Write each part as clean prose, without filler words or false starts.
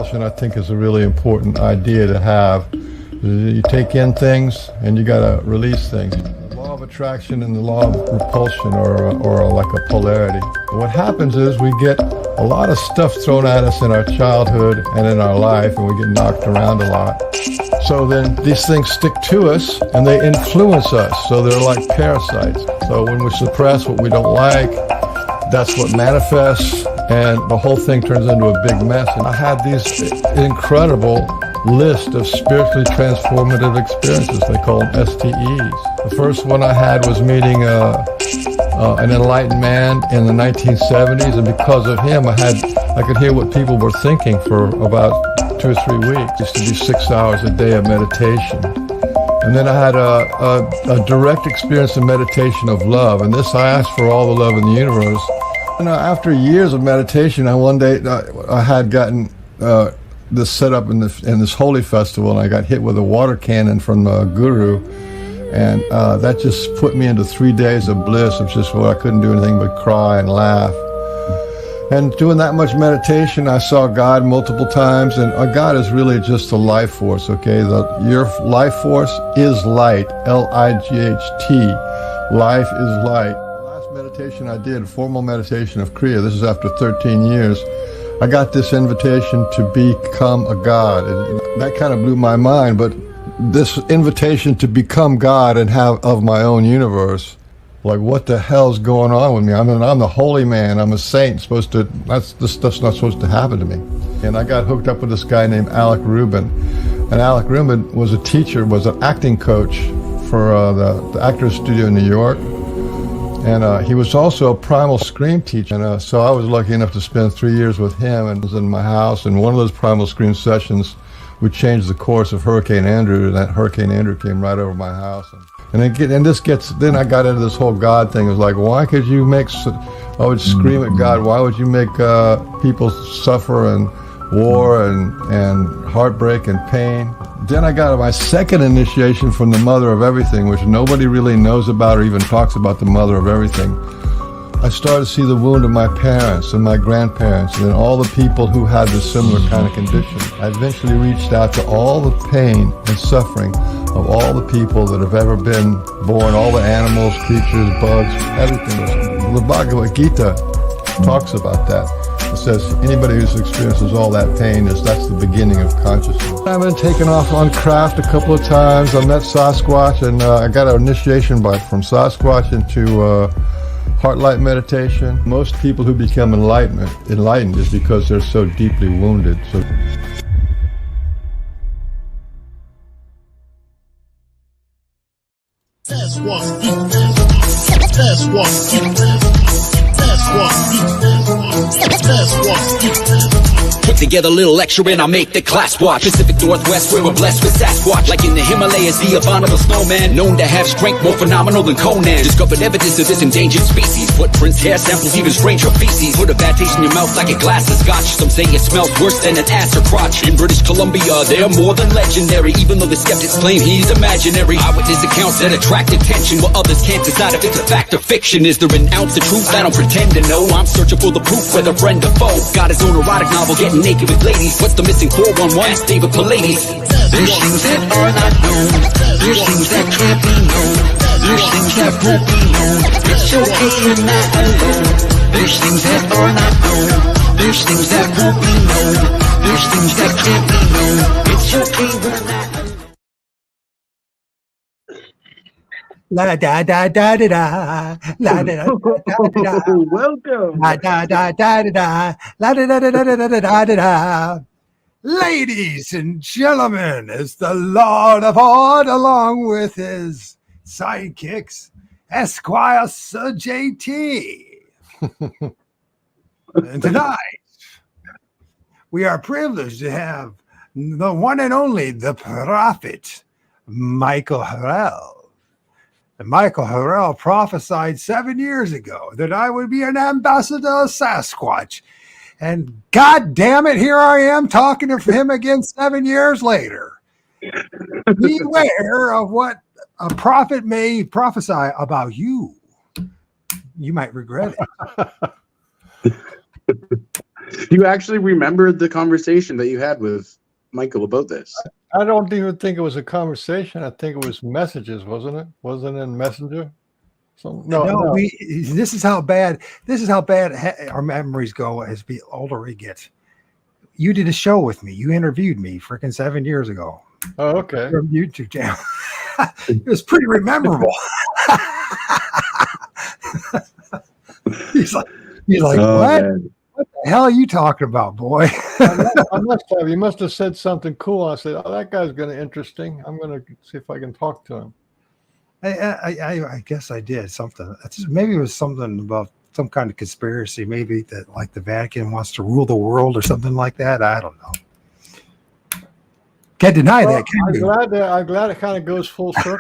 repulsion, I think, is a really important idea to have. You take in things and you got to release things. The law of attraction and the law of repulsion are like a polarity. What happens is we get a lot of stuff thrown at us in our childhood and in our life, and we get knocked around a lot. So then these things stick to us and they influence us. So they're like parasites. So when we suppress what we don't like, that's what manifests, and the whole thing turns into a big mess. And I had these incredible list of spiritually transformative experiences. They call them STEs. The first one I had was meeting an enlightened man in the 1970s, and because of him, I could hear what people were thinking for about 2 or 3 weeks. It used to be 6 hours a day of meditation. And then I had a direct experience of meditation of love, and this I asked for all the love in the universe. And after years of meditation, one day I had gotten this set up in this holy festival, and I got hit with a water cannon from the guru, and that just put me into 3 days of bliss of just where I couldn't do anything but cry and laugh. And doing that much meditation, I saw God multiple times, and God is really just a life force, okay? Your life force is light, L-I-G-H-T. Life is light. The last meditation I did, formal meditation of Kriya, this is after 13 years, I got this invitation to become a God. And that kind of blew my mind, but this invitation to become God and have of my own universe, like, what the hell's going on with me? I'm the holy man. I'm a saint. This stuff's not supposed to happen to me. And I got hooked up with this guy named Alec Rubin. And Alec Rubin was a teacher, was an acting coach for the Actors Studio in New York. And he was also a primal scream teacher. And so I was lucky enough to spend 3 years with him, and was in my house. And one of those primal scream sessions, we changed the course of Hurricane Andrew, and that Hurricane Andrew came right over my house. Then I got into this whole God thing. It was like, why could you I would scream at God, why would you make people suffer and war and heartbreak and pain? Then I got my second initiation from the mother of everything, which nobody really knows about or even talks about the mother of everything. I started to see the wound of my parents and my grandparents and all the people who had this similar kind of condition. I eventually reached out to all the pain and suffering of all the people that have ever been born, all the animals, creatures, bugs, everything. The Bhagavad Gita talks about that. It says anybody who experiences all that pain, that's the beginning of consciousness. I've been taken off on craft a couple of times. I met Sasquatch, and I got an initiation from Sasquatch into heart light meditation. Most people who become enlightened is because they're so deeply wounded. So Put together a little lecture and I'll make the class watch. Pacific Northwest, where we're blessed with Sasquatch. Like in the Himalayas, the abominable snowman, known to have strength more phenomenal than Conan. Discovered evidence of this endangered species. Footprints, hair samples, even stranger feces. Put a bad taste in your mouth like a glass of scotch. Some say it smells worse than an ass or crotch. In British Columbia, they're more than legendary, even though the skeptics claim he's imaginary. Eyewitness accounts that attract attention, while others can't decide if it's a fact or fiction. Is there an ounce of truth? I don't pretend to know. I'm searching for the proof, whether friend or foe. Got his own erotic novel, getting naked with ladies. What's the missing 411? Ask David Pallades. There's things that are not known. There's things that can't be known. There's things that won't be known. It's okay, you're not alone. There's things that are not known. There's things that won't be known. There's things that can't be known. It's okay, we're not alone. La da da da da da, la da da da da. Welcome. La da da da da da, la da da da da da da da da. Ladies and gentlemen, it's the Lord of Art along with his sidekicks, Esquire Sir JT. And tonight, we are privileged to have the one and only, the prophet, Michael Harrell. And Michael Harrell prophesied 7 years ago that I would be an ambassador of Sasquatch. And God damn it, here I am talking to him again 7 years later. Beware of what a prophet may prophesy about you. You might regret it. Do you actually remember the conversation that you had with Michael about this? I don't even think it was a conversation. I think it was messages, wasn't it? Wasn't it in Messenger? So, no. This is how bad our memories go as the older we get. You did a show with me. You interviewed me freaking 7 years ago. Oh, okay. From YouTube channel. It was pretty memorable. He's like, Oh, what? man. What the hell are you talking about, boy? You must have said something cool. I said, oh, that guy's going to interesting. I'm going to see if I can talk to him. I guess I did something. Maybe it was something about some kind of conspiracy. Maybe that like the Vatican wants to rule the world or something like that. I don't know. Can't deny that. I'm glad it kind of goes full circle.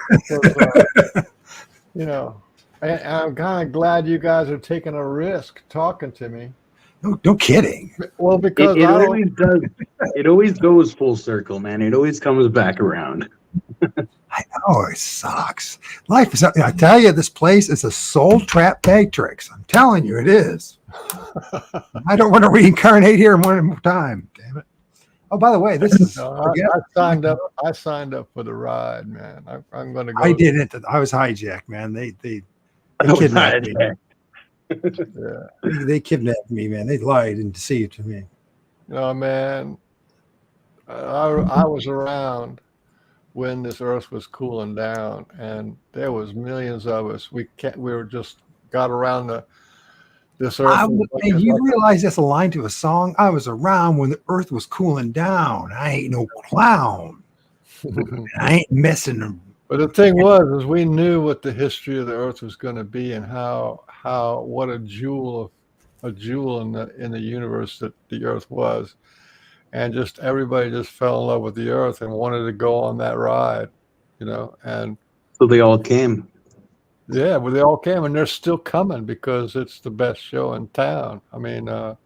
Because, I'm kind of glad you guys are taking a risk talking to me. No kidding. Well, because it always does. It always goes full circle, man. It always comes back around. I know, it sucks. Life is. I tell you, this place is a soul trap matrix. I'm telling you, it is. I don't want to reincarnate here one more time. Damn it. Oh, by the way, this is. I signed up. I signed up for the ride, man. I'm going to go. I didn't. I was hijacked, man. They kidnapped me. Yeah. They kidnapped me, man. They lied and deceived me. No, man. I was around when this earth was cooling down, and there was millions of us. We were just got around this earth. You realize that's a line to a song? I was around when the earth was cooling down. I ain't no clown. I ain't messing them. But the thing was, is we knew what the history of the earth was going to be, and what a jewel in the universe that the earth was. And just everybody just fell in love with the earth and wanted to go on that ride, and so they all came. Yeah, well, they all came, and they're still coming because it's the best show in town. I mean, there's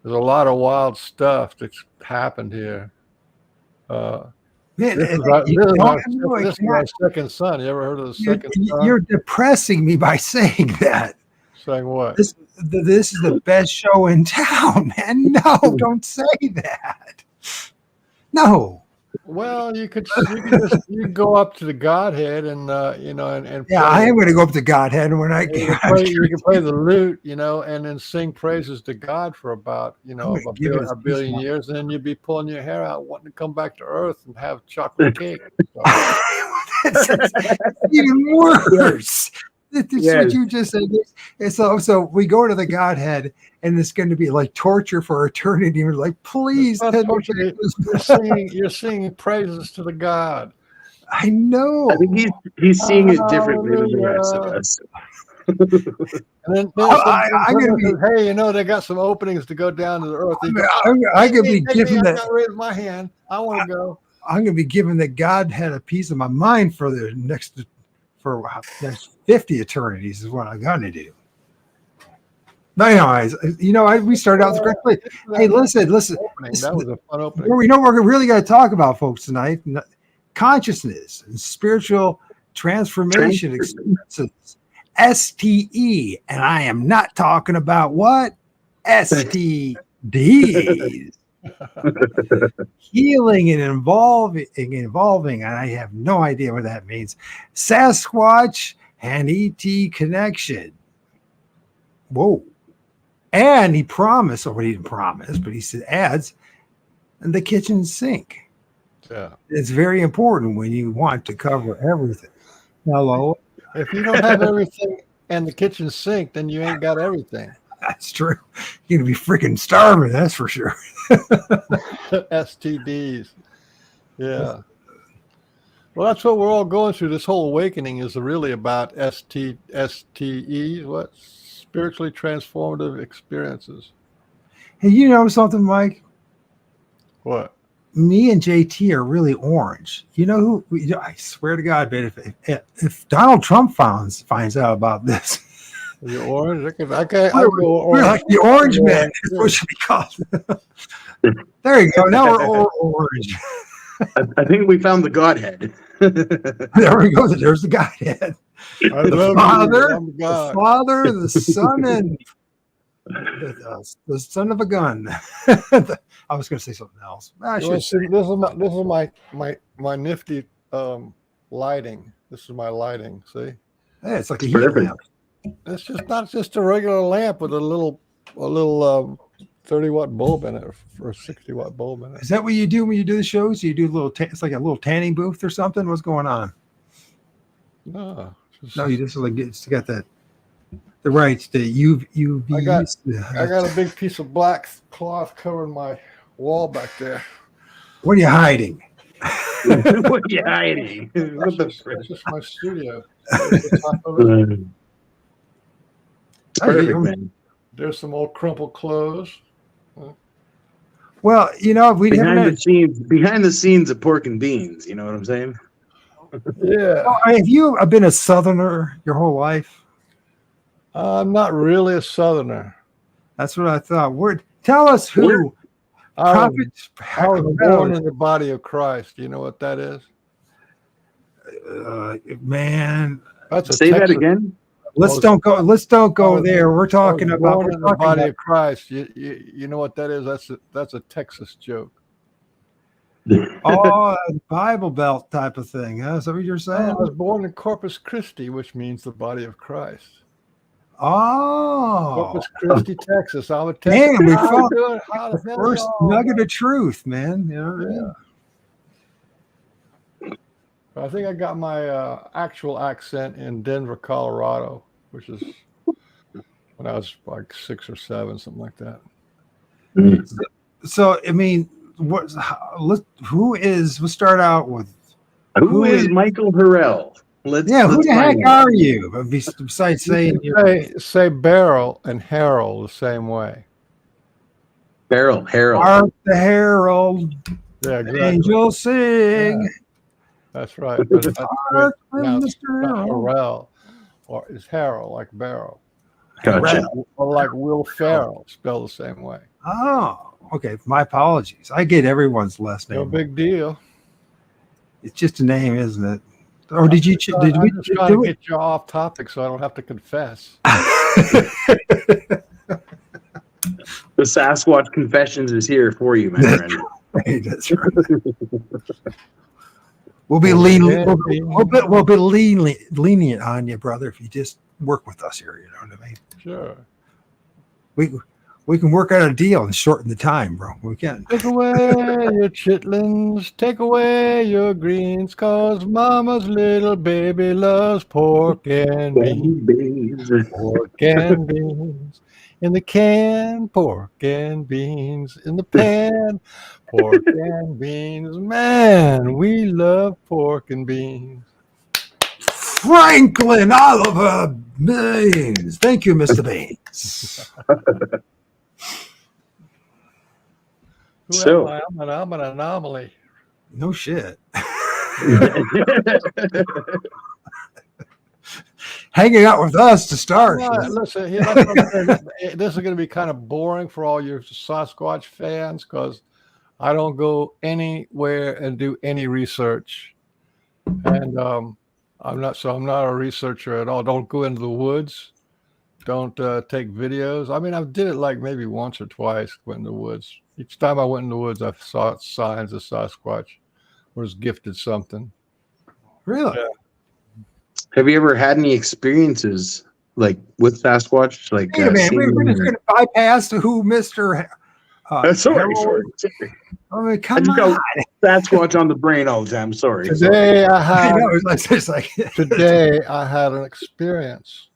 a lot of wild stuff that's happened here. This is our second son. You ever heard of the second son? You're depressing me by saying that. Saying what? This is the best show in town, man. No, don't say that. No. Well, you could go up to the Godhead and yeah, I am going to go up to Godhead when I you can play the lute, and then sing praises to God for about a billion years, and then you'd be pulling your hair out, wanting to come back to Earth and have chocolate cake. That's even worse. That's what you just said. And so we go to the Godhead, and it's going to be like torture for eternity. We're like, please. You're singing praises to the God. I know. I think he's seeing it differently than the rest of us. And then I'm going to be. Hey, they got some openings to go down to the earth. I'm going to be giving that. I raise my hand. I want to go. I'm going to be giving the Godhead a piece of my mind for the next 50 eternities is what I'm going to do. But anyways, we started out the correct place. Hey, listen. That was a fun opening. We're really going to talk about, folks, tonight. Consciousness and spiritual transformation experiences. STE. And I am not talking about what? STDs. Healing and evolving, and I have no idea what that means. Sasquatch and ET connection. Whoa. And he promised, or he didn't promise, but he adds the kitchen sink. Yeah. It's very important when you want to cover everything. Hello. If you don't have everything and the kitchen sink, then you ain't got everything. That's true. You're going to be freaking starving, that's for sure. STDs. Yeah. Well, that's what we're all going through. This whole awakening is really about STEs, what? Spiritually transformative experiences. Hey, you know something, Mike? What? Me and JT are really orange. You know who? I swear to God, man, if Donald Trump finds out about this. You're orange? We're like the orange man. That's what should be called. There you go. Now we're all orange. I think we found the Godhead. There we go. There's the Godhead. The Father, the Son, and The son of a gun. I was going to say something else. I You wanna should say. see, this is my nifty lighting. This is my lighting. See, Hey, it's like a It's heat perfect. lamp. it's just not just a regular lamp with a little 30-watt bulb in it or a 60-watt bulb in it. Is that what you do when you do the shows? You do a little. It's like a little tanning booth or something. What's going on? No, No, you just like it's got the right the UV. I got a big piece of black cloth covering my wall back there. What are you hiding? What are you hiding? What the frick? That's just my studio. There's the top of it. It's perfect, man. There's some old crumpled clothes. Well, we Behind the scenes of pork and beans. You know what I'm saying? Yeah. have you been a Southerner your whole life? I'm not really a Southerner. That's what I thought. Tell us who. I Prophet. was born in the body of Christ. You know what that is? Man, That's a Say that Texas. again. let's don't go there. We're talking I was about. born We're in the talking body about of Christ. You know what that is? That's a Texas joke. Bible Belt type of thing. Huh? Is that what you're I saying? was born in Corpus Christi, which means the body of Christ. Oh, Corpus Christi, Texas. I'm a Texas. damn! We How found good? How the hell first y'all? nugget of truth, man. You know what I mean? I think I got my actual accent in Denver, Colorado, which is when I was like 6 or 7, something like that. So, I mean, we'll start out with Who is Michael Harrell? who Let's the heck find out. are you? Besides saying Say Barrel and Harrell the same way. Harrell. Art the Herald, Yeah, exactly. angels sing. Yeah, that's right. But that's Hark great. from Now, the it's not Herald. Harrell, or it's Harrell like Barrel, Gotcha. or like Will Ferrell, spelled the same way. Oh, okay. My apologies. I get everyone's last No name. big deal. It's just a name, isn't it? Or did you? Did we I'm just trying do to it? get you off topic so I don't have to confess. The Sasquatch.Confessions is here for you, my friend. Hey, that's right. We'll be lenient on you, brother, if you just work with us here. You know what I mean? Sure. We can work out a deal and shorten the time, bro. We can. Take away your chitlins, take away your greens, 'cause mama's little baby loves pork and beans. Pork and beans. In the can, pork and beans. In the pan, pork and beans. Man, we love pork and beans. Franklin Oliver Baines. Thank you, Mr. Baines. So- I'm an anomaly. No shit. Hanging out with us to start. Listen, that's what I'm saying. This is going to be kind of boring for all your Sasquatch fans because I don't go anywhere and do any research, and I'm not a researcher at all. Don't go into the woods. Don't take videos. I mean, I did it like maybe once or twice. Went in the woods. Each time I went in the woods, I saw signs of Sasquatch. Was gifted something. Really? Yeah. Have you ever had any experiences like with Sasquatch? Like, Hey, man, we're seeing- just going to bypass who Mr. sorry. I mean, I come just on. got Sasquatch on the brain all the time. Sorry. Today I I had know, it's like today I had an experience.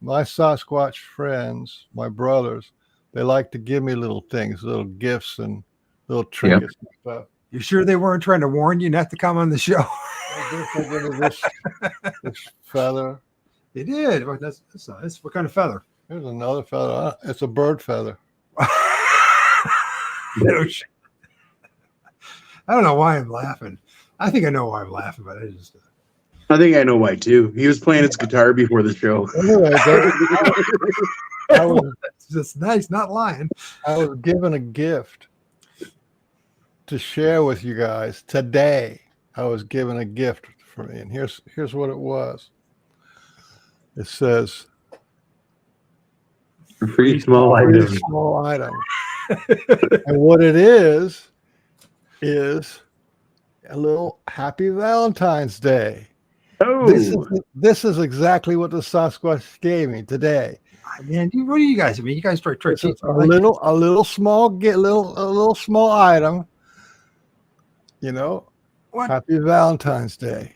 My Sasquatch friends, my brothers, they like to give me little things, little gifts and little trinkets and stuff. You sure they weren't trying to warn you not to come on the show? This feather. They did. Well, that's nice. What kind of feather? Here's another feather. It's a bird feather. No shit. I don't know why I'm laughing. I think I know why I'm laughing, but I think I know why too. He was playing his guitar before the show. Anyway, it's just nice, not lying. I was given a gift to share with you guys today. I was given a gift for me, and here's what it was. It says, Free small Free items. small item. And what it is a little Happy Valentine's Day. Oh, This is exactly what the Sasquatch gave me today. Man, what do you guys? I mean, you guys start This is teaching. a little small item. You know, What? Happy Valentine's Day.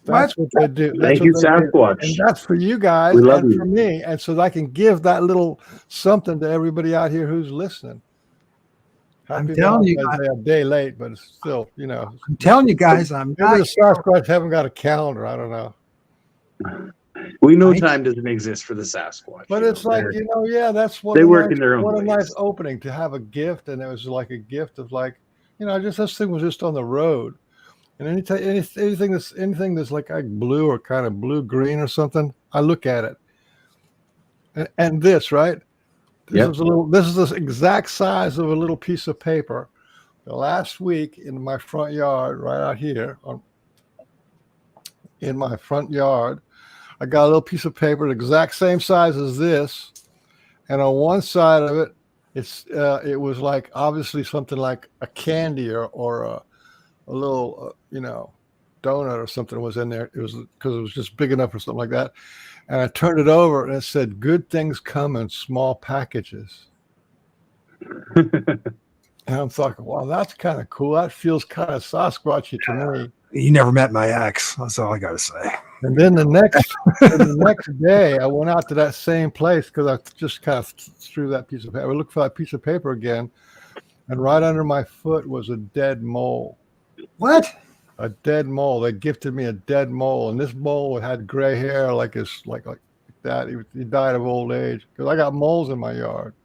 That's what they do. That's thank what you, they do. Sasquatch. And that's for you guys We love and you. for me. And so I can give that little something to everybody out here who's listening. I'm Happy telling you, Valentine's Day, a day late, but it's still, you know. I'm telling you guys, I'm Maybe not. the Sasquatch haven't got a calendar. I don't know. We know time doesn't exist for the Sasquatch. But you it's know, like, they're- you know, yeah, that's what they a work nice, in their own what a nice ways. opening to have a gift. And it was like a gift of like, you know, just this thing was just on the road. And anything that's like blue or kind of blue green or something, I look at it. And this, right? This is the exact size of a little piece of paper. The last week in my front yard, right out here, in my front yard, I got a little piece of paper, the exact same size as this, and on one side of it, it was like obviously something like a candy or a little you know, donut or something was in there. It was because it was just big enough or something like that. And I turned it over and it said, "Good things come in small packages." And I'm thinking, wow, that's kind of cool. That feels kind of Sasquatchy to me. You never met my ex. That's all I got to say. And then the next day, I went out to that same place because I just kind of threw that piece of paper. I looked for that piece of paper again, and right under my foot was a dead mole. What? A dead mole. They gifted me a dead mole, and this mole had gray hair like that. He died of old age because I got moles in my yard.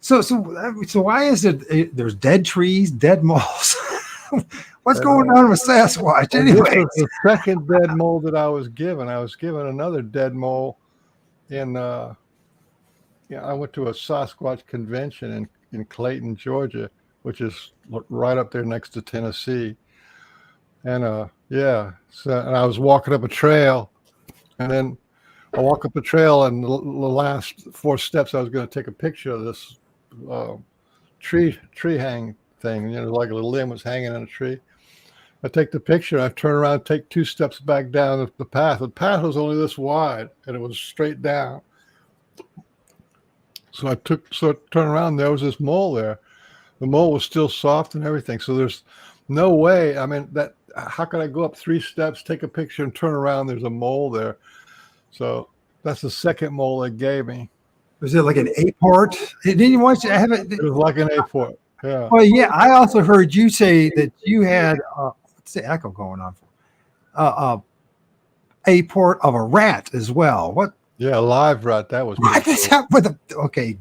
So why is it there's dead trees, dead moles? What's going on with Sasquatch anyway? This was the second dead mole that I was given. I was given another dead mole in I went to a Sasquatch convention in Clayton, Georgia, which is right up there next to Tennessee. And and I was walking up a trail, and then I walk up the trail, and the last 4 steps I was going to take a picture of this tree hang thing, you know, like a little limb was hanging on a tree. I take the picture, I turn around, take 2 steps back down the path. The path was only this wide and it was straight down. So I turned around, there was this mole there. The mole was still soft and everything. So there's no way. I mean, how could I go up 3 steps, take a picture and turn around? There's a mole there. So that's the second mole they gave me. Was it like an aport? Didn't you want to have it? It was like an aport. Yeah. Well, yeah. I also heard you say that you had what's the echo going on for? Aport of a rat as well. What? Yeah, live rat. That was What is that with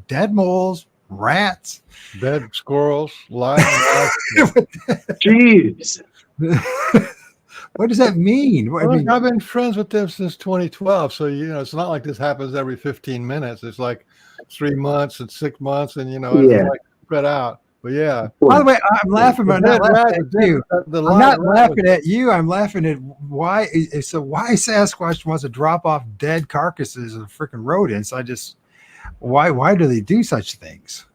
dead moles, rats, dead squirrels, live. Jeez. What does that mean? Well, I've been friends with them since 2012, so you know it's not like this happens every 15 minutes. It's like 3 months and 6 months, and you know it's like spread out. But yeah. By the way, I'm laughing, but I'm not laughing at you. I'm not laughing at you. I'm laughing at why Sasquatch wants to drop off dead carcasses of freaking rodents. Why do they do such things?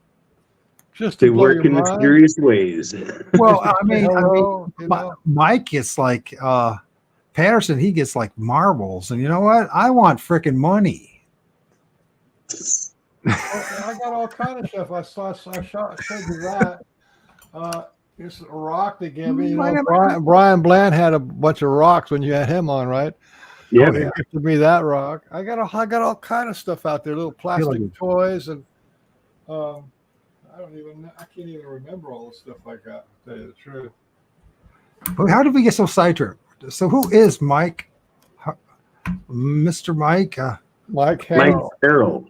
Just they work in mysterious ways. Well, I mean, Mike gets like Patterson. He gets like marbles, and you know what? I want freaking money. I got all kind of stuff. I showed you that. It's a rock they gave me. You know, Brian Bland had a bunch of rocks when you had him on, right? Yeah, he gifted me that rock. I got all kind of stuff out there, little plastic toys, and I can't even remember all the stuff I got, to tell you the truth. But how did we get so sidetracked? So who is Mike? Mr. Mike? Mike Harrell. Harrell.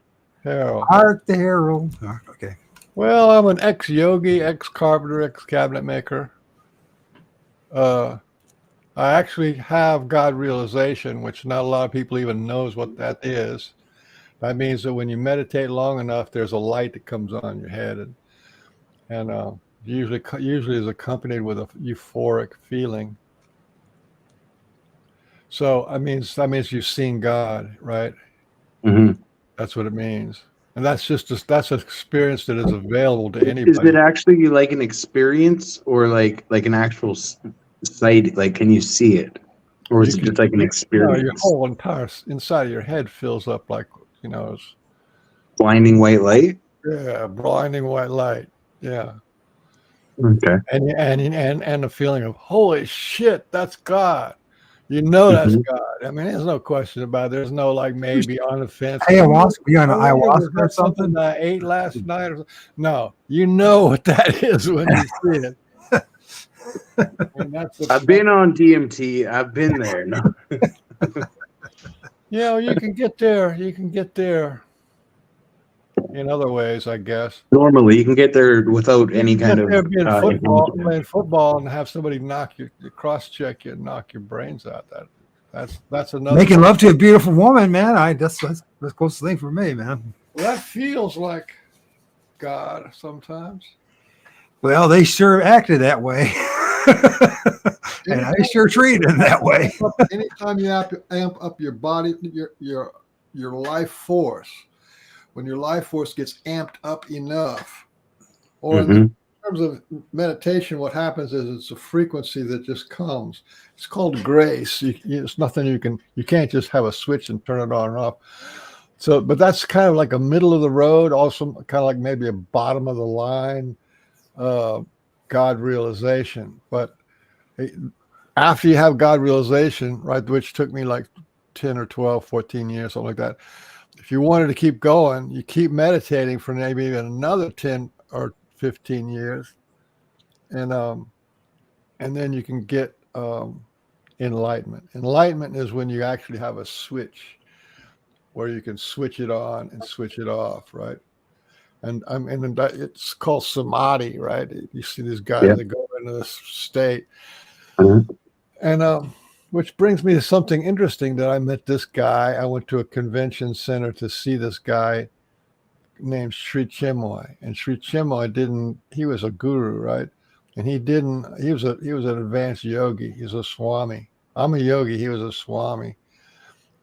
Art the Harrell. Okay. Well, I'm an ex-yogi, ex-carpenter, ex-cabinet maker. I actually have God realization, which not a lot of people even knows what that is. That means that when you meditate long enough, there's a light that comes on your head, and usually is accompanied with a euphoric feeling. So that means you've seen God, right? Mm-hmm. That's what it means. And that's an experience that is available to Is anybody. it actually like an experience or like an actual sight? Like, can you see it, or is You it can, just like an no, your experience? whole entire inside of your head fills up like, it's, Blinding white light. yeah, blinding white light. Yeah. Okay. And the feeling of holy shit, that's God. That's Mhm. God. I mean, there's no question about it. There's no like maybe on the fence. Ayahuasca, you on I wonder, was ayahuasca or that something something? that I ate last night? Or no, you know what that is when you see it. And I've been on DMT. I've been there. No. you can get there. You can get there in other ways, I guess. Normally, you can get there without You any can get kind of there being enhancement. playing football, and have somebody cross check you, and knock your brains out. That's another. Making love to a beautiful woman, man. That's the closest thing for me, man. Well, that feels like God sometimes. Well, they sure acted that way. And I sure treated them that way. Anytime you amp up your body, your life force, when your life force gets amped up enough, or in terms of meditation, what happens is it's a frequency that just comes. It's called grace. It's nothing you can't just have a switch and turn it on and off. So, but that's kind of like a middle of the road, also kind of like maybe a bottom of the line God realization. But after you have God realization, right, which took me like 10 or 12, 14 years, something like that. If you wanted to keep going, you keep meditating for maybe even another 10 or 15 years. And then you can get enlightenment. Enlightenment is when you actually have a switch where you can switch it on and switch it off, right? And it's called samadhi, right? You see these guys that go into this state. And which brings me to something interesting that I met this guy. I went to a convention center to see this guy named Sri Chinmoy. And Sri Chinmoy he was a guru, right? And he was an advanced yogi. He was a swami. I'm a yogi. He was a swami.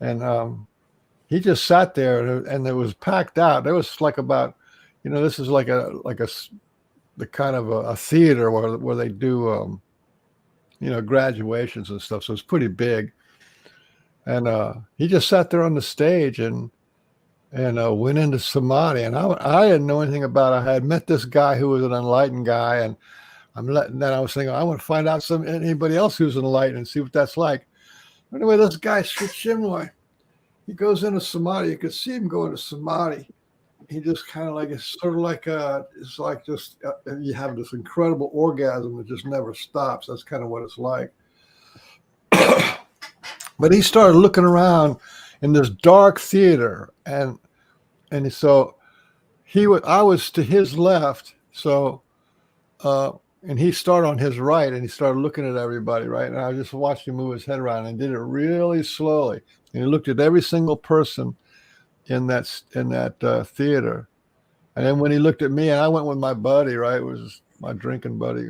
And he just sat there and it was packed out. There was like about, this is like the kind of a theater where they do, graduations and stuff. So it's pretty big. And he just sat there on the stage and went into samadhi. And I didn't know anything about it. I had met this guy who was an enlightened guy, and then I was thinking, I want to find out anybody else who's enlightened and see what that's like. Anyway, this guy, Sri Chinmoy, he goes into samadhi. You could see him go into samadhi. He just kind of like, it's sort of like, it's like just, you have this incredible orgasm that just never stops. That's kind of what it's like. But he started looking around in this dark theater, and so I was to his left. So, and he started on his right, and he started looking at everybody, right? And I just watched him move his head around and did it really slowly. And he looked at every single person in that theater. And then when he looked at me, and I went with my buddy, right? It was my drinking buddy.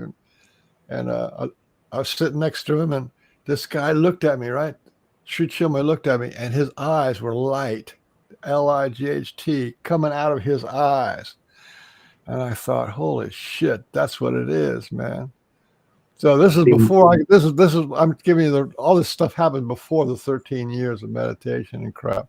And I was sitting next to him, and this guy looked at me, right? Sri Chinmoy looked at me, and his eyes were light, Light, coming out of his eyes. And I thought, holy shit, that's what it is, man. So this is before I'm giving you all this stuff happened before the 13 years of meditation and crap.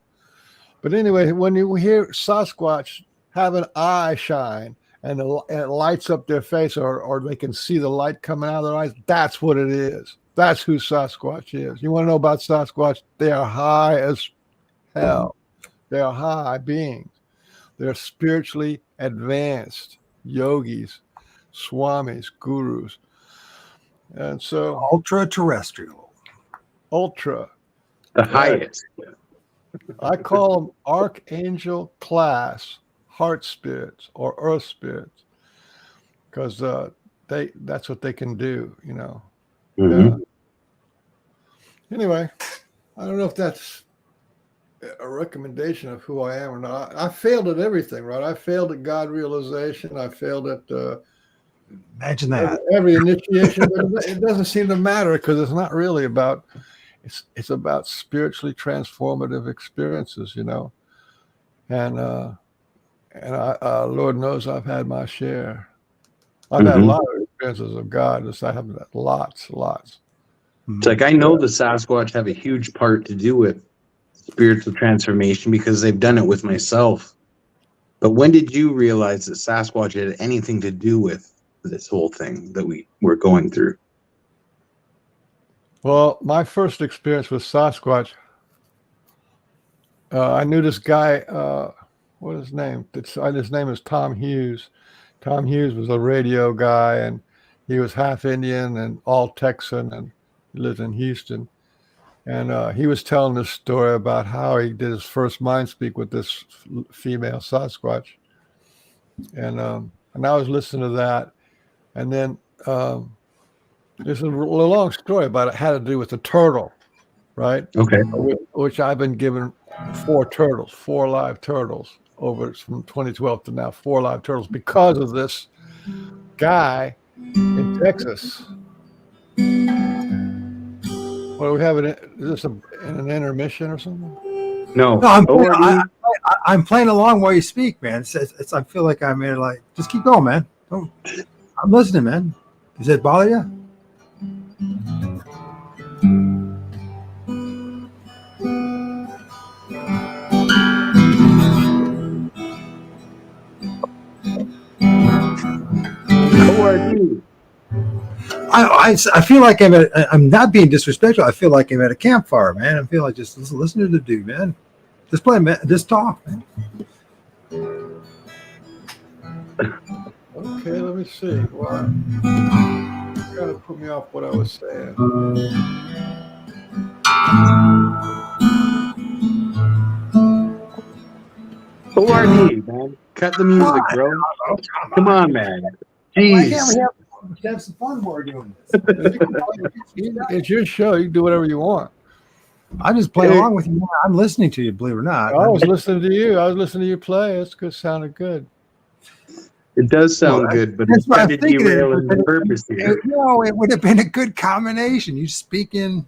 But anyway, when you hear Sasquatch have an eye shine and it lights up their face, or they can see the light coming out of their eyes, that's what it is. That's who Sasquatch is. You want to know about Sasquatch? They are high as hell. They are high beings. They're spiritually advanced yogis, swamis, gurus. And so Ultra terrestrial. Ultra. The highest. I call them archangel class heart spirits or earth spirits, because that's what they can do, Anyway, I don't know if that's a recommendation of who I am or not. I failed at everything, right? I failed at God realization. I failed at imagine that every initiation. But it doesn't seem to matter, because it's not really about. It's about spiritually transformative experiences, and Lord knows I've had my share. I've had a lot of experiences of God. I have lots. It's like I know the Sasquatch have a huge part to do with spiritual transformation because they've done it with myself. But when did you realize that Sasquatch had anything to do with this whole thing that we were going through? Well, my first experience with Sasquatch, I knew this guy. What is his name? His name is Tom Hughes. Tom Hughes was a radio guy, and he was half Indian and all Texan, and he lived in Houston. And he was telling this story about how he did his first mind speak with this female Sasquatch. And I was listening to that. And then there's a long story about it. It had to do with the turtle, right? Okay. Which I've been given 4 live turtles over from 2012 to now, 4 live turtles because of this guy in Texas. What do we have? Is this an intermission or something? No, I'm playing along while you speak, man. I feel like I'm in just keep going, man. I'm listening, man. Does that bother you? Who are you? I feel like I'm not being disrespectful. I feel like I'm at a campfire, man. I feel like just listen to the dude, man. Just play, man. Just talk, man. Okay, let me see. Wow. You kind of put me off what I was saying. Who are you, man? Cut the music, bro. Come on, man. Jeez. Have some fun while we're doing this. It's your show. You can do whatever you want. I just play along with you. I'm listening to you, believe it or not. I was listening to you. I was listening to you play. It's good. Sounded good. It does sound good, but it's kind of derailing the purpose here. It would have been a good combination. You speaking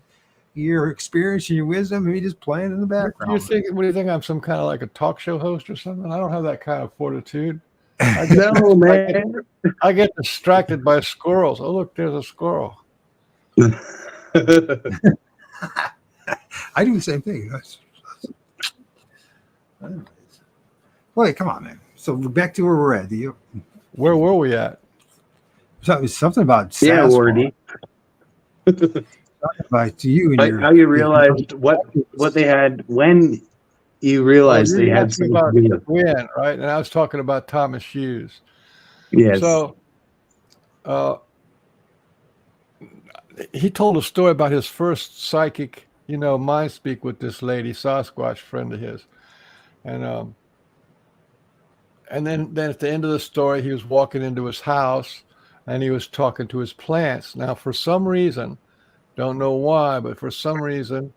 your experience and your wisdom, and me just playing in the background. What do you think? I'm some kind of like a talk show host or something? I don't have that kind of fortitude. No, man. I get distracted by squirrels. Oh, look, there's a squirrel. I do the same thing. Wait, come on, man. So back to where we're at. Where were we at? Something about Sasquatch. Wardy. About you and how you realized what they had when you realized they had something about to do with when, right? And I was talking about Thomas Hughes. Yes. So he told a story about his first psychic, mind speak with this lady, Sasquatch friend of his. And then at the end of the story, he was walking into his house and he was talking to his plants. Now, for some reason, don't know why, but for some reason,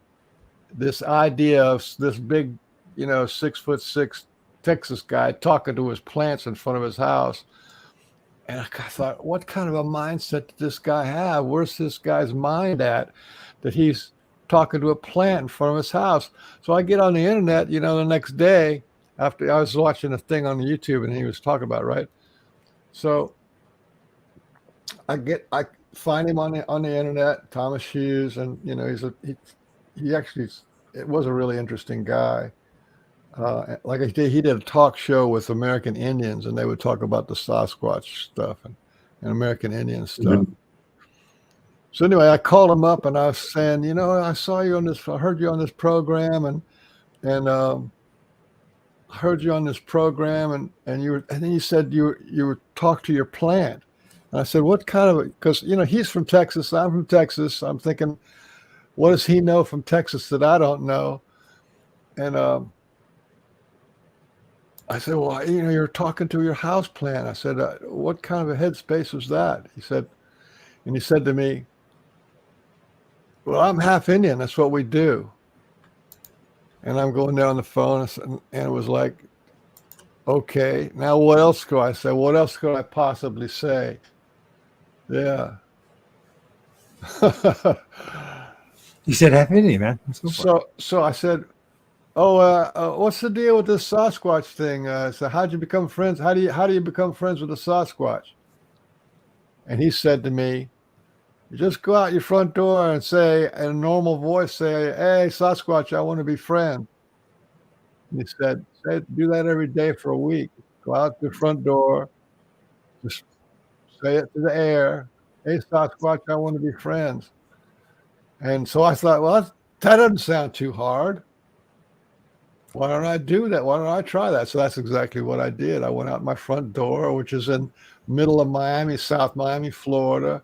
this idea of this big, 6'6" Texas guy talking to his plants in front of his house. And I thought, what kind of a mindset did this guy have? Where's this guy's mind at that he's talking to a plant in front of his house? So I get on the internet, the next day after I was watching a thing on YouTube and he was talking about it, right? So I find him on the internet, Thomas Hughes, and he actually was a really interesting guy. Like he did a talk show with American Indians, and they would talk about the Sasquatch stuff and American Indian stuff. Mm-hmm. So anyway, I called him up and I was saying, I saw you I heard you on this program, and heard you on this program, and then you said you were talk to your plant. And I said, what kind of, because he's from Texas, I'm from Texas. I'm thinking, what does he know from Texas that I don't know? And I said, well, you're talking to your house plant. I said, what kind of a headspace was that? He said to me, well, I'm half Indian. That's what we do. And I'm going down the phone, and it was like, okay, now what else could I say? What else could I possibly say? Yeah. You said half Indian, man. So I said, what's the deal with this Sasquatch thing? So how'd you become friends? How do you become friends with a Sasquatch? And he said to me, you just go out your front door and say, in a normal voice, say, "Hey, Sasquatch, I want to be friends." And he said, do that every day for a week. Go out your front door, just say it to the air. "Hey, Sasquatch, I want to be friends." And so I thought, well, that doesn't sound too hard. Why don't I do that? Why don't I try that? So that's exactly what I did. I went out my front door, which is in middle of Miami, South Miami, Florida.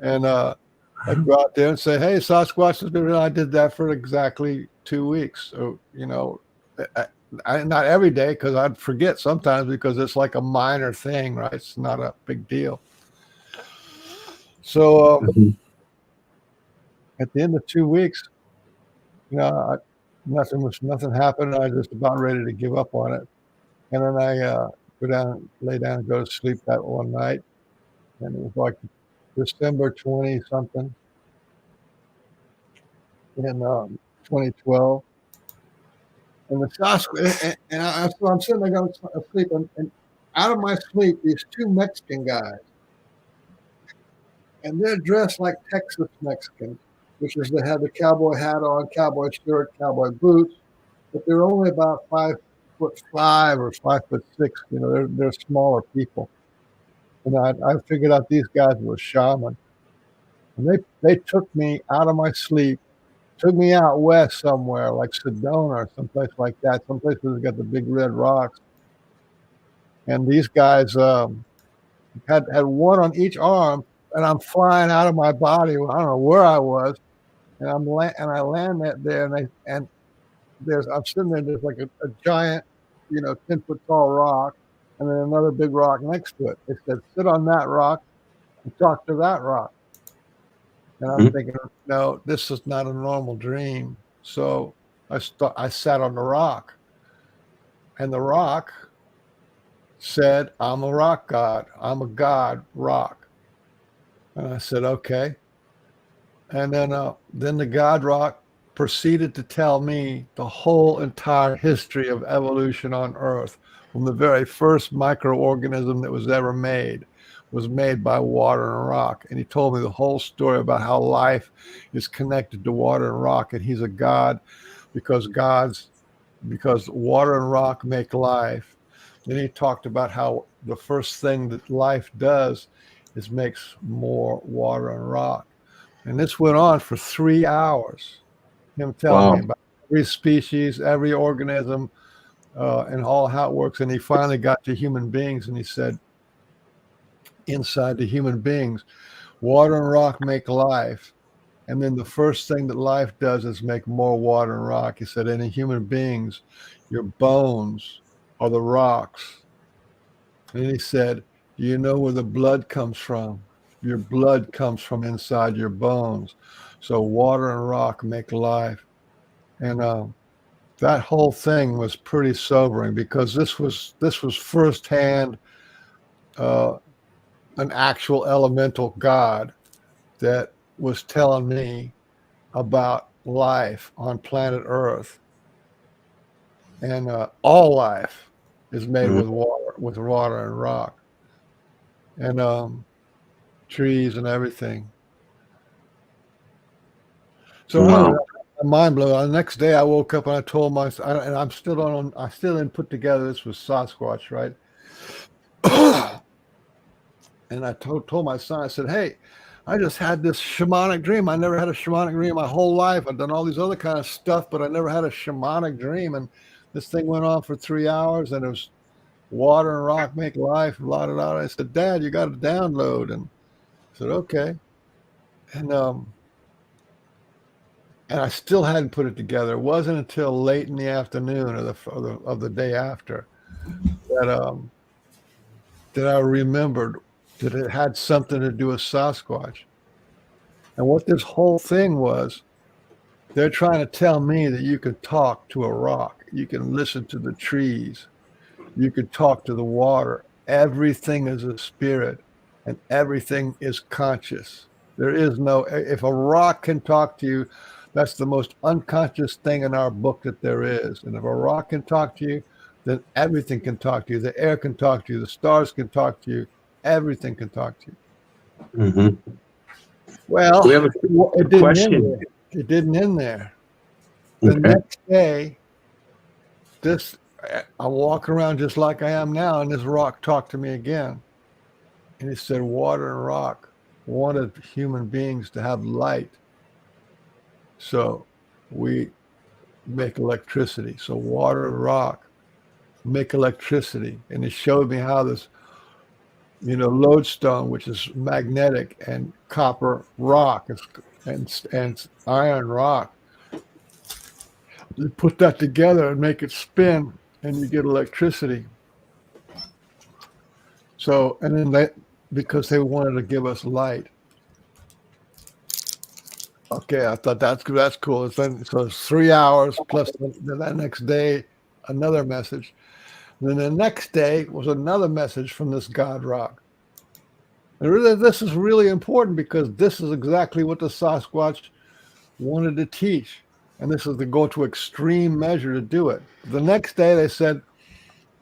And I'd go out there and say, "Hey, Sasquatch," and I did that for exactly 2 weeks. So, not every day, because I'd forget sometimes, because it's like a minor thing, right? It's not a big deal. So at the end of 2 weeks, nothing happened. I was just about ready to give up on it. And then I go down, lay down, and go to sleep that one night. And it was like December 20 something in 2012. And the Sasquatch, so I'm sitting there going to sleep, and out of my sleep, these two Mexican guys, and they're dressed like Texas Mexicans, which is they have the cowboy hat on, cowboy shirt, cowboy boots, but they're only about 5'5" or 5'6". They're smaller people. And I figured out these guys were shaman, and they took me out of my sleep, took me out west somewhere like Sedona or someplace like that, someplace where they got the big red rocks. And these guys had one on each arm, and I'm flying out of my body. I don't know where I was, and I land there, and I'm sitting there. There's like a giant, 10-foot tall rock, and then another big rock next to it. They said, "Sit on that rock and talk to that rock." And I'm thinking, no, this is not a normal dream. So I sat on the rock, and the rock said, "I'm a rock god. I'm a god rock." And I said, "Okay." And then the god rock proceeded to tell me the whole entire history of evolution on Earth, from the very first microorganism that was ever made was made by water and rock. And he told me the whole story about how life is connected to water and rock, and he's a god because water and rock make life. Then he talked about how the first thing that life does is makes more water and rock. And this went on for 3 hours. Him telling me about every species, every organism, and all how it works. And he finally got to human beings, and he said, inside the human beings, water and rock make life. And then the first thing that life does is make more water and rock. He said, in human beings, your bones are the rocks. And he said, "Do you know where the blood comes from? Your blood comes from inside your bones. So water and rock make life." And that whole thing was pretty sobering, because this was firsthand an actual elemental god that was telling me about life on planet Earth. And all life is made with water and rock, and trees and everything. So I'm mind blown. The next day I woke up and I told and I still didn't put together this was Sasquatch, right? And I told my son, I said, "Hey, I just had this shamanic dream. I never had a shamanic dream my whole life. I've done all these other kind of stuff, but I never had a shamanic dream. And this thing went on for 3 hours, and it was water and rock make life, blah, blah, blah." I said, "Dad, you got to download." And I said, "Okay." And I still hadn't put it together. It wasn't until late in the afternoon of the day after that I remembered that it had something to do with Sasquatch. And what this whole thing was, they're trying to tell me that you can talk to a rock, you can listen to the trees, you can talk to the water. Everything is a spirit, and everything is conscious. There is no, if a rock can talk to you, That's the most unconscious thing in our book that there is. And if a rock can talk to you, then everything can talk to you. The air can talk to you. The stars can talk to you. Everything can talk to you. Mm-hmm. Well, We have it didn't end question. there. It didn't end there. The Okay. next day, I'm walking around just like I am now, and this rock talked to me again. And he said, water and rock wanted human beings to have light. So we make electricity. So water and rock make electricity. And he showed me how this, lodestone, which is magnetic, and copper rock and iron rock, you put that together and make it spin, and you get electricity. So, and then because they wanted to give us light. Okay, I thought that's cool. So it's 3 hours plus that next day, another message. And then the next day was another message from this God rock. And really, this is really important because this is exactly what the Sasquatch wanted to teach. And this is to go to extreme measure to do it. The next day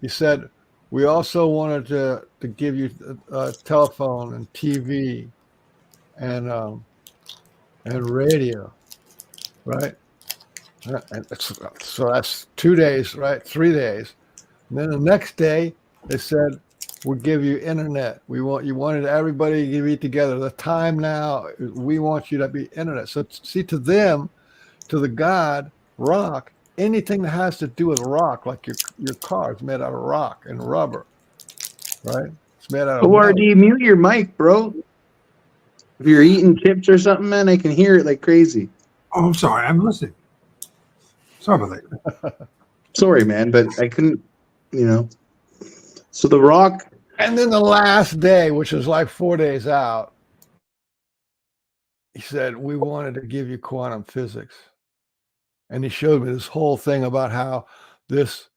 he said, we also wanted to give you a telephone and TV and radio, right? And so that's 2 days, right? 3 days. And then the next day, they said, we'll give you internet. You wanted everybody to be together. The time now, we want you to be internet. So see, to them, to the God rock, anything that has to do with rock, like your car is made out of rock and rubber, right? It's made out of Or metal. do you mute your mic, bro? If you're eating chips or something, man, I can hear it like crazy. Oh, I'm sorry. I'm listening. Sorry about that. Sorry, man, but I couldn't, So the rock. And then the last day, which is like 4 days out, he said, we wanted to give you quantum physics. And he showed me this whole thing about how this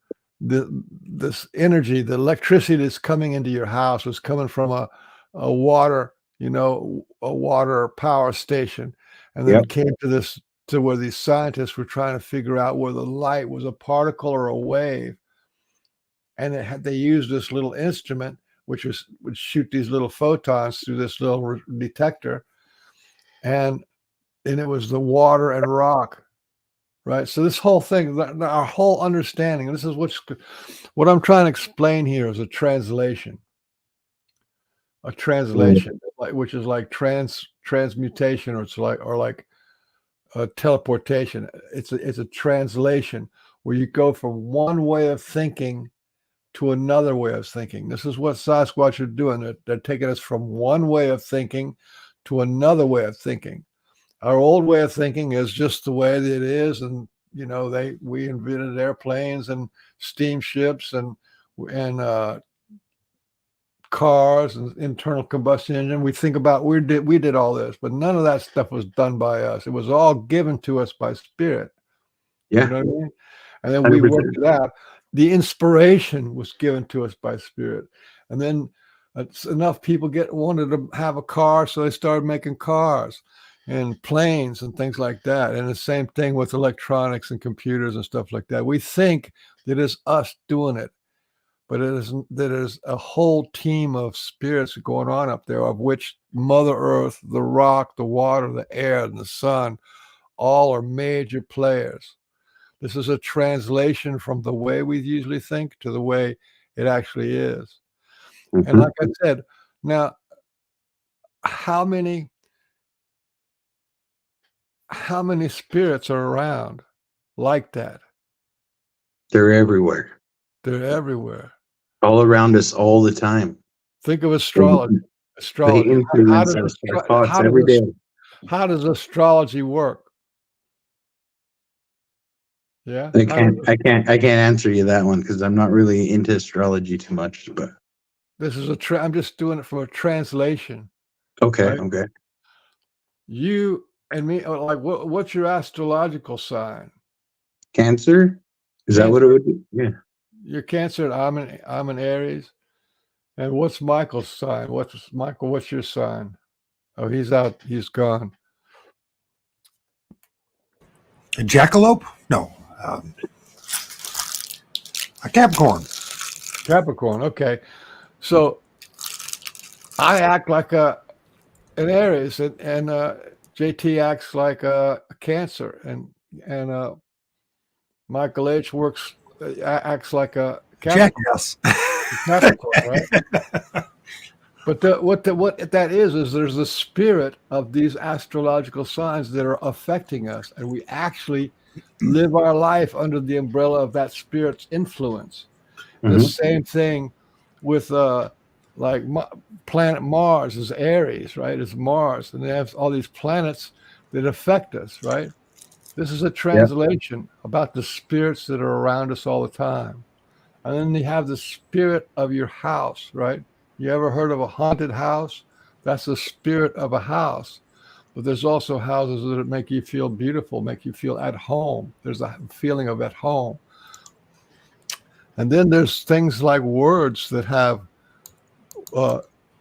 energy, the electricity that's coming into your house was coming from a water, a water power station. And then Yep. it came to where these scientists were trying to figure out where the light was a particle or a wave. And they used this little instrument, which would shoot these little photons through this little detector. And it was the water and rock. Right. So this whole thing, our whole understanding, this is what I'm trying to explain here is a translation, which is like transmutation, or like teleportation. It's a translation where you go from one way of thinking to another way of thinking. This is what Sasquatch are doing. They're taking us from one way of thinking to another way of thinking. Our old way of thinking is just the way that it is, and we invented airplanes and steamships and cars and internal combustion engine. We think about we did all this, but none of that stuff was done by us. It was all given to us by spirit. Yeah. You know what I mean? And then we 100%. worked it out. The inspiration was given to us by spirit, and then enough people wanted to have a car, so they started making cars and planes and things like that. And the same thing with electronics and computers and stuff like that. We think that it's us doing it, but that is a whole team of spirits going on up there, of which Mother Earth, the rock, the water, the air, and the sun, all are major players. This is a translation from the way we usually think to the way it actually is. Mm-hmm. And like I said, now, how many spirits are around like that? They're everywhere. They're everywhere. All around us all the time. Think of astrology. They influence us, our thoughts every day. How does astrology work? Yeah. I can't answer you that one because I'm not really into astrology too much. But this is I'm just doing it from a translation. Okay. Right? Okay. You and me, like, what's your astrological sign? Cancer? Is that what it would be? Yeah. You're Cancer, and I'm an Aries. And what's Michael's sign? What's your sign? Oh, he's out. He's gone. A jackalope? No. A Capricorn. Capricorn. Okay. So I act like an Aries, and JT acts like a Cancer, and Michael H acts like a Jackass. Capricorn, right? But what that is there's the spirit of these astrological signs that are affecting us, and we actually live our life under the umbrella of that spirit's influence. The same thing with planet Mars is Aries, right? It's Mars, and they have all these planets that affect us, right? This is a translation about the spirits that are around us all the time. And then you have the spirit of your house, right? You ever heard of a haunted house? That's the spirit of a house. But there's also houses that make you feel beautiful, make you feel at home. There's a feeling of at home. And then there's things like words that have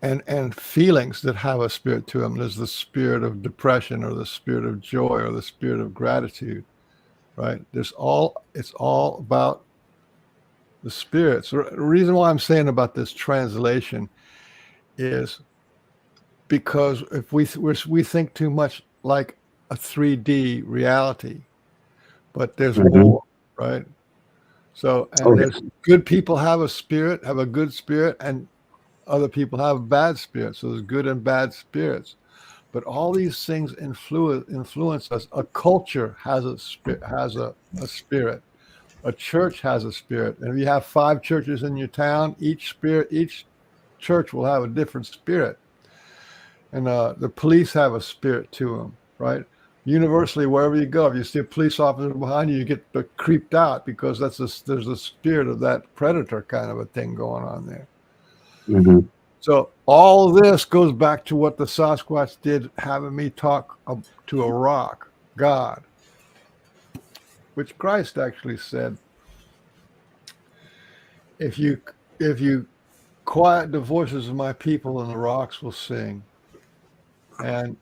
and feelings that have a spirit to them. There's the spirit of depression, or the spirit of joy, or the spirit of gratitude, right? It's all about the spirits. The reason why I'm saying about this translation is because if we think too much like a 3D reality, but there's more, right? So, and there's good people have a good spirit, and other people have a bad spirit. So there's good and bad spirits, but all these things influence us. A culture has a spirit. A church has a spirit, and if you have 5 churches in your town, each church will have a different spirit. And the police have a spirit to them, right? Universally, wherever you go, if you see a police officer behind you, you get creeped out, because there's a spirit of that predator kind of a thing going on there. So all this goes back to what the Sasquatch did, having me talk to a rock, God, which Christ actually said, if you quiet the voices of my people, and the rocks will sing. And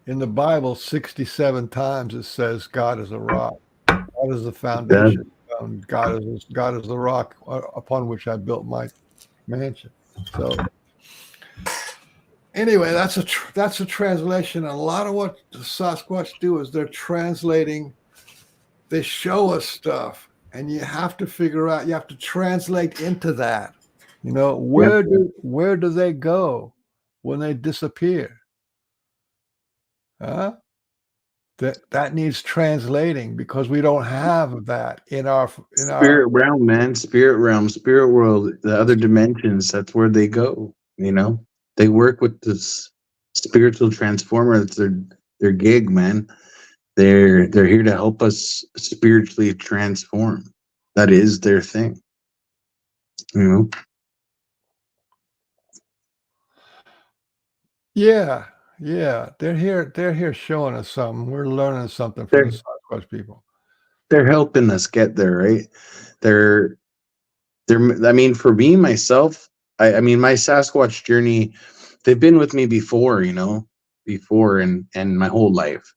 in the Bible, 67 times it says God is a rock. God is the foundation. God is the rock upon which I built my mansion. So anyway, that's a translation. And a lot of what the Sasquatch do is they're translating. They show us stuff, and you have to figure out. You have to translate into that. You know, where do they go when they disappear? Huh? That needs translating, because we don't have that in our spirit realm, man. Spirit realm, spirit world, the other dimensions. That's where they go. You know, they work with this spiritual transformer. That's their gig, man. They're here to help us spiritually transform. That is their thing. You know. Yeah. They're here showing us something. We're learning something from the Sasquatch people. They're helping us get there, right? They're I mean, for me, myself, I mean, my Sasquatch journey, they've been with me before, you know, and my whole life.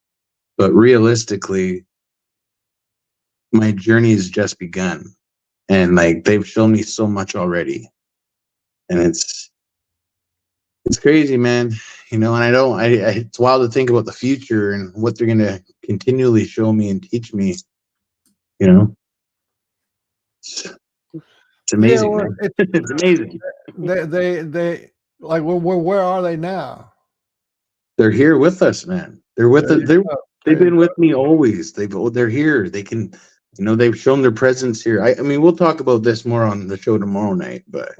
But realistically, my journey has just begun. And like, they've shown me so much already. And it's crazy, man. You know, and it's wild to think about the future and what they're going to continually show me and teach me, you know. It's amazing, man. It's amazing. They like, where are they now? They're here with us, man. They're with us. They've been with me always. They're here. They can, you know, they've shown their presence here. I mean, we'll talk about this more on the show tomorrow night, but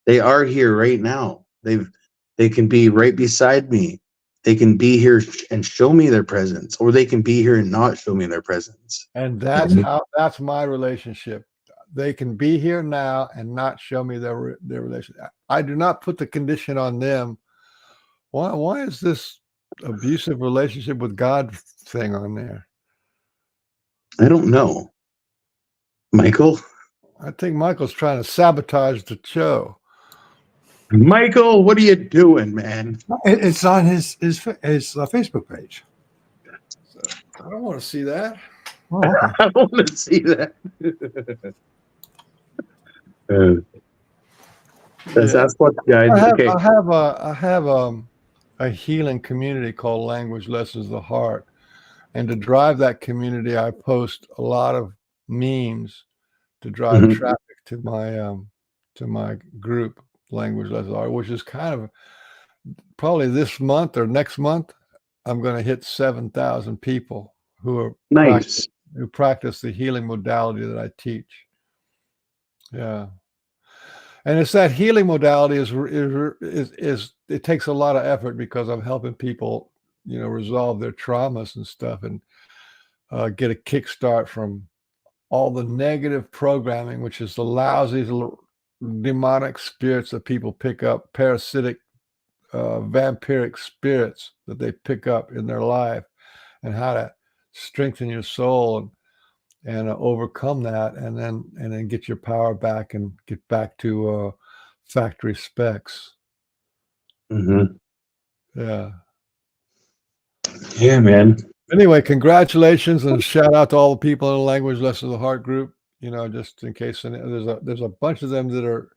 they are here right now. They can be right beside me. They can be here and show me their presence, or they can be here and not show me their presence. And that's my relationship. They can be here now and not show me their relationship. I do not put the condition on them. Why is this abusive relationship with God thing on there? I don't know, Michael. I think Michael's trying to sabotage the show. Michael, what are you doing, man? It's on his Facebook page. I don't want to see that. Oh, okay. I want to see that. The Yeah. Sasquatch guide. Okay. I have a healing community called Language Lessons of the Heart. And to drive that community, I post a lot of memes to drive Mhm. traffic to my group, Language Lessons of the Heart, which is kind of probably this month or next month, I'm going to hit 7,000 people who Nice. practice the healing modality that I teach. Yeah. And it's that healing modality is it takes a lot of effort because I'm helping people, resolve their traumas and stuff and get a kickstart from all the negative programming, which is the lousy demonic spirits that people pick up, parasitic, vampiric spirits that they pick up in their life, and how to strengthen your soul and overcome that, and then get your power back and get back to factory specs. Mhm. Yeah. Yeah, man. Anyway, congratulations and shout out to all the people in the Language Lessons of the Heart group. Just in case there's a bunch of them that are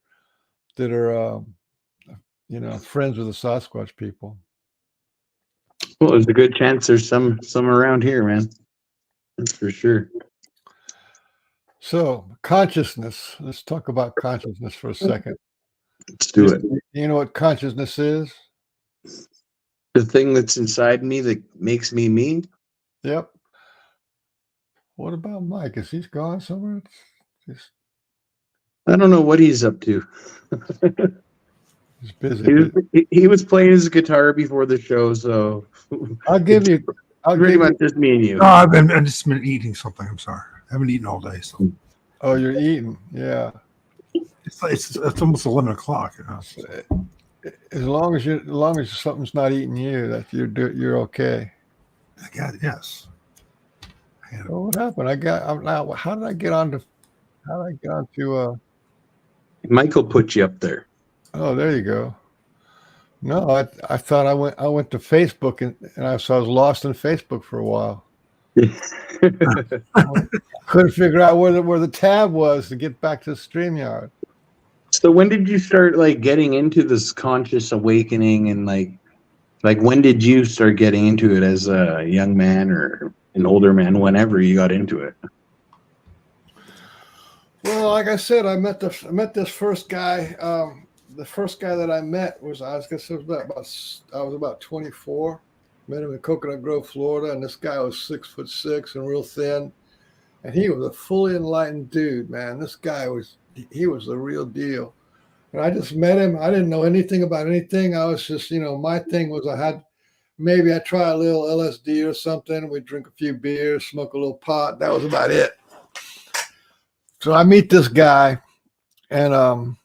friends with the Sasquatch people. Well, there's a good chance there's some around here, man. That's for sure. So consciousness. Let's talk about consciousness for a second. Let's do it. You know what consciousness is? The thing that's inside me that makes me me. Yep. What about Mike? Is he gone somewhere? I don't know what he's up to. He's busy. He was playing his guitar before the show, so I'll give you. pretty much just me and you. No, I've just been eating something. I'm sorry. I haven't eaten all day, so Oh, you're eating. Yeah. it's almost 11 o'clock. As long as something's not eating you, that you're okay. I got it. Yes. Oh, what happened? How did I get onto? Michael put you up there. Oh, there you go. No, I thought I went to Facebook and I was lost in Facebook for a while. Couldn't figure out where the tab was to get back to StreamYard. So when did you start getting into this conscious awakening, and when did you start getting into it as a young man or an older man, whenever you got into it? Well, like I said, I met this first guy. The first guy that I met was I was about 24. Met him in Coconut Grove, Florida, and this guy was 6'6" and real thin, and he was a fully enlightened dude, man. This guy was the real deal. And I just met him. I didn't know anything about anything. I was just, my thing was I'd try a little LSD or something. We'd drink a few beers, smoke a little pot. That was about it. So I meet this guy, and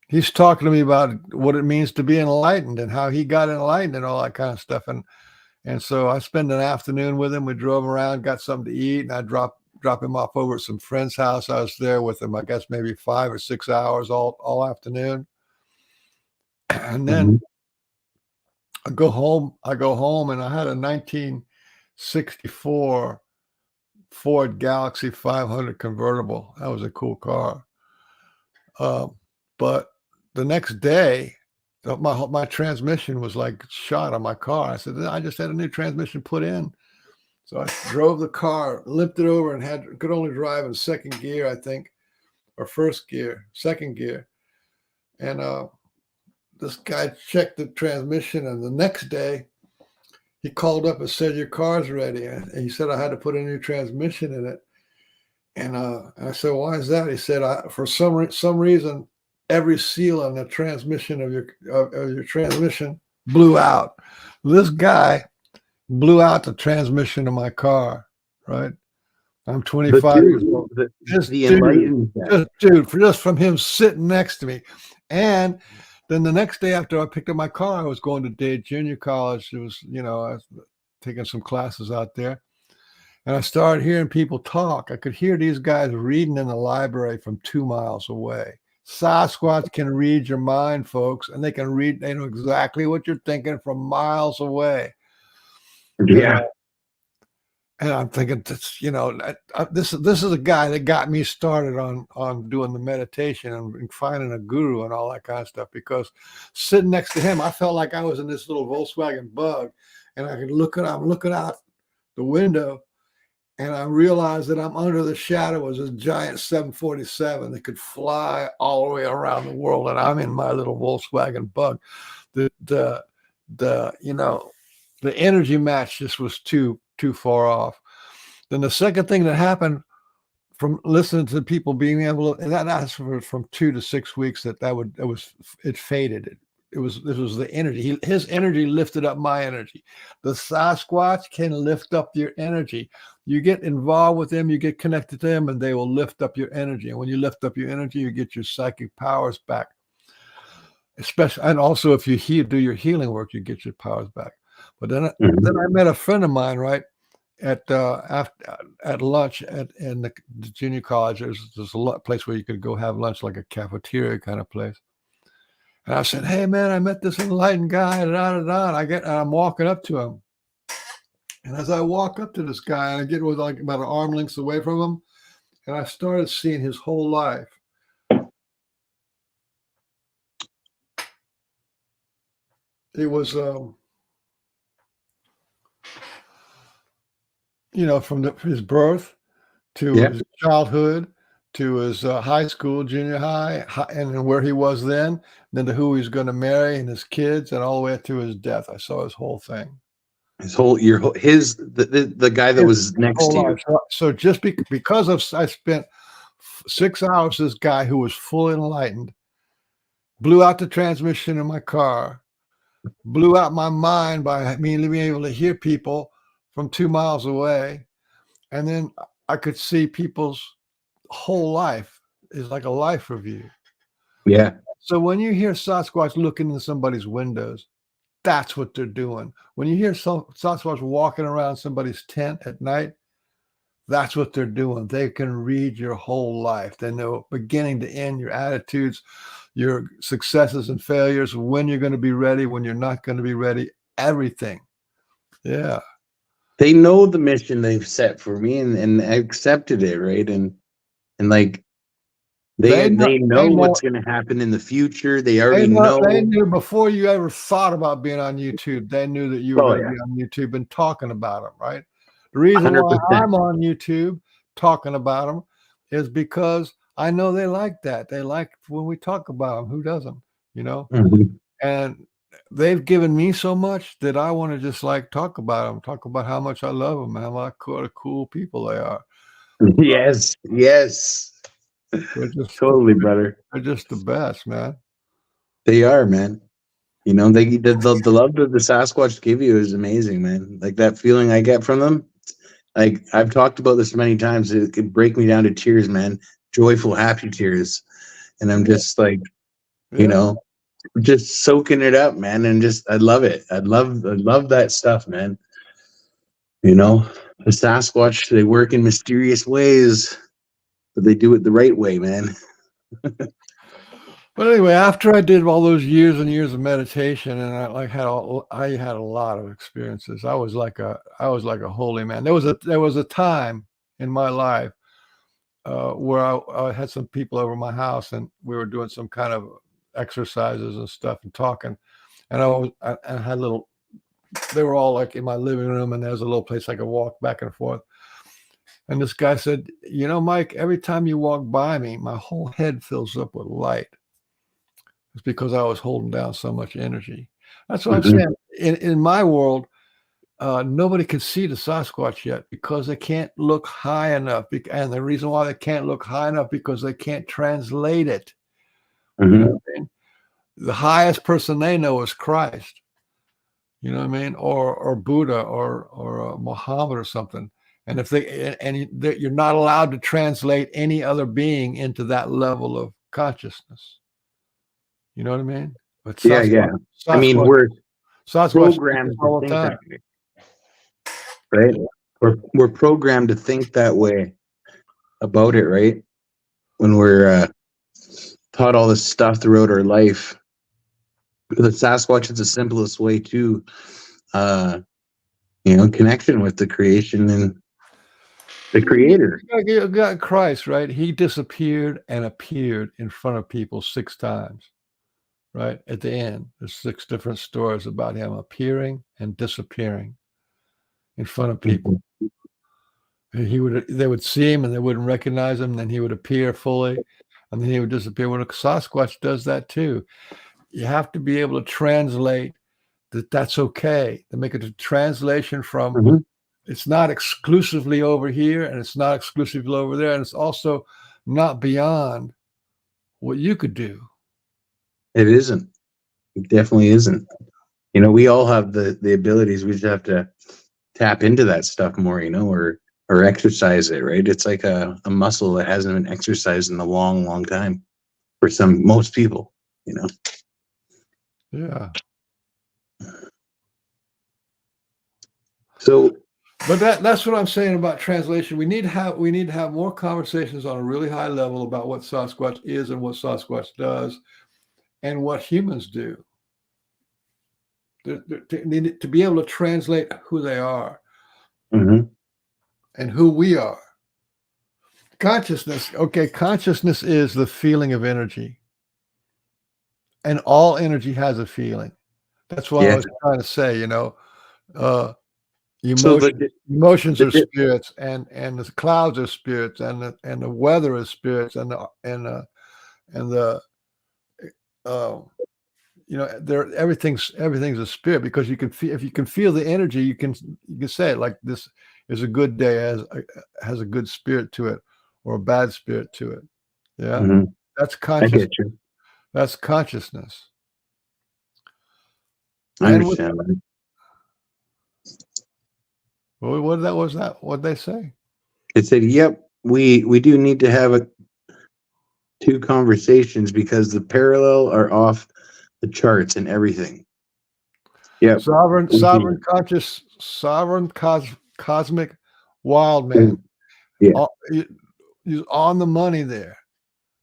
he's talking to me about what it means to be enlightened and how he got enlightened and all that kind of stuff. And so I spent an afternoon with him. We drove around, got something to eat, and I drop him off over at some friend's house. I was there with him, I guess maybe 5 or 6 hours all afternoon. And then I go home, and I had a 1964 Ford Galaxy 500 convertible. That was a cool car. But the next day, my transmission was shot on my car. I said, I just had a new transmission put in. So I drove the car, limped it over, and could only drive in second gear, I think, or second gear. And this guy checked the transmission, and the next day he called up and said, your car's ready. And he said I had to put a new transmission in it. And I said, why is that? He said, for some reason, every seal on the transmission of your transmission blew out. This guy blew out the transmission of my car, right? I'm 25 years old. Just from him sitting next to me. And then the next day after I picked up my car, I was going to Dade Junior College. It was, I was taking some classes out there. And I started hearing people talk. I could hear these guys reading in the library from 2 miles away. Sasquatch can read your mind, folks, and they know exactly what you're thinking from miles away. Yeah. And I'm thinking, this is a guy that got me started on doing the meditation and finding a guru and all that kind of stuff. Because sitting next to him, I felt like I was in this little Volkswagen Bug, and I'm looking out the window, and I realized that I'm under the shadow of a giant 747 that could fly all the way around the world, and I'm in my little Volkswagen Bug. The energy match just was too far off. Then the second thing that happened from listening to people being able to, and that's from 2 to 6 weeks, it faded. This was the energy. His energy lifted up my energy. The Sasquatch can lift up your energy. You get involved with them, you get connected to them, and they will lift up your energy. And when you lift up your energy, you get your psychic powers back. Especially, and also if you do your healing work, you get your powers back. But then I met a friend of mine, right, at lunch in the junior college. There's a place where you could go have lunch, like a cafeteria kind of place. And I said, "Hey man, I met this enlightened guy." And I'm walking up to him, and as I walk up to this guy, and I get with like about an arm length away from him, and I started seeing his whole life. It was, from his birth to his childhood to his high school, junior high, and then where he was then to who he's going to marry and his kids, and all the way to his death. I saw his whole thing. The guy that was next to you. So just because I spent 6 hours, this guy who was fully enlightened blew out the transmission in my car, blew out my mind by me being able to hear people from 2 miles away. And then I could see people's whole life is like a life review. Yeah. So when you hear Sasquatch looking in somebody's windows, that's what they're doing. When you hear Sasquatch walking around somebody's tent at night, that's what they're doing. They can read your whole life. They know beginning to end, your attitudes, your successes and failures, when you're going to be ready, when you're not going to be ready, everything. Yeah. They know the mission they've set for me, and I accepted it, right? And like they know what's going to happen in the future. They already know. They knew before you ever thought about being on YouTube. They knew that you were going to be on YouTube and talking about them, right? The reason 100%. why I'm on YouTube talking about them is because I know they like that. They like when we talk about them. Who doesn't? And they've given me so much that I want to just like talk about them, talk about how much I love them, how cool people they are. Yes. Totally, brother. They're just the best, man. They are, man. The love that the Sasquatch give you is amazing, man. Like that feeling I get from them. Like I've talked about this many times. It could break me down to tears, man. Joyful, happy tears. And I'm just like, just soaking it up, man. And just, I love it. I love that stuff, man. The Sasquatch, they work in mysterious ways, but they do it the right way, man. But anyway, after I did all those years and years of meditation, and I had a lot of experiences. I was like a holy man. There was a time in my life where I had some people over my house, and we were doing some kind of exercises and stuff and talking, and I had they were all like in my living room, and there's a little place I could walk back and forth. And this guy said, Mike, every time you walk by me, my whole head fills up with light. It's because I was holding down so much energy. That's what I'm saying. In my world, nobody can see the Sasquatch yet because they can't look high enough. And the reason why they can't look high enough because they can't translate it. You know what I mean? The highest person they know is Christ. You know what I mean? Or Buddha or Muhammad or something. And you're not allowed to translate any other being into that level of consciousness. You know what I mean? But Sasquatch, I mean, we're programmed to think that way, right? Yeah. We're programmed to think that way about it, right? When we're taught all this stuff throughout our life, the Sasquatch is the simplest way to, connection with the creation The creator. You got Christ, right? He disappeared and appeared in front of people 6 times, right? At the end, there's 6 different stories about him appearing and disappearing in front of people. They would see him and they wouldn't recognize him. Then he would appear fully, and then he would disappear. Well, a Sasquatch does that too. You have to be able to translate that's okay. To make it a translation from it's not exclusively over here, and it's not exclusively over there, and it's also not beyond what you could do. It isn't. It definitely isn't. You know, we all have the abilities. We just have to tap into that stuff more, you know, or exercise it, right? It's like a muscle that hasn't been exercised in a long, long time for most people, you know. Yeah. So, but that's what I'm saying about translation. We need to have more conversations on a really high level about what Sasquatch is and what Sasquatch does and what humans do. To be able to translate who they are and who we are. Consciousness is the feeling of energy. And all energy has a feeling. That's why I was trying to say, you know, emotions are spirits, and the clouds are spirits, and the weather is spirits, and the you know, everything's a spirit, because you can feel, if you can feel the energy, you can say it like, this is a good day, has a good spirit to it, or a bad spirit to it. Yeah, that's consciousness. I get you. That's consciousness. I understand that. What'd they say? It said, "Yep, we do need to have 2 conversations, because the parallel are off the charts and everything." Yeah, Sovereign cosmic wild man. Yeah, He's on the money there.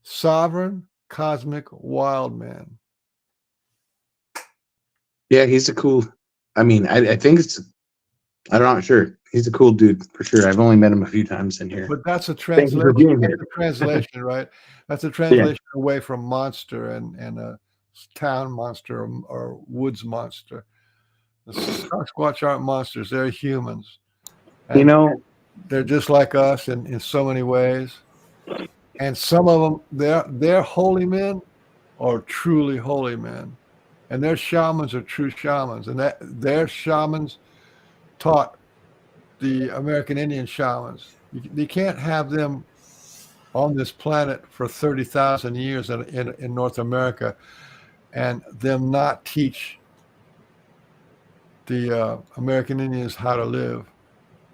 Sovereign cosmic wild man. Yeah, he's a cool. I mean, I think I'm not sure. He's a cool dude for sure. I've only met him a few times in here. But that's a translation. That's a translation, right? That's a translation away from monster and a town monster or woods monster. The Sasquatch aren't monsters; they're humans. And you know, they're just like us in so many ways. And some of them, they're holy men, or truly holy men, and their shamans are true shamans, and that their shamans taught the American Indian shamans. You can't have them on this planet for 30,000 years in North America and them not teach the American Indians how to live,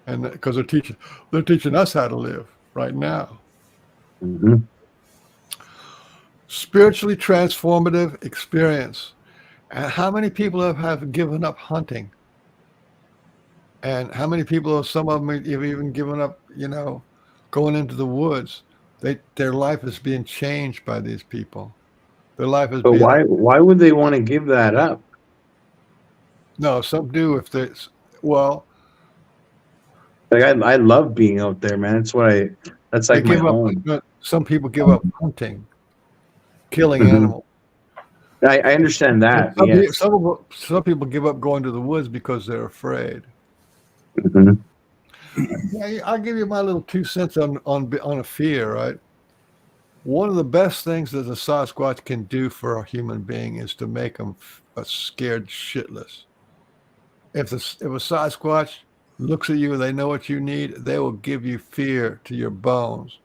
and because they're teaching us how to live right now. Spiritually transformative experience. And how many people have given up hunting? And how many people, some of them have even given up, you know, going into the woods. Their life is being changed by these people. Their life is. But why would they want to give that up? No, some do if they. Well, like I love being out there, man. That's like my home. Some people give up hunting, killing animals. I understand that. Some people give up going to the woods because they're afraid. Yeah, I'll give you my little 2 cents on a fear, right? One of the best things that the Sasquatch can do for a human being is to make them scared shitless. If a Sasquatch looks at you, they know what you need, they will give you fear to your bones.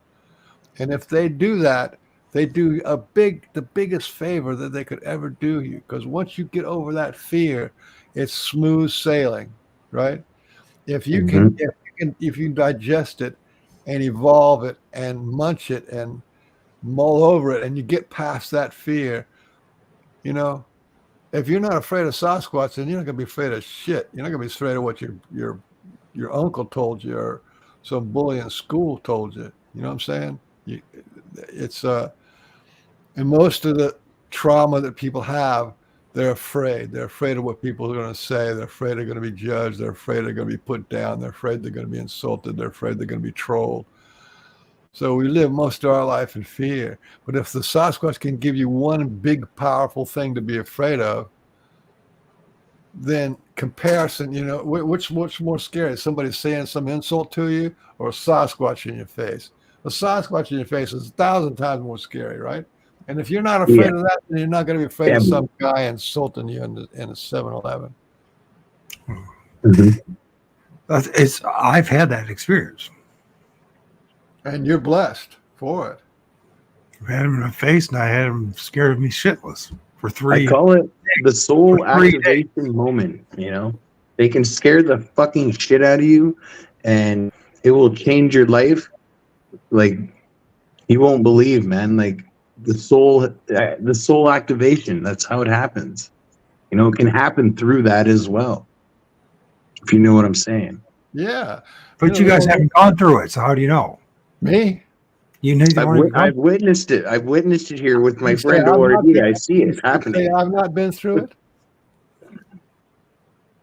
And if they do that, they do the biggest favor that they could ever do you, because once you get over that fear, it's smooth sailing, right? If you can, if you digest it and evolve it and munch it and mull over it, and you get past that fear, you know, if you're not afraid of Sasquatch, then you're not gonna be afraid of shit. You're not gonna be afraid of what your uncle told you or some bully in school told you. You know what I'm saying? It's and most of the trauma that people have They're afraid. They're afraid of what people are going to say. They're afraid they're going to be judged. They're afraid they're going to be put down. They're afraid they're going to be insulted. They're afraid they're going to be trolled. So we live most of our life in fear. But if the Sasquatch can give you one big, powerful thing to be afraid of, then comparison, which more scary? Somebody saying some insult to you or a Sasquatch in your face? A Sasquatch in your face is 1,000 times more scary, right? And if you're not afraid of that, then you're not going to be afraid of some guy insulting you in a 7-Eleven. I've had that experience. And you're blessed for it. I had him in the face, and I had him scared me shitless for 3. I call it the soul activation moment. They can scare the fucking shit out of you, and it will change your life. Like, you won't believe, man. Like the soul activation. That's how it happens. It can happen through that as well. If you know what I'm saying. Yeah, but you guys haven't gone through it, so how do you know? Me? You need to. I've witnessed it. I've witnessed it here with my friend ORD. I see it happening. I've not been through it.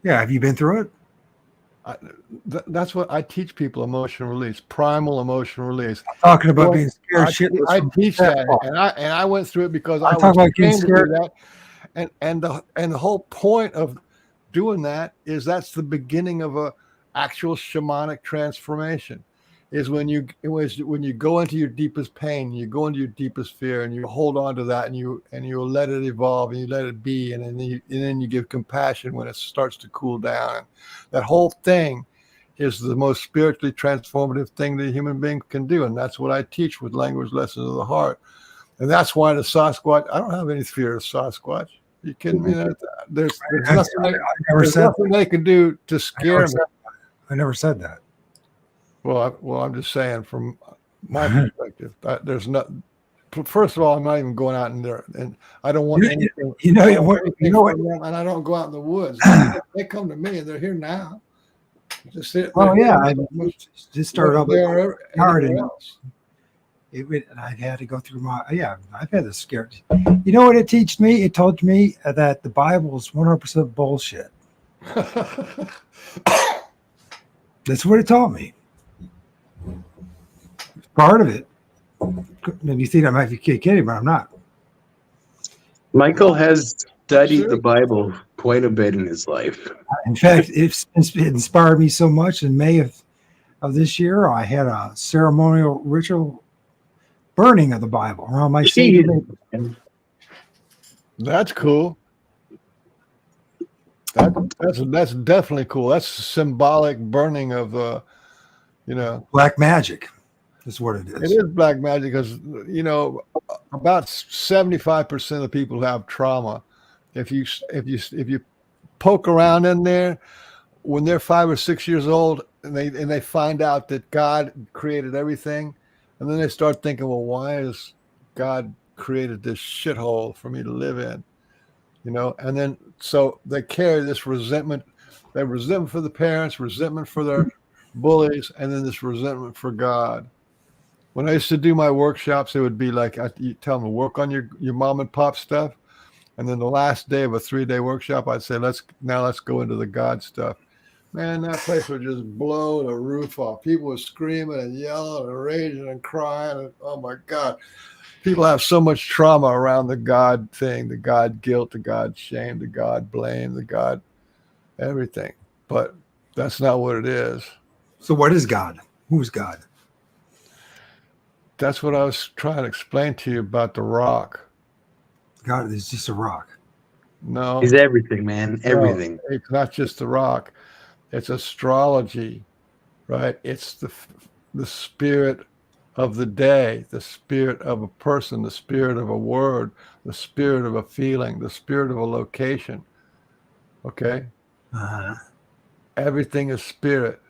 Yeah, have you been through it? That's what I teach people: emotional release, primal emotional release. I'm talking about being scared shitless. I teach that, and I went through it because I was about getting scared. That, and the whole point of doing that is that's the beginning of a actual shamanic transformation. Is when you go into your deepest pain, you go into your deepest fear, and you hold on to that, and you let it evolve, and you let it be, and then you give compassion when it starts to cool down. And that whole thing is the most spiritually transformative thing that a human being can do, and that's what I teach with Language Lessons of the Heart. And that's why the Sasquatch. I don't have any fear of Sasquatch. Are you kidding me? There's nothing they can do to scare me. I never said that. Well, I'm just saying from my perspective, there's not. First of all, I'm not even going out in there, and I don't want anything. And I don't go out in the woods. They come to me, and they're here now. Just sit. I just started up with garden. And I had to go through I've had this scared. You know what it taught me? It told me that the Bible is 100% bullshit. That's what it taught me. Part of it. Maybe you think I might be kidding, but I'm not. Michael has studied the Bible quite a bit in his life. In fact, it inspired me so much. In May of this year, I had a ceremonial ritual burning of the Bible around my seat. That's cool. That's definitely cool. That's a symbolic burning of black magic is what it is. It is black magic because about 75% of the people who have trauma, if you poke around in there when they're 5 or 6 years old and they find out that God created everything, and then they start thinking, well, why has God created this shithole for me to live in? And then so they carry this resentment. They have resentment for the parents, resentment for their bullies, and then this resentment for God. When I used to do my workshops, it would be like you tell them to work on your mom and pop stuff, and then the last day of a 3-day workshop, I'd say let's go into the God stuff. Man, that place would just blow the roof off. People were screaming and yelling and raging and crying, and oh my God. People have so much trauma around the God thing, the God guilt, the God shame, the God blame, the God everything. But that's not what it is. So what is God? Who's God? That's what I was trying to explain to you about the rock. God is just a rock. No. He's everything, man. Everything. No, it's not just the rock. It's astrology, right? It's the spirit of the day, the spirit of a person, the spirit of a word, the spirit of a feeling, the spirit of a location. Okay? Everything is spirit.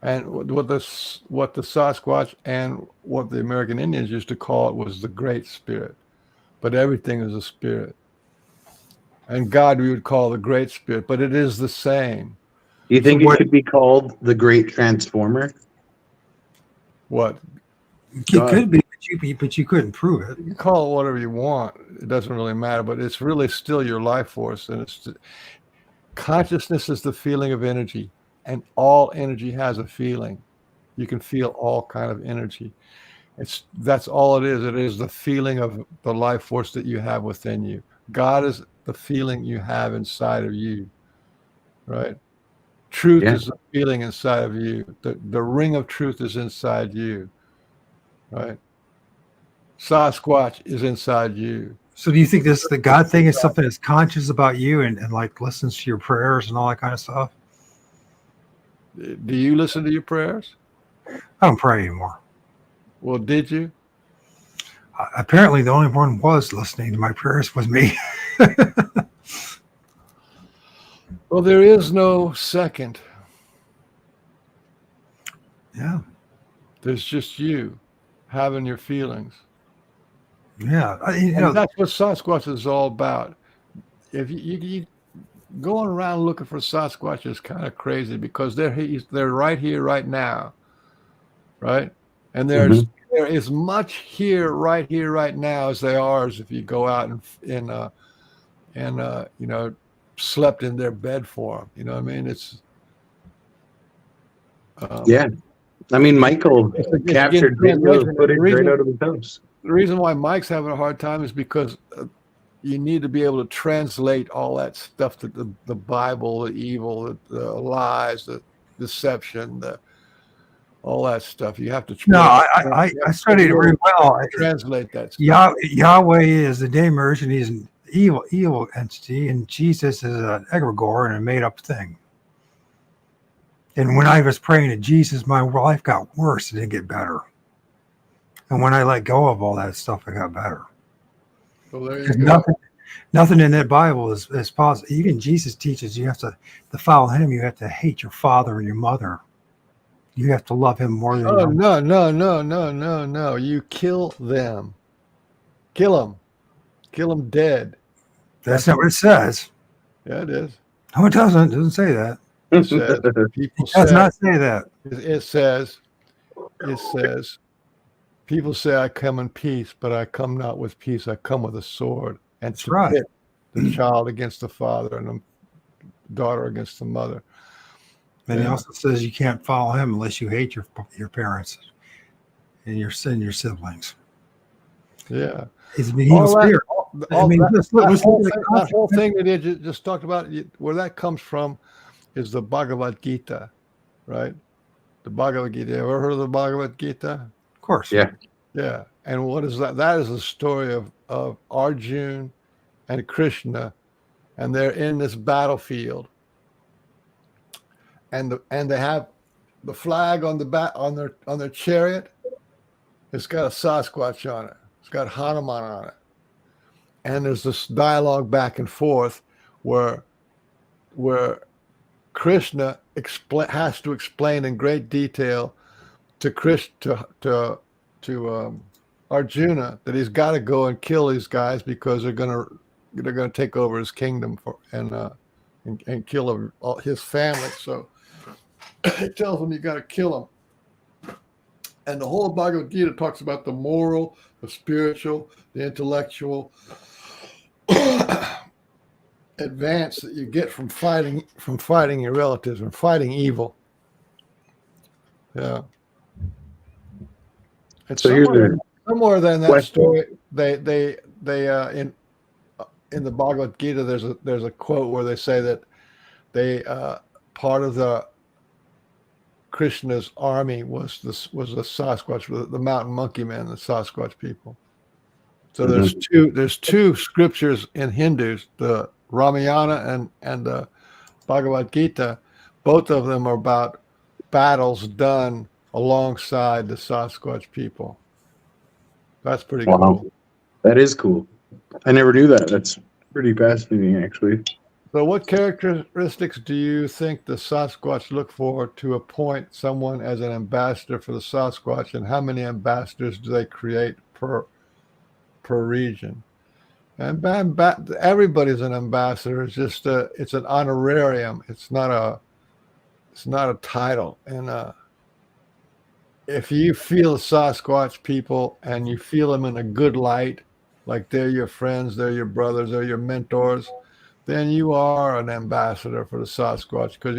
And what the Sasquatch and what the American Indians used to call it was the Great Spirit. But everything is a spirit. And God we would call the Great Spirit, but it is the same. Do you think it could be called the Great Transformer? What? It could be. but you couldn't prove it. You can call it whatever you want. It doesn't really matter, but it's really still your life force. And consciousness is the feeling of energy, and all energy has a feeling. You can feel all kind of energy. That's all it is. It is the feeling of the life force that you have within you. God is the feeling you have inside of you, right? Truth Yeah. is the feeling inside of you. The ring of truth is inside you, right? Sasquatch is inside you. So do you think the God thing is something that's conscious about you and like listens to your prayers and all that kind of stuff? Do you listen to your prayers? I don't pray anymore. Well, did you? Apparently, the only one was listening to my prayers was me. Well, there is no second. Yeah, There's just you having your feelings. yeah. And that's what Sasquatch is all about. If you going around looking for Sasquatch is kind of crazy because they're right here, right now, right? And there is much here, right now, as they are as if you go out and you know, slept in their bed for them. You know what I mean? It's Yeah. I mean, Michael captured video footage right out of his house. The reason why Mike's having a hard time is because you need to be able to translate all that stuff to the Bible, the evil, the lies, the deception, all that stuff. You have to. No, I studied it very well. Translate that stuff. Yahweh is the name version. He's an evil entity, and Jesus is an egregore and a made up thing. And when I was praying to Jesus, my life got worse. It didn't get better. And when I let go of all that stuff, it got better. Well, there you go. Nothing in that Bible is positive. Even Jesus teaches you have to follow him. You have to hate your father and your mother. You have to love him more than No. You kill them. Kill them dead. That's not what it says. Yeah, it is. No, it doesn't. It doesn't say that. It says, It does not say that. It says, people say I come in peace, but I come not with peace. I come with a sword. And That's to right. pit the child against the father and the daughter against the mother. And he also says you can't follow him unless you hate your parents and your siblings. Yeah. He's an evil spirit. That whole thing that you just talked about, where that comes from is the Bhagavad Gita, right? The Bhagavad Gita. You ever heard of the Bhagavad Gita? Of course. Yeah. Yeah. And what is that? That is the story of Arjuna and Krishna, and they're in this battlefield. And they have the flag on the back on their chariot. It's got a Sasquatch on it. It's got Hanuman on it. And there's this dialogue back and forth where Krishna has to explain in great detail to Arjuna that he's got to go and kill these guys because they're gonna take over his kingdom and kill his family. So he tells him you got to kill him. And the whole Bhagavad Gita talks about the moral, the spiritual, the intellectual advance that you get from fighting your relatives and fighting evil. Yeah. And So somewhere in that question. story, they in the Bhagavad Gita, there's a quote where they say that they part of the Krishna's army was the Sasquatch, the mountain monkey man, the Sasquatch people. So there's two scriptures in Hindus, the Ramayana and the Bhagavad Gita. Both of them are about battles done alongside the Sasquatch people. That's pretty cool. That is cool. I never knew that. That's pretty fascinating, actually. So what characteristics do you think the Sasquatch look for to appoint someone as an ambassador for the Sasquatch, and how many ambassadors do they create per region? And everybody's an ambassador. It's just it's an honorarium. It's not a title. And if you feel Sasquatch people and you feel them in a good light, like they're your friends, they're your brothers, they're your mentors, then you are an ambassador for the Sasquatch. Because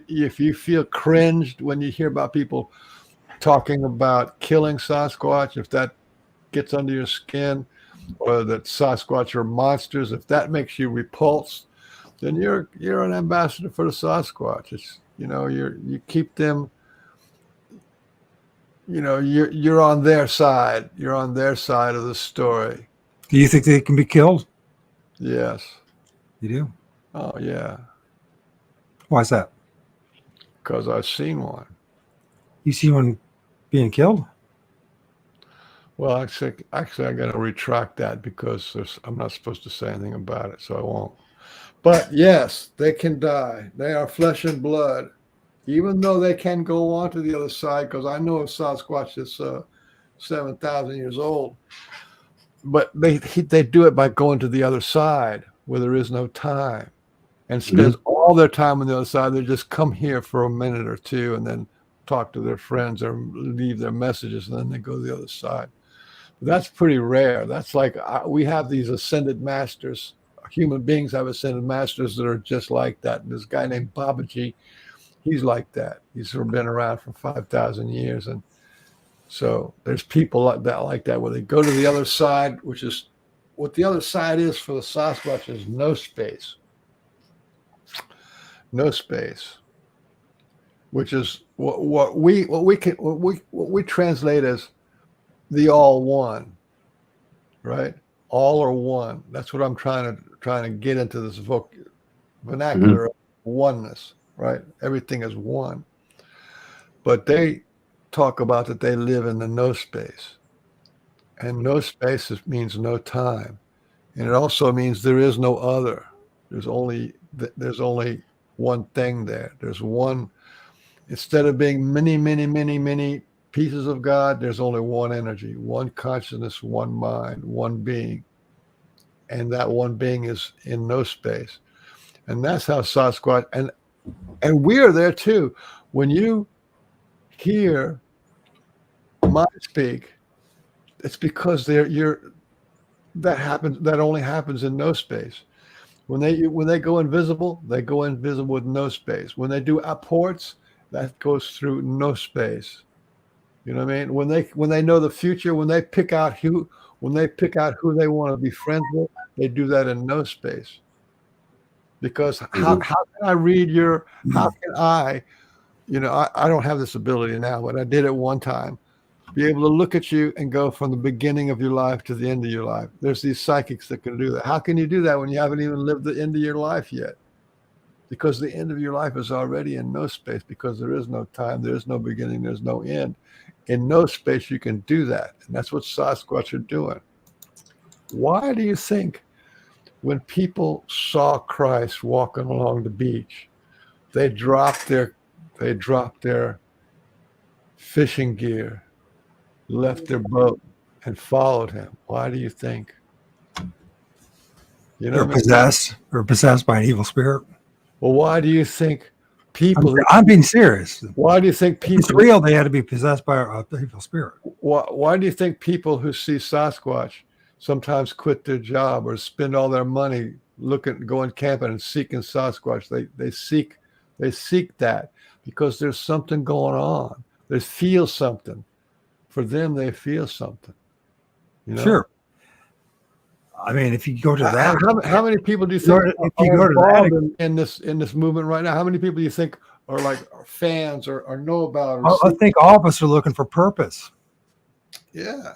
if you feel cringed when you hear about people talking about killing Sasquatch, if that gets under your skin, or that Sasquatch are monsters, if that makes you repulsed, then you're an ambassador for the Sasquatch. It's you keep them. You're on their side. You're on their side of the story. Do you think they can be killed? Yes. You do? Oh yeah. Why is that? Because I've seen one. You see one being killed? Well, actually, I got to retract that because I'm not supposed to say anything about it, so I won't. But yes, they can die. They are flesh and blood, even though they can go on to the other side. Because I know a Sasquatch that's 7,000 years old, but they do it by going to the other side where there is no time, and spends all their time on the other side. They just come here for a minute or two and then talk to their friends or leave their messages, and then they go to the other side. That's pretty rare. That's like we have these ascended masters. Human beings have ascended masters that are just like that. And this guy named Babaji, he's like that. He's sort of been around for 5,000 years. And so there's people like that where they go to the other side, which is what the other side is for the Sasquatch is no space. No space. Which is what we translate as the all one, right? All or one. That's what I'm trying to get into this vernacular of oneness, right? Everything is one. But they talk about that they live in the no space, and no space means no time, and it also means there is no other. There's only one thing there. There's one. Instead of being many pieces of God, there's only one energy, one consciousness, one mind, one being. And that one being is in no space. And that's how Sasquatch, and we're there too. When you hear mind speak, it's because that only happens in no space. When they go invisible, they go invisible with no space. When they do apports, that goes through no space. You know what I mean? When they know the future, when they pick out who they want to be friends with, they do that in no space. Because how can I read how can I don't have this ability now, but I did it one time, be able to look at you and go from the beginning of your life to the end of your life. There's these psychics that can do that. How can you do that when you haven't even lived the end of your life yet? Because the end of your life is already in no space, because there is no time, there is no beginning, there's no end. In no space, you can do that. And that's what Sasquatch are doing. Why do you think when people saw Christ walking along the beach, they dropped their fishing gear, left their boat, and followed him? Why do you think? They're possessed. They're possessed by an evil spirit. Well, why do you think people? I'm being serious. Why do you think people? It's real. They had to be possessed by an evil spirit. Why do you think people who see Sasquatch sometimes quit their job or spend all their money going camping and seeking Sasquatch? They seek that because there's something going on. They feel something. For them, they feel something. Sure. I mean, if you go to that, how many people do you think in this movement right now? How many people do you think are fans or know about? I think all of us are looking for purpose. Yeah,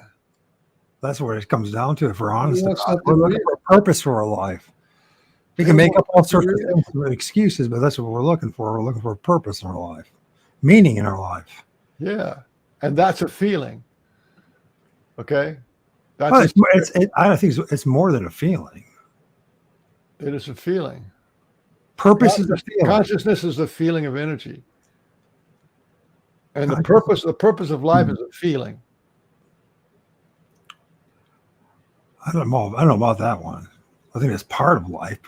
that's what it comes down to. If we're honest, we're looking for a purpose for our life. We can make up all sorts of things with excuses, but that's what we're looking for. We're looking for a purpose in our life, meaning in our life. Yeah, and that's a feeling. Okay. I think it's more than a feeling. It is a feeling. Purpose is a feeling. Consciousness is the feeling of energy. And the purpose of life is a feeling. I don't know about that one. I think it's part of life,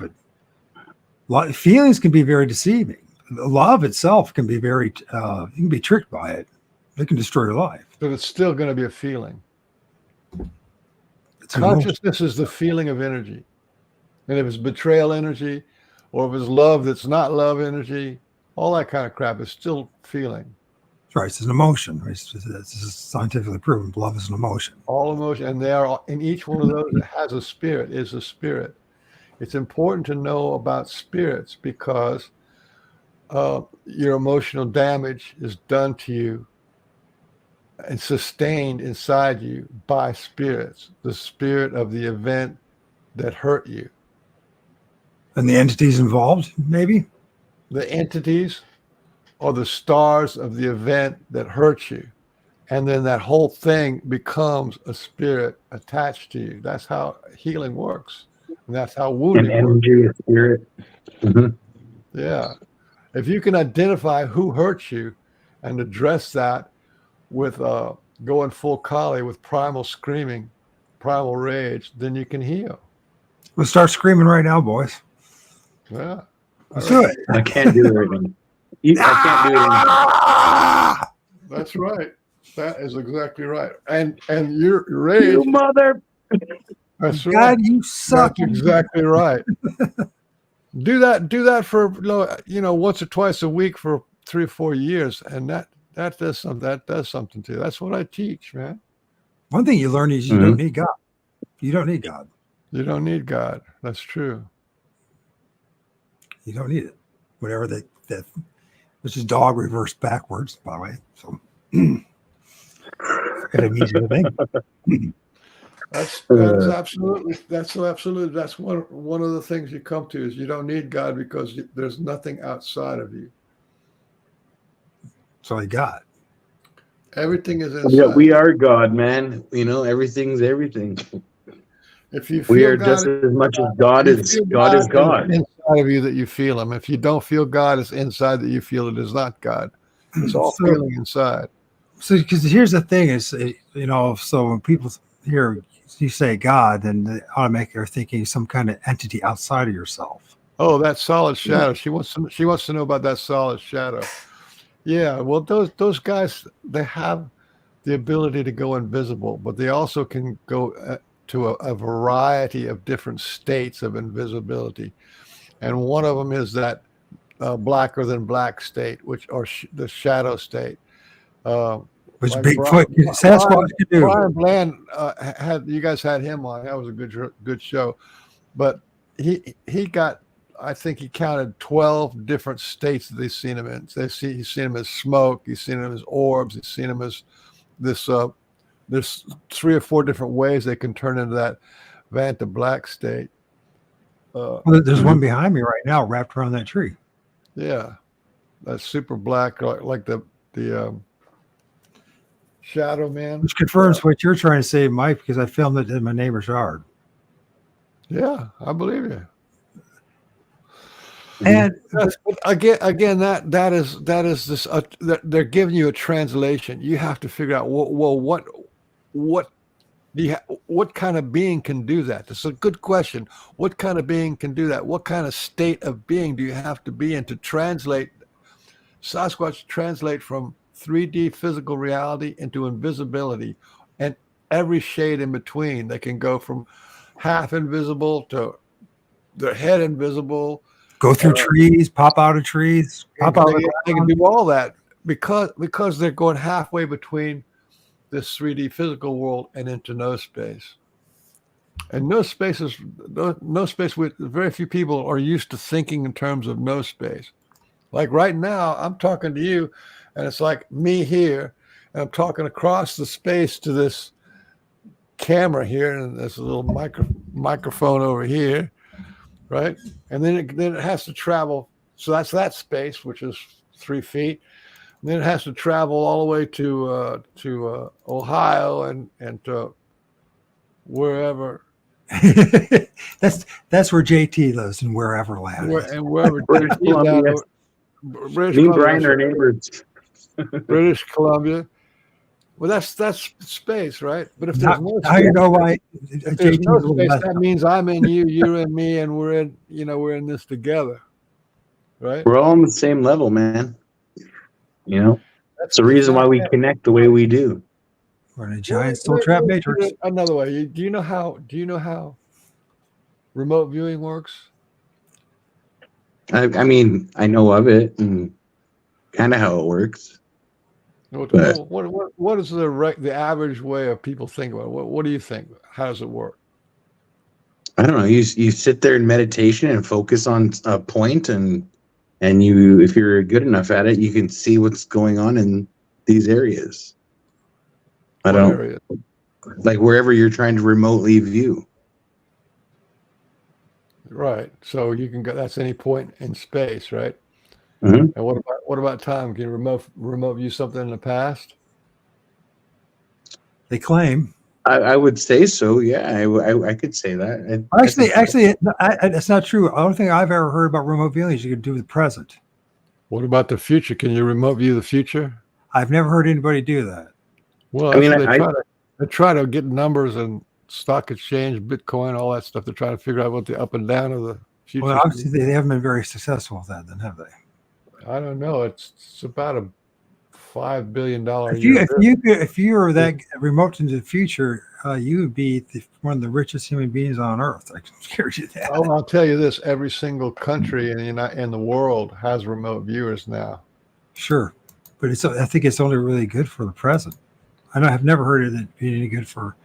but feelings can be very deceiving. Love itself can be you can be tricked by it. It can destroy your life. But it's still going to be a feeling. It's an emotion. Consciousness is the feeling of energy. And if it's betrayal energy, or if it's love that's not love energy, all that kind of crap is still feeling. That's right. It's an emotion. It's scientifically proven. Love is an emotion. All emotion. And they are in each one of those that has a spirit, is a spirit. It's important to know about spirits because your emotional damage is done to you and sustained inside you by spirits, the spirit of the event that hurt you. And the entities involved, maybe? The entities are the stars of the event that hurt you. And then that whole thing becomes a spirit attached to you. That's how healing works. And that's how wounding An energy, a spirit. Mm-hmm. Yeah. If you can identify who hurt you and address that with going full collie with primal screaming, primal rage, then you can heal. Let's start screaming right now, boys. Yeah. Let's do it. I can't do it right now. I can't do it anymore. That's right. That is exactly right. And your rage. You mother. That's right. God, you suck. That's exactly right. Do that for once or twice a week for 3 or 4 years, and that does something. That does something to you. That's what I teach, man. One thing you learn is you don't need God. You don't need God. You don't need God. That's true. You don't need it. Whatever that which is dog reversed backwards, by the way. So kind of easy to think. That's absolutely that's one of the things you come to is you don't need God because there's nothing outside of you. So you got everything is inside. Yeah, we are God, man. Everything's everything. If you feel we are God, just as much as God is God is God. Inside of you that you feel Him. If you don't feel God, it's inside that you feel it is not God. It's all feeling inside. So, because here's the thing is, so when people hear you say God, then they automatically are thinking some kind of entity outside of yourself. Oh, that solid shadow. She wants to know about that solid shadow. Yeah, well, those guys, they have the ability to go invisible, but they also can go to a variety of different states of invisibility. And one of them is that blacker than black state, the shadow state. Which like Bigfoot, Sasquatch can do. Brian Bland you guys had him on. That was a good show. But he got, I think he counted 12 different states that they've seen him in. He's seen him as smoke. He's seen him as orbs. He's seen him as this. There's 3 or 4 different ways they can turn into that Vanta black state. There's one behind me right now wrapped around that tree. Yeah, that's super black, like the shadow man. Which confirms what you're trying to say, Mike, because I filmed it in my neighbor's yard. Yeah, I believe you. And again, that is this. They're giving you a translation. You have to figure out what kind of being can do that. That's a good question. What kind of being can do that? What kind of state of being do you have to be in to translate? Sasquatch translate from 3D physical reality into invisibility, and every shade in between. They can go from half invisible to their head invisible. Go through trees, pop out of trees, pop out. They can do all that because they're going halfway between this 3D physical world and into no space. And no space with very few people are used to thinking in terms of no space. Like right now, I'm talking to you, and it's like me here, and I'm talking across the space to this camera here, and this little microphone over here, right? And then it has to travel. So that's that space, which is 3 feet. And then it has to travel all the way to Ohio and to wherever. That's where JT lives, in wherever land. And wherever British Columbia. Me and Brian are neighbors. British Columbia. Well, that's space, right? But if there's no space, how you know why? If there's no space, that means I'm in you, you're in me, and we're in this together, right? We're all on the same level, man. It's the reason why we connect the way we do. We're in a giant soul trap matrix. Another way. Do you know how remote viewing works? I mean, I know of it and kind of how it works. But What is the average way of people think about it? What do you think? How does it work? I don't know. You sit there in meditation and focus on a point, and you, if you're good enough at it, you can see what's going on in these areas. I don't Area? like wherever you're trying to remotely view. Right. So you can go. That's any point in space, right? Mhm. And what about time? Can you remote view something in the past? They claim. I would say so. Yeah, I could say that. Actually, that's not true. The only thing I've ever heard about remote viewing is you can do the present. What about the future? Can you remote view the future? I've never heard anybody do that. Well, I mean, they try to get numbers and stock exchange, Bitcoin, all that stuff. They're trying to figure out what the up and down of the future. Well, obviously they haven't been very successful with that, then, have they? I don't know. It's about a $5 billion a If year. if you were that remote into the future, you would be one of the richest human beings on earth. I can guarantee you that. Oh, I'll tell you this: every single country in the world has remote viewers now. Sure, but I think it's only really good for the present. I've never heard of it being any good for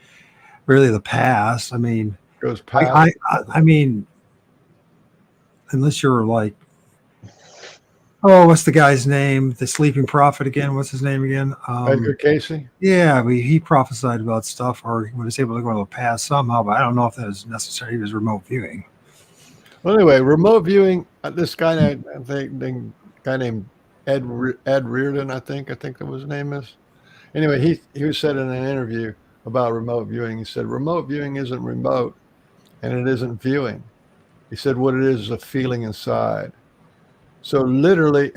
really the past. I mean, Goes past. I mean, unless you're like, oh, what's the guy's name? The sleeping prophet again? What's his name again? Edgar Casey. Yeah, he prophesied about stuff, or he was able to go to the past somehow. But I don't know if that was necessary. He was remote viewing. Well, anyway, remote viewing. This guy named Ed Reardon, I think that was his name is. Anyway, he said in an interview about remote viewing. He said remote viewing isn't remote, and it isn't viewing. He said what it is a feeling inside. So literally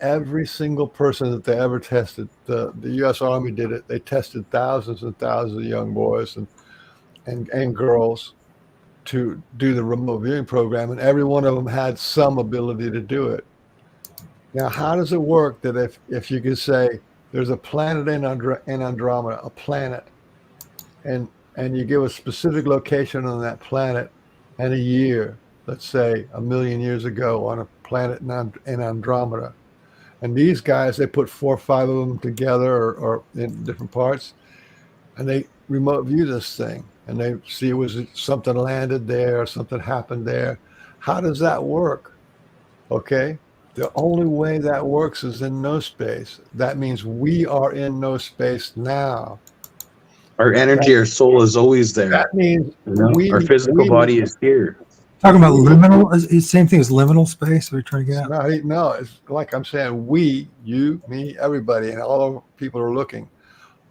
every single person that they ever tested, the U.S. Army did it. They tested thousands and thousands of young boys and girls to do the remote viewing program, and every one of them had some ability to do it. Now, how does it work that if you could say there's a planet in Andromeda, a planet, and you give a specific location on that planet and a year, let's say 1 million years ago on a planet in Andromeda. And these guys, they put 4 or 5 of them together or in different parts, and they remote view this thing, and they see was it something landed there or something happened there. How does that work? Okay. The only way that works is in no space. That means we are in no space now. Our energy, our soul is always there. That means our physical body is here. Talking about liminal, is the same thing as liminal space? Are we trying to get out? No, it's like I'm saying, we, you, me, everybody, and all the people who are looking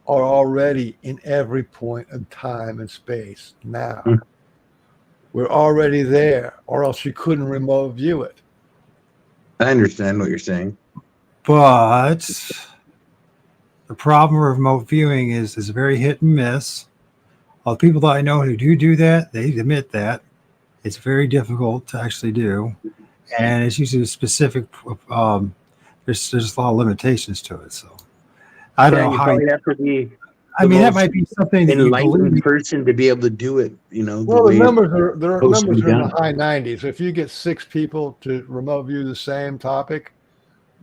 are already in every point of time and space now. Mm-hmm. We're already there, or else you couldn't remote view it. I understand what you're saying. But the problem with remote viewing is very hit and miss. All the people that I know who do that, they admit that. It's very difficult to actually do. And it's usually specific. There's a lot of limitations to it. So I don't know how. I mean, that might be something that you believe person to be able to do it. Well, the numbers are in the high 90s. If you get 6 people to remote view the same topic,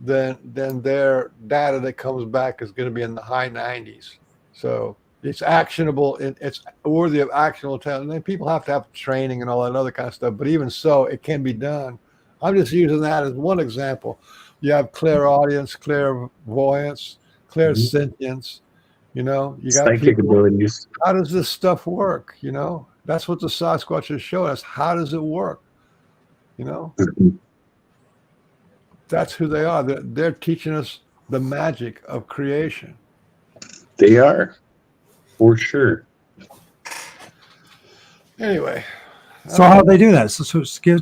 then their data that comes back is going to be in the high 90s. So it's actionable. It's worthy of actionable talent. And then people have to have training and all that other kind of stuff. But even so, it can be done. I'm just using that as one example. You have clairaudience, clairvoyance, clairsentience. You got psychic abilities. How does this stuff work? That's what the Sasquatch is showing us. How does it work? That's who they are. They're teaching us the magic of creation. They are, for sure. Anyway, so how do they do that? So give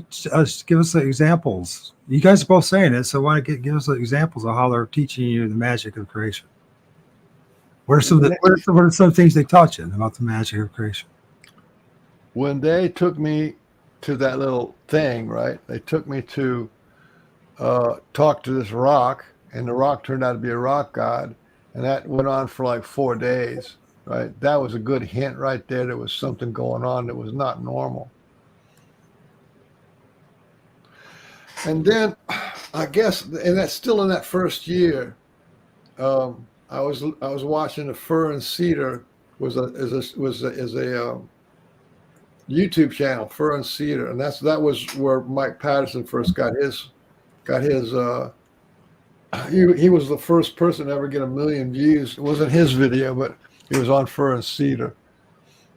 us the examples. You guys are both saying it, so why don't give us the examples of how they're teaching you the magic of creation? What are some things they taught you about the magic of creation? When they took me to that little thing, right? They took me to talk to this rock, and the rock turned out to be a rock god, and that went on for like 4 days. Right, that was a good hint right there. There was something going on that was not normal. And then, I guess, and that's still in that first year. I was watching the Fur and Cedar was a YouTube channel, Fur and Cedar, and that was where Mike Patterson first got his. He was the first person to ever get 1 million views. It wasn't his video, but it was on Fur and Cedar.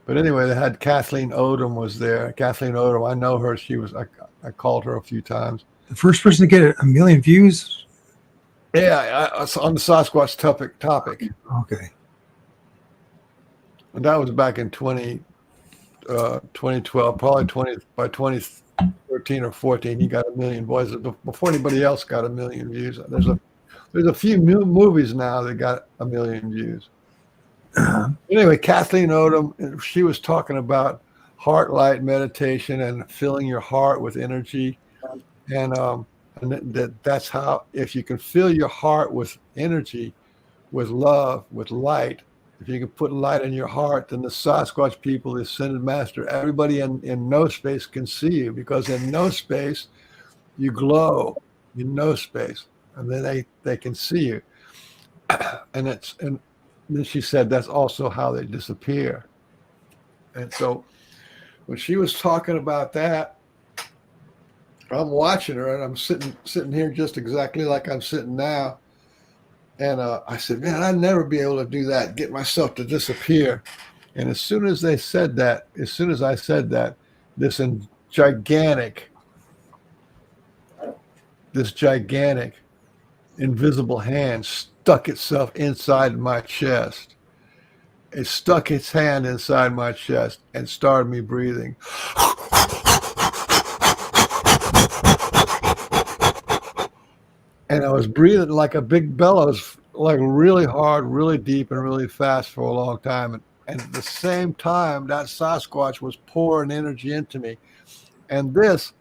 But anyway, they had Kathleen Odom was there. Kathleen Odom, I know her. I called her a few times. The first person to get 1 million views? Yeah, on the Sasquatch topic. Okay. And that was back in 2012, probably by 2013 or 14, he got 1 million views before anybody else got 1 million views. There's a few movies now that got 1 million views. Anyway, Kathleen Odom, she was talking about heart light meditation and filling your heart with energy, and that's how, if you can fill your heart with energy, with love, with light, if you can put light in your heart, then the Sasquatch people, the Ascended Master, everybody in no space can see you, because in no space you glow, in no space, and then they can see you. And then she said that's also how they disappear. And so when she was talking about that, I'm watching her, and I'm sitting here just exactly like I'm sitting now. And I said, man, I'd never be able to do that, get myself to disappear. And as soon as I said that, this gigantic invisible hand stuck itself inside my chest. It stuck its hand inside my chest and started me breathing. And I was breathing like a big bellows, like really hard, really deep, and really fast for a long time. And at the same time, that Sasquatch was pouring energy into me. And this,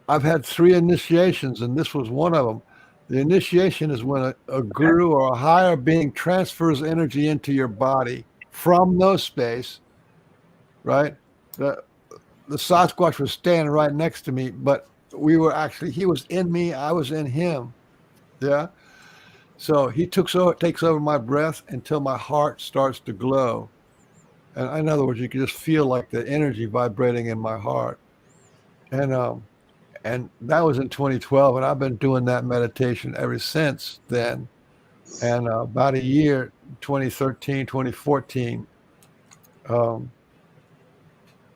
I've had 3 initiations, and this was one of them. The initiation is when a guru or a higher being transfers energy into your body from no space, right? The Sasquatch was standing right next to me, but he was in me, I was in him. Yeah. So he takes over my breath until my heart starts to glow. And in other words, you can just feel like the energy vibrating in my heart. And that was in 2012, and I've been doing that meditation ever since then. And about a year, 2013, 2014,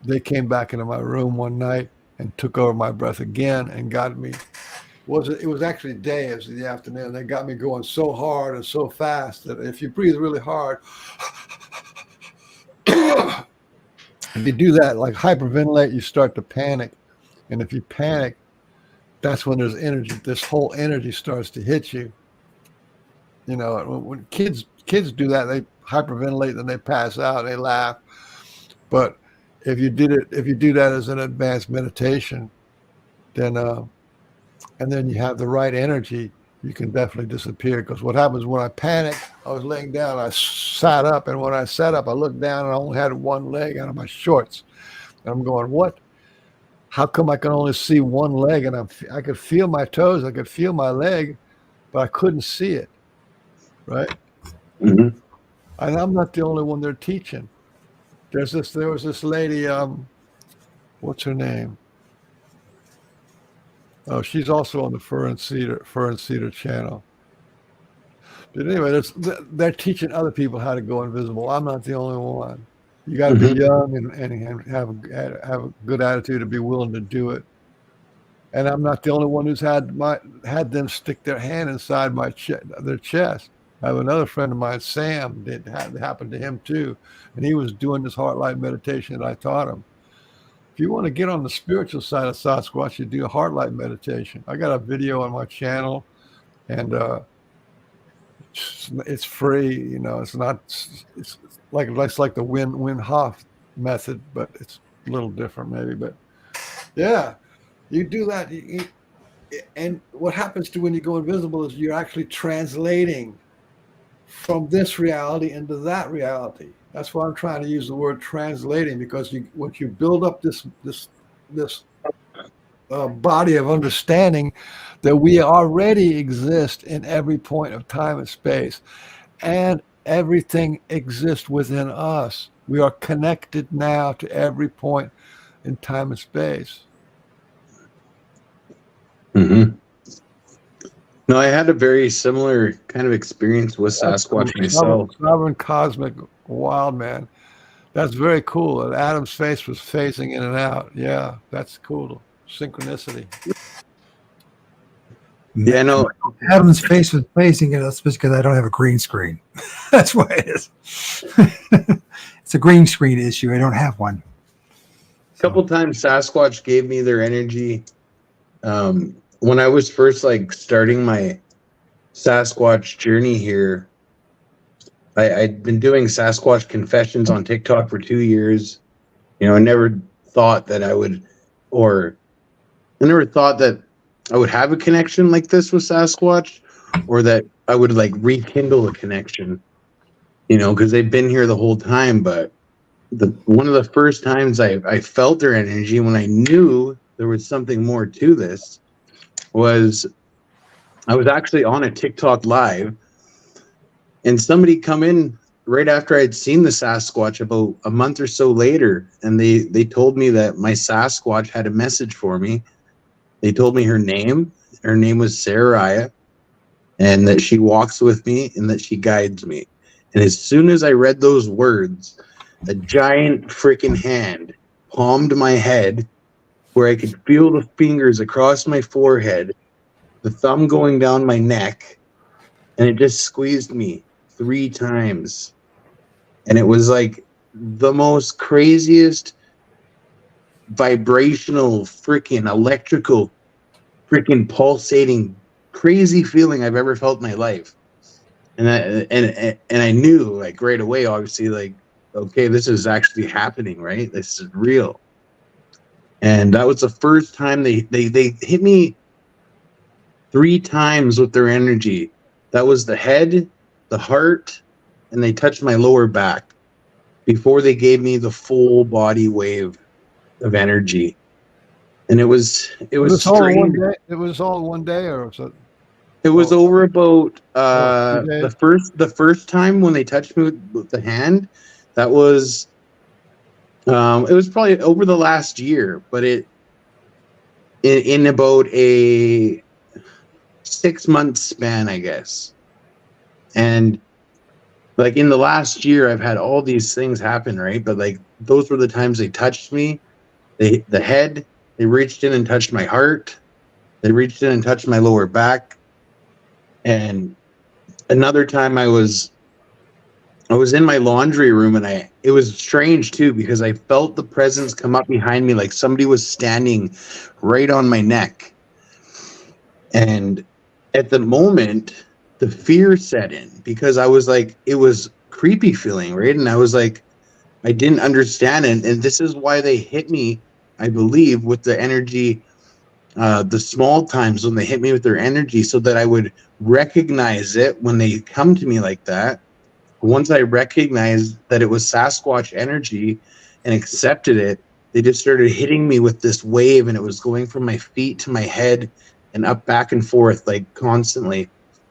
they came back into my room one night and took over my breath again and got me. It was actually day, it was the afternoon. They got me going so hard and so fast that if you breathe really hard, if you do that, like hyperventilate, you start to panic. And if you panic, that's when there's energy. This whole energy starts to hit you. You know, when kids do that, they hyperventilate, then they pass out, they laugh. But if you do that as an advanced meditation, then and then you have the right energy, you can definitely disappear. Because what happens when I panic, I was laying down, I sat up, and when I sat up, I looked down and I only had one leg out of my shorts. And I'm going, what? How come I can only see one leg? And I could feel my toes, I could feel my leg, but I couldn't see it, right? Mm-hmm. And I'm not the only one they're teaching. There was this lady, what's her name? Oh, she's also on the Fur and Cedar channel. But anyway, they're teaching other people how to go invisible. I'm not the only one. You got to be young and have a good attitude to be willing to do it. And I'm not the only one who's had them stick their hand inside their chest. I have another friend of mine, Sam. It happened to him too, and he was doing this heart light meditation that I taught him. If you want to get on the spiritual side of Sasquatch, you do a heart light meditation. I got a video on my channel, and it's free. You know, it's like the Wim Hof method, but it's a little different maybe. But yeah, you do that. and what happens to when you go invisible is you're actually translating from this reality into that reality. That's why I'm trying to use the word translating, because once you build up this body of understanding that we already exist in every point of time and space, and everything exists within us. We are connected now to every point in time and space. Mm-hmm. No, I had a very similar kind of experience with Sasquatch myself. Sovereign cosmic wild man. That's very cool. And Adam's face was phasing in and out. Yeah, that's cool. Synchronicity. Yeah, no. Adam's face was facing it. That's just because I don't have a green screen. That's why it is. It's a green screen issue. I don't have one. A couple times Sasquatch gave me their energy. When I was first like starting my Sasquatch journey here, I'd been doing Sasquatch.Confessions on TikTok for 2 years. You know, I never thought that I would have a connection like this with Sasquatch, or that I would like rekindle a connection, you know, because they've been here the whole time. But one of the first times I felt their energy, when I knew there was something more to this, was I was actually on a TikTok live, and somebody come in right after I'd seen the Sasquatch about a month or so later, and they told me that my Sasquatch had a message for me. They told me her name. Her name was Sarah, and that she walks with me and that she guides me. And as soon as I read those words, a giant freaking hand palmed my head, where I could feel the fingers across my forehead, the thumb going down my neck, and it just squeezed me 3 times. And it was like the most craziest vibrational, freaking electrical, freaking pulsating, crazy feeling I've ever felt in my life. And I knew like right away, obviously, like, okay, this is actually happening, right? This is real. And that was the first time they hit me 3 times with their energy. That was the head, the heart, and they touched my lower back before they gave me the full body wave of energy. And it was strange. It was all one day, or was it? It was over about the first time when they touched me with the hand. That was it was probably over the last year, but in about a 6-month span, I guess. And like in the last year, I've had all these things happen, right? But like those were the times they touched me. The head, they reached in and touched my heart. They reached in and touched my lower back. And another time I was in my laundry room, and it was strange too, because I felt the presence come up behind me, like somebody was standing right on my neck. And at the moment, the fear set in, because I was like, it was creepy feeling, right? And I was like, I didn't understand it. And this is why they hit me, I believe, with the energy, the small times when they hit me with their energy, so that I would recognize it when they come to me like that. Once I recognized that it was Sasquatch energy and accepted it, they just started hitting me with this wave, and it was going from my feet to my head and up, back and forth, like constantly.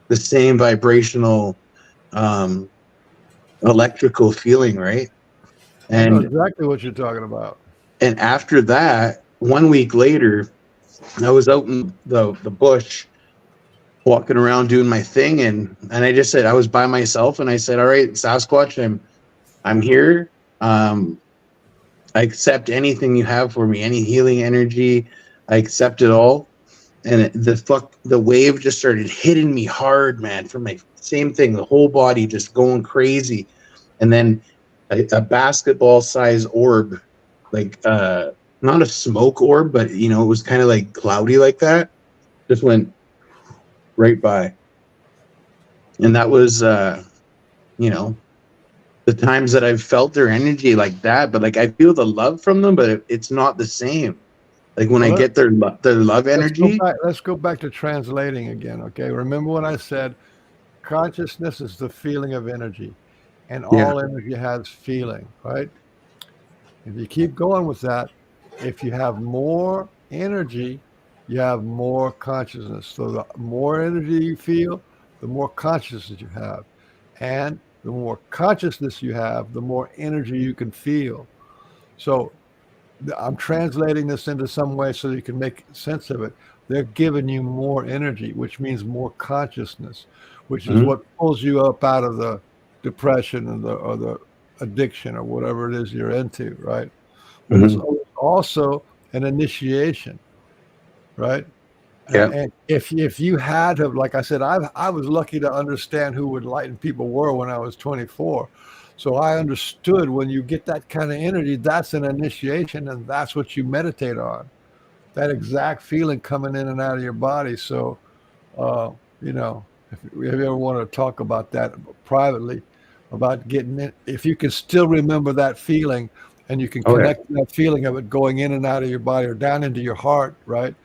The same vibrational, electrical feeling, right? And I know exactly what you're talking about. And after that, 1 week later, I was out in the bush, walking around doing my thing, and I just said, I was by myself, and I said, all right, Sasquatch, I'm here. I accept anything you have for me, any healing energy. I accept it all. And the wave just started hitting me hard, man, from my same thing, the whole body just going crazy. And then a basketball size orb, like not a smoke orb, but you know, it was kind of like cloudy like that, just went right by. And that was you know, the times that I've felt their energy like that. But like I feel the love from them, but it's not the same. Like when I Well, get their love energy. let's go back to translating again, okay? Remember what I said? Consciousness is the feeling of energy, and Yeah. all energy has feeling, right? If you keep going with that, if you have more energy, you have more consciousness. So the more energy you feel, the more consciousness you have. And the more consciousness you have, the more energy you can feel. So I'm translating this into some way so you can make sense of it. They're giving you more energy, which means more consciousness, which is Mhm. what pulls you up out of the depression or the addiction or whatever it is you're into, right? But it's Mhm. also an initiation, right? Yeah. And if you had to, like I said, I was lucky to understand who enlightened people were when I was 24. So I understood when you get that kind of energy, that's an initiation, and that's what you meditate on. That exact feeling coming in and out of your body. So, you know, if you ever want to talk about that privately, about getting it, if you can still remember that feeling, and you can Oh yeah. connect that feeling of it going in and out of your body or down into your heart, right?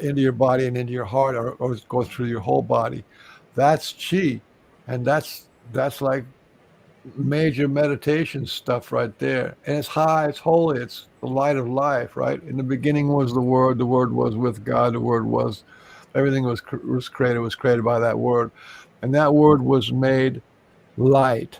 Into your body and into your heart, or go through your whole body. That's chi, and that's like major meditation stuff right there. And it's high, it's holy, it's the light of life, right? In the beginning was the Word was with God, the Word was everything was created by that Word, and that Word was made light.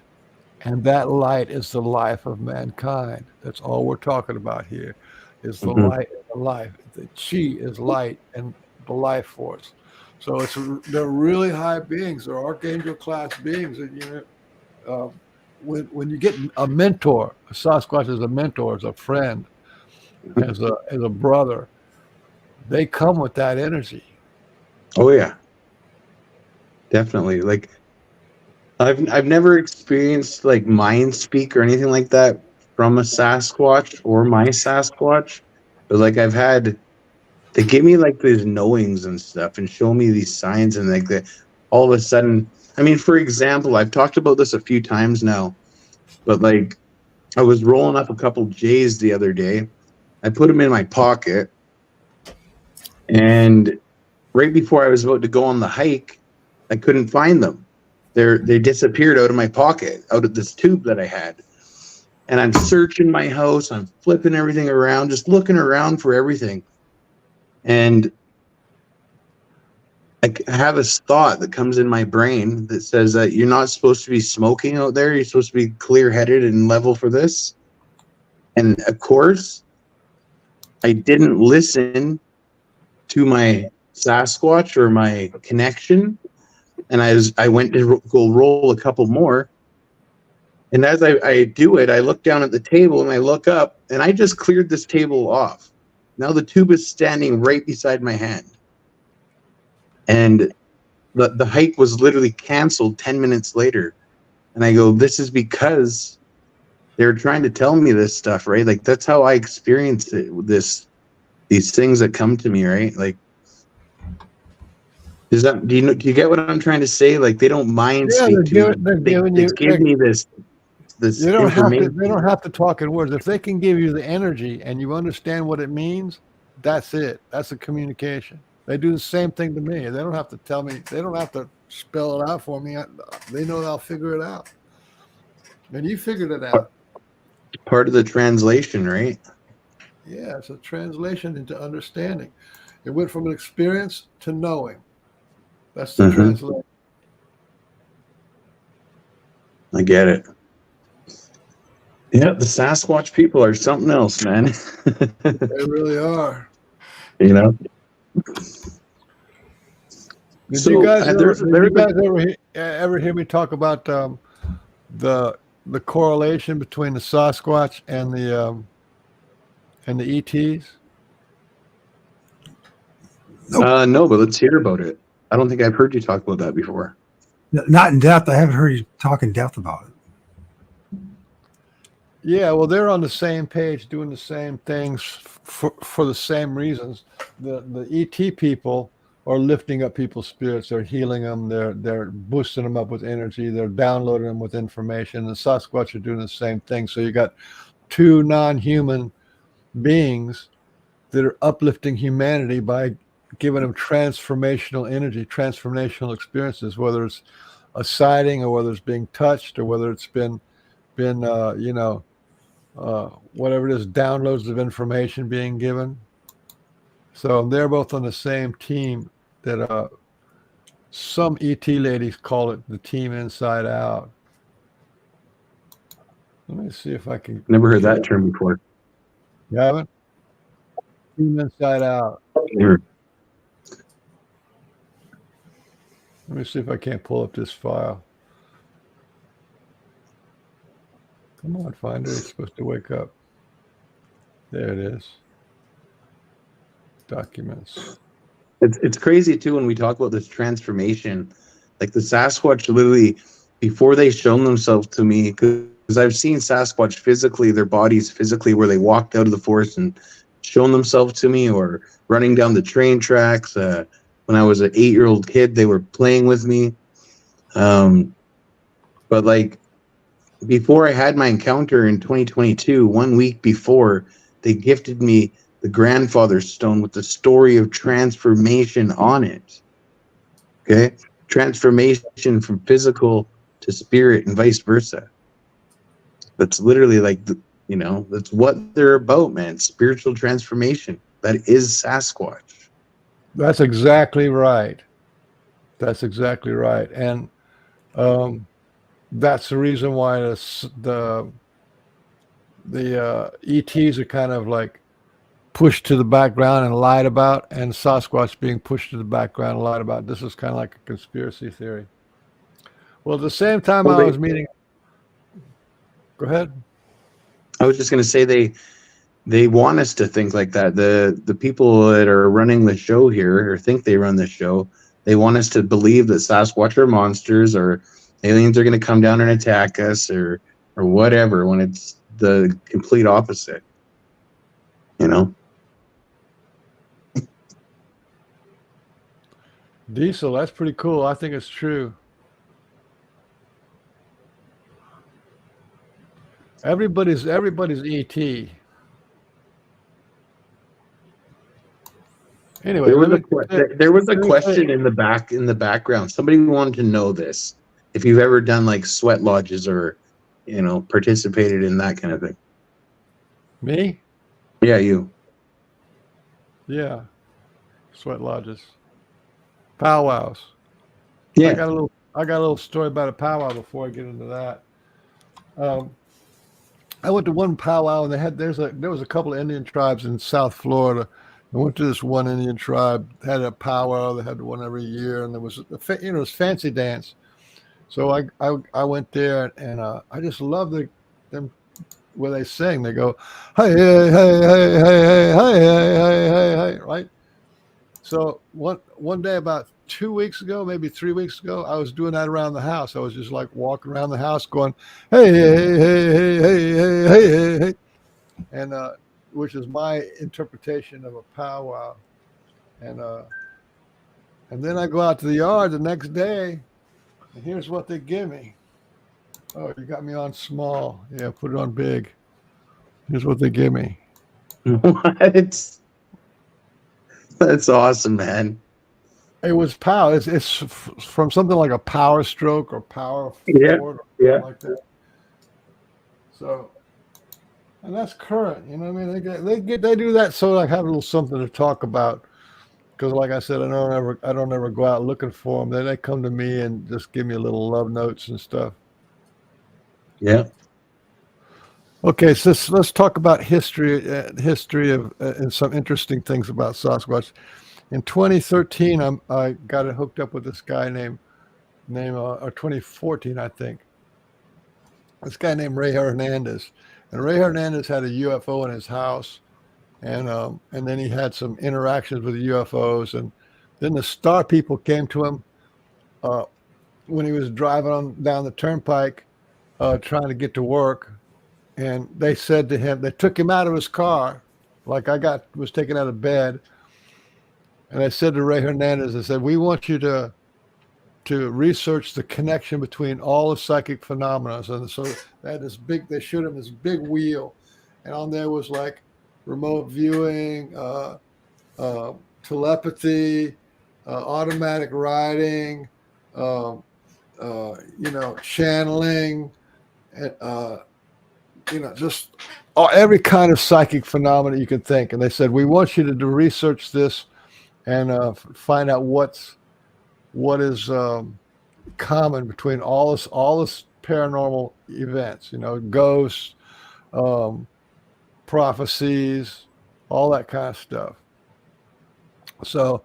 And that light is the life of mankind. That's all we're talking about here, is the Mhm. light and the life. The chi is light and the life force. So they're really high beings. They're archangel class beings. And when you get a mentor, a Sasquatch is a mentor, as a friend, as a brother, they come with that energy. Oh yeah. Definitely. Like I've never experienced like mind speak or anything like that from a Sasquatch or my Sasquatch, but like I've had they give me like these knowings and stuff and show me these signs and like that all of a sudden. I mean, for example, I've talked about this a few times now, but like I was rolling up a couple J's the other day. I put them in my pocket, and right before I was about to go on the hike, I couldn't find them. They disappeared out of my pocket, out of this tube that I had. And I'm searching my house, I'm flipping everything around, just looking around for everything. And I have this thought that comes in my brain that says that you're not supposed to be smoking out there. You're supposed to be clear-headed and level for this. And of course, I didn't listen to my Sasquatch or my connection, and I went to go roll a couple more. And as I do it, I look down at the table and I look up, and I just cleared this table off. Now the tube is standing right beside my hand, and the hike was literally canceled 10 minutes later. And I go, this is because they're trying to tell me this stuff, right? Like that's how I experienced it with these things that come to me, right? Like, do you get what I'm trying to say? Like they don't mind Yeah, speak to me. they're giving They you. give me this You don't have to. They don't information. have to talk in words. If they can give you the energy and you understand what it means, that's it. That's a communication. They do the same thing to me. They don't have to tell me. They don't have to spell it out for me. They know I'll figure it out. And you figured it out. Part of the translation, right? Yeah, it's a translation into understanding. It went from an experience to knowing. That's the Mm-hmm. translation. I get it. Yeah, the Sasquatch people are something else, man. They really are. You know. Did So you guys ever? there's Did you guys ever hear me talk about the correlation between the Sasquatch and the ETs? no, but let's hear about it. I don't think I've heard you talk about that before. Not in depth. I haven't heard you talk in depth about it. Yeah, well, they're on the same page, doing the same things for the same reasons. The ET people are lifting up people's spirits. They're healing them. They're boosting them up with energy. They're downloading them with information. The Sasquatch are doing the same thing. So you got two non-human beings that are uplifting humanity by giving them transformational energy, transformational experiences, whether it's a sighting or whether it's being touched or whether it's been whatever it is, downloads of information being given. So they're both on the same team that some ET ladies call it the team inside out. Let me see if I can. Never heard that term before. You haven't? Team inside out. Never. Let me see if I can't pull up this file. Come on, Finder. It's supposed to wake up. There it is. Documents. It's crazy too when we talk about this transformation. Like the Sasquatch, literally, before they shown themselves to me, because I've seen Sasquatch physically, their bodies physically, where they walked out of the forest and shown themselves to me, or running down the train tracks. When I was an 8-year-old kid, they were playing with me. But like before I had my encounter in 2022, 1 week before, they gifted me the grandfather stone with the story of transformation on it. Okay? Transformation from physical to spirit and vice versa. That's literally like, that's what they're about, man. Spiritual transformation. That is Sasquatch. That's exactly right. That's exactly right. And that's the reason why the ETs are kind of like pushed to the background and lied about, and Sasquatch being pushed to the background and lied about. This is kind of like a conspiracy theory. Well, at the same time I was meeting... Go ahead. I was just going to say they want us to think like that. The people that are running the show here, or think they run the show, they want us to believe that Sasquatch are monsters, or aliens are going to come down and attack us, or whatever, when it's the complete opposite. Diesel, that's pretty cool. I think it's true. Everybody's ET. Anyway, there was a question in the background. Somebody wanted to know this. If you've ever done like sweat lodges or, participated in that kind of thing. Me? Yeah, you. Yeah. Sweat lodges. Powwows. Yeah. I got a little story about a powwow before I get into that. I went to one powwow, and there was a couple of Indian tribes in South Florida. I went to this one Indian tribe, had a powwow. They had one every year, and there was it was fancy dance. So I went there, and I just love them where they sing. They go, hey, hey, hey, hey, hey, hey, hey, hey, hey, hey, right? So one day about 2 weeks ago, maybe 3 weeks ago, I was doing that around the house. I was just like walking around the house going, hey, hey, hey, hey, hey, hey, hey, hey, hey, and which is my interpretation of a powwow. And then I go out to the yard the next day, and here's what they give me. Oh, you got me on small. Yeah, put it on big. Here's what they give me. What? That's awesome, man. It was power. It's from something like a power stroke or power forward, or like that. So, and that's current. You know what I mean? They do that so I have a little something to talk about. Because, like I said, I don't ever go out looking for them. Then they come to me and just give me a little love notes and stuff. Yeah. Okay, so let's talk about history of and some interesting things about Sasquatch. In 2013, I got it hooked up with this guy named or 2014, I think. This guy named Ray Hernandez, and Ray Hernandez had a UFO in his house, and then he had some interactions with the UFOs, and then the Star people came to him when he was driving down the turnpike, trying to get to work. And they said to him, they took him out of his car, like was taken out of bed. And I said to Ray Hernandez, I said, we want you to research the connection between all the psychic phenomena. And so they showed him this big wheel. And on there was like remote viewing, telepathy, automatic writing, channeling, just every kind of psychic phenomenon you could think. And they said, we want you to research this and find out what is common between all this paranormal events, ghosts, prophecies, all that kind of stuff. So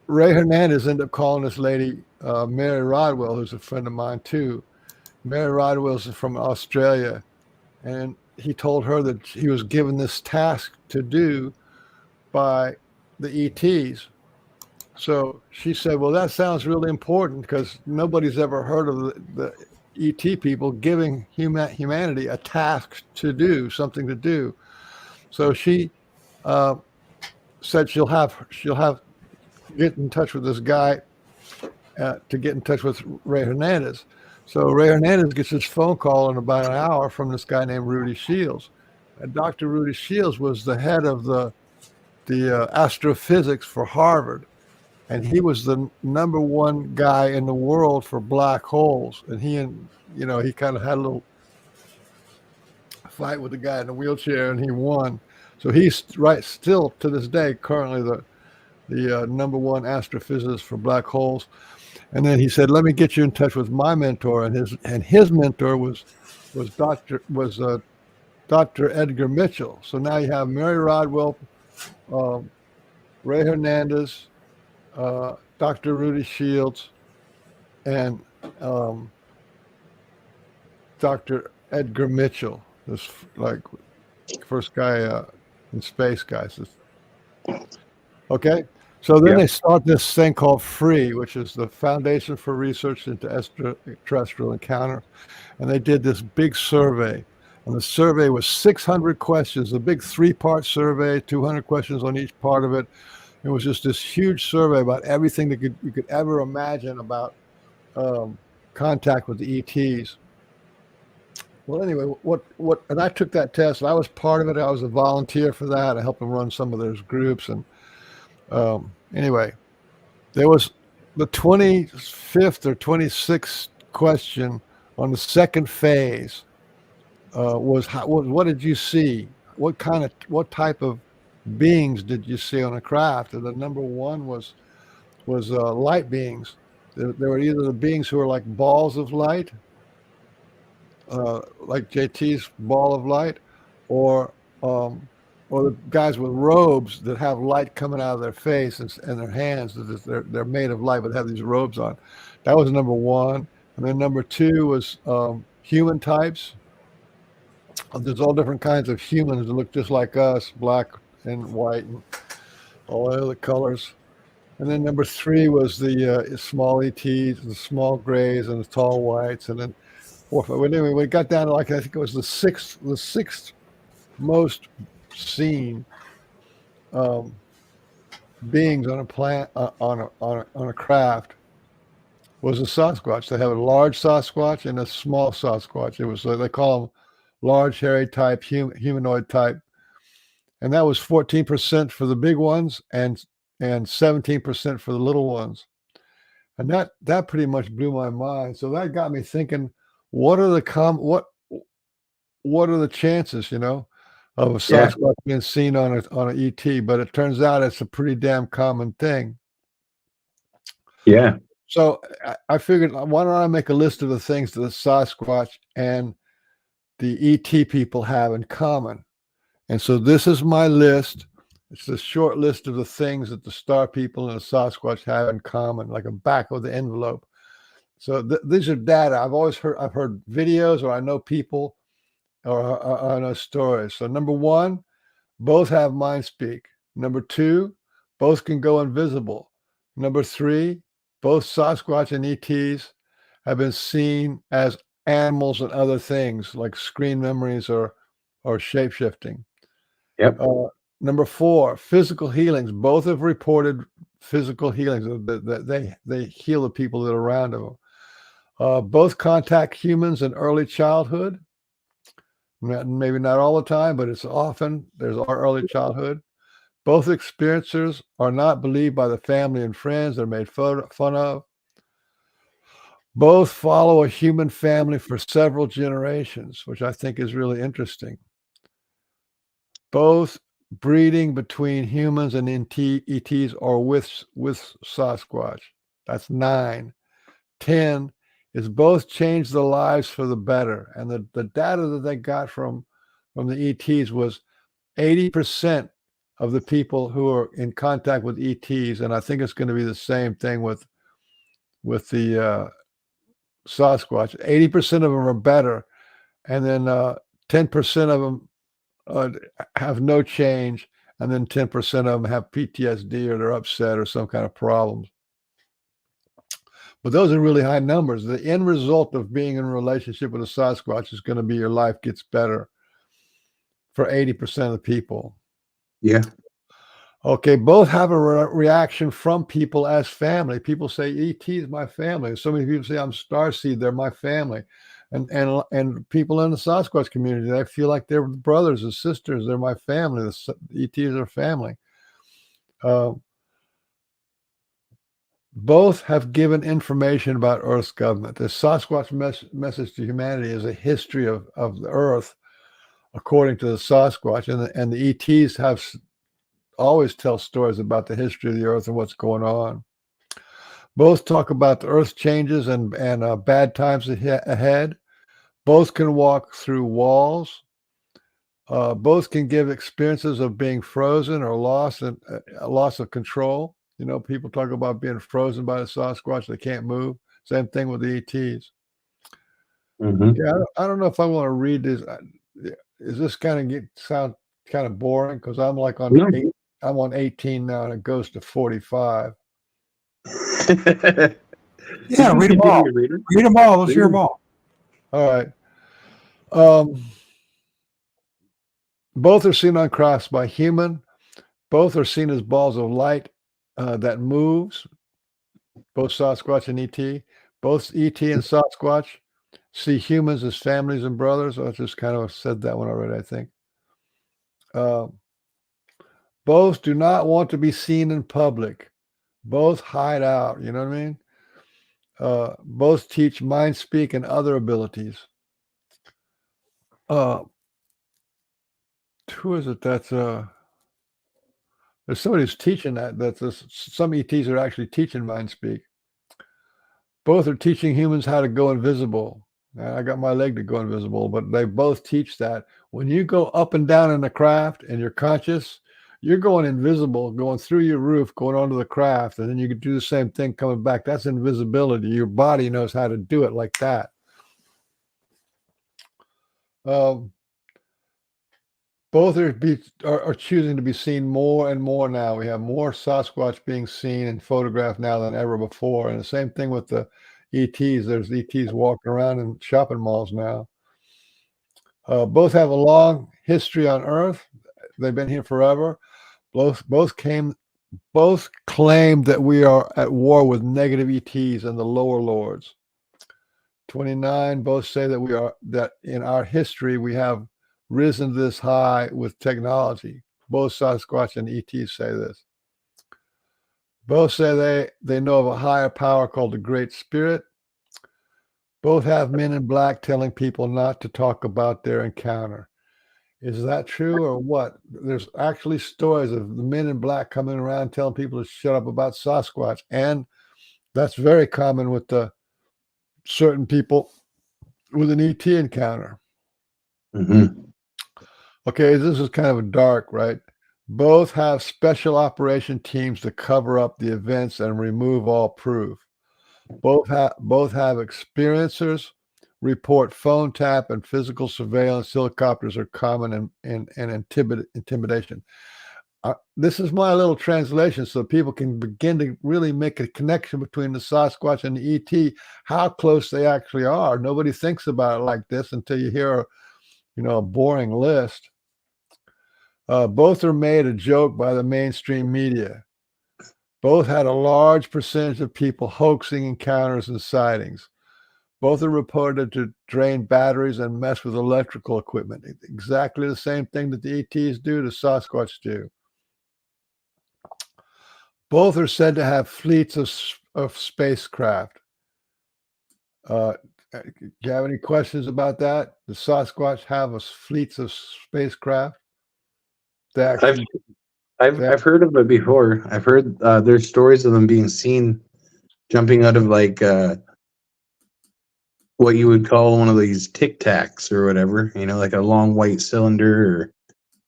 Ray Hernandez ended up calling this lady Mary Rodwell, who's a friend of mine too. Mary Rodwell's from Australia, and he told her that he was given this task to do by the ETs. So she said, well, that sounds really important, because nobody's ever heard of the ET people giving humanity a task to do, something to do. So she said she'll have get in touch with this guy to get in touch with Ray Hernandez. So Ray Hernandez gets this phone call in about an hour from this guy named Rudy Shields. And Dr. Rudy Shields was the head of the astrophysics for Harvard. And he was the number one guy in the world for black holes. And he kind of had a little fight with the guy in the wheelchair, and he won. So he's still to this day currently the number one astrophysicist for black holes. And then he said, "Let me get you in touch with my mentor," and his mentor was Dr. Edgar Mitchell. So now you have Mary Rodwell, Ray Hernandez, Dr. Rudy Shields, and Dr. Edgar Mitchell, this first guy in space, guys. Okay, so then they start this thing called FREE, which is the Foundation for Research into Extraterrestrial Encounter, and they did this big survey. And the survey was 600 questions, a big 3-part survey, 200 questions on each part of it. It was just this huge survey about everything that you could ever imagine about contact with the ETs. Well, anyway, and I took that test. I was part of it. I was a volunteer for that. I helped them run some of those groups. And anyway, there was the 25th or 26th question on the second phase was what did you see? What type of beings did you see on a craft? And the number one was light beings. There were either the beings who were like balls of light, like JT's ball of light, or the guys with robes that have light coming out of their face and their hands. They're made of light, but have these robes on. That was number one. And then number two was human types. There's all different kinds of humans that look just like us, black and white and all the other colors. And then number three was the small ETs, the small grays, and the tall whites. And then when we got down to I think it was the sixth most seen beings on a planet on a craft was a Sasquatch. They have a large Sasquatch and a small Sasquatch. It was they call them large, hairy type, humanoid type, and that was 14% for the big ones and 17% for the little ones. And that pretty much blew my mind. So that got me thinking, what are the chances, of a Sasquatch being seen on an ET? But it turns out it's a pretty damn common thing. Yeah. So I figured, why don't I make a list of the things that the Sasquatch and the ET people have in common? And so this is my list. It's a short list of the things that the star people and the Sasquatch have in common, like a back of the envelope. So these are data. I've heard videos, or I know people, or I know stories. So number one, both have mind speak. Number two, both can go invisible. Number three, both Sasquatch and ETs have been seen as animals and other things like screen memories or shape-shifting. Yep. Number four, physical healings. Both have reported physical healings. They heal the people that are around them. Both contact humans in early childhood. Maybe not all the time, but it's often. There's our early childhood. Both experiencers are not believed by the family and friends. They're made fun of. Both follow a human family for several generations, which I think is really interesting. Both breeding between humans and ETs or with Sasquatch. That's 9. 10 is both change their lives for the better. And the data that they got from the ETs was 80% of the people who are in contact with ETs, and I think it's going to be the same thing with the Sasquatch. 80% of them are better, and then 10% of them have no change, and then 10% of them have PTSD or they're upset or some kind of problems. But those are really high numbers. The end result of being in a relationship with a Sasquatch is going to be your life gets better for 80% of the people. Yeah. Okay, both have a reaction from people as family. People say, ET is my family. So many people say, I'm Starseed, they're my family. And people in the Sasquatch community, they feel like they're brothers and sisters. They're my family. The ETs are family. Both have given information about Earth's government. The Sasquatch message to humanity is a history of the Earth, according to the Sasquatch. And the ETs have always tell stories about the history of the Earth and what's going on. Both talk about the Earth changes and bad times ahead. Both can walk through walls. Both can give experiences of being frozen or lost and loss of control. You know, people talk about being frozen by the Sasquatch. They can't move. Same thing with the ETs. Mm-hmm. Yeah, I don't know if I want to read this. Is this kind of sound kind of boring? Because I'm like on I'm on 18 now, and it goes to 45. Yeah, read them all. Read them all. Let's hear them all. All right. Both are seen on crafts by human. Both are seen as balls of light that moves. Both Sasquatch and ET. Both ET and Sasquatch see humans as families and brothers. I just kind of said that one already, I think. Both do not want to be seen in public. Both hide out. You know what I mean? Both teach mind speak and other abilities. Who is it that's there's somebody who's teaching that. Some ETs are actually teaching mind speak. Both are teaching humans how to go invisible. I got my leg to go invisible, but they both teach that. When you go up and down in the craft and you're conscious, you're going invisible, going through your roof, going onto the craft, and then you can do the same thing coming back. That's invisibility. Your body knows how to do it like that. Both are choosing to be seen more and more now. We have more Sasquatch being seen and photographed now than ever before. And the same thing with the ETs. There's ETs walking around in shopping malls now. Both have a long history on Earth. They've been here forever. Both claim that we are at war with negative ETs and the lower lords. 29, both say that in our history we have risen this high with technology. Both Sasquatch and ETs say this. Both say they know of a higher power called the Great Spirit. Both have men in black telling people not to talk about their encounter. Is that true or what? There's actually stories of the men in black coming around telling people to shut up about Sasquatch. And that's very common with the certain people with an ET encounter. Mm-hmm. Okay, this is kind of dark, right? Both have special operation teams to cover up the events and remove all proof. Both have experiencers report phone tap and physical surveillance. Helicopters are common in intimidation. This is my little translation so people can begin to really make a connection between the Sasquatch and the ET, how close they actually are. Nobody thinks about it like this until you hear a boring list. Both are made a joke by the mainstream media. Both had a large percentage of people hoaxing encounters and sightings. Both are reported to drain batteries and mess with electrical equipment. Exactly the same thing that the ETs do, the Sasquatch do. Both are said to have fleets of spacecraft. Do you have any questions about that? The Sasquatch have fleets of spacecraft? They actually, I've heard of it before. I've heard there's stories of them being seen jumping out of like what you would call one of these Tic Tacs or whatever, like a long white cylinder or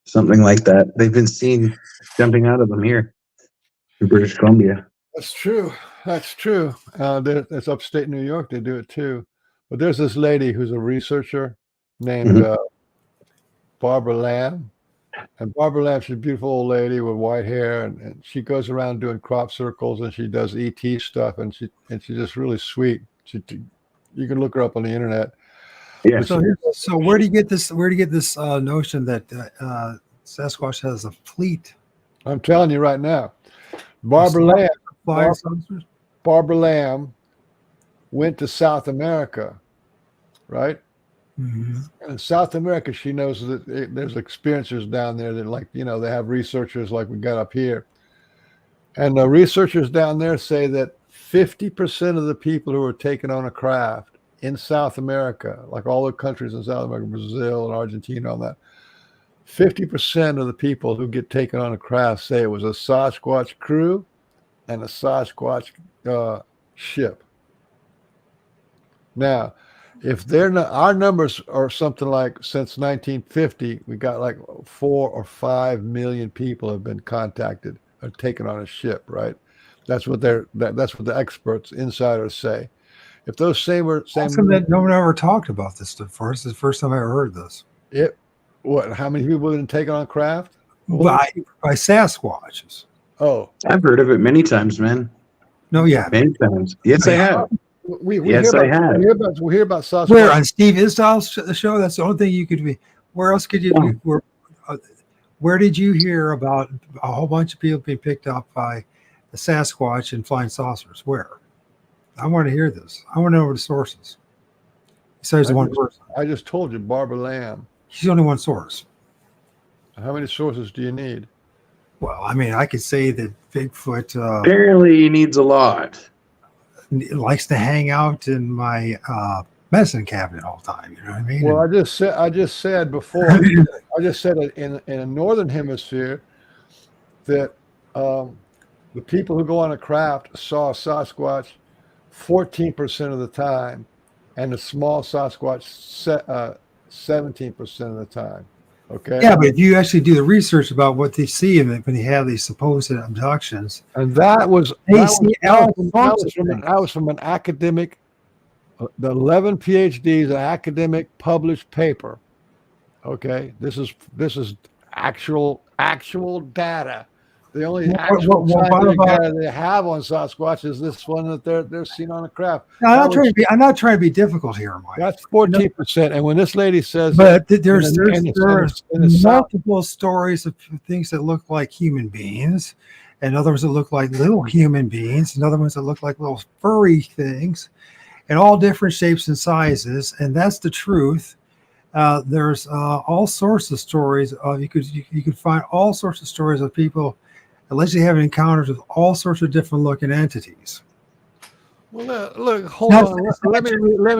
something like that. They've been seen jumping out of them here in British Columbia. That's true. That's true. That's upstate New York. They do it too. But there's this lady who's a researcher named Barbara Lamb. And Barbara Lamb, she's a beautiful old lady with white hair, and she goes around doing crop circles, and she does ET stuff, and she's just really sweet. You can look her up on the internet. Yeah. So where do you get this? Where do you get this notion that Sasquatch has a fleet? I'm telling you right now, Barbara Lamb went to South America, right? Mm-hmm. And in South America, she knows that there's experiencers down there that, they have researchers like we got up here. And the researchers down there say that 50% of the people who are taken on a craft in South America, like all the countries in South America, Brazil and Argentina, all that, 50% of the people who get taken on a craft say it was a Sasquatch crew and a Sasquatch ship. Now, if they're not, our numbers are something like since 1950, we got like 4 or 5 million people have been contacted or taken on a ship, right? That's what that's what the experts, insiders say. If those same that no one ever talked about this before. This is the first time I ever heard this. How many people have been taken on craft? By Sasquatches. Oh, I've heard of it many times, man. No, yeah, many times. Yes, I have. We Yes, hear I about, have. we hear about Sasquatch. Where on Steve Isdale's show? That's the only thing you could be. Where else could you? Where did you hear about a whole bunch of people being picked up by the Sasquatch and flying saucers? Where? I want to hear this. I want to know the sources. Besides the one person. I just told you, Barbara Lamb. She's only one source. How many sources do you need? Well, I mean, I could say that Bigfoot Apparently, he needs a lot. likes to hang out in my medicine cabinet all the time. You know what I mean? Well, I just said before. I just said it in the northern hemisphere that the people who go on a craft saw a Sasquatch 14% of the time, and the small Sasquatch 17% of the time. Okay. Yeah, but if you actually do the research about what they see and when they have these supposed abductions, and that was from an academic, the 11 PhDs, an academic published paper. Okay, this is actual data. The only actual data they have on Sasquatch is this one that they're seen on a craft. I'm not trying to be difficult here, Mike. That's 14%. And when this lady says, but there's multiple stories of things that look like human beings, and others that look like little human beings, and other ones that look like little furry things, and all different shapes and sizes. And that's the truth. There's all sorts of stories. You could find all sorts of stories of people allegedly having encounters with all sorts of different looking entities. Well, look, hold on. Let me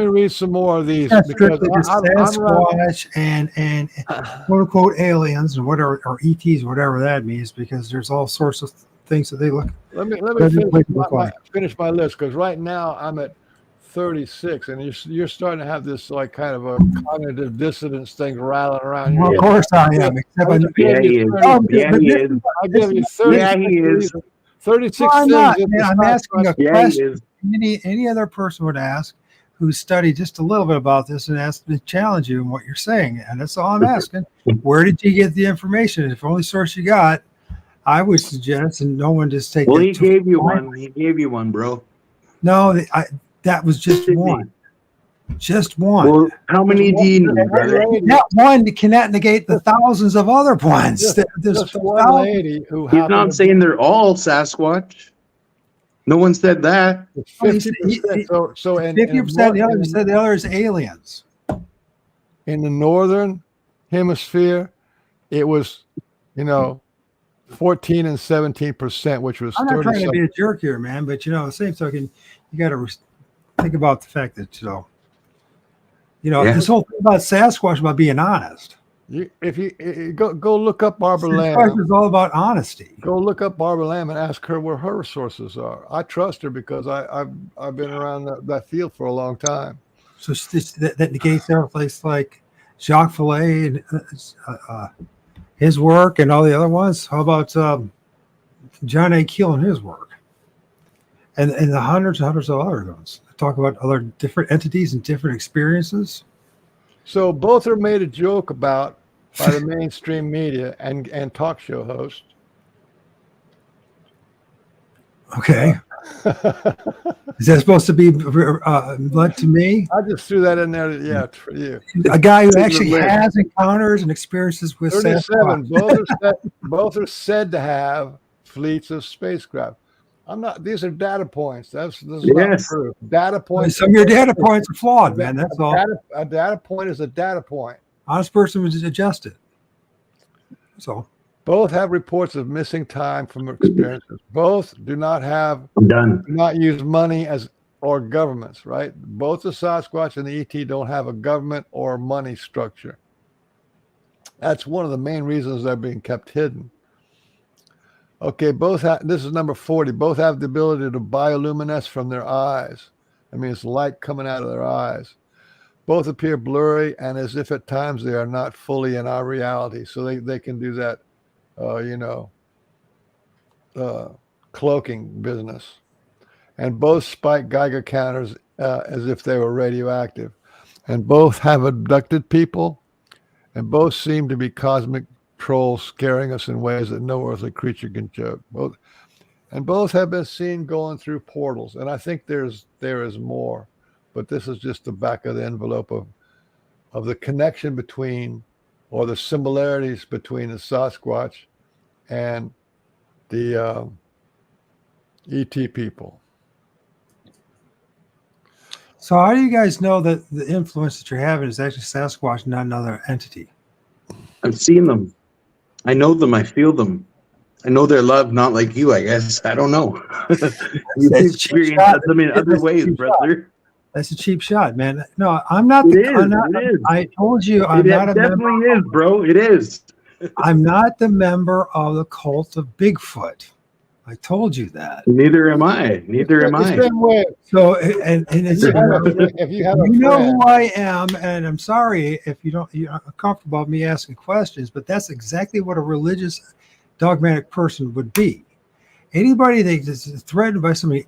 read some more of these because Sasquatch and quote unquote aliens and whatever, or ETs, whatever that means, because there's all sorts of things that they look. Let me finish my list, because right now I'm at 36, and you're starting to have this like kind of a cognitive dissonance thing rattling around. Well, of course I am. He is. I give you 30. Yeah, he is. 36 well, I'm not. I'm asking a Yeah, question any other person would ask who studied just a little bit about this and asked to challenge you in what you're saying. And that's all I'm asking. Where did you get the information? If the only source you got, I would suggest, and no one just take. Well, he gave you one. He gave you one, bro. No, that was just one. Just one. Well, how many do you need, brother? That one cannot negate the thousands of other ones. Just one lady who He's not saying they're all Sasquatch. No one said that. It's Oh, 50%. So in 50%. The other said the other is aliens. in the northern hemisphere, it was, 14 and 17%, which was I'm not 30 trying to something. be a jerk here, man, but the same token, you got to think about the fact that Yeah. this whole thing about Sasquatch about being honest. If you go look up Barbara Sasquatch Lamb, is all about honesty. go look up Barbara Lamb and ask her where her resources are. I trust her because I've been around that field for a long time. So that negates a place like Jacques Vallée and his work and all the other ones. How about John A. Keel and his work, and the hundreds and hundreds of other ones talk about other different entities and different experiences. So both are made a joke about by the mainstream media and talk show hosts. Okay, is that supposed to be led to me? I just threw that in there. Yeah, for you. A guy who actually has encounters and experiences with 37. Sasquatch. Both are said to have fleets of spacecraft. These are data points. This is not true. Data points. Some of your data points are flawed, man. That's all. A data point is a data point. Honest person was adjusted. So both have reports of missing time from experiences. Both do not use money or governments, right? Both the Sasquatch and the ET don't have a government or money structure. That's one of the main reasons they're being kept hidden. Okay, this is number 40. Both have the ability to bioluminesce from their eyes. I mean, it's light coming out of their eyes. Both appear blurry and as if at times they are not fully in our reality. So they can do that, cloaking business. And both spike Geiger counters as if they were radioactive. And both have abducted people. And both seem to be cosmic trolls scaring us in ways that no earthly creature can joke. Both have been seen going through portals. And I think there is more. But this is just the back of the envelope of the connection between, or the similarities between the Sasquatch and the ET people. So how do you guys know that the influence that you're having is actually Sasquatch, not another entity? I've seen them. I know them. I feel them. I know their love, not like you, I guess. I don't know. You've experienced them in other ways, brother. That's a cheap shot, man. No, I'm not. I told you, I'm not a member. It definitely is, bro. It is. I'm not the member of the cult of Bigfoot. I told you that. Neither am I. Neither am I. So, and it's, if you have a friend, know who I am, and I'm sorry if you're not comfortable with me asking questions, but that's exactly what a religious, dogmatic person would be. Anybody that is threatened by somebody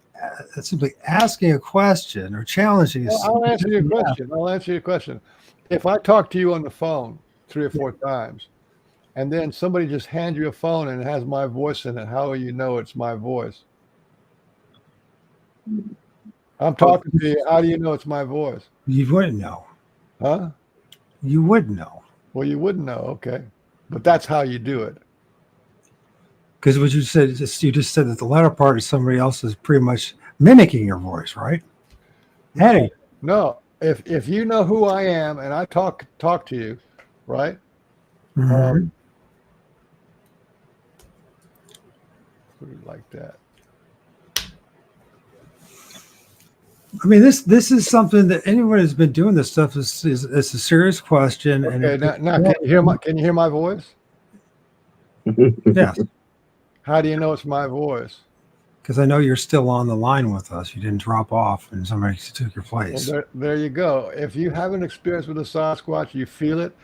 simply asking a question or challenging. I'll answer your question. I'll answer your question. If I talk to you on the phone 3 or 4 times, and then somebody just hands you a phone and it has my voice in it, how will you know it's my voice? I'm talking to you. How do you know it's my voice? You wouldn't know. Huh? You wouldn't know. Well, you wouldn't know. Okay. But that's how you do it. Because what you said, you just said that the latter part is somebody else is pretty much mimicking your voice, right? Hey. No. If you know who I am and I talk to you, right? Mm-hmm. Like that. I mean, this is something that anyone who's been doing this stuff is a serious question. Okay, now can you hear my voice? Yes. How do you know it's my voice? Because I know you're still on the line with us. You didn't drop off and somebody took your place. Well, there you go. If you have an experience with a Sasquatch, you feel it,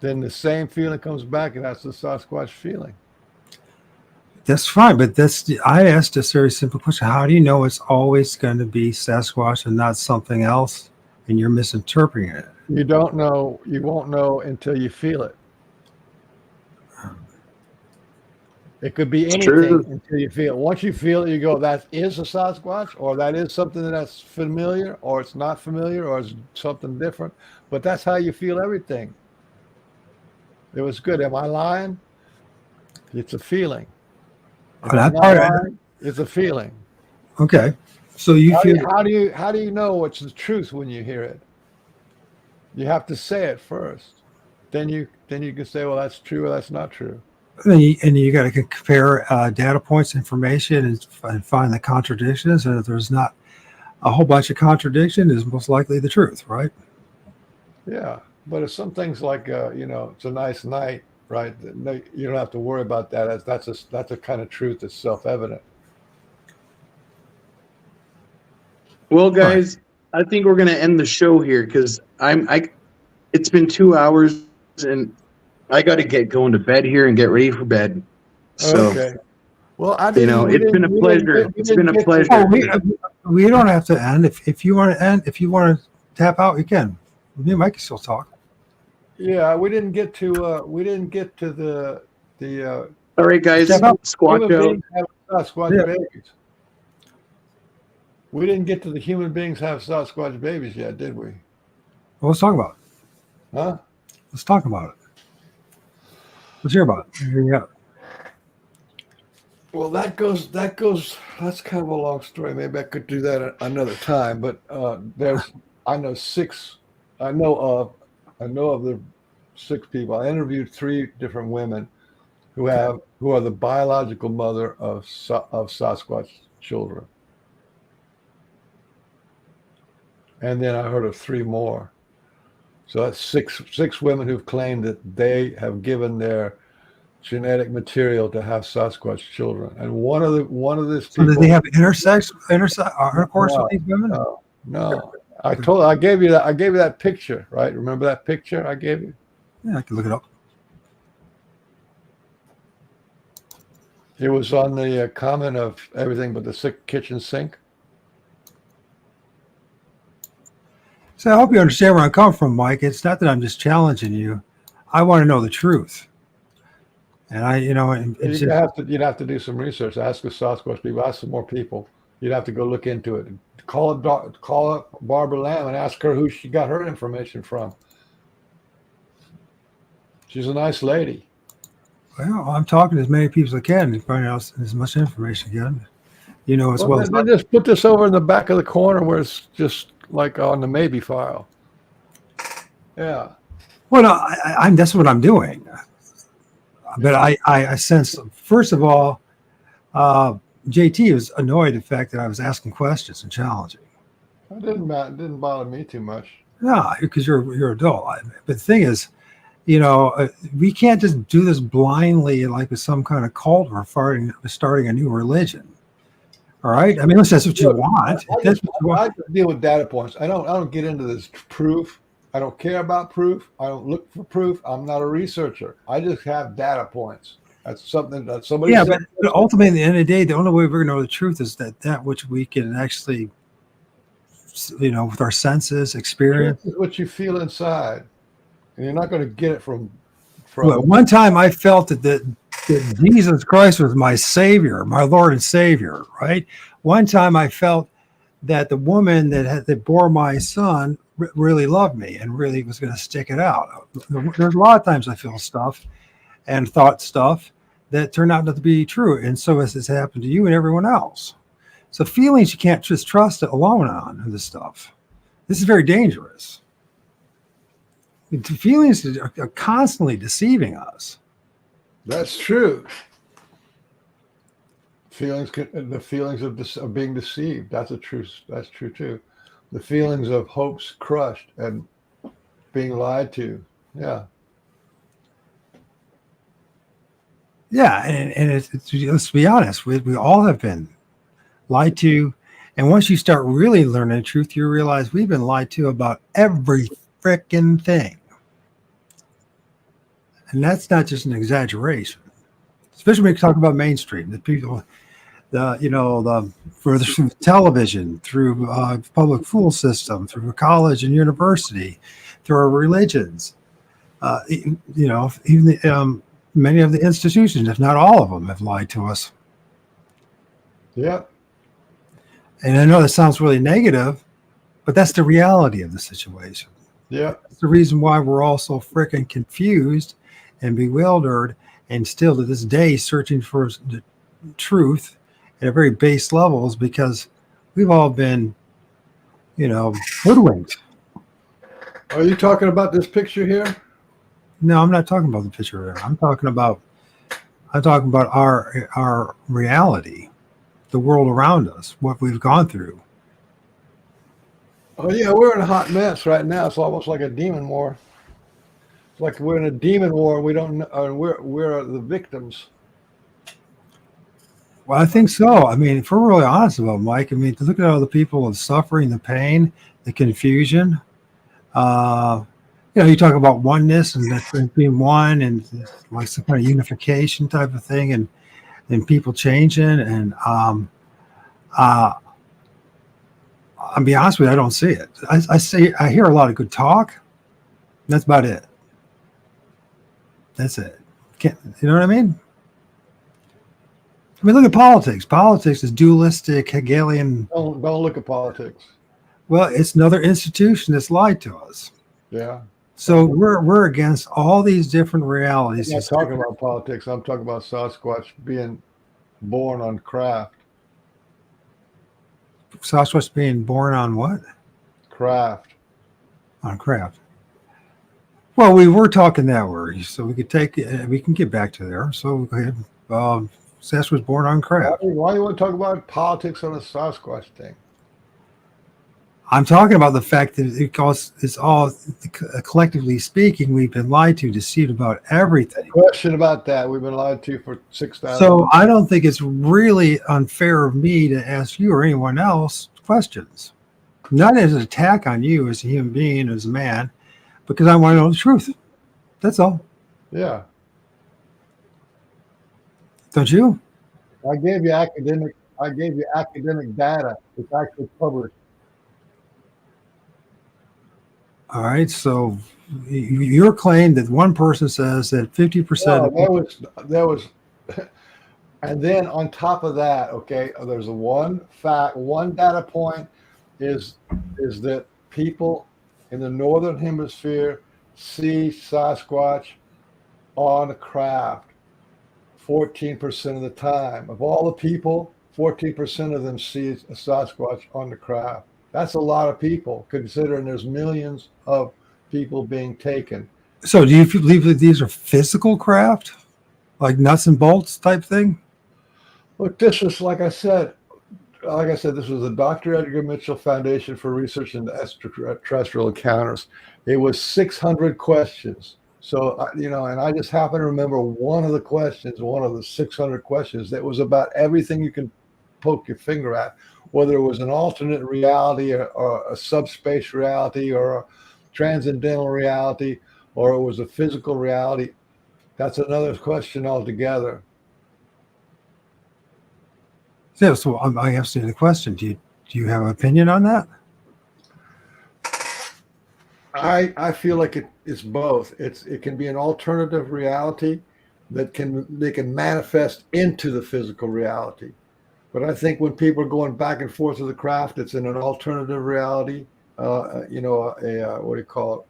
then the same feeling comes back, and that's the Sasquatch feeling. That's fine, but I asked a very simple question. How do you know it's always going to be Sasquatch and not something else, and you're misinterpreting it? You don't know. You won't know until you feel it. It could be anything until you feel it. Once you feel it, you go, that is a Sasquatch, or that is something that's familiar, or it's not familiar, or it's something different. But that's how you feel everything. It was good. Am I lying? It's a feeling. It's a feeling. Okay. So you How do feel you, how do you know what's the truth when you hear it? You have to say it first. Then you can say, well, that's true or that's not true. and you got to compare data points, information, and find the contradictions. And if there's not a whole bunch of contradiction, is most likely the truth, right? Yeah, but if some things like it's a nice night, right? No, you don't have to worry about that. That's a kind of truth that's self-evident. Well, All right. guys, I think we're gonna end the show here because it's been 2 hours and I got to get going to bed here and get ready for bed. So, Okay. Well, I didn't. it's been a pleasure. We It's been didn't a get to, pleasure. Oh, we don't have to end. If you want to end, if you want to tap out, you can. Me and Mike can still talk. yeah, we didn't get to the All right, guys, Step up. squatch human out. beings have Sasquatch Yeah. babies. We didn't get to the human beings have Sasquatch babies yet, did we? Well, let's talk about it. Huh? Let's talk about it. Let's hear about it. Here you go. Well, that's kind of a long story. Maybe I could do that another time. But I know of the 6 people. I interviewed 3 different women who are the biological mother of Sasquatch children. And then I heard of 3 more. So that's six women who've claimed that they have given their genetic material to have Sasquatch children. And one of these So people. did they have intercourse with these women? No. I gave you that picture, right? Remember that picture I gave you? Yeah, I can look it up. It was on the comment of everything but the kitchen sink. So I hope you understand where I come from, Mike. It's not that I'm just challenging you. I want to know the truth. And You'd have to do some research. Ask the Sasquatch people. Ask some more people. You'd have to go look into it. Call up Barbara Lamb and ask her who she got her information from. She's a nice lady. Well, I'm talking to as many people as I can and finding out as much information again. Then just put this over in the back of the corner where it's just like on the maybe file. Yeah. Well, no, I'm that's what I'm doing. But I sense, first of all, JT was annoyed at the fact that I was asking questions and challenging. It didn't bother me too much. No, because you're adult. But the thing is, we can't just do this blindly like with some kind of cult or starting a new religion. All right. I mean, unless that's what you want. I deal with data points. I don't get into this proof. I don't care about proof. I don't look for proof. I'm not a researcher. I just have data poits. That's something that somebody. Yeah, said. but ultimately, at the end of the day, the only way we're going to know the truth is that which we can actually, with our senses, experience. Truth is what you feel inside, and you're not going to get it from. Well, one time I felt that Jesus Christ was my Savior, my Lord and Savior. Right. One time I felt that the woman that bore my son really loved me and really was going to stick it out. There's a lot of times I feel stuff and thought stuff that turned out not to be true. And so as it's happened to you and everyone else. So feelings you can't just trust alone on this stuff. This is very dangerous. Feelings are constantly deceiving us. That's true. The feelings of being deceived. That's true too. The feelings of hopes crushed and being lied to. Yeah. Yeah, and let's be honest, we all have been lied to. And once you start really learning the truth, you realize we've been lied to about every frickin' thing. And that's not just an exaggeration, especially when you talk about mainstream, the people, through television, through public school system, through college and university, through our religions, even many of the institutions, if not all of them, have lied to us. Yeah. And I know that sounds really negative, but that's the reality of the situation. Yeah. That's the reason why we're all so freaking confused and bewildered and still to this day searching for the truth at a very base level is because we've all been, hoodwinked. Are you talking about this picture here? No, I'm not talking about the picture there. I'm talking about our reality, the world around us, what we've gone through. Oh yeah, we're in a hot mess right now. It's almost like a demon war. It's like we're in a demon war. We don't know, we're the victims. Well, I think so. I mean, if we're really honest about it, Mike, I mean, to look at all the people, the suffering, the pain, the confusion. You talk about oneness and that's being one, and like some kind of unification type of thing, and people changing. And I'll be honest with you, I don't see it. I hear a lot of good talk. That's about it. That's it. You know what I mean? I mean, look at politics. Politics is dualistic, Hegelian. Don't look at politics. Well, it's another institution that's lied to us. Yeah. So we're against all these different realities. I'm not talking about politics. I'm talking about Sasquatch being born on craft. Sasquatch being born on what? Craft. On craft. Well, we were talking that word, so we can get back to there. So go ahead. Sasquatch was born on craft. Why do you want to talk about politics on a Sasquatch thing? I'm talking about the fact that because it's all collectively speaking, we've been lied to, deceived about everything. Question about that. We've been lied to for 6,000. So I don't think it's really unfair of me to ask you or anyone else questions. Not as an attack on you as a human being, as a man, because I want to know the truth. That's all. Yeah. Don't you? I gave you academic data. It's actually published. All right. So your claim that one person says that 50%. There was, and then on top of that, okay, there's one data point is that people in the northern hemisphere see Sasquatch on a craft 14% of the time. Of all the people, 14% of them see a Sasquatch on the craft. That's a lot of people, considering there's millions of people being taken. So do you believe that these are physical craft, like nuts and bolts type thing? Look, this is, like I said, this was the Dr. Edgar Mitchell Foundation for Research into Extraterrestrial Encounters. It was 600 questions. So, and I just happen to remember one of the 600 questions that was about everything you can poke your finger at, whether it was an alternate reality or a subspace reality or a transcendental reality, or it was a physical reality. That's another question altogether. Yeah, so I asked you the question. Do you have an opinion on that? I feel like it's both. It can be an alternative reality that they can manifest into the physical reality. But I think when people are going back and forth with the craft, it's in an alternative reality. What do you call it?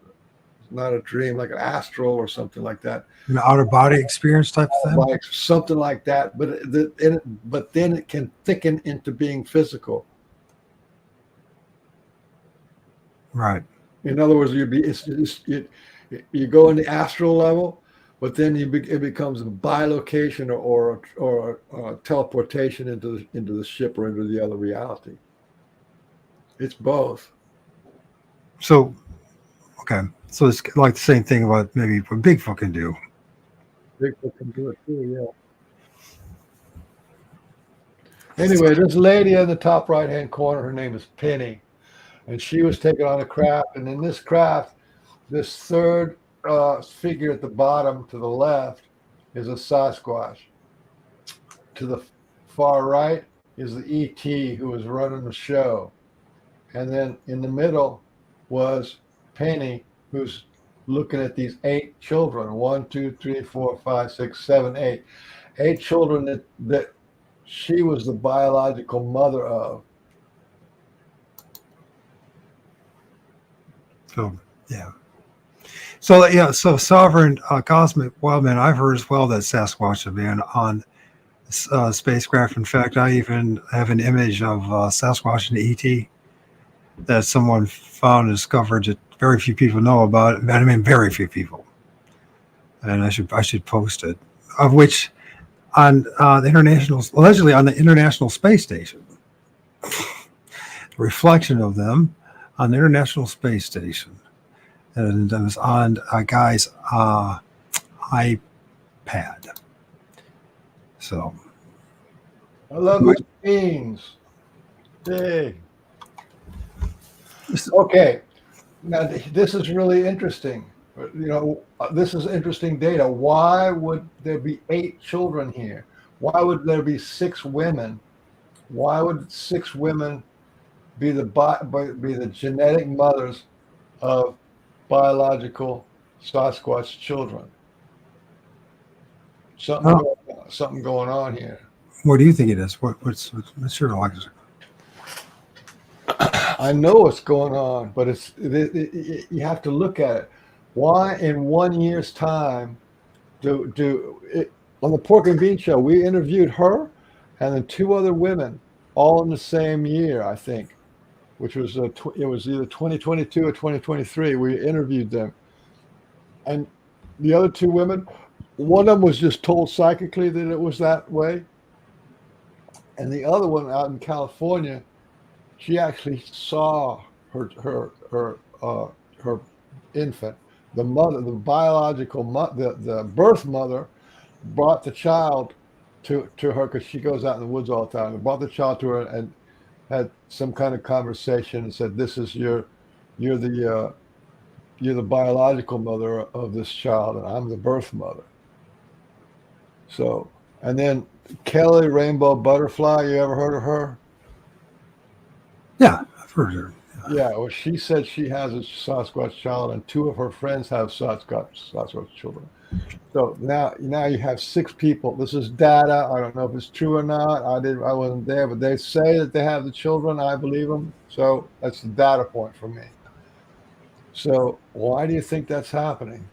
Not a dream, like an astral or something like that. An outer body experience type of thing? Like something like that. But then it can thicken into being physical. Right. In other words, you go in the astral level, but then it becomes a bilocation or teleportation into the ship or into the other reality. It's both. So, okay. So it's like the same thing about maybe what Bigfoot can do. Bigfoot can do it too, yeah. Anyway, this lady in the top right-hand corner, her name is Penny, and she was taken on a craft. And in this craft, this third figure at the bottom to the left is a Sasquatch. To the far right is the ET who was running the show. And then in the middle was Penny, who's looking at these 8 children. 1, 2, 3, 4, 5, 6, 7, 8. 8 children that she was the biological mother of. So, yeah. So Sovereign Cosmic Wildman, I've heard as well that Sasquatch have been on spacecraft. In fact, I even have an image of Sasquatch and ET that someone found and discovered that very few people know about. I mean, very few people. And I should post it. Of which, on allegedly on the International Space Station, reflection of them on the International Space Station, and it was on a guy's iPad. So, I love my beans. Big. Okay. Now, this is really interesting. This is interesting data. Why would there be 8 children here? Why would there be 6 women? Why would 6 women be the genetic mothers of biological Sasquatch children? Something going on here. what do you think it is? What's your logic? I know what's going on, but you have to look at it. Why in 1 year's time on the Pork and Bean show, we interviewed her and then 2 other women all in the same year, I think, which was it was either 2022 or 2023. We interviewed them, and the other 2 women, one of them was just told psychically that it was that way, and the other one out in California, she actually saw her infant. The mother, the biological the birth mother, brought the child to her because she goes out in the woods all the time. And brought the child to her and had some kind of conversation and said, "This is you're the biological mother of this child, and I'm the birth mother." So, and then Kelly Rainbow Butterfly, you ever heard of her? Yeah, I've heard her. Yeah, well, she said she has a Sasquatch child, and 2 of her friends have Sasquatch children. So now you have 6 people. This is data. I don't know if it's true or not. I wasn't there, but they say that they have the children. I believe them. So that's the data point for me. So why do you think that's happening?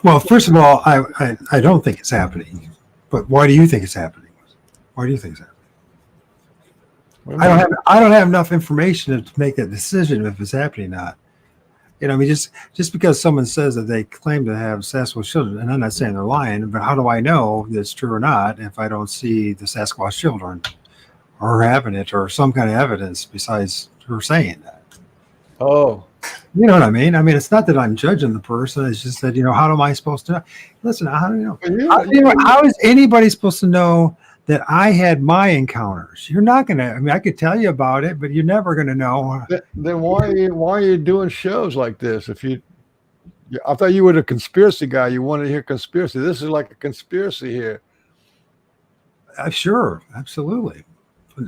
Well, first of all, I don't think it's happening. But why do you think it's happening? Why do you think it's happening? I don't have enough information to make a decision if it's happening or not. I mean, just because someone says that they claim to have Sasquatch children, and I'm not saying they're lying, but how do I know that it's true or not if I don't see the Sasquatch children or having it or some kind of evidence besides her saying that? Oh, you know what I mean? I mean, it's not that I'm judging the person. It's just that, how am I supposed to know? Listen, how do you know? How is anybody supposed to know that I had my encounters? You're not going to, I mean, I could tell you about it, but you're never going to know. Then why are you doing shows like this? I thought you were the conspiracy guy. You wanted to hear conspiracy. This is like a conspiracy here. Sure. Absolutely.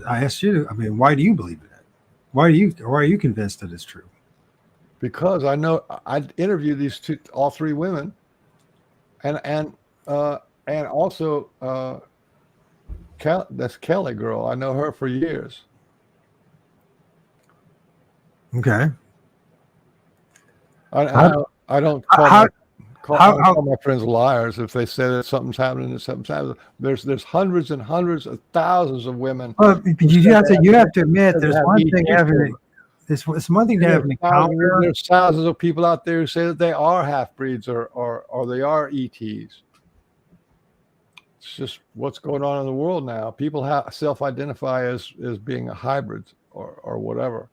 I asked you, I mean, why do you believe that? Why are you convinced that it's true? Because I know I interviewed all 3 women and also, that's Kelly girl. I know her for years. Okay. I don't call my friends liars if they say that something's happening and something's happening. There's hundreds and hundreds of thousands of women. Well, you have to admit there's one thing having it's one thing to have an encounter. There's thousands of people out there who say that they are half breeds or they are ETs. It's just what's going on in the world now. People self-identify as being a hybrid or whatever.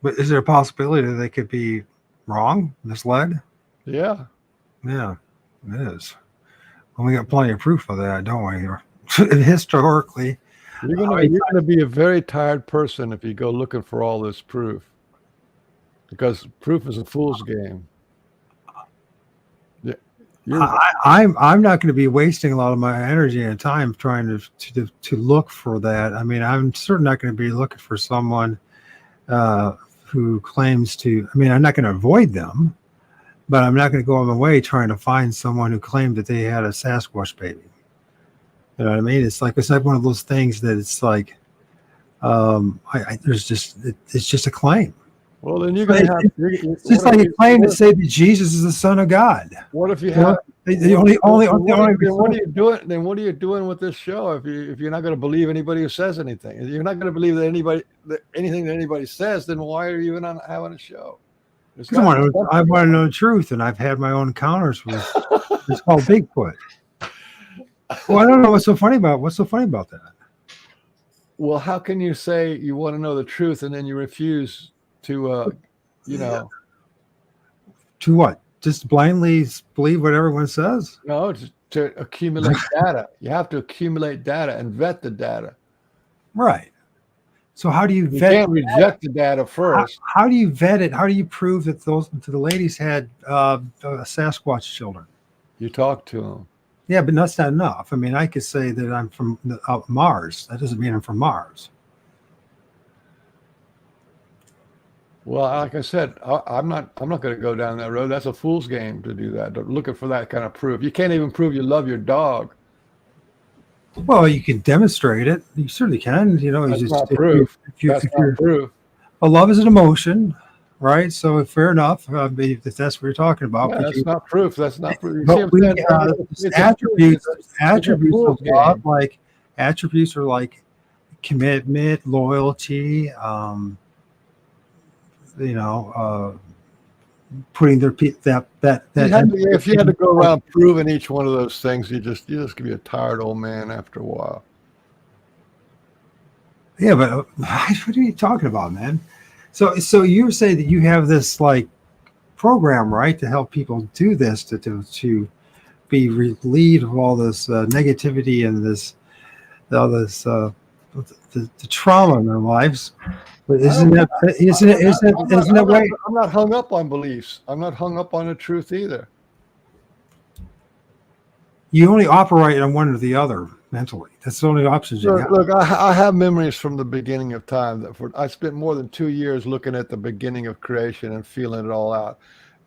But is there a possibility that they could be wrong, misled? Yeah. Yeah, it is. Well, we got plenty of proof of that, don't we? Historically. You're gonna be a very tired person if you go looking for all this proof. Because proof is a fool's game. I'm not going to be wasting a lot of my energy and time trying to look for that. I mean, I'm certainly not going to be looking for someone who claims to. I mean, I'm not going to avoid them, but I'm not going to go on my way trying to find someone who claimed that they had a Sasquatch baby. You know what I mean? It's like one of those things that it's like it's just a claim. Well, then you're going to have. It's just like a claim to say that Jesus is the Son of God. What if you You know, have? the only Then what are you doing? Then what are you doing with this show? If you're not going to believe anybody who says anything, if you're not going to believe anything that anybody says, then why are you even having a show? Because I want to know the truth, and I've had my own encounters with. It's called Bigfoot. Well, I don't know what's so funny about that. Well, how can you say you want to know the truth and then you refuse to, To what? Just blindly believe what everyone says? No, to accumulate data. You have to accumulate data and vet the data. Right. So how do you You vet? can't reject the data first. How do you vet it? How do you prove that the ladies had Sasquatch children? You talk to them. Yeah, but that's not enough. I mean, I could say that I'm from Mars. That doesn't mean I'm from Mars. Well, like I said, I'm not going to go down that road. That's a fool's game to do that. Looking for that kind of proof. You can't even prove you love your dog. Well, you can demonstrate it. You certainly can. You know, That's you just not proof. That's not proof. Well, love is an emotion, right? So fair enough. If that's what you're talking about. Yeah, that's not proof. That's not proof. But attributes of love, like attributes are like commitment, loyalty, putting their if you had to go around proving each one of those things, you just could be a tired old man after a while. Yeah, but what are you talking about, man? So you're saying that you have this like program, right, to help people do this, to be relieved of all this negativity and all this the trauma in their lives. But isn't that right? I'm not hung up on beliefs. I'm not hung up on the truth either. You only operate on one or the other mentally. That's the only options you got. Look, I have memories from the beginning of time. I spent more than 2 years looking at the beginning of creation and feeling it all out.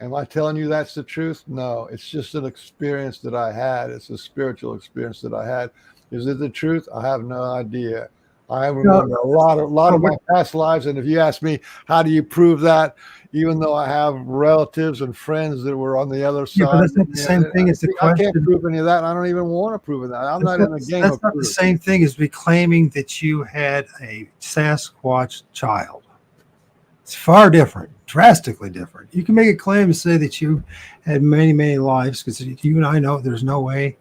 Am I telling you that's the truth? No, it's just an experience that I had. It's a spiritual experience that I had. Is it the truth? I have no idea. I remember a lot of my past lives, and if you ask me, how do you prove that? Even though I have relatives and friends that were on the other side, but that's not the same thing as the question. I can't prove any of that. I don't even want to prove that. I'm not in the game. That's not the same thing as me claiming that you had a Sasquatch child. It's far different, drastically different. You can make a claim and say that you had many, many lives, because you and I know there's no way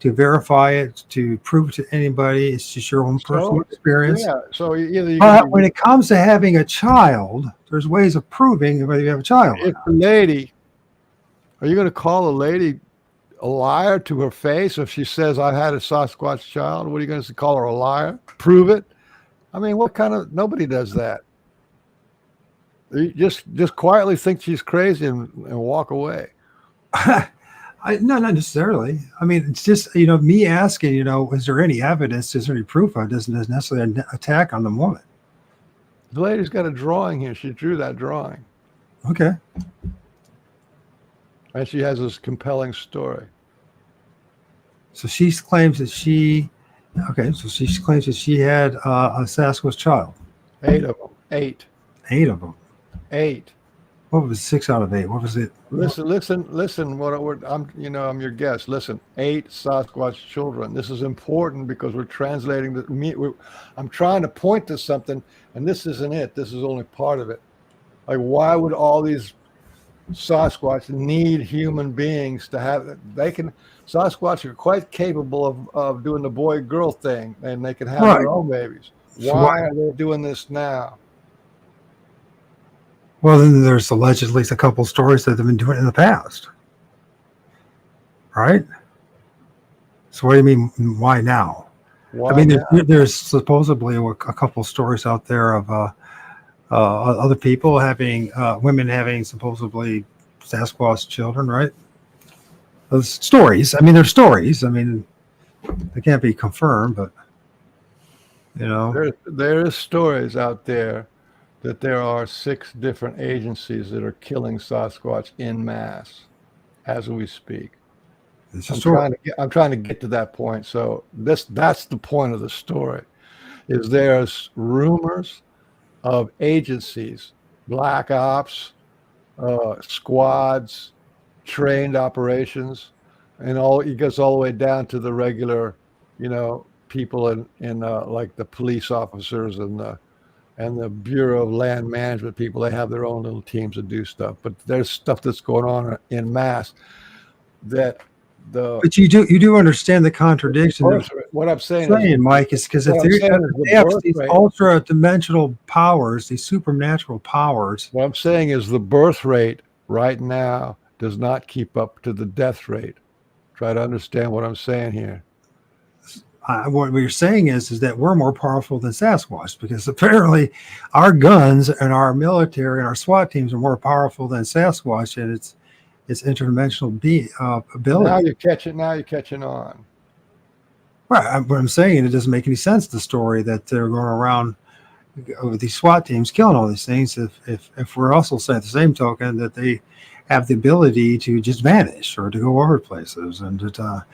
to verify it, to prove it to anybody. It's just your own personal experience. Yeah. So when it comes to having a child, there's ways of proving whether you have a child. If the lady, are you going to call a lady a liar to her face if she says I had a Sasquatch child? What are you going to call her, a liar? Prove it? I mean, nobody does that. You just quietly think she's crazy and walk away. No, not necessarily. I mean, it's just, me asking, is there any evidence? Is there any proof? It doesn't necessarily an attack on the woman. The lady's got a drawing here. She drew that drawing. Okay. And she has this compelling story. So she claims that she had a Sasquatch child. 8 of them. 8. 8 of them. 8. What was 6 out of 8? What was it? Listen. I'm your guest. Listen, 8 Sasquatch children. This is important because we're translating I'm trying to point to something, and this isn't it. This is only part of it. Like, why would all these Sasquatch need human beings to have? Sasquatch are quite capable of doing the boy-girl thing, and they can have their own babies. Why are they doing this now? Well, then there's allegedly a couple stories that they've been doing in the past. Right? So what do you mean, why now? There's supposedly a couple stories out there of other people women having supposedly Sasquatch children, right? Those stories. I mean, they're stories. I mean, they can't be confirmed, but, There is stories out there that there are 6 different agencies that are killing Sasquatch en masse as we speak. I'm trying to get to that point. So that's the point of the story. Is there's rumors of agencies black ops, squads, trained operations, and all it goes all the way down to the regular, people in like the police officers and the Bureau of Land Management people. They have their own little teams that do stuff, but there's stuff that's going on in mass that But you do understand the contradiction. What I'm saying Mike, is because if they have these ultra dimensional powers, these supernatural powers. What I'm saying is the birth rate right now does not keep up to the death rate. Try to understand what I'm saying here. What you're saying is that we're more powerful than Sasquatch, because apparently our guns and our military and our SWAT teams are more powerful than Sasquatch and its interdimensional ability. Now you're catching on. Right. What I'm saying, it doesn't make any sense, the story that they're going around with these SWAT teams killing all these things, if we're also saying at the same token that they have the ability to just vanish or to go over places and to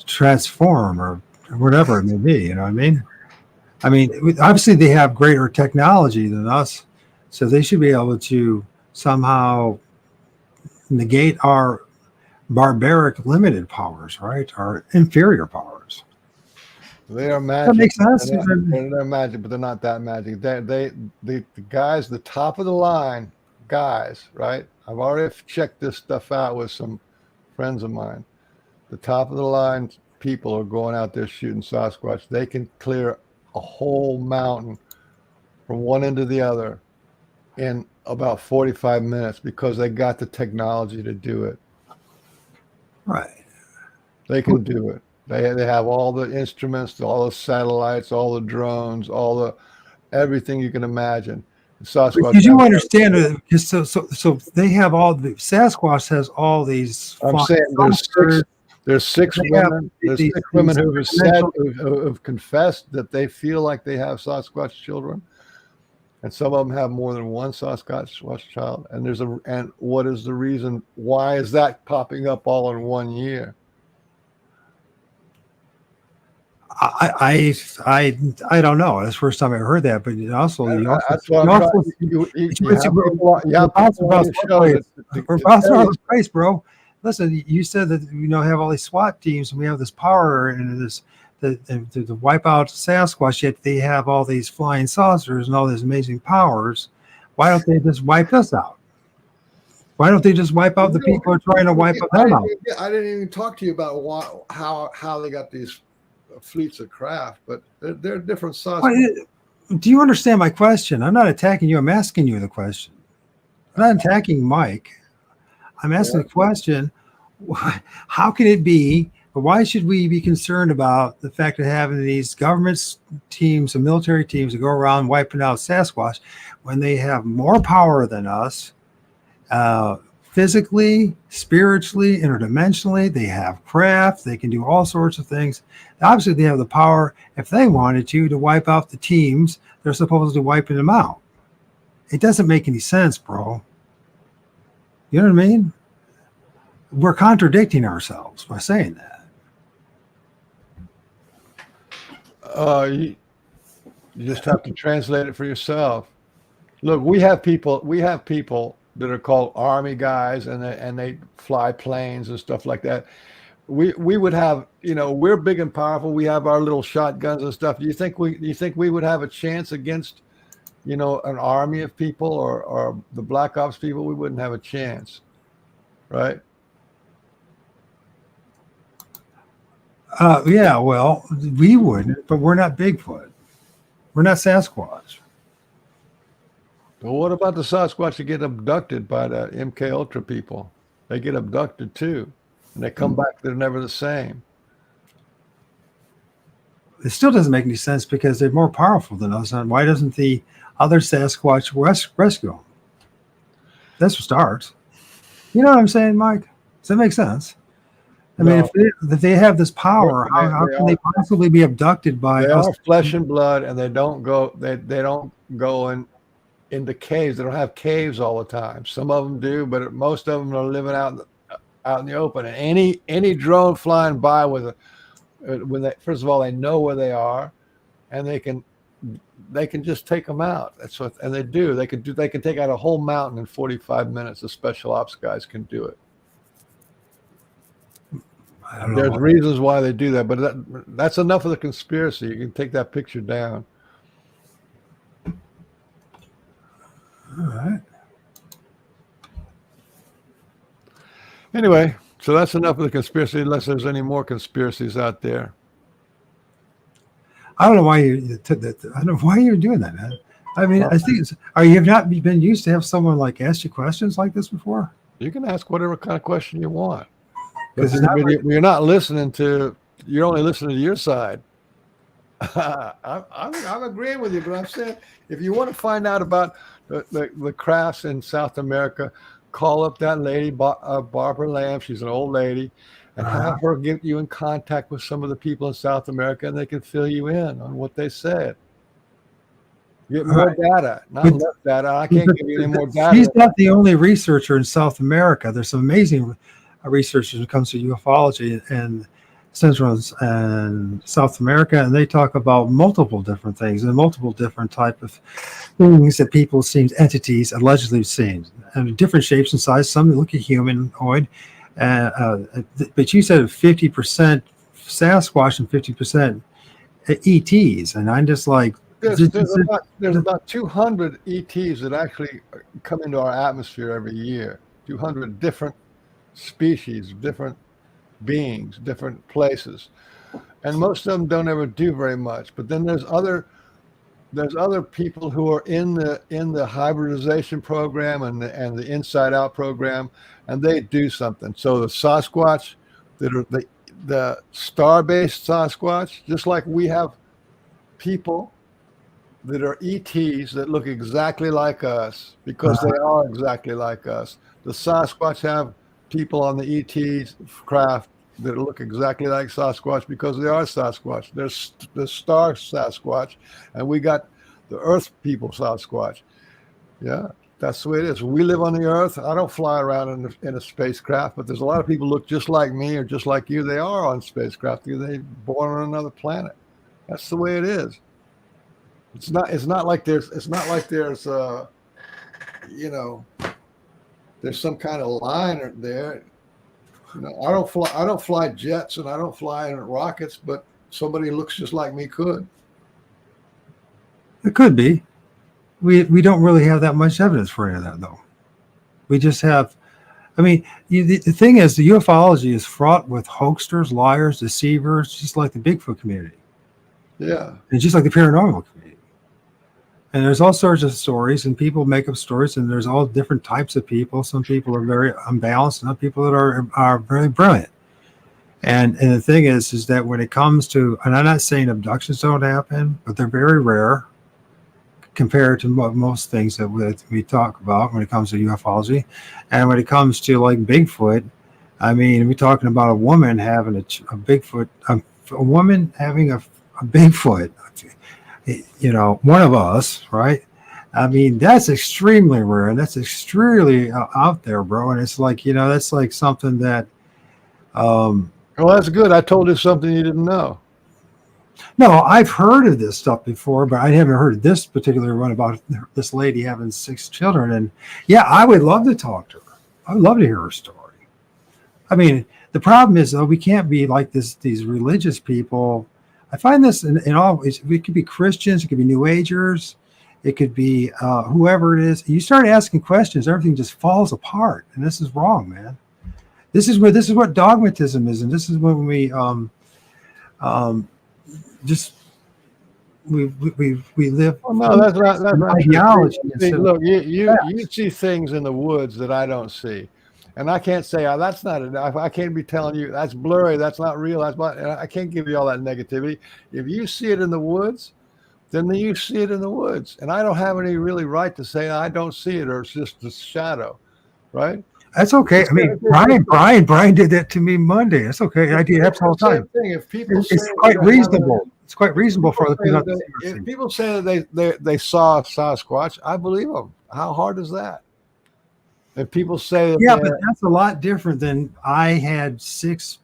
transform or whatever it may be. You know what I mean? I mean, obviously they have greater technology than us, so they should be able to somehow negate our barbaric limited powers, right? Our inferior powers. They are magic. That makes sense. They're magic, but they're not that magic. The guys, the top of the line guys, right? I've already checked this stuff out with some friends of mine. The top of the line people are going out there shooting Sasquatch. They can clear a whole mountain from one end to the other in about 45 minutes because they got the technology to do it. Right. They can do it. They have all the instruments, all the satellites, all the drones, everything you can imagine. Sasquatch. Did you understand it? So they have all the Sasquatch has all these. I'm saying there's six women. There's six women who have said, who've confessed that they feel like they have Sasquatch children, and some of them have more than one Sasquatch child. And what is the reason? Why is that popping up all in 1 year? I don't know. That's the first time I heard that. But also, we're bouncing all this place, bro. Listen, you said that have all these SWAT teams and we have this power and this to wipe out Sasquatch. Yet they have all these flying saucers and all these amazing powers. Why don't they just wipe us out? Why don't they just wipe out the people who are trying to wipe them out? I didn't even talk to you about how they got these fleets of craft, but they're different sizes. Do you understand my question? I'm not attacking you. I'm asking you the question. I'm not attacking Mike. I'm asking the question, how can it be, or why should we be concerned about the fact of having these government teams and military teams that go around wiping out Sasquatch when they have more power than us, physically, spiritually, interdimensionally? They have craft. They can do all sorts of things. Obviously, they have the power, if they wanted to wipe out the teams they're supposedly wiping them out. It doesn't make any sense, bro. You know what I mean? We're contradicting ourselves by saying that. You just have to translate it for yourself. Look, we have people that are called army guys, and they fly planes and stuff like that. We would have, we're big and powerful. We have our little shotguns and stuff. Do you think we would have a chance against, an army of people or the Black Ops people? We wouldn't have a chance, right? Yeah, well, we wouldn't, but we're not Bigfoot. We're not Sasquatch. Well, what about the Sasquatch that get abducted by the MK Ultra people? They get abducted too, and they come back. They're never the same. It still doesn't make any sense because they're more powerful than us. And why doesn't the other Sasquatch rescue them? That's what starts. You know what I'm saying, Mike? Does that make sense? I mean, if they have this power, how can they possibly be abducted by us? They are flesh and blood, and they don't go. They don't go into caves. They don't have caves all the time. Some of them do, but most of them are living out in the open. And any drone flying by first of all, they know where they are, and they can they can just take them out. That's what, and they do. They can take out a whole mountain in 45 minutes. The special ops guys can do it. I don't know. There's reasons why they do that, but that's enough of the conspiracy. You can take that picture down. All right. Anyway, so that's enough of the conspiracy, unless there's any more conspiracies out there. I don't know why I don't know why you're doing that, man. I mean, I think you have not been used to have someone like ask you questions like this before? You can ask whatever kind of question you want. Because You're not listening to. You're only listening to your side. I'm agreeing with you, but I'm saying if you want to find out about the crafts in South America, call up that lady, Barbara Lamb. She's an old lady, and have her get you in contact with some of the people in South America, and they can fill you in on what they said. Get more data, not less data. I can't give you any more data. He's not the only researcher in South America. There's some amazing researchers when it comes to ufology and Central and South America, and they talk about multiple different things and multiple different type of things that people seen, entities allegedly seen, and different shapes and sizes. Some look at humanoid, but you said 50% Sasquatch and 50% ETs, and I'm just like, there's about 200 ETs that actually come into our atmosphere every year. 200 different species, different beings, different places, and most of them don't ever do very much. But then there's other people who are in the hybridization program and the inside out program, and they do something. So the Sasquatch that are the star-based Sasquatch, just like we have people that are ETs that look exactly like us because they are exactly like us. The Sasquatch have people on the ET craft that look exactly like Sasquatch because they are Sasquatch. There's the star Sasquatch, and we got the Earth people Sasquatch. Yeah, that's the way it is. We live on the Earth. I don't fly around in a spacecraft, but there's a lot of people look just like me or just like you. They are on spacecraft. They're born on another planet. That's the way it is. It's not like there's there's some kind of line there. I don't fly jets and I don't fly in rockets, but somebody who looks just like me could. It could be. We don't really have that much evidence for any of that, though. We just have. I mean, the thing is, the ufology is fraught with hoaxers, liars, deceivers, just like the Bigfoot community. Yeah, and just like the paranormal community. And there's all sorts of stories, and people make up stories, and there's all different types of people. Some people are very unbalanced, and other people that are very brilliant. And the thing is that when it comes to, and I'm not saying abductions don't happen, but they're very rare compared to most things that we talk about when it comes to ufology. And when it comes to like Bigfoot, I mean, we're talking about a woman having a Bigfoot, a woman having a Bigfoot. One of us, right? I mean, that's extremely rare, and that's extremely out there, bro. And it's like, that's like something that. Well, that's good. I told you something you didn't know. No, I've heard of this stuff before, but I haven't heard of this particular one about this lady having 6 children. And yeah, I would love to talk to her. I would love to hear her story. I mean, the problem is, though, we can't be like these religious people. I find this in all. It could be Christians, it could be New Agers, it could be whoever it is. You start asking questions, everything just falls apart, and this is wrong, man. This is what dogmatism is, and this is when we live. Well, no, that's not ideology. See, look, you see things in the woods that I don't see. And I can't say, that's not enough. I can't be telling you that's blurry, that's not real. I can't give you all that negativity. If you see it in the woods, then you see it in the woods. And I don't have any really right to say I don't see it or it's just a shadow, right? That's okay. I mean, Brian did that to me Monday. That's okay. I do that all the time. If people it's quite reasonable. It's quite reasonable for other people. If people say that they saw Sasquatch, I believe them. How hard is that? If people say that, but that's a lot different than I had 6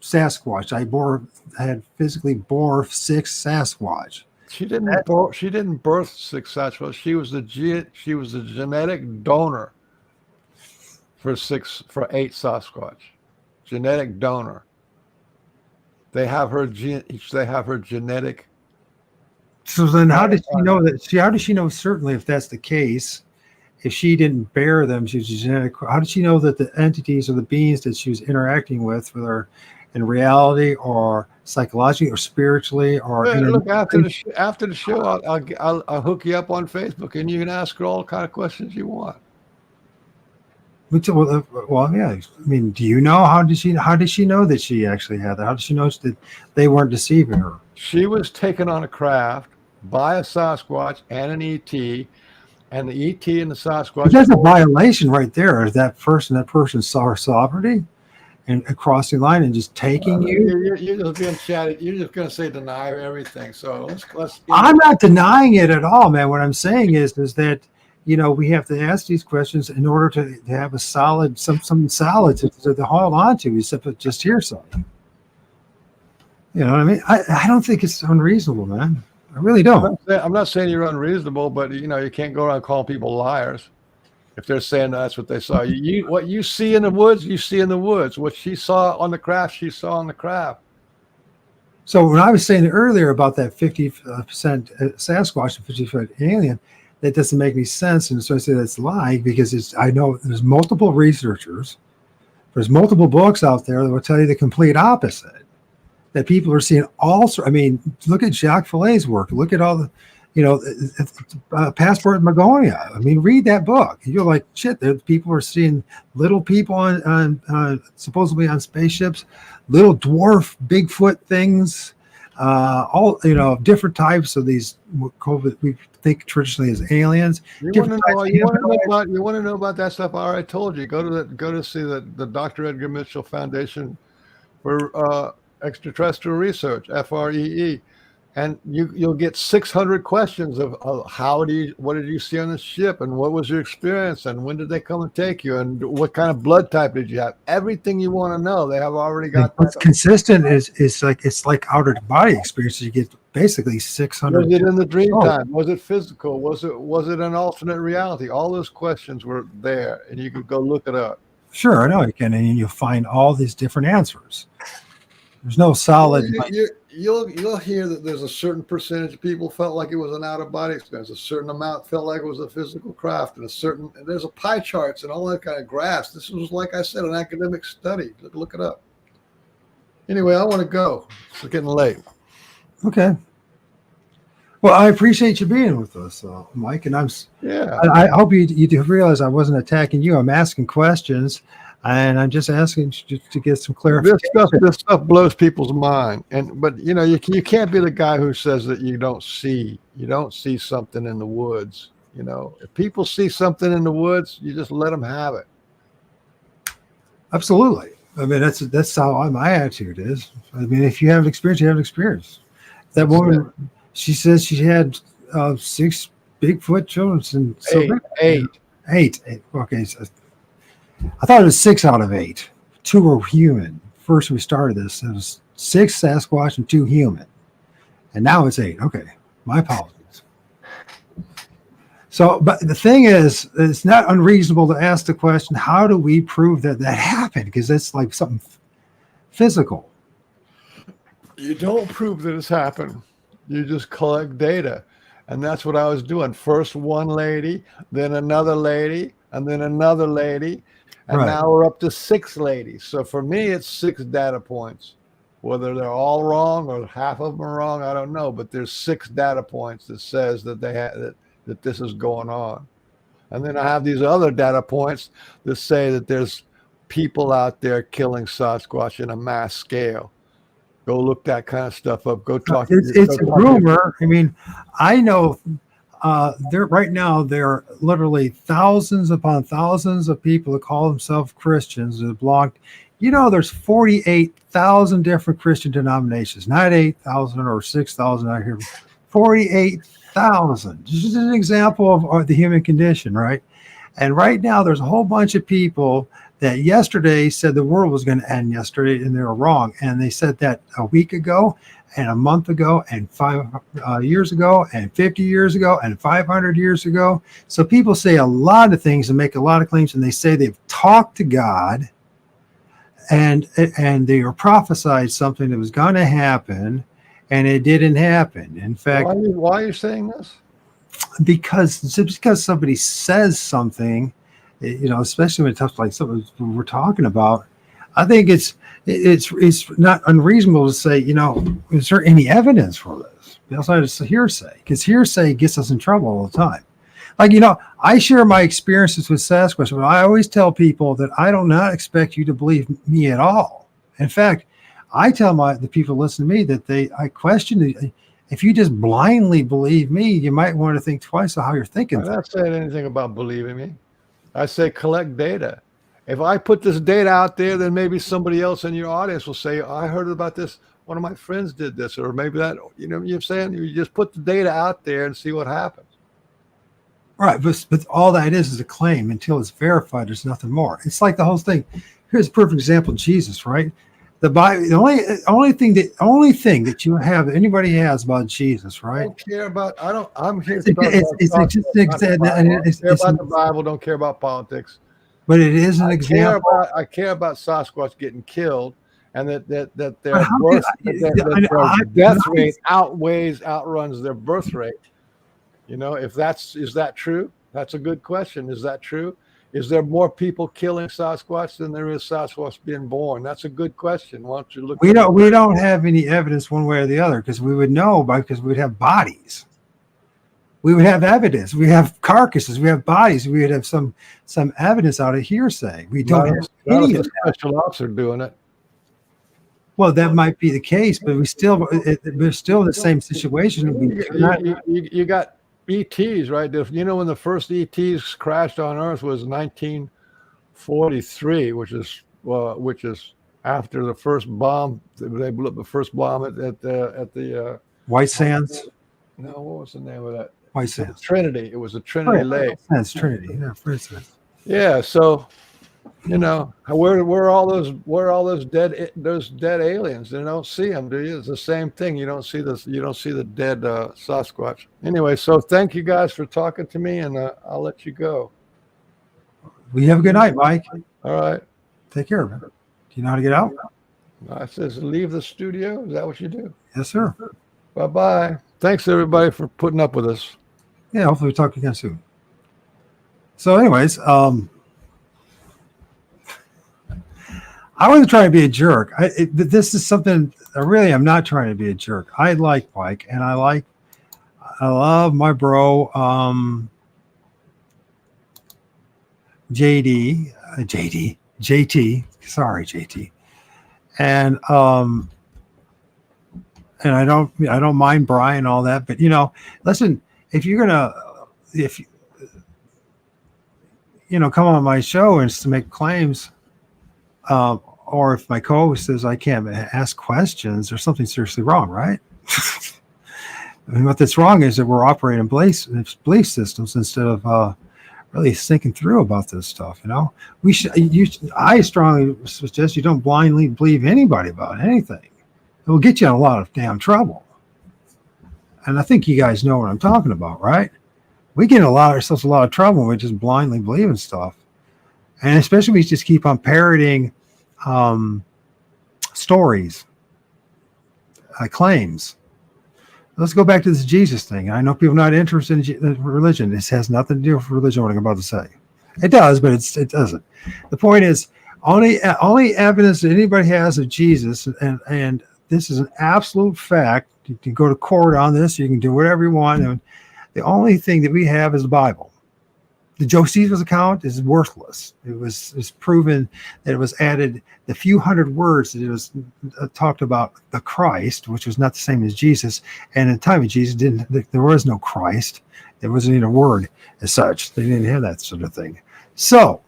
Sasquatch. I had physically bore 6 Sasquatch. She didn't birth six Sasquatch. She was the genetic donor for 8 Sasquatch. Genetic donor. They have her genetic. So then, how did she know that? How does she know certainly if that's the case? If she didn't bear them, she was genetic. How did she know that the entities or the beings that she was interacting with, whether in reality or psychologically or spiritually or Look, after the show, I'll hook you up on Facebook, and you can ask her all kind of questions you want. Well, yeah. I mean, do you know how did she know that she actually had that? How did she know that they weren't deceiving her? She was taken on a craft by a Sasquatch and an ET, and the ET and the Sasquatch. But that's a violation right there. Is that person saw her sovereignty and crossing the line and just taking you? You're just being chatty. You're just going to say deny everything. So let's. I'm not denying it at all, man. What I'm saying is that. We have to ask these questions in order to have a solid, something solid to hold on to, except for just hear something. You know what I mean? I don't think it's unreasonable, man. I really don't. I'm not saying you're unreasonable, but you can't go around calling people liars if they're saying that's what they saw. What you see in the woods, you see in the woods. What she saw on the craft, she saw on the craft. So when I was saying earlier about that 50% Sasquatch and 50% alien, that doesn't make any sense. And so I say that's lying because I know there's multiple researchers, there's multiple books out there that will tell you the complete opposite. That people are seeing look at Jacques Fillet's work. Look at all the, Passport Magonia. I mean, read that book. You're like, shit, people are seeing little people on supposedly on spaceships, little dwarf Bigfoot things, all, different types of these COVID we think traditionally as aliens. You want to know about that stuff? I already told you. Go to see the Dr. Edgar Mitchell Foundation for Extraterrestrial Research, FREE, and you'll get 600 questions of what did you see on the ship, and what was your experience, and when did they come and take you, and what kind of blood type did you have? Everything you want to know, they have already got. What's consistent is it's like outer body experiences. You get basically 600. Was it in the dream time? Was it physical? Was it an alternate reality? All those questions were there, and you could go look it up. Sure, I know you can, and you'll find all these different answers. There's no solid. You'll hear that there's a certain percentage of people felt like it was an out of body experience. A certain amount felt like it was a physical craft, and there's a pie charts and all that kind of graphs. This was, like I said, an academic study. Look it up. Anyway, I want to go. It's getting late. Okay. Well, I appreciate you being with us, Mike, and I hope you do realize I wasn't attacking you. I'm asking questions. And I'm just asking to get some clarification. This stuff blows people's mind, but you can't be the guy who says that you don't see something in the woods. If people see something in the woods, you just let them have it. Absolutely. I mean, that's how my attitude is. I mean, if you have an experience, you have an experience. That woman, she says she had 6 Bigfoot children. And eight. Okay. So I thought it was 6 out of 8. 2 were human. First we started this, it was 6 Sasquatch and 2 human. And now it's 8. Okay. My apologies. So, but the thing is, it's not unreasonable to ask the question, how do we prove that happened? Because that's like something physical. You don't prove that it's happened. You just collect data. And that's what I was doing. First one lady, then another lady, and then another lady. And now we're up to 6 ladies. So for me, it's 6 data points. Whether they're all wrong or half of them are wrong, I don't know. But there's 6 data points that says that that this is going on. And then I have these other data points that say that there's people out there killing Sasquatch in a mass scale. Go look that kind of stuff up. Go talk. It's a rumor. I mean, I know. There are literally thousands upon thousands of people that call themselves Christians that belong. There's 48,000 different Christian denominations, not 8,000 or 6,000 out here. 48,000. This is an example of the human condition, right? And right now, there's a whole bunch of people that yesterday said the world was going to end yesterday, and they were wrong. And they said that a week ago, and a month ago, and 5 years ago, and 50 years ago, and 500 years ago. So people say a lot of things and make a lot of claims, and they say they've talked to God, and they were prophesied something that was going to happen, and it didn't happen. In fact, why are you saying this? Because just because somebody says something, especially when it's like something we're talking about, I think it's not unreasonable to say, is there any evidence for this? Outside of hearsay, because hearsay gets us in trouble all the time. Like, I share my experiences with Sasquatch, but I always tell people that I do not expect you to believe me at all. In fact, I tell the people who listen to me that I question it. If you just blindly believe me, you might want to think twice of how you're thinking. I'm not saying anything about believing me. I say collect data. If I put this data out there, then maybe somebody else in your audience will say, I heard about this. One of my friends did this, or maybe that, you're saying you just put the data out there and see what happens. Right. But all that is a claim. Until it's verified, there's nothing more. It's like the whole thing. Here's a perfect example of Jesus, right? The Bible, the only thing that you have, that anybody has about Jesus, right? I don't care about. I'm here to talk about the Bible. Don't care about politics. But it is an example. I care about Sasquatch getting killed, and that their death rate outruns their birth rate. Is that true? That's a good question. Is that true? Is there more people killing Sasquatch than there is Sasquatch being born? That's a good question. Why don't you look? We don't have any evidence one way or the other, because we would know because we'd have bodies. We would have evidence. We have carcasses. We have bodies. We would have some evidence out of hearsay. We don't have any of that. Special officer doing it. Well, that might be the case, but we're still in the same situation. You got ETs, right? When the first ETs crashed on Earth was 1943, which is after the first bomb. They blew up the first bomb at the White Sands. No, what was the name of that? White Sands. Trinity. It was a Trinity lake. That's Trinity. Yeah, for instance. Yeah. So, where are all those dead aliens? You don't see them, do you? It's the same thing. You don't see this. You don't see the dead Sasquatch. Anyway, so thank you guys for talking to me, and I'll let you go. Well, you have a good night, Mike. All right. Take care, man. Do you know how to get out? It says leave the studio. Is that what you do? Yes, sir. Bye-bye. Thanks, everybody, for putting up with us. Yeah, hopefully we'll talk again soon. So anyways, I wasn't trying to be a jerk. This is something I really am not trying to be a jerk. I like Mike, and I love my bro, JT. Sorry, JT. And I don't mind Brian, all that, but listen, if you're gonna come on my show and to make claims, or if my co-host says I can't ask questions, there's something seriously wrong, right? I mean, what's wrong is that we're operating belief systems instead of really thinking through about this stuff. I strongly suggest you don't blindly believe anybody about anything. It will get you in a lot of damn trouble. And I think you guys know what I'm talking about, right? We get ourselves a lot of trouble when we just blindly believe in stuff. And especially we just keep on parroting stories, claims. Let's go back to this Jesus thing. I know people are not interested in religion. This has nothing to do with religion, what I'm about to say. It does, but it doesn't. The point is, only evidence that anybody has of Jesus, and this is an absolute fact. You can go to court on this. You can do whatever you want. And the only thing that we have is the Bible. The Josephus account is worthless. It was proven that it was added the few hundred words that it was talked about the Christ, which was not the same as Jesus. And in the time of Jesus, there was no Christ. There wasn't even a word as such. They didn't have that sort of thing. So,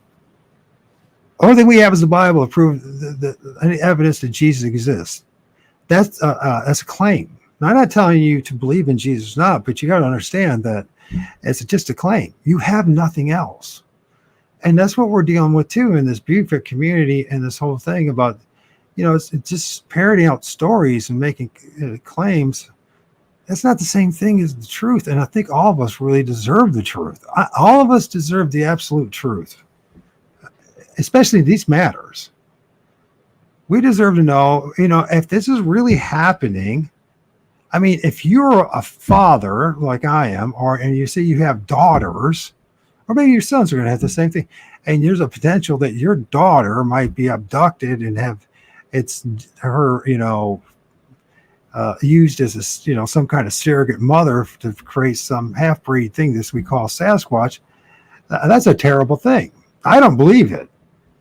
the only thing we have is the Bible to prove any evidence that Jesus exists. That's a claim. Now, I'm not telling you to believe in Jesus or not, but you got to understand that it's just a claim. You have nothing else. And that's what we're dealing with too in this Bigfoot community and this whole thing about, it's just parroting out stories and making claims. That's not the same thing as the truth. And I think all of us really deserve the truth. All of us deserve the absolute truth, especially these matters. We deserve to know, if this is really happening. I mean, if you're a father like I am, and you say you have daughters, or maybe your sons are going to have the same thing, and there's a potential that your daughter might be abducted and have her, used as a, some kind of surrogate mother to create some half-breed thing this we call Sasquatch. That's a terrible thing. I don't believe it.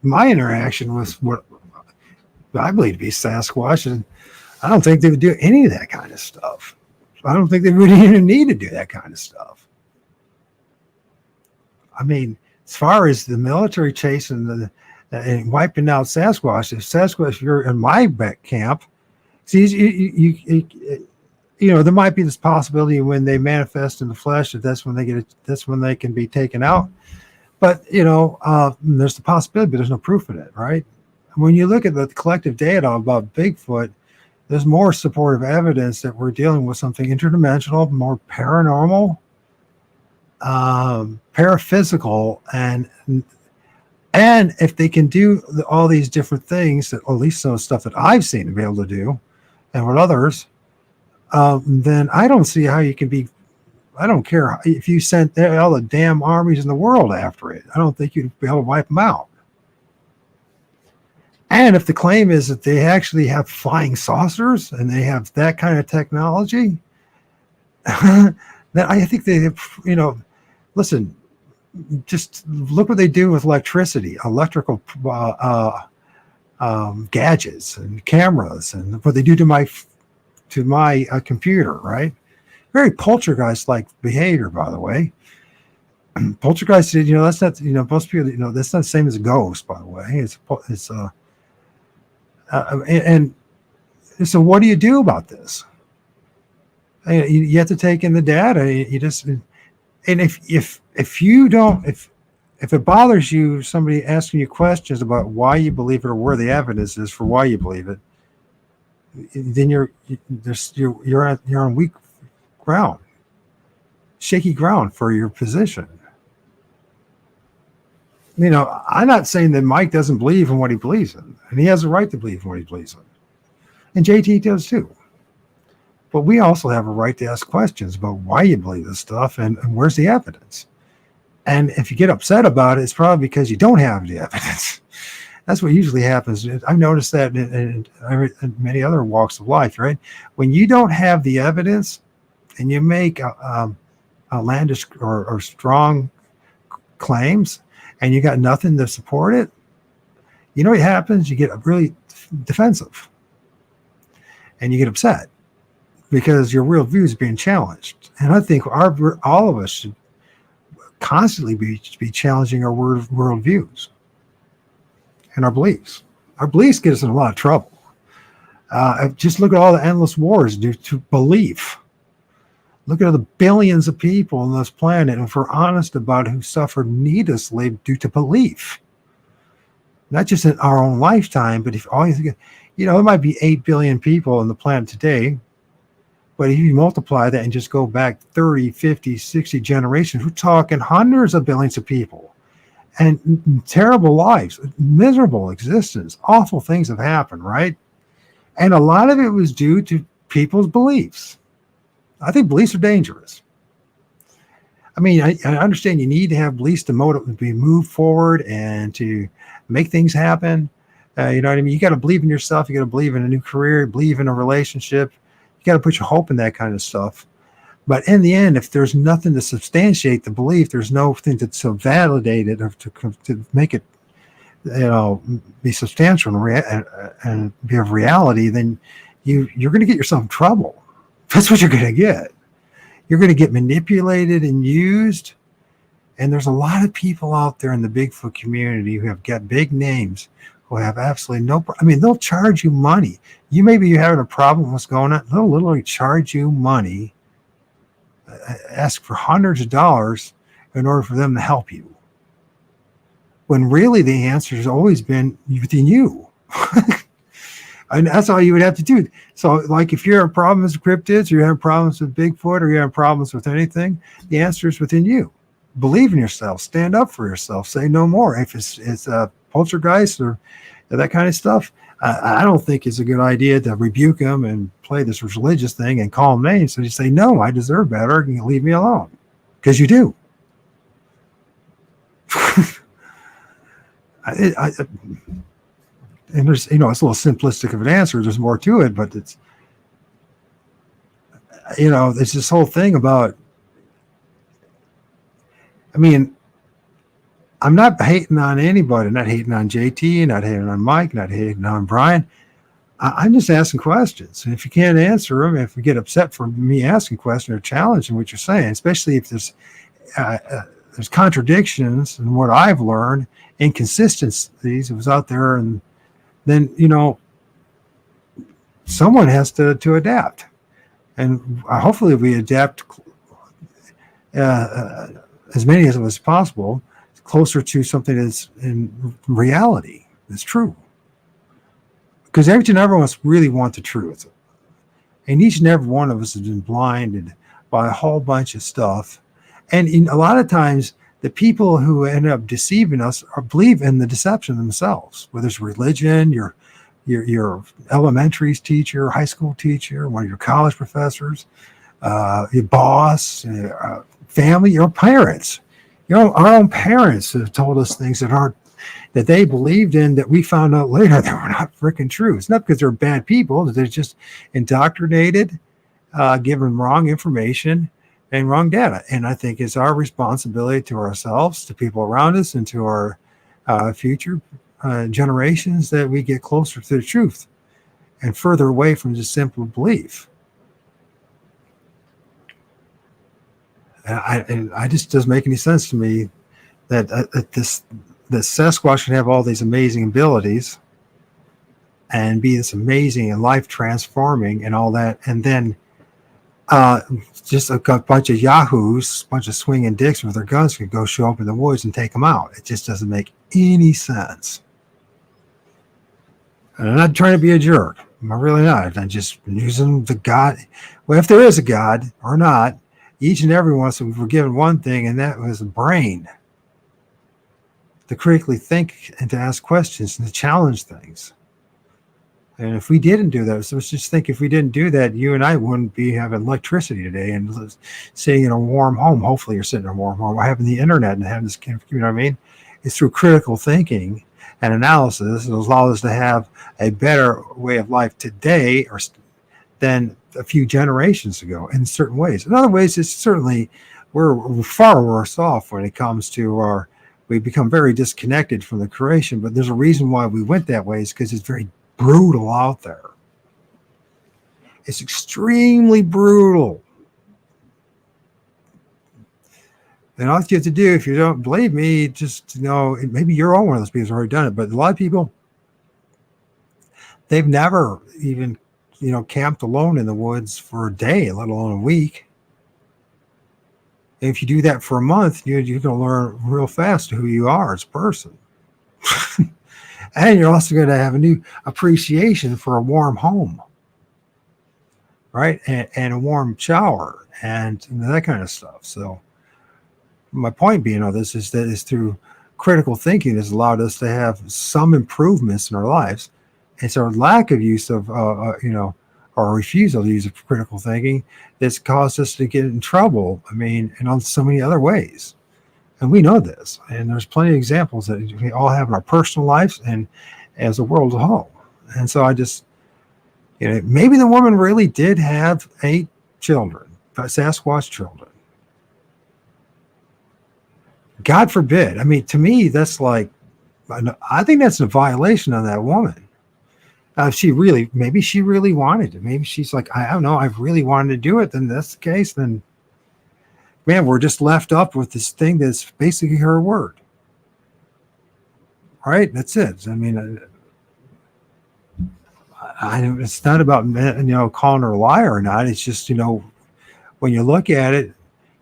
My interaction with what I believe to be Sasquatch, and I don't think they would do any of that kind of stuff. I don't think they would even need to do that kind of stuff. I mean, as far as the military chase and wiping out Sasquatch, if you're in my back camp, see, there might be this possibility when they manifest in the flesh that's when they can be taken out. But there's the possibility, but there's no proof of it, right? When you look at the collective data about Bigfoot, there's more supportive evidence that we're dealing with something interdimensional, more paranormal, paraphysical, and if they can do all these different things, that, or at least some stuff that I've seen to be able to do, and with others, then I don't see how you can be. I don't care if you sent all the damn armies in the world after it. I don't think you'd be able to wipe them out. And if the claim is that they actually have flying saucers and they have that kind of technology, then I think they have, listen, just look what they do with electricity, electrical gadgets and cameras, and what they do to my computer, right? Very poltergeist-like behavior, by the way. Poltergeist, that's not, most people, that's not the same as a ghost, by the way. And so what do you do about this? You have to take in the data. You just, and if you don't, if it bothers you, somebody asking you questions about why you believe it or where the evidence is for why you believe it, then you're on weak ground, shaky ground for your position. I'm not saying that Mike doesn't believe in what he believes in, and he has a right to believe in what he believes in, and JT does too. But we also have a right to ask questions about why you believe this stuff and where's the evidence. And if you get upset about it, it's probably because you don't have the evidence. That's what usually happens. I've noticed that in many other walks of life, right? When you don't have the evidence and you make outlandish or strong claims and you got nothing to support it, you know what happens? You get really defensive and you get upset because your real view is being challenged. And I think all of us should constantly be challenging our world views and our beliefs. Our beliefs get us in a lot of trouble. Just look at all the endless wars due to belief. Look at the billions of people on this planet, and if we're honest about it, who suffered needlessly due to belief. Not just in our own lifetime, but if all you think, it might be 8 billion people on the planet today, but if you multiply that and just go back 30, 50, 60 generations, we're talking hundreds of billions of people. And terrible lives, miserable existence, awful things have happened, right? And a lot of it was due to people's beliefs. I think beliefs are dangerous. I mean, I understand you need to have beliefs to move forward and to make things happen. You know what I mean? You got to believe in yourself. You got to believe in a new career, believe in a relationship. You got to put your hope in that kind of stuff. But in the end, if there's nothing to substantiate the belief, there's nothing to validate it or to make it, be substantial and be of reality, then you're going to get yourself in trouble. That's what you're going to get. You're going to get manipulated and used. And there's a lot of people out there in the Bigfoot community who have got big names who have absolutely they'll charge you money. You're having a problem with what's going on. They'll literally charge you money, ask for hundreds of dollars in order for them to help you. when really the answer has always been within you. And that's all you would have to do. So, like, if you're having problems with cryptids, or you're having problems with Bigfoot, or you're having problems with anything, the answer is within you. Believe in yourself. Stand up for yourself. Say no more. If it's poltergeist or that kind of stuff, I don't think it's a good idea to rebuke them and play this religious thing and call them names. So you say, no, I deserve better. You leave me alone, because you do. And there's, it's a little simplistic of an answer. There's more to it, but it's, there's this whole thing about, I mean, I'm not hating on anybody, not hating on JT, not hating on Mike, not hating on Brian. I'm just asking questions. And if you can't answer them, if you get upset for me asking questions or challenging what you're saying, especially if there's contradictions in what I've learned, inconsistencies that was out there, and then, someone has to adapt. And hopefully we adapt as many of us as possible, closer to something that's in reality, that's true. Because every and every one of us really want the truth. And each and every one of us has been blinded by a whole bunch of stuff. And a lot of times, the people who end up deceiving us believe in the deception themselves, whether it's religion, your elementary teacher, high school teacher, one of your college professors, your boss, family, your parents. Our own parents have told us things that they believed in, that we found out later that were not freaking true. It's not because they're bad people; they're just indoctrinated, given wrong information and wrong data. And I think it's our responsibility to ourselves, to people around us, and to our future generations, that we get closer to the truth and further away from just simple belief. And I just doesn't make any sense to me that that Sasquatch can have all these amazing abilities and be this amazing and life transforming and all that, and then just a bunch of yahoos, a bunch of swinging dicks with their guns could go show up in the woods and take them out. It just doesn't make any sense. And I'm not trying to be a jerk. I'm really not. I'm just using the God. Well, if there is a God or not, each and every one of us were given one thing, and that was a brain to critically think and to ask questions and to challenge things. And if we didn't do that, so let's just think, if we didn't do that, you and I wouldn't be having electricity today and sitting in a warm home. Hopefully you're sitting in a warm home, or having the internet and having this, you know what I mean? It's through critical thinking and analysis that allows us to have a better way of life today than a few generations ago in certain ways. In other ways, it's certainly, we're far worse off when it comes to we become very disconnected from the creation, but there's a reason why we went that way. Is because it's very brutal out there. It's extremely brutal. And all you have to do, if you don't believe me, just, maybe you're one of those people who's already done it, but a lot of people, they've never even, camped alone in the woods for a day, let alone a week. And if you do that for a month, you're going to learn real fast who you are as a person. And you're also going to have a new appreciation for a warm home, right? And a warm shower and that kind of stuff. So my point being all this is that it's through critical thinking has allowed us to have some improvements in our lives. It's our lack of use of, or refusal to use of critical thinking that's caused us to get in trouble. I mean, and on so many other ways. And we know this. And there's plenty of examples that we all have in our personal lives and as a world as a whole. And so I just, maybe the woman really did have 8 children, Sasquatch children. God forbid. I mean, to me, that's like, I think that's a violation on that woman. Maybe she really wanted it. Maybe she's like, I don't know, I've really wanted to do it. Then that's the case. Then, man, we're just left up with this thing that's basically her word. Right? That's it. I mean, it's not about, calling her a liar or not. It's just, when you look at it,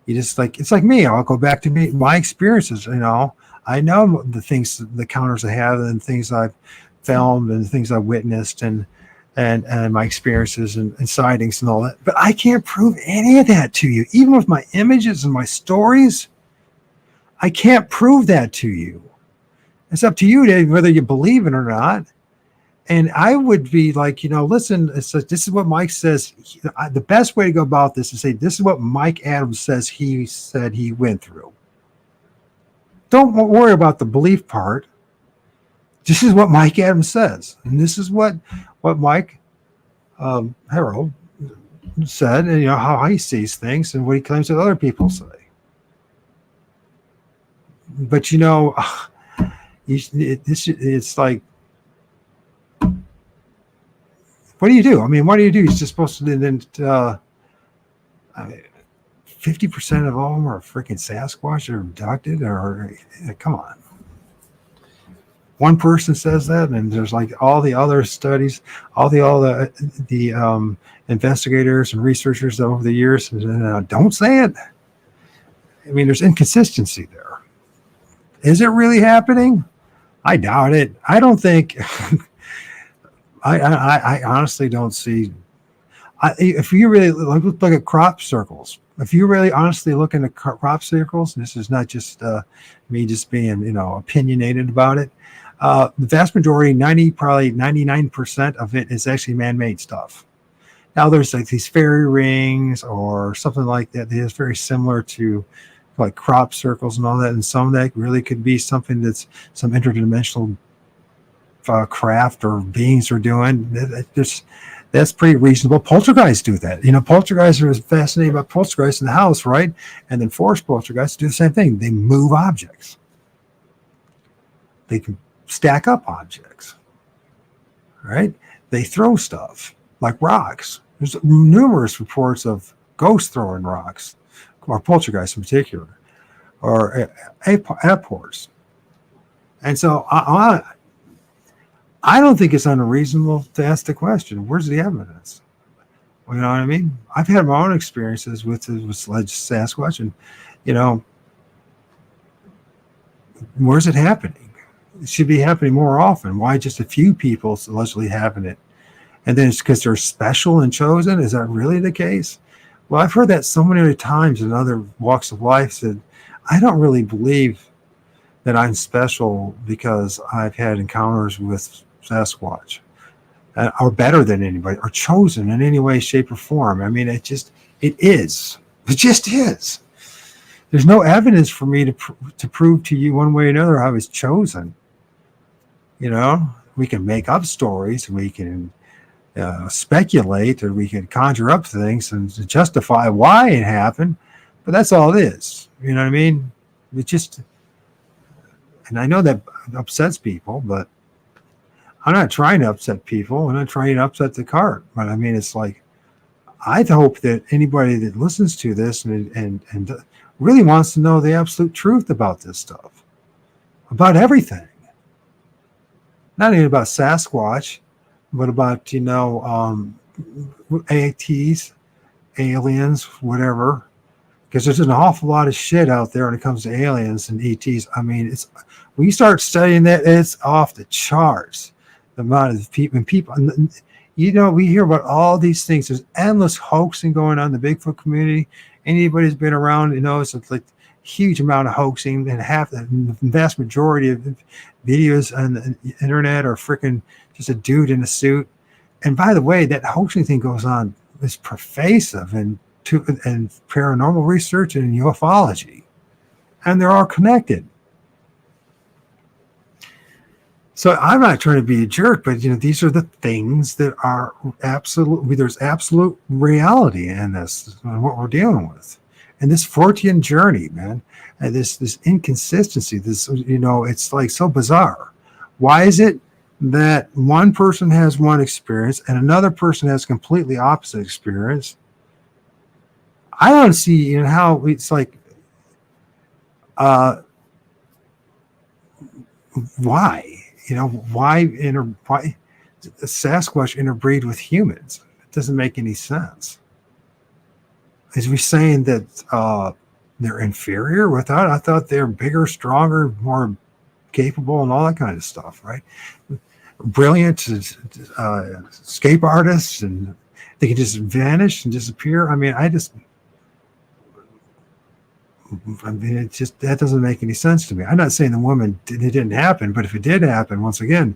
you just like, it's like me. I'll go back to my experiences. I I know the things, the encounters I have, and things I've filmed, and things I've witnessed, and my experiences and sightings and all that. But I can't prove any of that to you, even with my images and my stories. I can't prove that to you. It's up to you to whether you believe it or not. And I would be like, listen, this is what Mike says. The best way to go about this is say, this is what Mike Adams says he said he went through. Don't worry about the belief part. This is what Mike Adams says. And this is what Mike Harrell said, and how he sees things and what he claims that other people say. But it's like, what do you do? I mean, what do you do? You're just supposed to then 50% of all of them are freaking Sasquatch or abducted, or come on. One person says that, and there's like all the other studies, all the investigators and researchers over the years don't say it. I mean, there's inconsistency there. Is it really happening? I doubt it. I don't think. I honestly don't see. If you really look at crop circles, if you really honestly look into crop circles, and this is not just me just being opinionated about it. The vast majority, probably 99% of it is actually man-made stuff. Now there's like these fairy rings or something like that is very similar to like crop circles and all that, and some of that really could be something that's some interdimensional craft or beings are doing. That's pretty reasonable. Poltergeists do that. Poltergeists are fascinated about poltergeists in the house, right? And then force poltergeists do the same thing. They move objects. They can stack up objects, right? They throw stuff like rocks. There's numerous reports of ghosts throwing rocks, or poltergeists in particular, or airports. And so I don't think it's unreasonable to ask the question, where's the evidence? You know what I mean? I've had my own experiences with alleged Sasquatch, and where's it happening? It should be happening more often. Why just a few people allegedly having it? And then it's because they're special and chosen? Is that really the case? Well, I've heard that so many other times in other walks of life that I don't really believe that I'm special because I've had encounters with Sasquatch, or better than anybody, or chosen in any way, shape, or form. I mean, it just is. There's no evidence for me to prove to you one way or another I was chosen. We can make up stories, we can speculate, or we can conjure up things and justify why it happened, but that's all it is. You know what I mean? It just, and I know that upsets people, but I'm not trying to upset people. I'm not trying to upset the cart. But I mean, it's like, I hope that anybody that listens to this and really wants to know the absolute truth about this stuff, about everything, not even about Sasquatch, but about, ATs, aliens, whatever, because there's an awful lot of shit out there when it comes to aliens and ETs. I mean, when you start studying that, it's off the charts. The amount of people, we hear about all these things. There's endless hoaxing going on in the Bigfoot community. Anybody who's been around, it's like huge amount of hoaxing, and the vast majority of videos on the internet are freaking just a dude in a suit. And by the way, that hoaxing thing goes on, is pervasive and paranormal research and ufology, and they're all connected. So I'm not trying to be a jerk, but these are the things that are there's absolute reality in this, what we're dealing with. And this Fortean journey, man, and this inconsistency, it's like so bizarre. Why is it that one person has one experience and another person has completely opposite experience? I don't see how it's like, why? Why Sasquatch interbreed with humans? It doesn't make any sense. Is we saying that they're inferior without. I thought they're bigger, stronger, more capable, and all that kind of stuff, right? Brilliant escape artists, and they can just vanish and disappear. I mean, it just, that doesn't make any sense to me. I'm not saying the woman, it didn't happen, but if it did happen, once again,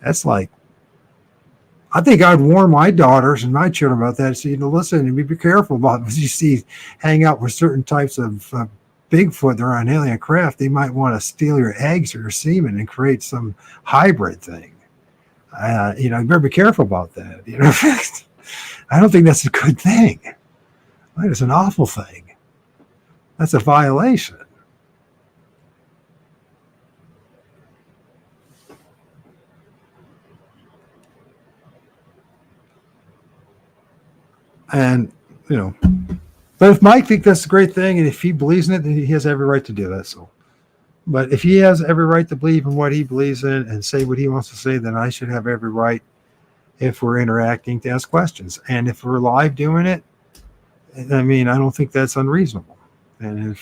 that's like, I think I'd warn my daughters and my children about that. So, listen and be careful about what you see hang out with certain types of Bigfoot. They're on alien craft. They might want to steal your eggs or your semen and create some hybrid thing. You better be careful about that. I don't think that's a good thing. It's an awful thing. That's a violation. And, but if Mike thinks that's a great thing, and if he believes in it, then he has every right to do that. So, but if he has every right to believe in what he believes in and say what he wants to say, then I should have every right, if we're interacting, to ask questions. And if we're live doing it, I mean, I don't think that's unreasonable. And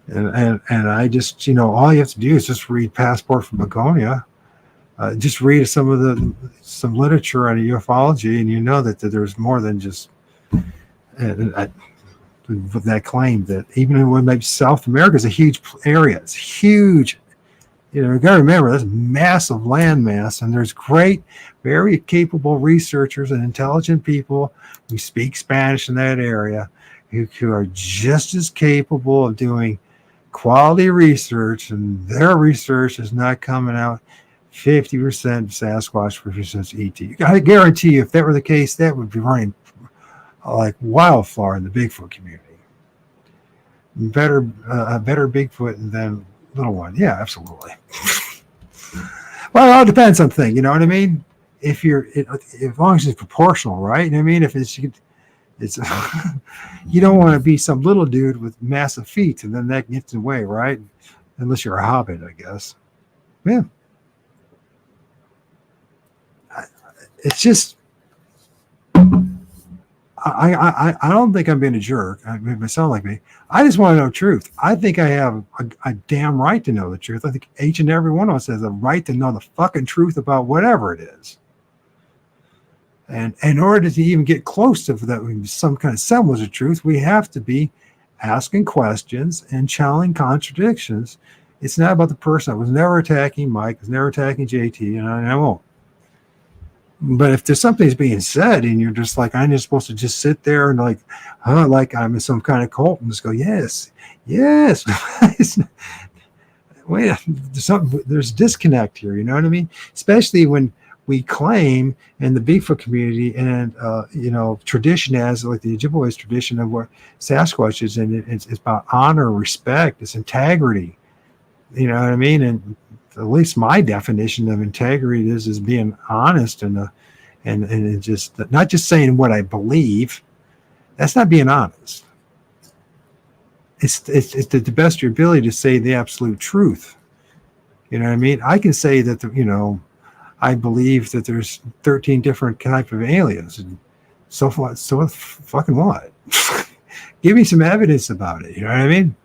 and I just, all you have to do is just read Passport from Begonia. Just read some literature on ufology, and you know that there's more than just with that claim that even when maybe South America is a huge area, it's huge. You got to remember that's massive landmass, and there's great, very capable researchers and intelligent people who speak Spanish in that area, who are just as capable of doing quality research, and their research is not coming out 50% Sasquatch, 50% ET. I guarantee you, if that were the case, that would be running like wildfire in the Bigfoot community. Better Bigfoot than little one. Yeah, absolutely. Well, it all depends on thing. You know what I mean? As long as it's proportional, right? I mean, if it's you don't want to be some little dude with massive feet, and then that gets in the way, right? Unless you're a hobbit, I guess. Yeah. It's just, I don't think I'm being a jerk. It may sound like me. I just want to know the truth. I think I have a damn right to know the truth. I think each and every one of us has a right to know the fucking truth about whatever it is. And in order to even get close to that, some kind of semblance of truth, we have to be asking questions and challenging contradictions. It's not about the person. I was never attacking Mike. I was never attacking JT, and I won't. But if there's something that's being said and you're just like, I'm just supposed to just sit there and like I'm in some kind of cult and just go, yes. Wait, there's disconnect here. You know what I mean? Especially when we claim in the Bigfoot community and, tradition as like the Ojibwe's tradition of what Sasquatch is, and it's about honor, respect, it's integrity. You know what I mean? And at least my definition of integrity is being honest and just not just saying what I believe. That's not being honest. It's to the best of your ability to say the absolute truth. You know what I mean? I can say that I believe that there's 13 different types of aliens, and so fucking what? Give me some evidence about it. You know what I mean?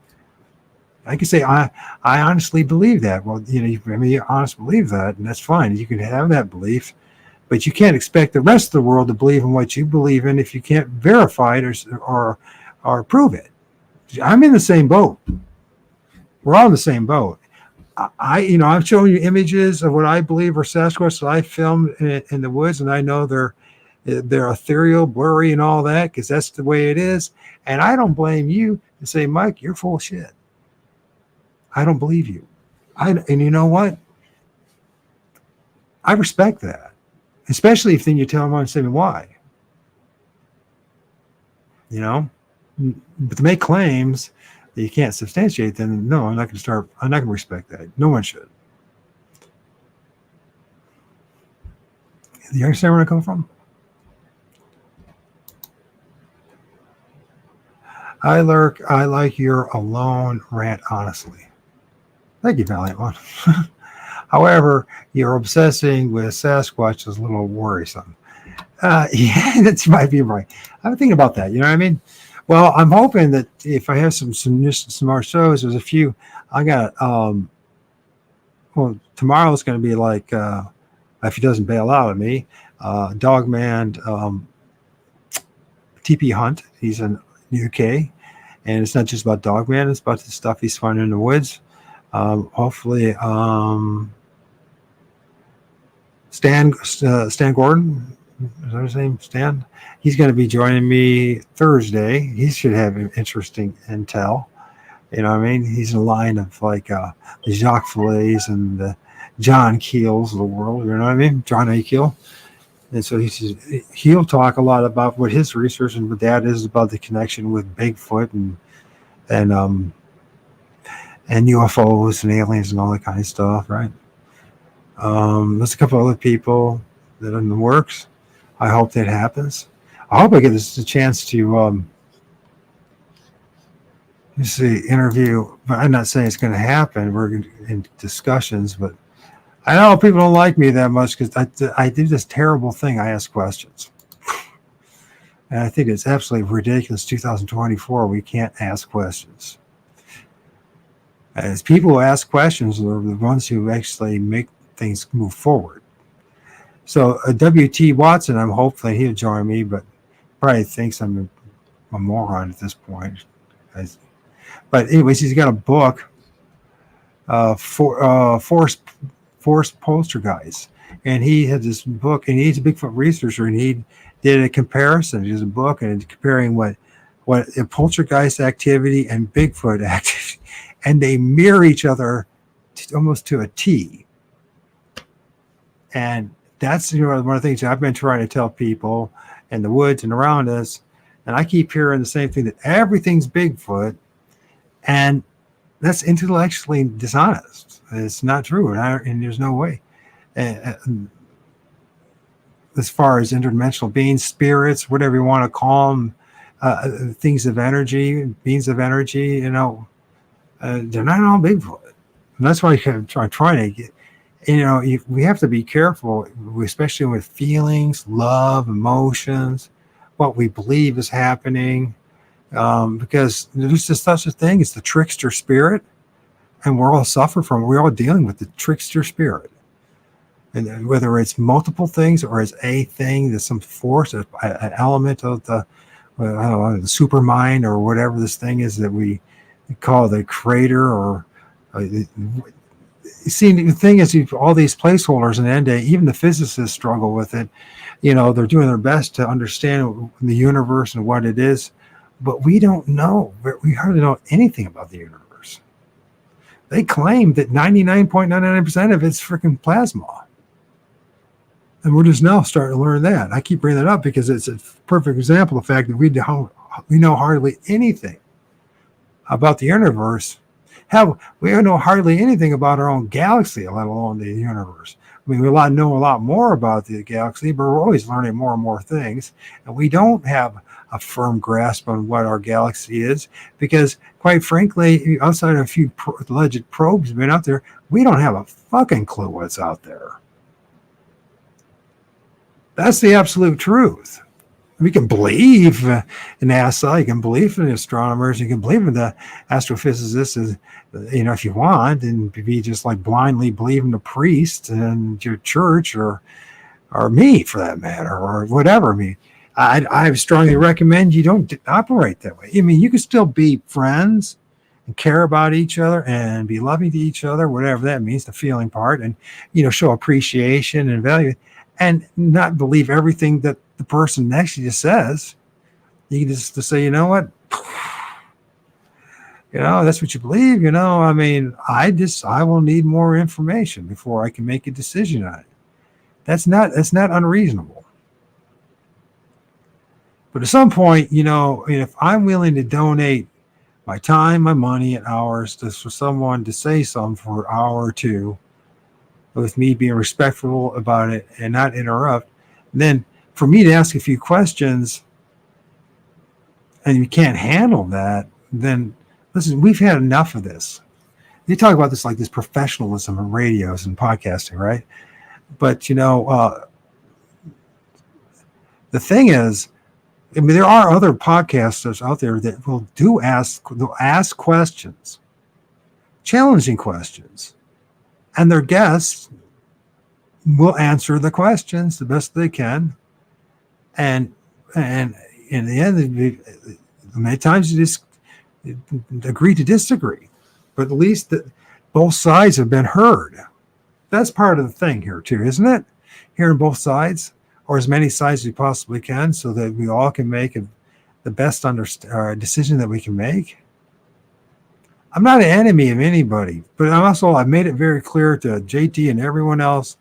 I can say I honestly believe that. Well, you honestly believe that, and that's fine. You can have that belief, but you can't expect the rest of the world to believe in what you believe in if you can't verify it or prove it. I'm in the same boat. We're all in the same boat. I've shown you images of what I believe are Sasquatch that I filmed in the woods, and I know they're ethereal, blurry, and all that because that's the way it is. And I don't blame you to say, Mike, you're full of shit. I don't believe you. And you know what? I respect that, especially if then you tell them and say why. But to make claims that you can't substantiate, then no, I'm not going to respect that. No one should. You understand where I come from? I like your alone rant, honestly. Thank you, Valiant One. However, you're obsessing with Sasquatch is a little worrisome. Yeah, that might be right. I'm thinking about that. You know what I mean? Well, I'm hoping that if I have some more shows, there's a few. I got well, tomorrow's going to be like if he doesn't bail out of me, Dogman TP Hunt. He's in UK, and it's not just about Dogman. It's about the stuff he's finding in the woods. Hopefully, Stan Gordon. Is that his name? Stan? He's going to be joining me Thursday. He should have interesting intel. You know what I mean? He's in a line of like the Jacques Fillets and the John Keels of the world. You know what I mean? John A. Keel. And so he'll talk a lot about what his research and what that is about the connection with Bigfoot and UFOs and aliens and all that kind of stuff, right? There's a couple other people that are in the works. I hope that happens. I hope I get this a chance to interview, but I'm not saying it's going to happen. We're in discussions, but I know people don't like me that much because I do this terrible thing. I ask questions. And I think it's absolutely ridiculous. 2024, we can't ask questions. As people who ask questions are the ones who actually make things move forward. So W.T. Watson, I'm hopefully he'll join me, but probably thinks I'm a moron at this point. But anyways, he's got a book, Forest Poltergeist, and he had this book, and he's a Bigfoot researcher, and he did a comparison. There's a book and comparing what a poltergeist activity and Bigfoot activity, and they mirror each other almost to a T. And that's one of the things I've been trying to tell people in the woods and around us. And I keep hearing the same thing, that everything's Bigfoot, and that's intellectually dishonest. It's not true, and there's no way. As far as interdimensional beings, spirits, whatever you want to call them, things of energy, beings of energy, they're not all Bigfoot. And that's why I'm trying to get, we have to be careful, especially with feelings, love, emotions, what we believe is happening, because there's just such a thing as the trickster spirit, and we're all dealing with the trickster spirit. And whether it's multiple things or it's a thing, there's some force, an element of the supermind or whatever this thing is that we call the creator, or see, the thing is, all these placeholders, and end day, even the physicists struggle with it. They're doing their best to understand the universe and what it is, but we don't know. We hardly know anything about the universe. They claim that 99.99% of it's freaking plasma. And we're just now starting to learn that. I keep bringing that up because it's a perfect example of the fact that we know hardly anything about the universe. We don't know hardly anything about our own galaxy, let alone the universe. I mean, we know a lot more about the galaxy, but we're always learning more and more things. And we don't have a firm grasp on what our galaxy is because, quite frankly, outside of a few alleged probes have been out there, we don't have a fucking clue what's out there. That's the absolute truth. We can believe in NASA, you can believe in the astronomers, you can believe in the astrophysicists, if you want, and be just like blindly believing the priest and your church or me for that matter, or whatever. I mean, I strongly recommend you don't operate that way. I mean, you can still be friends and care about each other and be loving to each other, whatever that means, the feeling part, and show appreciation and value, and not believe everything that the person next to you says. You can just say, you know what, that's what you believe. I mean, I will need more information before I can make a decision on it. That's not unreasonable. But at some point, if I'm willing to donate my time, my money, and hours for someone to say something for an hour or two, with me being respectful about it and not interrupt, then for me to ask a few questions and you can't handle that, then listen, we've had enough of this. You talk about this like this professionalism in radios and podcasting, right? But the thing is, I mean, there are other podcasters out there that will ask questions, challenging questions, and their guests will answer the questions the best they can. And in the end, many times you just agree to disagree, but at least both sides have been heard. That's part of the thing here too, isn't it? Hearing both sides, or as many sides as we possibly can, so that we all can make the best decision that we can make. I'm not an enemy of anybody, but I've made it very clear to JT and everyone else,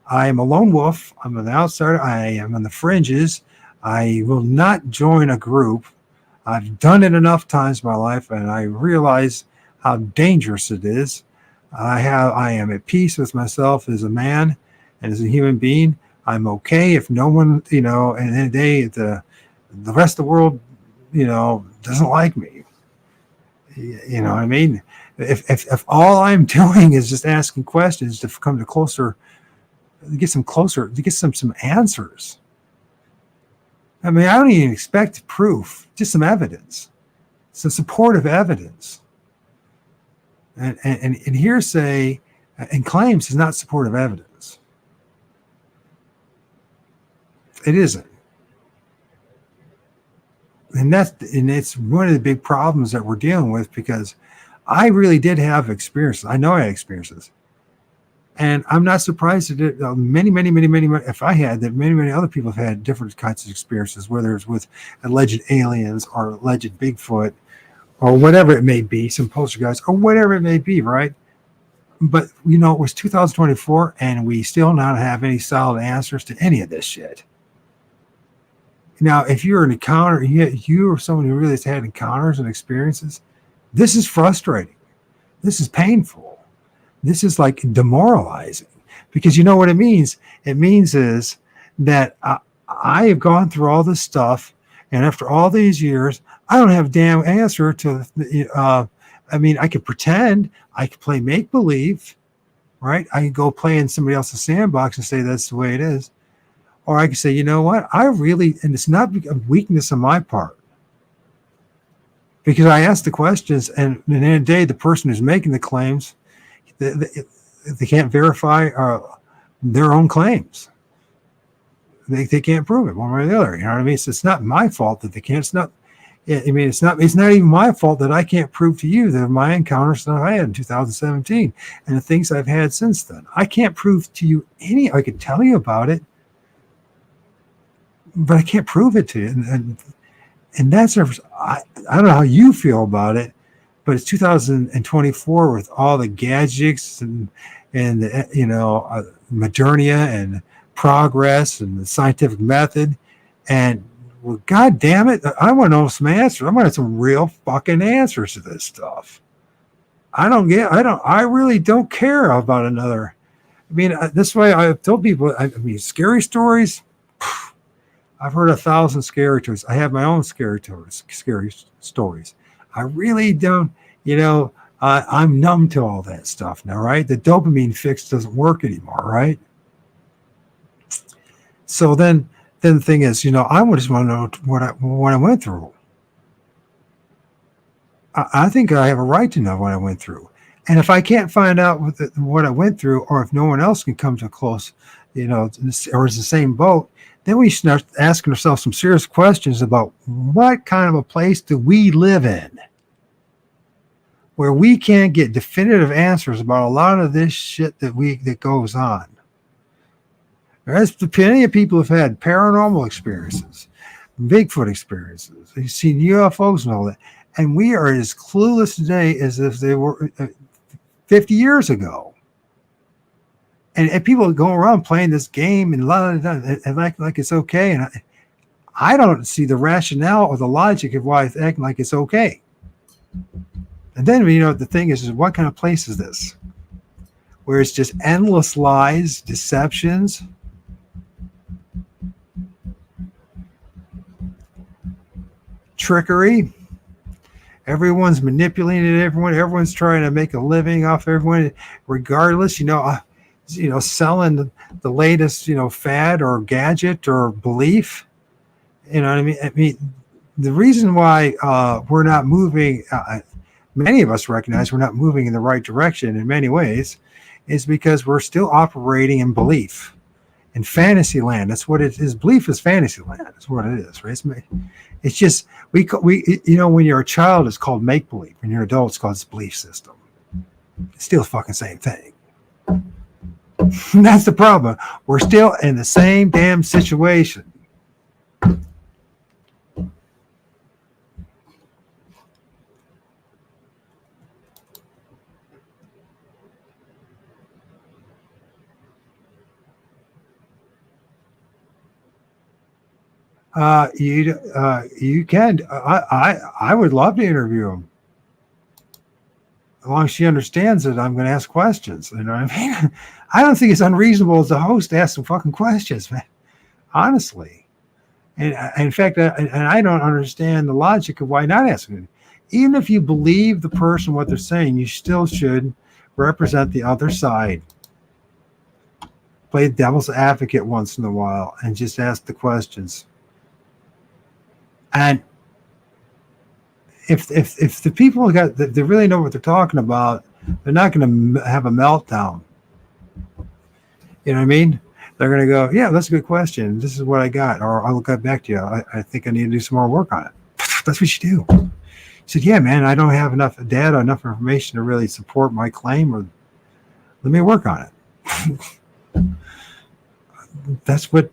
I am a lone wolf. I'm an outsider. I am on the fringes. I will not join a group. I've done it enough times in my life, and I realize how dangerous it is. I am at peace with myself as a man and as a human being. I'm okay if no one, and in the end of the day, the rest of the world, doesn't like me. You know what I mean? If all I'm doing is just asking questions to come to get some answers. I mean, I don't even expect proof, just some evidence, some supportive evidence. And hearsay and claims is not supportive evidence. It isn't. And it's one of the big problems that we're dealing with, because I really did have experiences. I know I had experiences. And I'm not surprised that many, if I had, that many other people have had different kinds of experiences, whether it's with alleged aliens or alleged Bigfoot or whatever it may be, some poltergeist or whatever it may be, right? But, it was 2024 and we still not have any solid answers to any of this shit. Now, if you're an encounter, you or someone who really has had encounters and experiences, this is frustrating. This is painful. This is like demoralizing, because you know what it means? It means is that I have gone through all this stuff, and after all these years, I don't have a damn answer to, I could pretend, I could play make-believe, right? I could go play in somebody else's sandbox and say that's the way it is. Or I could say, you know what? And it's not a weakness on my part, because I asked the questions, and at the end of the day, the person who's making the claims, they can't verify their own claims. They can't prove it one way or the other. You know what I mean? So it's not my fault that they can't. It's not even my fault that I can't prove to you that my encounters that I had in 2017 and the things I've had since then. I can't prove to you I could tell you about it, but I can't prove it to you. And that's, I don't know how you feel about it, but it's 2024 with all the gadgets and modernia and progress and the scientific method. And well, God damn it, I want to know some answers. I want some real fucking answers to this stuff. I really don't care about another. I mean, this way I've told people, scary stories. I've heard 1,000 scary stories. I have my own scary stories. I really don't, I'm numb to all that stuff now, right? The dopamine fix doesn't work anymore, right? So then the thing is, I just want to know what I went through. I think I have a right to know what I went through. And if I can't find out what I went through, or if no one else can come to close, or is the same boat, then we start asking ourselves some serious questions about what kind of a place do we live in, where we can't get definitive answers about a lot of this shit that goes on. There's plenty of people who've had paranormal experiences, Bigfoot experiences. They've seen UFOs and all that. And we are as clueless today as if they were 50 years ago. And people go around playing this game and act like it's okay. And I don't see the rationale or the logic of why it's acting like it's okay. And then, the thing is what kind of place is this? Where it's just endless lies, deceptions, trickery. Everyone's manipulating everyone. Everyone's trying to make a living off everyone, regardless, selling the latest, fad or gadget or belief. You know what I mean? I mean, the reason why we're not moving, many of us recognize we're not moving in the right direction in many ways, is because we're still operating in belief, in fantasy land. That's what it is. Belief is fantasy land. That's what it is, right? It's just we when you're a child, it's called make believe. When you're an adult, it's called belief system. It's still the fucking same thing. That's the problem. We're still in the same damn situation. You can. I would love to interview him. As long as she understands it, I'm going to ask questions. You know what I mean? I don't think it's unreasonable as a host to ask some fucking questions, man. Honestly. And in fact, I don't understand the logic of why not asking it. Even if you believe the person, what they're saying, you still should represent the other side. Play devil's advocate once in a while and just ask the questions. And if the people they really know what they're talking about, they're not going to have a meltdown. You know what I mean? They're going to go, yeah, that's a good question. This is what I got. Or I'll get back to you. I think I need to do some more work on it. That's what you do. He said, yeah, man, I don't have enough data, enough information to really support my claim, or let me work on it. That's what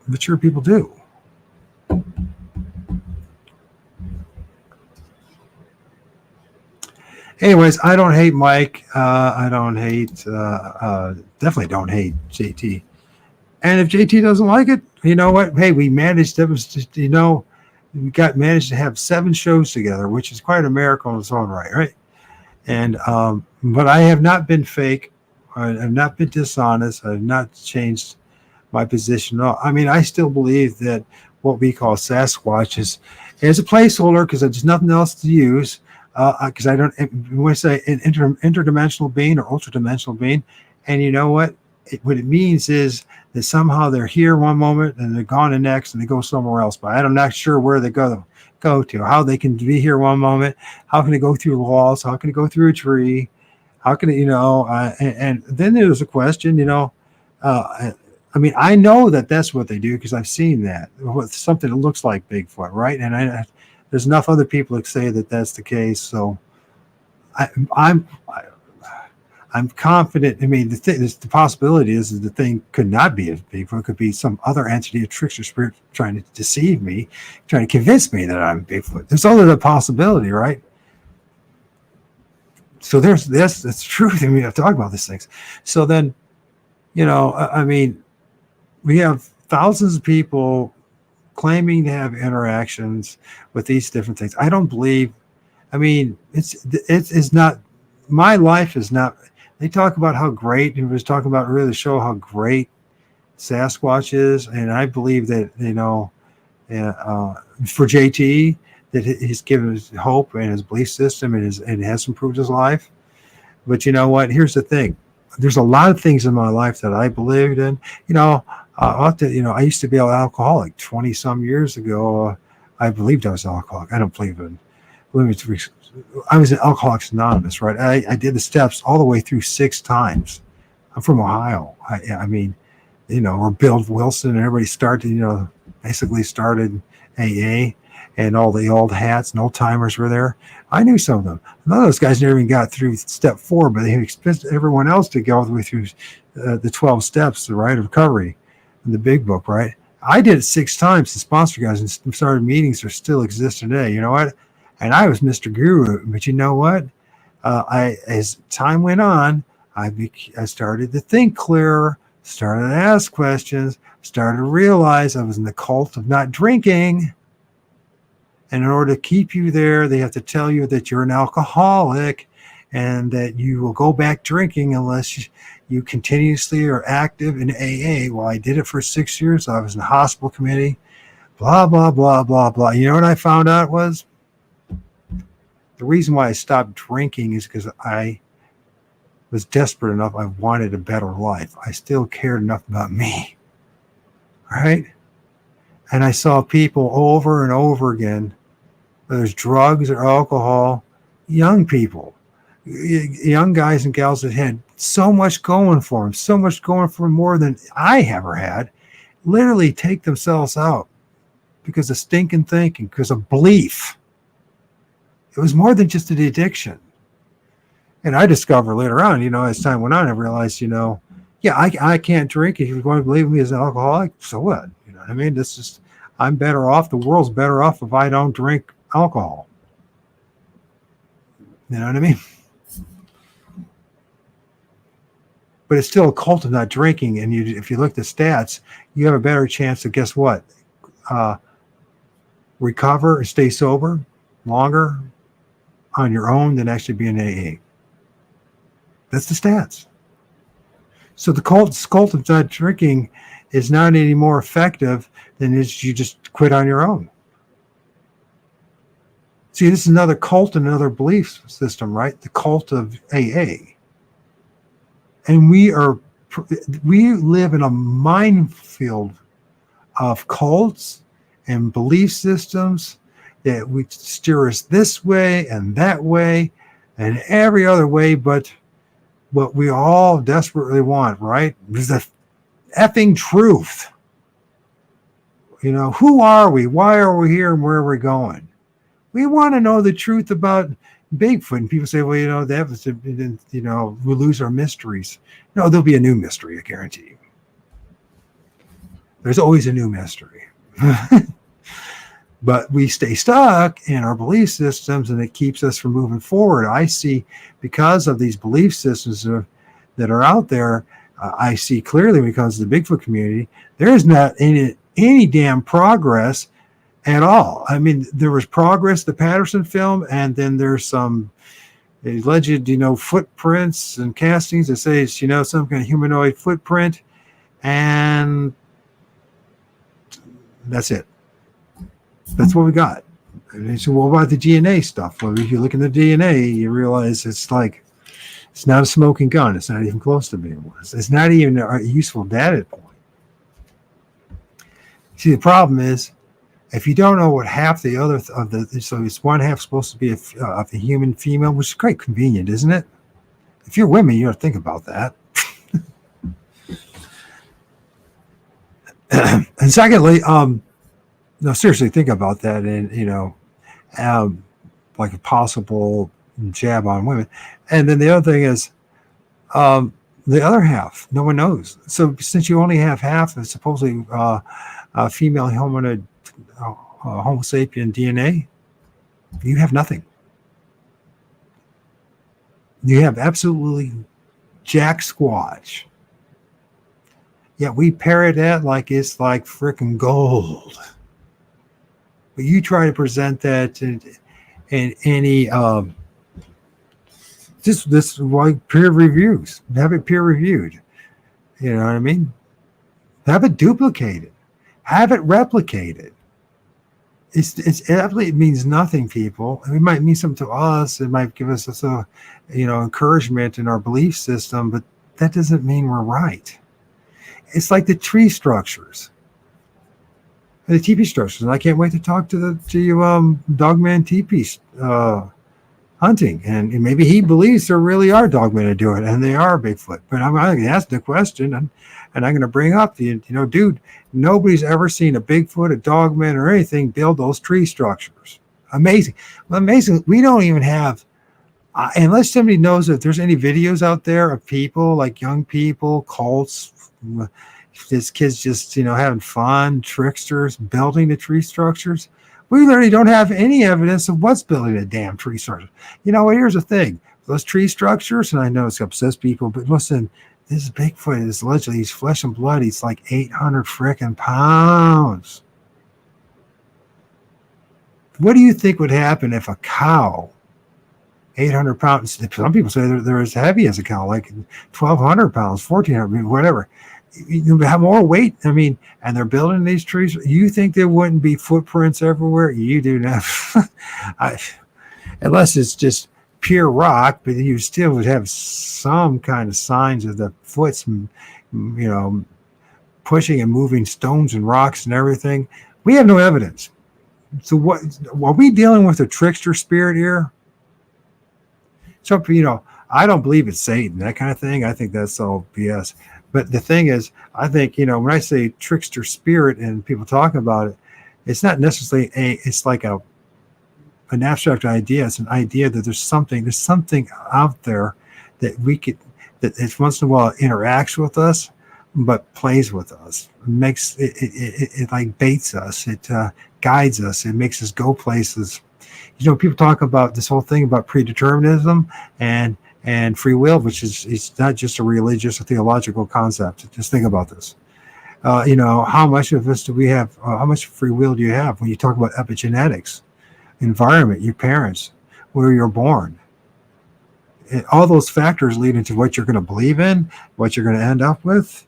mature people do. Anyways, I don't hate Mike. I don't hate, definitely don't hate JT. And if JT doesn't like it, you know what? Hey, we managed to, managed to have 7 shows together, which is quite a miracle in its own right? And, but I have not been fake. I have not been dishonest. I have not changed my position. No, I mean, I still believe that what we call Sasquatch is a placeholder because there's nothing else to use. Because I don't, when I say an interdimensional being or ultradimensional being, and you know what? What it means is that somehow they're here one moment and they're gone the next and they go somewhere else. But I'm not sure where they go to, how they can be here one moment, how can they go through walls, how can they go through a tree, how can it, and then there's a question, I mean, I know that that's what they do because I've seen that with something that looks like Bigfoot, right? And there's enough other people that say that that's the case. So I'm confident. I mean, the possibility is the thing could not be a Bigfoot. It could be some other entity, a trickster spirit trying to deceive me, trying to convince me that I'm Bigfoot. There's always a possibility, right? So that's truth. I mean, I've talked about these things. So then, I mean, we have thousands of people claiming to have interactions with these different things. I don't believe. I mean, it's not. My life is not. They talk about how great. He was talking about really show how great Sasquatch is, and I believe that for JT that he's given his hope and his belief system and has improved his life. But you know what? Here's the thing. There's a lot of things in my life that I believed in. I used to be an alcoholic 20 some years ago. I believed I was an alcoholic. I don't believe in. I was in Alcoholics Anonymous, right? I did the steps all the way through 6 times. I'm from Ohio. I mean, or Bill Wilson and everybody started, basically started AA, and all the old hats and old timers were there. I knew some of them. None of those guys never even got through step 4, but they expected everyone else to go all the way through the 12 steps, the right of recovery in the big book, right? I did it 6 times. The sponsor guys and started meetings that still exist today. You know what? And I was Mr. Guru, but you know what? As time went on, I started to think clearer, started to ask questions, started to realize I was in the cult of not drinking. And in order to keep you there, they have to tell you that you're an alcoholic and that you will go back drinking unless you continuously are active in AA. Well, I did it for 6 years. I was in the hospital committee, blah, blah, blah, blah, blah. You know what I found out was? The reason why I stopped drinking is because I was desperate enough. I wanted a better life. I still cared enough about me. All right? And I saw people over and over again, whether it's drugs or alcohol, young people, young guys and gals that had so much going for them, so much going for them more than I ever had, literally take themselves out because of stinking thinking, because of belief. It was more than just an addiction. And I discovered later on, as time went on, I realized, yeah, I can't drink. If you're going to believe me as an alcoholic, so what? You know what I mean? This is, I'm better off. The world's better off if I don't drink alcohol. You know what I mean? But it's still a cult of not drinking. And if you look at the stats, you have a better chance to, guess what? Recover and stay sober longer on your own than actually being AA. That's the stats. So the cult of not drinking is not any more effective than you just quit on your own. See, this is another cult and another belief system, right? The cult of AA. And we live in a minefield of cults and belief systems that we steer us this way and that way and every other way, but what we all desperately want, right, is the effing truth. Who are we? Why are we here? And where are we going? We want to know the truth about Bigfoot. And people say, well, that was, we lose our mysteries. No, there'll be a new mystery, I guarantee you. There's always a new mystery. But we stay stuck in our belief systems, and it keeps us from moving forward. I see, because of these belief systems that are out there, I see clearly, because of the Bigfoot community, there is not any damn progress at all. I mean, there was progress, the Patterson film, and then there's some alleged, footprints and castings that say it's, some kind of humanoid footprint, and that's it. That's what we got. And they said, well, what about the DNA stuff? Well, if you look in the DNA, you realize it's not a smoking gun. It's not even close to being one. It's not even a useful data point. See, the problem is, if you don't know what half the other so it's one half supposed to be of a human female, which is quite convenient, isn't it? If you're women, you ought to think about that. And secondly, no, seriously, think about that, and like a possible jab on women. And then the other thing is, the other half, no one knows. So since you only have half of supposedly female hominid Homo sapien DNA, you have nothing. You have absolutely jack squatch. Yet we parrot that like it's like freaking gold. But you try to present that in any this like peer reviews. Have it peer reviewed. You know what I mean? Have it duplicated. Have it replicated. It absolutely means nothing, people. It might mean something to us. It might give us encouragement in our belief system, but that doesn't mean we're right. It's like the tree structures. The teepee structures. And I can't wait to talk to you, Dogman teepee hunting. And maybe he believes there really are dogmen that do it, and they are Bigfoot. But I'm going to ask the question, and I'm going to bring up dude, nobody's ever seen a Bigfoot, a dogman, or anything build those tree structures. Amazing. Well, amazing. We don't even have, unless somebody knows if there's any videos out there of people, like young people, cults, this kids just, having fun, tricksters, building the tree structures. We literally don't have any evidence of what's building a damn tree structure. Here's the thing. Those tree structures, and I know it's upsets people, but listen, this Bigfoot is allegedly, he's flesh and blood. He's like 800 freaking pounds. What do you think would happen if a cow, 800 pounds, some people say they're as heavy as a cow, like 1,200 pounds, 1,400, whatever. You have more weight. I mean, and they're building these trees. You think there wouldn't be footprints everywhere? You do not. Unless it's just pure rock, but you still would have some kind of signs of the foot's, pushing and moving stones and rocks and everything. We have no evidence. So what are we dealing with, a trickster spirit here? So, I don't believe it's Satan, that kind of thing. I think that's all BS. But the thing is, I think, when I say trickster spirit and people talk about it, it's not necessarily it's like an abstract idea. It's an idea that there's something out there that that once in a while interacts with us, but plays with us. It like baits us. It guides us. It makes us go places. People talk about this whole thing about predeterminism and free will, which is, it's not just a religious or theological concept. Just think about this. How much of this do we have? How much free will do you have when you talk about epigenetics, environment, your parents, where you're born? All those factors lead into what you're going to believe in, what you're going to end up with.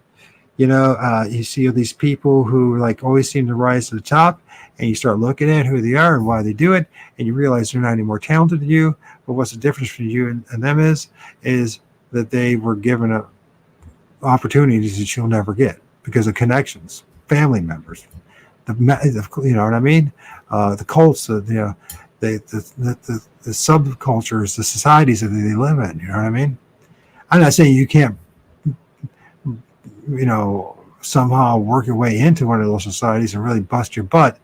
You see these people who like always seem to rise to the top, and you start looking at who they are and why they do it, and you realize they're not any more talented than you. But what's the difference between you and them is that they were given opportunities that you'll never get because of connections, family members, you know what I mean? The cults, the subcultures, the societies that they live in. You know what I mean? I'm not saying you can't, somehow work your way into one of those societies and really bust your butt.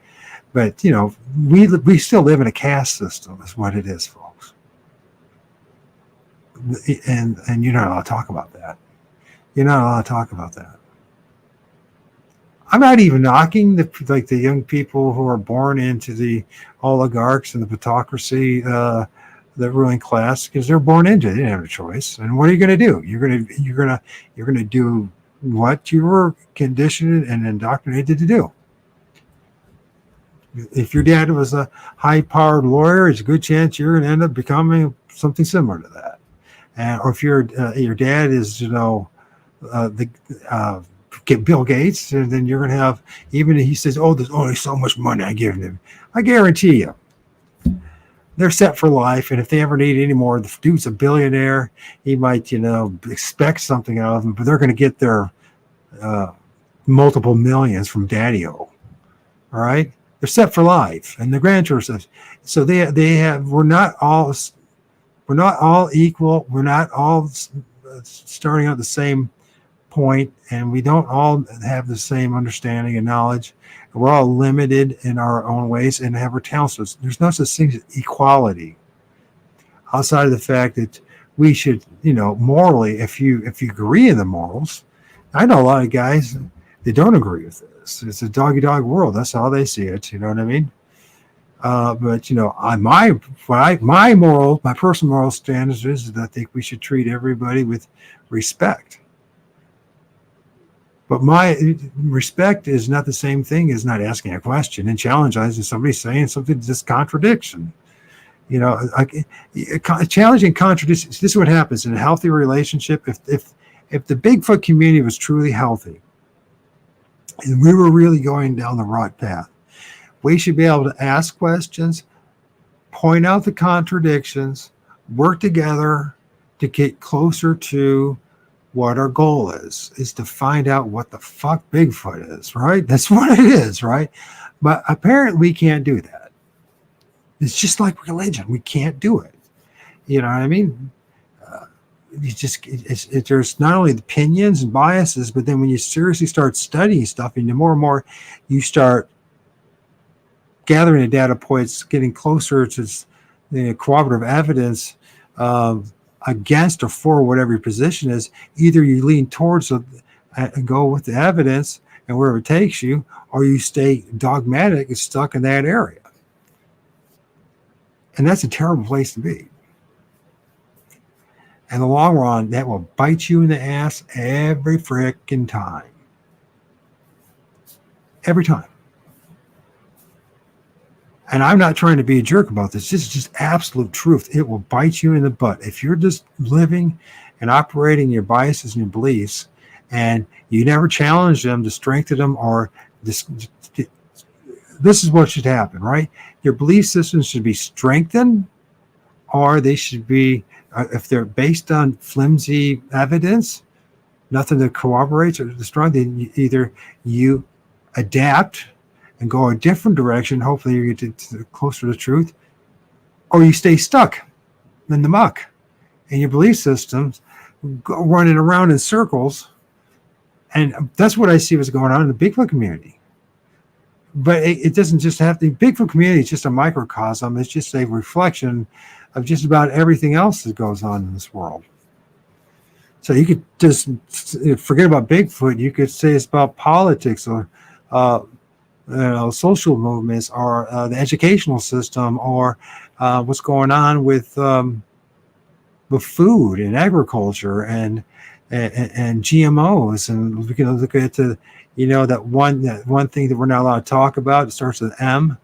But, we still live in a caste system is what it is, folks. And you're not allowed to talk about that. You're not allowed to talk about that. I'm not even knocking the young people who are born into the oligarchs and the plutocracy, the ruling class, because they're born into it. They didn't have a choice. And what are you going to do? You're going to do what you were conditioned and indoctrinated to do. If your dad was a high-powered lawyer, it's a good chance you're going to end up becoming something similar to that. Or if your dad is, Bill Gates, then you're going to have, even if he says, oh, there's only so much money I give him, I guarantee you, they're set for life. And if they ever need any more, the dude's a billionaire. He might, expect something out of them, but they're going to get their multiple millions from Daddy-O. All right. They're set for life. And the grandchildren, so we're not all equal. We're not all starting at the same point, and we don't all have the same understanding and knowledge. We're all limited in our own ways and have our talents. So there's no such thing as equality outside of the fact that we should, morally, if you agree in the morals. I know a lot of guys that don't agree with this. It's a dog-eat-dog world. That's how they see it. You know what I mean? But my personal moral standards is that I think we should treat everybody with respect. But my respect is not the same thing as not asking a question and challenging somebody saying something that's contradiction. Challenging contradictions. This is what happens in a healthy relationship. If the Bigfoot community was truly healthy and we were really going down the right path, we should be able to ask questions, point out the contradictions, work together to get closer to what our goal is to find out what the fuck Bigfoot is, right? That's what it is, right? But apparently we can't do that. It's just like religion. We can't do it. You know what I mean? There's not only opinions and biases, but then when you seriously start studying stuff, and the more and more you start gathering the data points, getting closer to the corroborative evidence against or for whatever your position is, either you lean towards and go with the evidence and wherever it takes you, or you stay dogmatic and stuck in that area. And that's a terrible place to be. In the long run, that will bite you in the ass every frickin' time. Every time. And I'm not trying to be a jerk about this. This is just absolute truth. It will bite you in the butt. If you're just living and operating your biases and your beliefs, and you never challenge them to strengthen them, or this is what should happen, right? Your belief systems should be strengthened, or they should be, if they're based on flimsy evidence, nothing that corroborates or is strong, then either you adapt and go a different direction. Hopefully you get closer to the truth, or you stay stuck in the muck and your belief systems running around in circles. And that's what I see what's going on in the Bigfoot community. But it doesn't just have to. Bigfoot community is just a microcosm. It's just a reflection of just about everything else that goes on in this world. So you could just forget about Bigfoot. You could say it's about politics or social movements or the educational system or what's going on with food and agriculture and GMOs. And we can look at that one thing that we're not allowed to talk about. It starts with M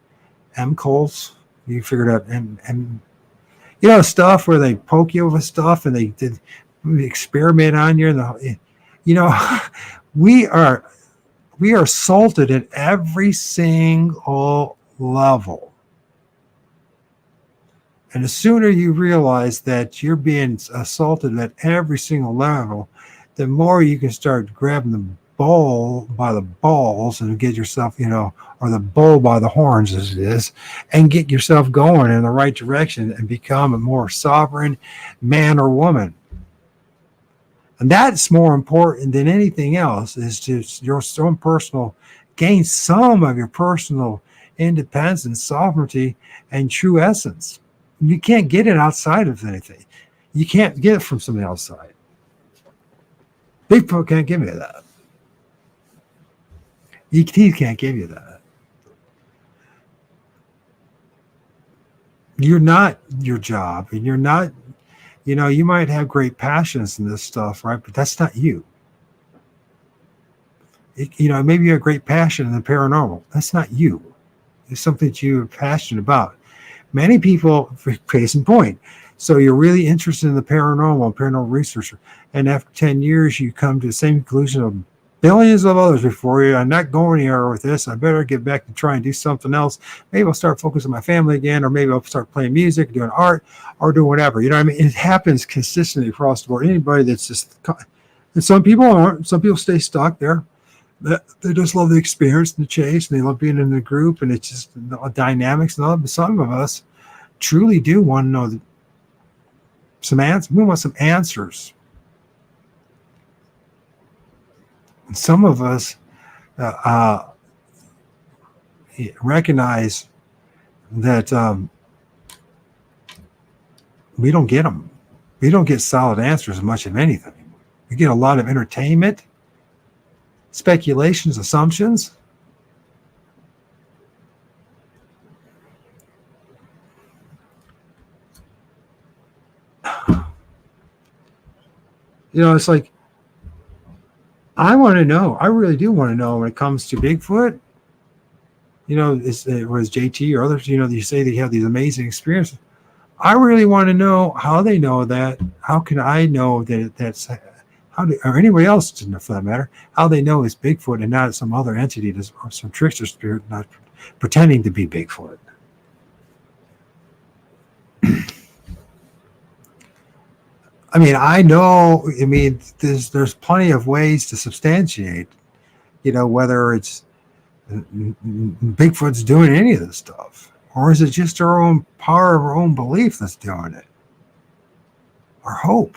coals. You figured out M stuff where they poke you with stuff and they did experiment on you. And we are assaulted at every single level. And the sooner you realize that you're being assaulted at every single level, the more you can start grabbing the bull by the balls and get yourself, or the bull by the horns as it is, and get yourself going in the right direction and become a more sovereign man or woman. And that's more important than anything else, is to your own personal, gain some of your personal independence and sovereignty and true essence. You can't get it outside of anything. You can't get it from something outside. Bigfoot can't give you that. ET can't give you that. You're not your job, and you're not, you might have great passions in this stuff, right? But that's not you. Maybe you have great passion in the paranormal. That's not you. It's something that you're passionate about. Many people, case in point, so you're really interested in the paranormal researcher, and after 10 years, you come to the same conclusion of billions of others before you. I'm not going anywhere with this. I better get back and try and do something else. Maybe I'll start focusing on my family again, or maybe I'll start playing music, doing art, or doing whatever. You know what I mean? It happens consistently across the board. Anybody that's just, and some people aren't. Some people stay stuck there. They just love the experience and the chase, and they love being in the group, and it's just the dynamics and all. But some of us truly do want to know some answers. We want some answers. And some of us recognize that we don't get them. We don't get solid answers as much of anything. We get a lot of entertainment, speculations, assumptions. It's like, I want to know. I really do want to know when it comes to Bigfoot. Was JT or others, you say they have these amazing experiences. I really want to know how they know that. How can I know that that's, or anybody else, for that matter, how they know it's Bigfoot and not some other entity or some trickster spirit not pretending to be Bigfoot. I know. There's plenty of ways to substantiate, whether it's Bigfoot's doing any of this stuff, or is it just our own power of our own belief that's doing it? Our hope.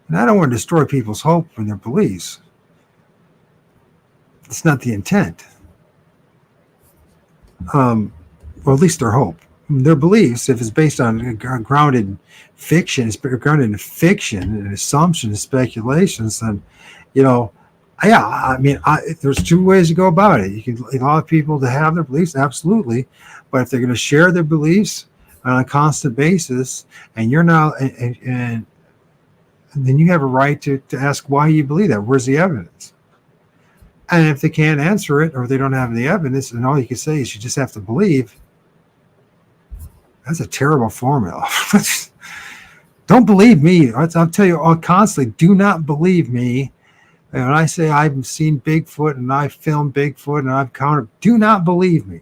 And I don't want to destroy people's hope and their beliefs. It's not the intent. Well, at least their hope. Their beliefs, if it's based on grounded fiction, it's grounded in fiction and assumptions and speculations, then, there's two ways to go about it. You can allow people to have their beliefs, absolutely, but if they're going to share their beliefs on a constant basis, and you're not, and then you have a right to ask why you believe that. Where's the evidence? And if they can't answer it, or they don't have the evidence, and all you can say is you just have to believe. That's a terrible formula. Don't believe me. I'll tell you all constantly, do not believe me. And when I say I've seen Bigfoot and I've filmed Bigfoot and I've counted, do not believe me.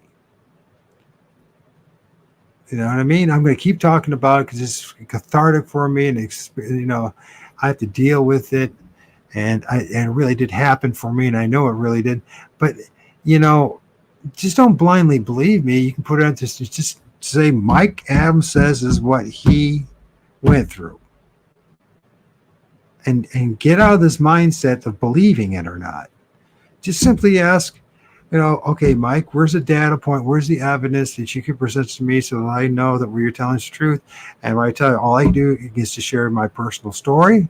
You know what I mean? I'm going to keep talking about it because it's cathartic for me, and I have to deal with it, and it really did happen for me, and I know it really did. But just don't blindly believe me. You can put it on just say Mike Adams says is what he went through. And get out of this mindset of believing it or not. Just simply ask, okay, Mike, where's the data point? Where's the evidence that you can present to me so that I know that what you're telling is the truth? And when I tell you, all I do is to share my personal story,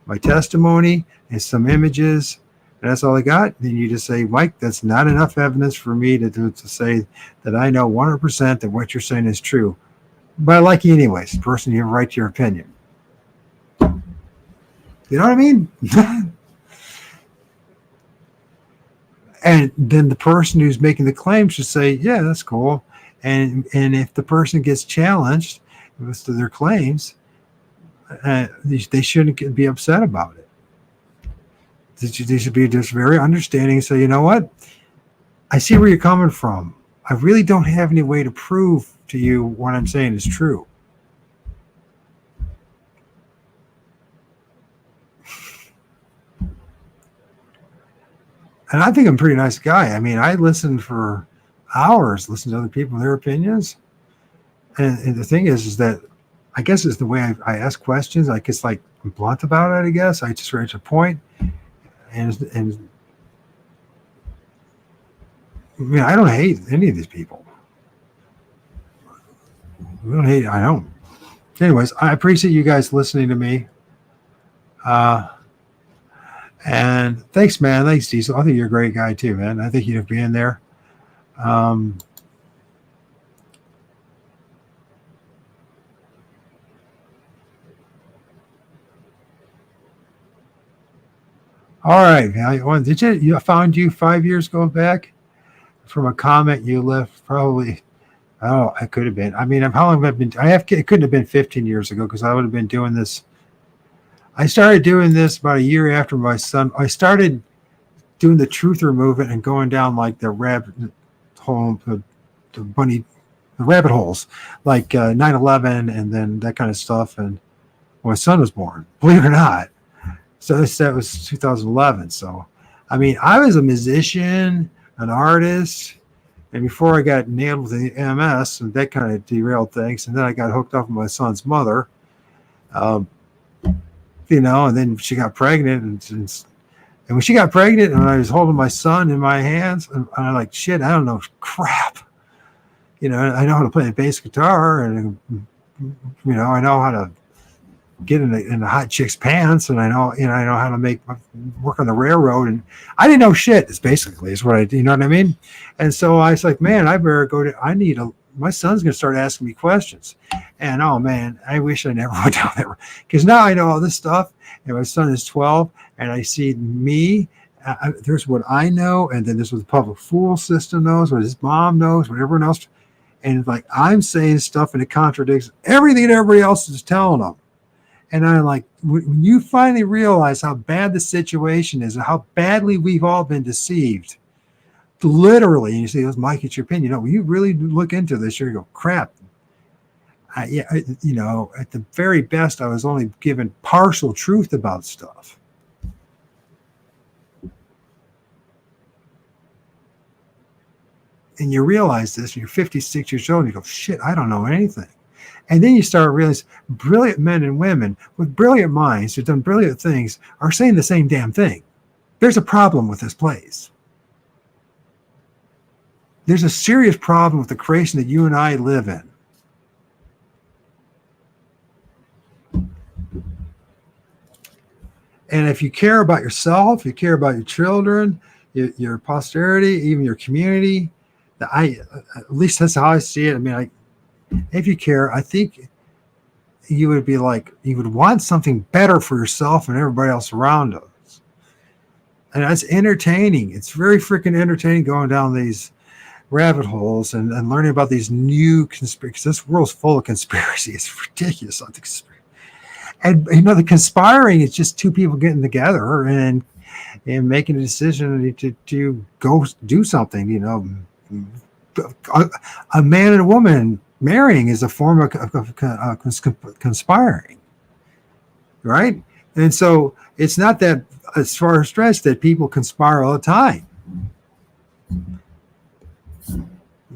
my testimony, and some images, and that's all I got. Then you just say, Mike, that's not enough evidence for me to say that I know 100% that what you're saying is true. But I like you anyways. Person, you have a right to your opinion. You know what I mean? And then the person who's making the claim should say, yeah, that's cool. And if the person gets challenged with their claims, they shouldn't be upset about it. They should be just very understanding and say, you know what? I see where you're coming from. I really don't have any way to prove to you what I'm saying is true. And I think I'm a pretty nice guy. I mean, I listen for hours, listen to other people, their opinions. And the thing is that I guess it's the way I ask questions. I guess like I'm blunt about it, I guess. I just reach a point. And I mean, I don't hate any of these people. I don't. Anyways, I appreciate you guys listening to me. And thanks, man. Thanks, Diesel. I think you're a great guy too, man. I think you'd be in there. All right. I found you 5 years ago back from a comment you left probably. Oh, I could have been. I mean, how long have I been? It couldn't have been 15 years ago because I would have been doing this. I started doing this about a year after my son. I started doing the truther movement and going down like the rabbit hole, the rabbit holes, like 9/11 and then that kind of stuff. And when my son was born, believe it or not. So that was 2011. So, I mean, I was a musician, an artist, and before I got nailed with the MS, and that kind of derailed things, and then I got hooked up with my son's mother. And then she got pregnant, and when she got pregnant, and I was holding my son in my hands, and I'm like, shit, I don't know crap. I know how to play the bass guitar, and I know how to get in the hot chick's pants, and I know how to work on the railroad, and I didn't know shit. Is what I do. You know what I mean? And so I was like, man, I better go my son's going to start asking me questions. And, oh, man, I wish I never went down there. Because now I know all this stuff, and my son is 12, and I see me. There's what I know, and then there's what the public fool system knows, what his mom knows, what everyone else. And, like, I'm saying stuff, and it contradicts everything that everybody else is telling them. And I'm like, when you finally realize how bad the situation is and how badly we've all been deceived, literally, and you say, Mike, it's your opinion. When you really look into this, you go, crap. At the very best, I was only given partial truth about stuff. And you realize this, and you're 56 years old, and you go, shit, I don't know anything. And then you start realizing brilliant men and women with brilliant minds who've done brilliant things are saying the same damn thing. There's a problem with this place. There's a serious problem with the creation that you and I live in. And if you care about yourself, you care about your children, your posterity, even your community, at least that's how I see it. I mean, if you care, I think you would be like, you would want something better for yourself and everybody else around us. And that's entertaining. It's very freaking entertaining going down these rabbit holes and learning about these new conspiracies. This world's full of conspiracy. It's ridiculous. And the conspiring is just two people getting together and making a decision to go do something. A man and a woman marrying is a form of conspiring, right? And so it's not that as far as stretch that people conspire all the time.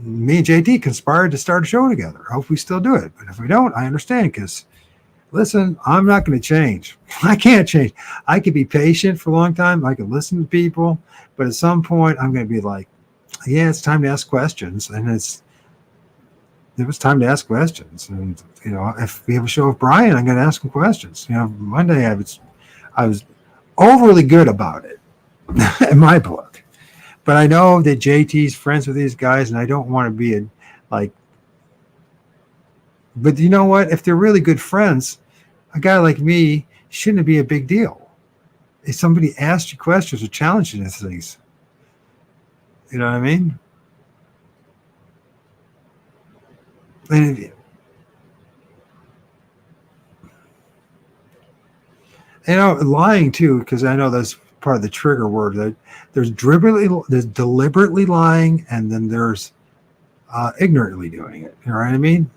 me and JT conspired to start a show together. I hope we still do it. But if we don't, I understand, because listen, I'm not going to change. I can't change. I could be patient for a long time. I can listen to people, but at some point I'm going to be like, yeah, it's time to ask questions. And it was time to ask questions. And, you know, if we have a show with Brian, I'm going to ask him questions. You know, Monday I was overly good about it in my book. But I know that JT's friends with these guys, and I don't want to be but you know what? If they're really good friends, a guy like me shouldn't be a big deal. If somebody asks you questions or challenges you to things, you know what I mean? And you know, lying too, because I know that's part of the trigger word. That there's deliberately lying, and then there's ignorantly doing it. You know what I mean?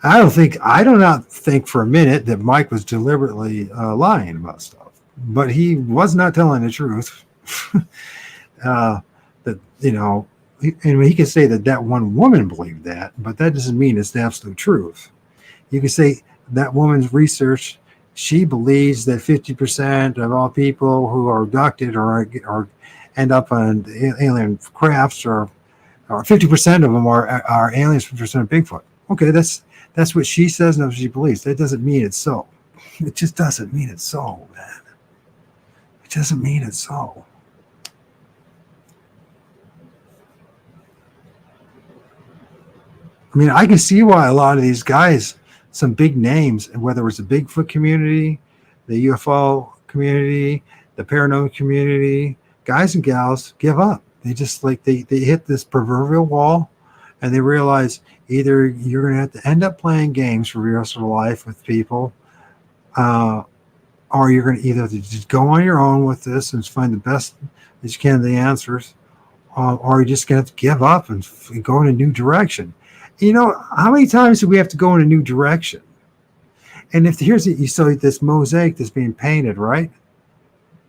I do not think for a minute that Mike was deliberately lying about stuff, but he was not telling the truth. That, you know, he could say that one woman believed that, but that doesn't mean it's the absolute truth. You can say that woman's research, she believes that 50% of all people who are abducted or end up on alien crafts, or 50% of them are aliens, 50% of Bigfoot. Okay, that's what she says and that's what she believes. That doesn't mean it's so. It just doesn't mean it's so, man. It doesn't mean it's so. I mean, I can see why a lot of these guys, some big names, whether it's the Bigfoot community, the UFO community, the paranormal community, guys and gals give up. They just they hit this proverbial wall, and they realize either you're going to have to end up playing games for the rest of your life with people, or you're going to either just go on your own with this and find the best that you can of the answers, or you're just going to have to give up and go in a new direction. You know, how many times do we have to go in a new direction? And if you saw this mosaic that's being painted, right?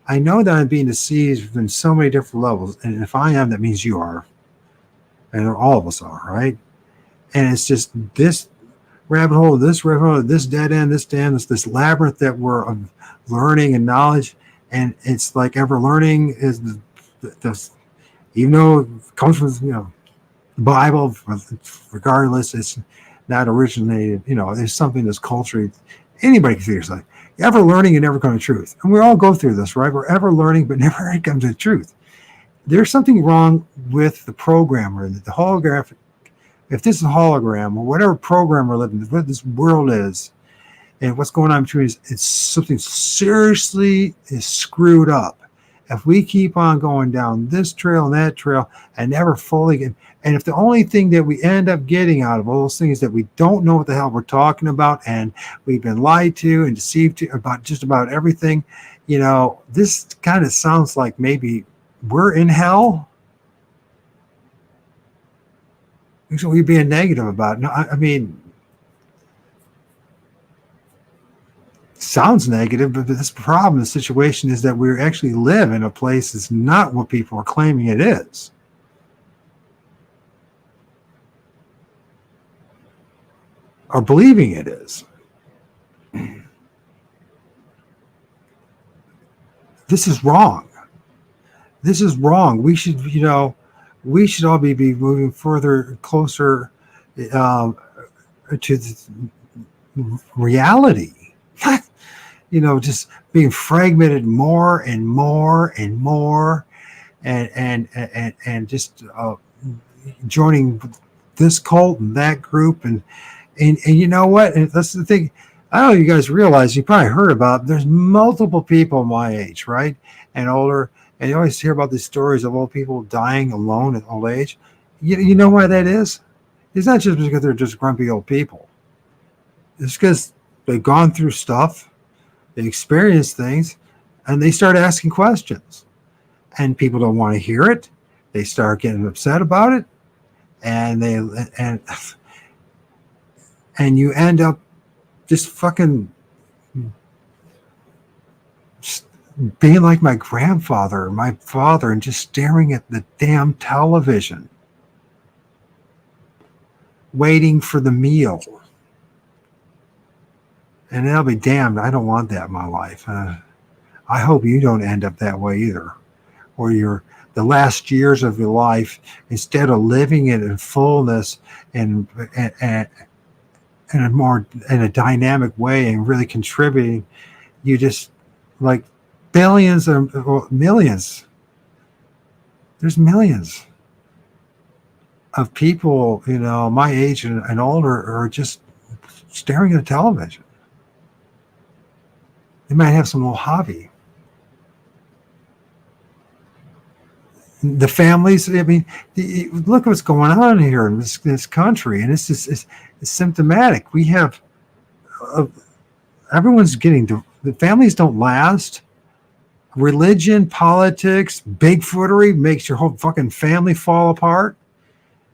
I know that I'm being deceived in so many different levels. And if I am, that means you are. And all of us are, right? And it's just this rabbit hole, this dead end, this labyrinth that we're of learning and knowledge. And it's like ever learning is the even though it comes from, you know, the Bible, regardless, it's not originated, you know, there's something that's culturally, anybody can figure something. Ever learning and never come to truth. And we all go through this, right? We're ever learning, but never come to the truth. There's something wrong with the programmer, the holographic. If this is a hologram or whatever program we're living, what this world is, and what's going on between us, it's something seriously is screwed up. If we keep on going down this trail and that trail and never fully get, and if the only thing that we end up getting out of all those things that we don't know what the hell we're talking about, and we've been lied to and deceived to about just about everything, you know, this kind of sounds like maybe we're in hell. So we're being negative about it. No, I mean, sounds negative, but this problem, the situation is that we actually live in a place that's not what people are claiming it is. Or believing it is. This is wrong. This is wrong. We should, you know, we should all be moving further, closer to the reality. You know, just being fragmented more and more and more, and just joining this cult and that group, and you know what? And that's the thing. I don't know if you guys realize, you probably heard about, there's multiple people my age, right? And older. And you always hear about these stories of old people dying alone at old age. You know why that is? It's not just because they're just grumpy old people. It's because they've gone through stuff, they experienced things, and they start asking questions. And people don't want to hear it. They start getting upset about it. And you end up just fucking being like my grandfather or my father and just staring at the damn television, waiting for the meal. And I'll be damned, I don't want that in my life. I hope you don't end up that way either, where you're the last years of your life, instead of living it in fullness and in a dynamic way and really contributing, you just like billions or millions. There's millions of people, my age and older, are just staring at a television. They might have some little hobby. The families, I mean, look what's going on here in this country, and it's symptomatic. We have everyone's getting the families don't last. Religion, politics, bigfootery makes your whole fucking family fall apart,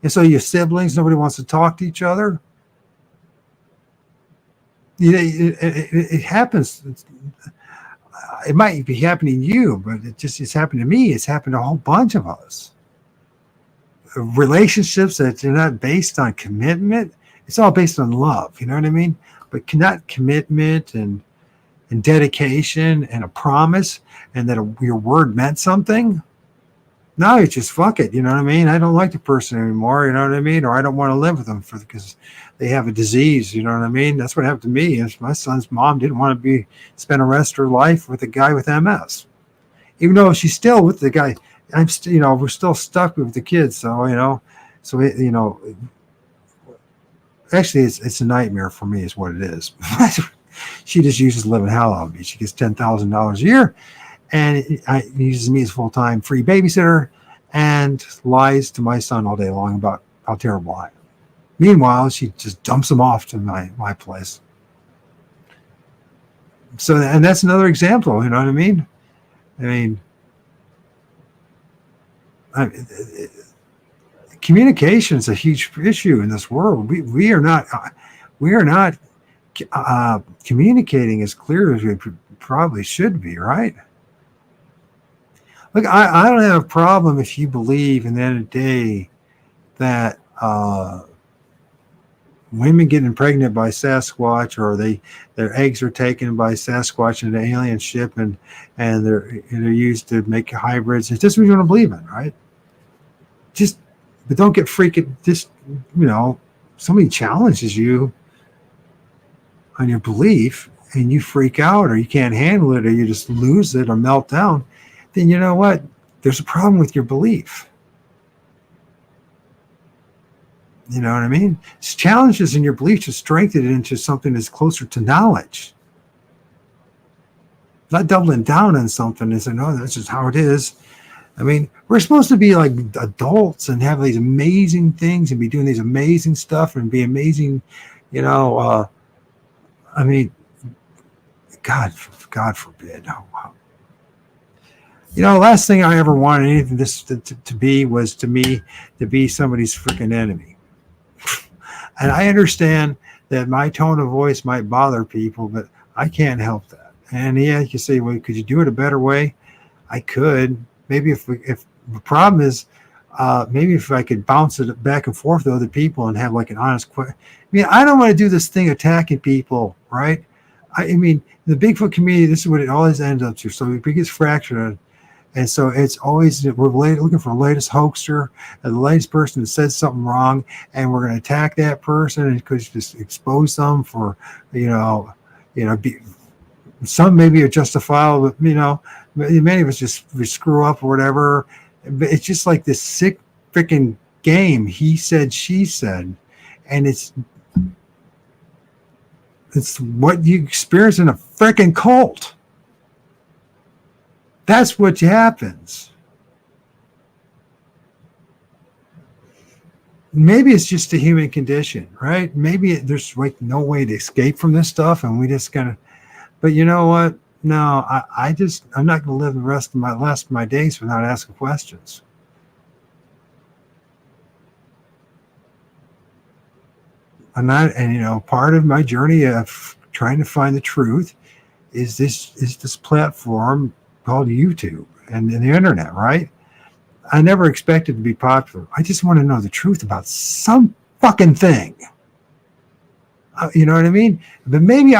and so your siblings, nobody wants to talk to each other. It happens. It might be happening to you, but it's happened to me. It's happened to a whole bunch of us. Relationships that are not based on commitment, it's all based on love. You know what I mean? But not commitment and dedication and a promise and that your word meant something. No, it's just fuck it. You know what I mean? I don't like the person anymore. You know what I mean? Or I don't want to live with them because they have a disease. You know what I mean? That's what happened to me. My son's mom didn't want to spend the rest of her life with a guy with MS, even though she's still with the guy. We're still stuck with the kids. So, actually it's a nightmare for me is what it is. She just uses living hell out of me. She gets $10,000 a year. And he uses me as full-time free babysitter and lies to my son all day long about how terrible I am. Meanwhile, she just dumps him off to my place. So, and that's another example, you know what I mean? Communication is a huge issue in this world. We are not communicating as clear as we probably should be, right? Look, I don't have a problem if you believe in the end of the day that women getting pregnant by Sasquatch, or their eggs are taken by Sasquatch in an alien ship, and they're used to make hybrids. It's just what you want to believe in, right? But don't get freaking. Somebody challenges you on your belief, and you freak out, or you can't handle it, or you just lose it or melt down. Then you know what? There's a problem with your belief. You know what I mean? It's challenges in your belief to strengthen it into something that's closer to knowledge. Not doubling down on something and saying, no, that's just how it is. I mean, we're supposed to be like adults and have these amazing things and be doing these amazing stuff and be amazing, God forbid. Oh, wow. The last thing I ever wanted anything this to be was to be somebody's freaking enemy. And I understand that my tone of voice might bother people, but I can't help that. And yeah, you say, well, could you do it a better way? I could. Maybe if the problem is, maybe if I could bounce it back and forth to other people and have like an honest question. I don't want to do this thing attacking people, right? The Bigfoot community, this is what it always ends up to. So the biggest fracture. And so it's always, we're looking for the latest hoaxer and the latest person that said something wrong, and we're going to attack that person and just expose them for, some maybe are justifiable, but many of us we screw up or whatever. But it's just like this sick freaking game. He said, she said, and it's what you experience in a freaking cult. That's what happens. Maybe it's just a human condition, right? Maybe there's like no way to escape from this stuff, and we just gotta. But you know what? No, I'm not going to live the rest of my days without asking questions. Part of my journey of trying to find the truth is this platform called YouTube and the internet, right? I never expected to be popular. I just want to know the truth about some fucking thing. You know what I mean? But maybe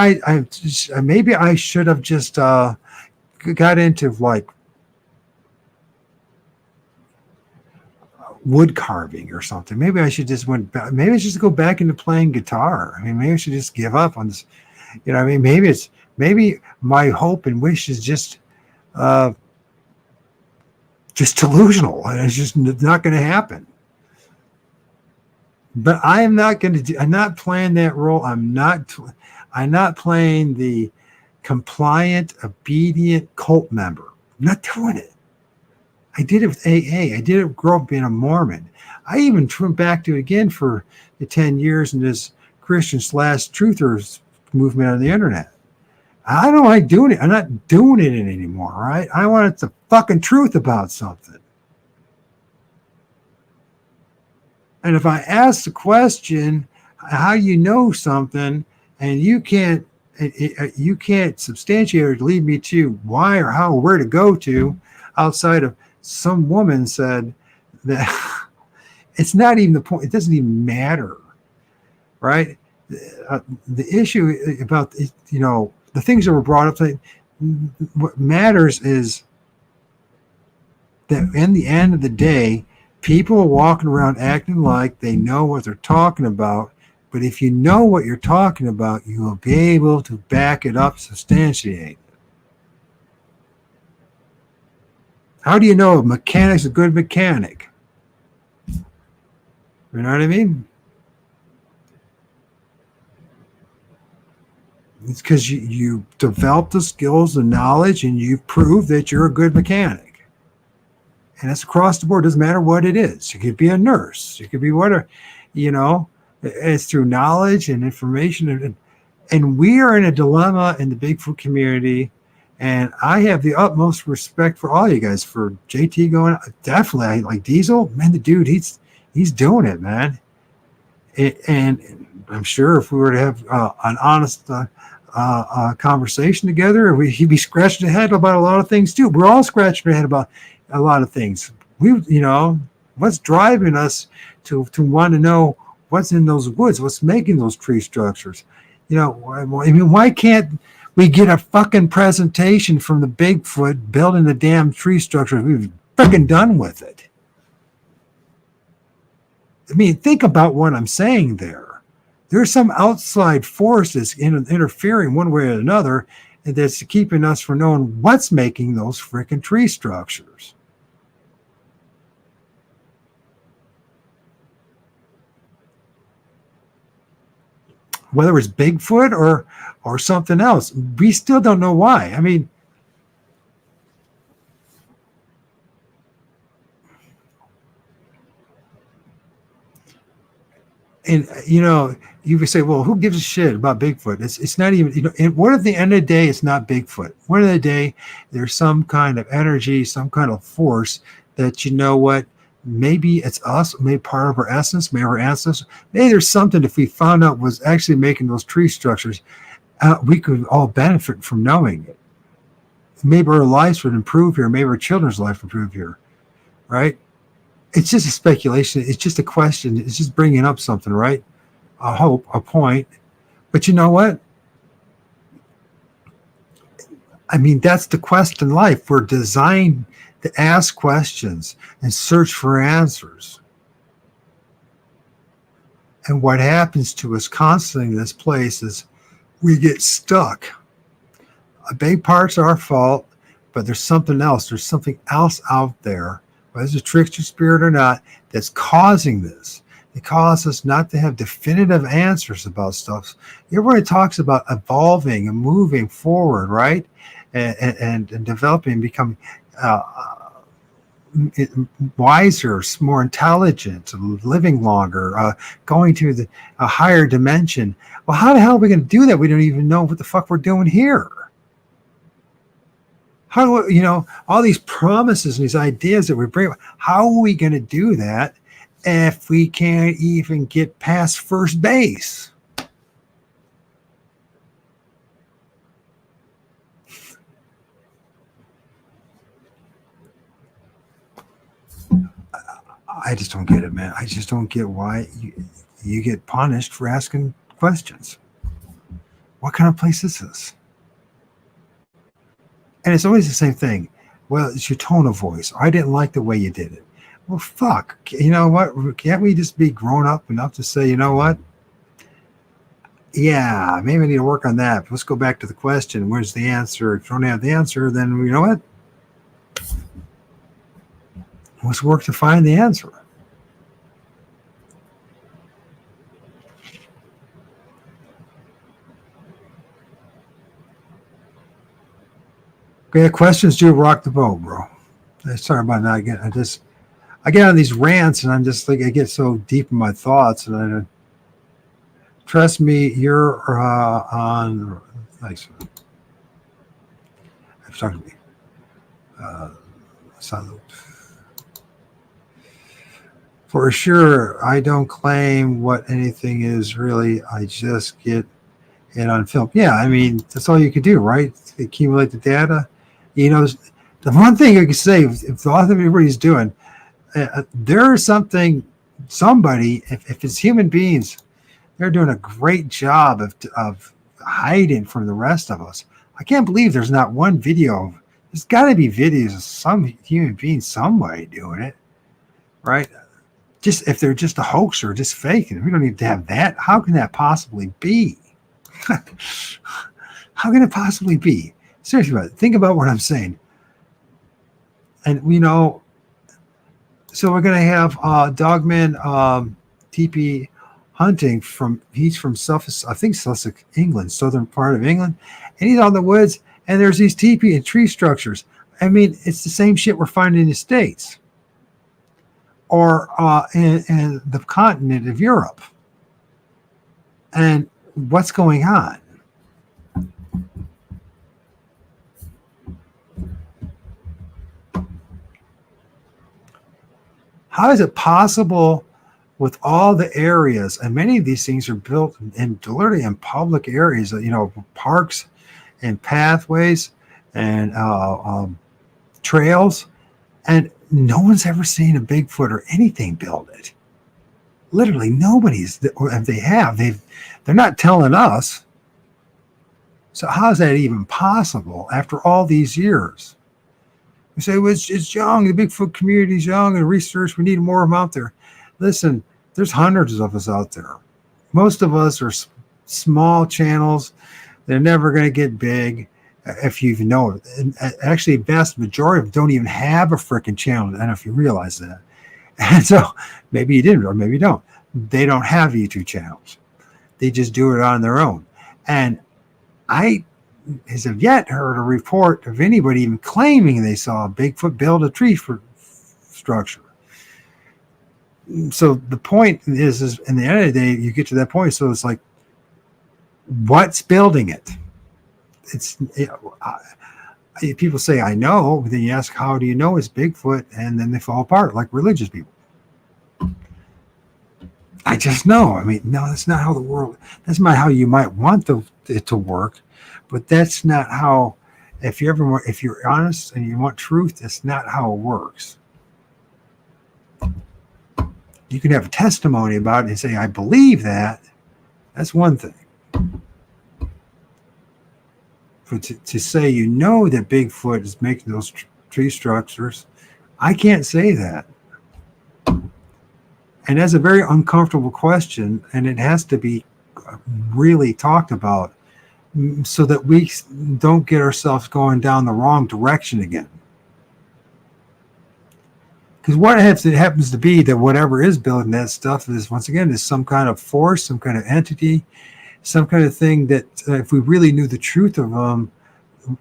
maybe I should have just got into like wood carving or something. Maybe I should just maybe I should just go back into playing guitar. I mean, maybe I should just give up on this. You know what I mean? Maybe my hope and wish is just delusional, and it's just not going to happen. But I am not going to I'm not playing that role. I'm not playing the compliant, obedient cult member. I'm not doing it. I did it with AA. I did it grow up being a Mormon. I even went back to it again for the 10 years in this Christian / truthers movement on the internet. I don't like doing it. I'm not doing it anymore, right? I want the fucking truth about something. And if I ask the question, how you know something, and you can't substantiate or lead me to why or how or where to go to, outside of some woman said that it's not even the point. It doesn't even matter, right? The issue about, you know, the things that were brought up, what matters is that in the end of the day, people are walking around acting like they know what they're talking about. But if you know what you're talking about, you will be able to back it up, substantiate it. How do you know a mechanic's a good mechanic? You know what I mean? It's because you develop the skills and knowledge, and you prove that you're a good mechanic. And it's across the board. It doesn't matter what it is. You could be a nurse. You could be whatever. You know, it's through knowledge and information. And we are in a dilemma in the Bigfoot community. And I have the utmost respect for all you guys. For JT going, definitely. I like Diesel. Man, the dude, he's doing it, man. And I'm sure if we were to have an honest conversation together, he'd be scratching his head about a lot of things too. We're all scratching our head about a lot of things. You know, what's driving us to want to know what's in those woods, what's making those tree structures. You know, I mean, why can't we get a fucking presentation from the Bigfoot building the damn tree structures? We've freaking done with it. I mean, think about what I'm saying there. There's some outside forces interfering one way or another that's keeping us from knowing what's making those freaking tree structures. Whether it's Bigfoot or something else, we still don't know why. I mean, and you know, you would say, well, who gives a shit about Bigfoot? It's not even, you know, and what at the end of the day, it's not Bigfoot. What at the end of the day, there's some kind of energy, some kind of force that, you know what, maybe it's us, maybe part of our essence, maybe our ancestors, maybe there's something, if we found out was actually making those tree structures, we could all benefit from knowing it. Maybe our lives would improve here, maybe our children's life would improve here, right? It's just a speculation. It's just a question. It's just bringing up something, right? A hope, a point. But you know what? I mean, that's the quest in life. We're designed to ask questions and search for answers. And what happens to us constantly in this place is we get stuck. A big part's our fault, but there's something else. There's something else out there, whether it's a trickster spirit or not, that's causing this. It causes us not to have definitive answers about stuff. Everybody talks about evolving and moving forward, right? And developing, becoming wiser, more intelligent, living longer, going to a higher dimension. Well, how the hell are we going to do that? We don't even know what the fuck we're doing here. How do we, you know, all these promises and these ideas that we bring, how are we going to do that if we can't even get past first base? I just don't get it, man. I just don't get why you get punished for asking questions. What kind of place is this? And it's always the same thing. Well, it's your tone of voice. I didn't like the way you did it. Well, fuck. You know what? Can't we just be grown up enough to say, you know what? Yeah, maybe I need to work on that. But let's go back to the question. Where's the answer? If you don't have the answer, then you know what? Let's work to find the answer. Okay, questions do rock the boat, bro. Sorry about that. I get on these rants and I'm just like, I get so deep in my thoughts, and trust me, you're on. Thanks. Talking to me. Salute. For sure, I don't claim what anything is really. I just get it on film. Yeah, I mean, that's all you can do, right? Accumulate the data. You know, the one thing I can say, if all everybody's doing, there is somebody, if it's human beings, they're doing a great job of hiding from the rest of us. I can't believe there's not one video. There's got to be videos of some human being, somebody doing it, right? Just if they're just a hoax or just faking, we don't need to have that. How can that possibly be? How can it possibly be? Seriously about it. Think about what I'm saying. And you know, so we're gonna have Dogman TP hunting he's from Sussex, I think Sussex, England, southern part of England, and he's out in the woods, and there's these teepee and tree structures. I mean, it's the same shit we're finding in the States or in the continent of Europe. And what's going on? How is it possible with all the areas, and many of these things are built literally in public areas, you know, parks and pathways and trails, and no one's ever seen a Bigfoot or anything build it. Literally nobody's, or if they have, they're not telling us. So how is that even possible after all these years? We say, well, it's young, the Bigfoot community is young, and research, we need more of them out there. Listen, there's hundreds of us out there. Most of us are small channels. They're never going to get big, if you even know it. And actually, vast majority of them don't even have a freaking channel. I don't know if you realize that. And so maybe you didn't, or maybe you don't. They don't have YouTube channels. They just do it on their own. And I have yet heard a report of anybody even claiming they saw a Bigfoot build a tree structure. So the point is in the end of the day, you get to that point. So it's like, what's building it? People say, I know, but then you ask, how do you know it's Bigfoot? And then they fall apart like religious people. I just know. I mean, no, that's not how that's not how you might want it to work, but that's not how, if you're honest and you want truth, that's not how it works. You can have a testimony about it and say, I believe that. That's one thing. But to say, you know, that Bigfoot is making those tree structures, I can't say that. And that's a very uncomfortable question, and it has to be really talked about so that we don't get ourselves going down the wrong direction again. Because what happens to be that whatever is building that stuff is, once again, is some kind of force, some kind of entity, some kind of thing that if we really knew the truth of them,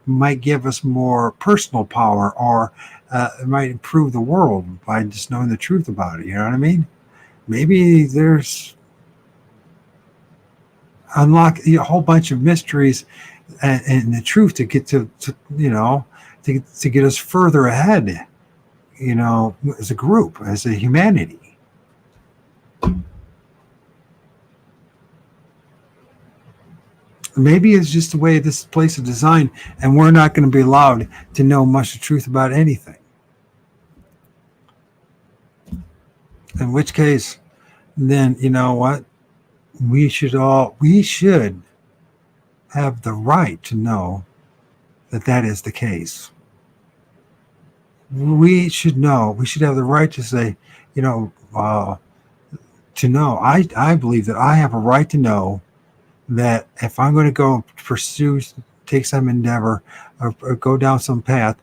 might give us more personal power, or it might improve the world by just knowing the truth about it. You know what I mean? Maybe there's unlock a whole bunch of mysteries and the truth to get to get us further ahead, you know, as a group, as a humanity. Maybe it's just the way this place is designed, and we're not going to be allowed to know much of the truth about anything. In which case, then you know what? We should have the right to know that that is the case. We should know. We should have the right to say, you know, to know. I believe that I have a right to know that if I'm going to go pursue, take some endeavor, or go down some path,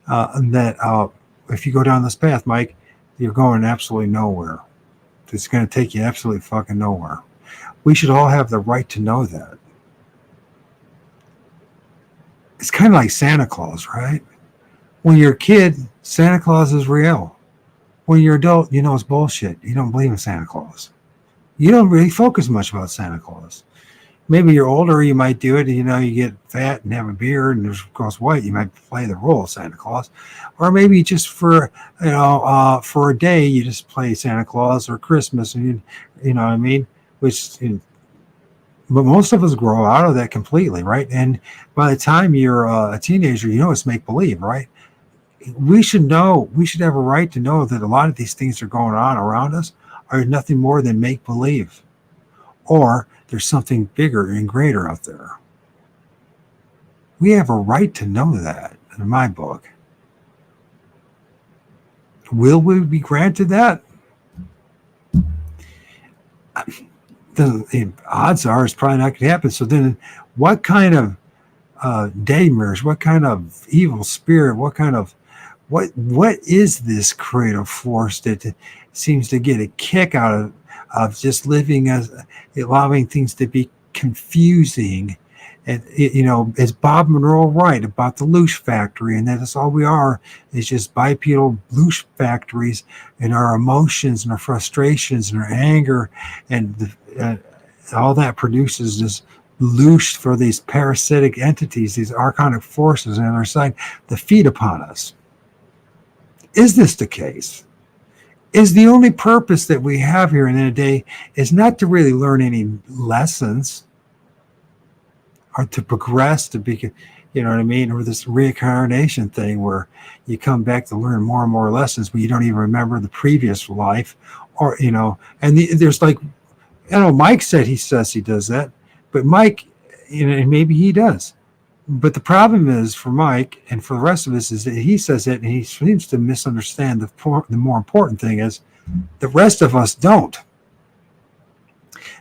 that if you go down this path, Mike, you're going absolutely nowhere. It's going to take you absolutely fucking nowhere. We should all have the right to know that. It's kind of like Santa Claus, right? When you're a kid, Santa Claus is real. When you're adult, you know it's bullshit. You don't believe in Santa Claus. You don't really focus much about Santa Claus. Maybe you're older, you might do it. You know, you get fat and have a beard and goes white. You might play the role of Santa Claus, or maybe just for for a day you just play Santa Claus or Christmas, and you know what I mean. But most of us grow out of that completely, right? And by the time you're a teenager, you know it's make believe, right? We should know. We should have a right to know that a lot of these things that are going on around us are nothing more than make believe, or there's something bigger and greater out there. We have a right to know that, in my book. Will we be granted that? The odds are it's probably not going to happen. So then what kind of daymers, what kind of evil spirit, what is this creative force that seems to get a kick out of just living as allowing things to be confusing? And you know, is Bob Monroe right about the loosh factory, and that's all we are is just bipedal loosh factories, and our emotions and our frustrations and our anger and all that produces this loosh for these parasitic entities, these archonic forces on our side that feed upon us. Is this the case? Is the only purpose that we have here in the day is not to really learn any lessons or to progress, to be, you know what I mean, or this reincarnation thing where you come back to learn more and more lessons, but you don't even remember the previous life, or you know, and there's like, I know Mike said he says he does that, but Mike, you know, and maybe he does. But the problem is for Mike and for the rest of us is that he says it and he seems to misunderstand the more important thing is the rest of us don't.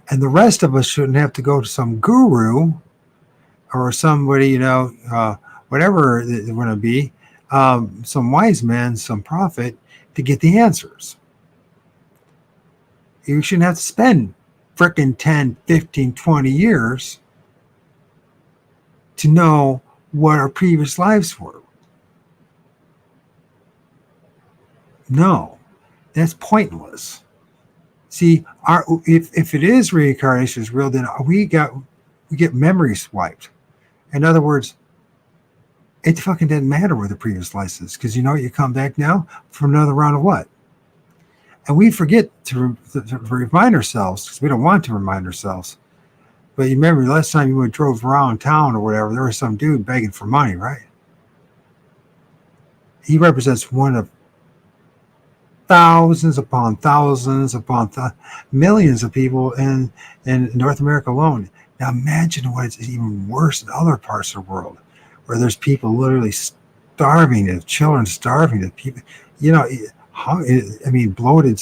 And the rest of us shouldn't have to go to some guru or somebody, you know, whatever it's going to be, some wise man, some prophet to get the answers. You shouldn't have to spend frickin' 10, 15, 20 years to know what our previous lives were. No, that's pointless. See, if it is reincarnation is real, then we get memories wiped. In other words, it fucking doesn't matter where the previous life is, because you know you come back now for another round of what? And we forget to remind ourselves, because we don't want to remind ourselves. But you remember last time you drove around town or whatever, there was some dude begging for money, right? He represents one of thousands upon millions of people in North America alone. Now imagine what it's even worse in other parts of the world, where there's people literally starving, the children starving, the people, you know, I mean, bloated.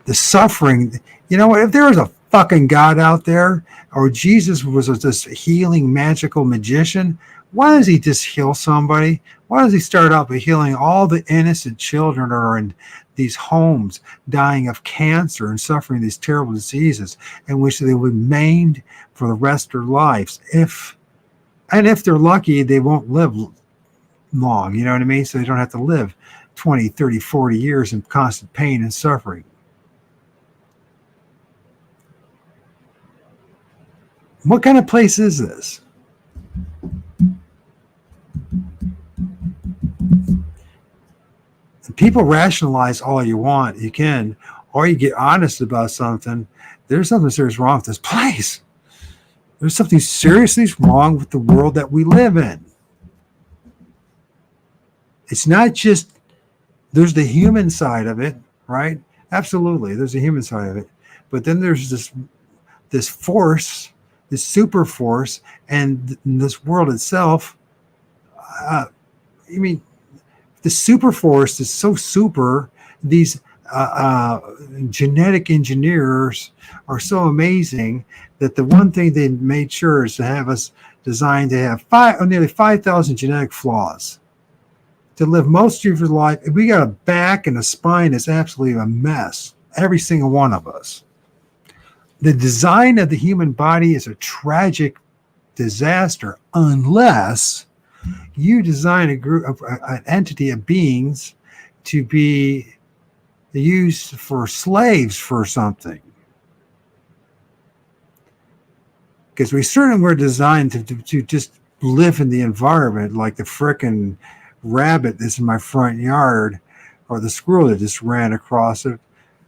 The suffering, you know, if there was a fucking God out there, or Jesus was this healing magical magician, why does he just heal somebody? Why does he start out by healing all the innocent children that are in these homes dying of cancer and suffering these terrible diseases in which they will be maimed for the rest of their lives? If they're lucky, they won't live long, you know what I mean? So they don't have to live 20, 30, 40 years in constant pain and suffering. What kind of place is this? People rationalize all you want, you can, or you get honest about something. There's something serious wrong with this place. There's something seriously wrong with the world that we live in. It's not just There's the human side of it, right? Absolutely, there's a human side of it. But then there's this force, this super force, and this world itself. I mean, the super force is so super. These genetic engineers are so amazing that the one thing they made sure is to have us designed to have nearly 5,000 genetic flaws to live most of your life. We got a back and a spine that's absolutely a mess. Every single one of us. The design of the human body is a tragic disaster unless you design a group of an entity of beings to be used for slaves for something. Because we certainly were designed to just live in the environment like the frickin' rabbit that's in my front yard, or the squirrel that just ran across it,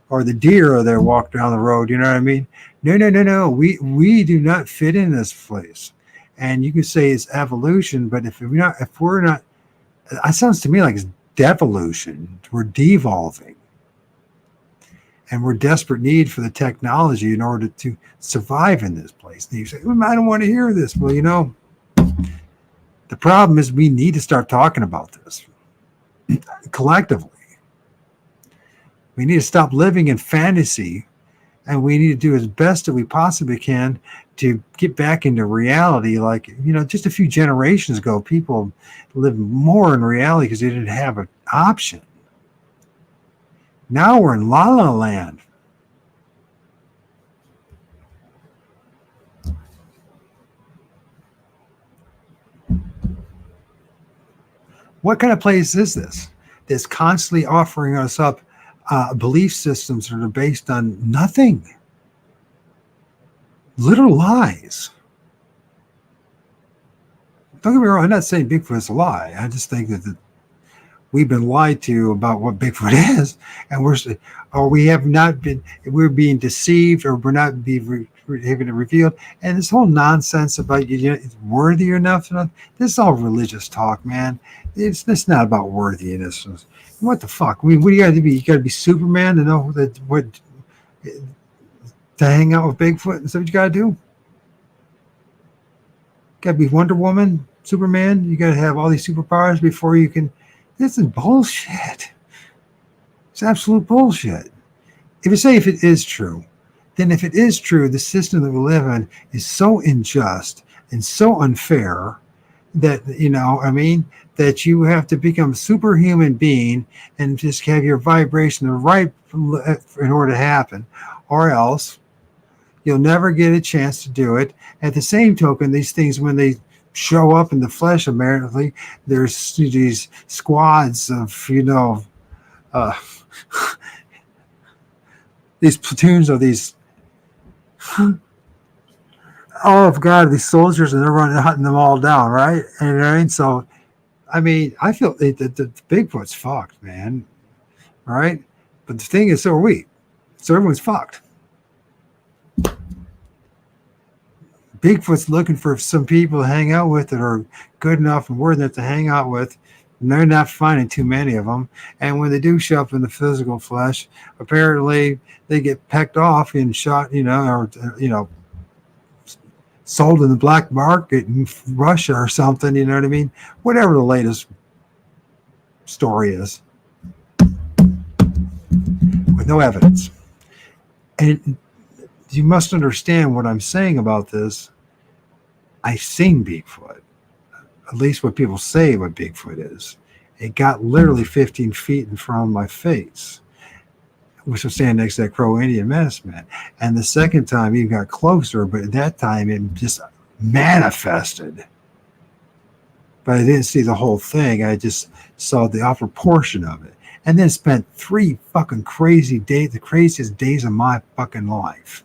or the deer that walked down the road. You know what I mean? No. We do not fit in this place. And you can say it's evolution, but if we're not, it sounds to me like it's devolution. We're devolving. And we're desperate need for the technology in order to survive in this place. And you say, well, I don't want to hear this. Well, you know, the problem is we need to start talking about this collectively. We need to stop living in fantasy, and we need to do as best that we possibly can to get back into reality. Like, you know, just a few generations ago, people lived more in reality because they didn't have an option. Now we're in La La Land. What kind of place is this? That's constantly offering us up belief systems that are based on nothing. Literal lies. Don't get me wrong, I'm not saying Bigfoot is a lie. I just think that we've been lied to about what Bigfoot is, and we're being deceived, or we're not being having it revealed. And this whole nonsense about it's worthy enough, this is all religious talk, man. It's not about worthiness. What the fuck? I mean, what do you got to be? You got to be Superman to know to hang out with Bigfoot. Is that what you got to do? Got to be Wonder Woman, Superman. You got to have all these superpowers before you can. This is bullshit. It's absolute bullshit. If it is true, then if it is true, the system that we live in is so unjust and so unfair that, that you have to become a superhuman being and just have your vibration right in order to happen, or else you'll never get a chance to do it. At the same token, these things, when they show up in the flesh, apparently there's these squads of these platoons of these these soldiers, and they're hunting them all down, right? And so I feel that the Bigfoot's fucked, man, right? But the thing is, so are we, so everyone's fucked. Bigfoot's looking for some people to hang out with that are good enough and worthy enough to hang out with, and they're not finding too many of them. And when they do show up in the physical flesh, apparently they get pecked off and shot, or sold in the black market in Russia or something. You know what I mean? Whatever the latest story is, with no evidence. And you must understand what I'm saying about this. I've seen Bigfoot, at least what people say what Bigfoot is. It got literally 15 feet in front of my face, which was standing next to that Crow Indian medicine man. And the second time he got closer, but at that time it just manifested. But I didn't see the whole thing. I just saw the upper portion of it. And then spent 3 fucking crazy days, the craziest days of my fucking life.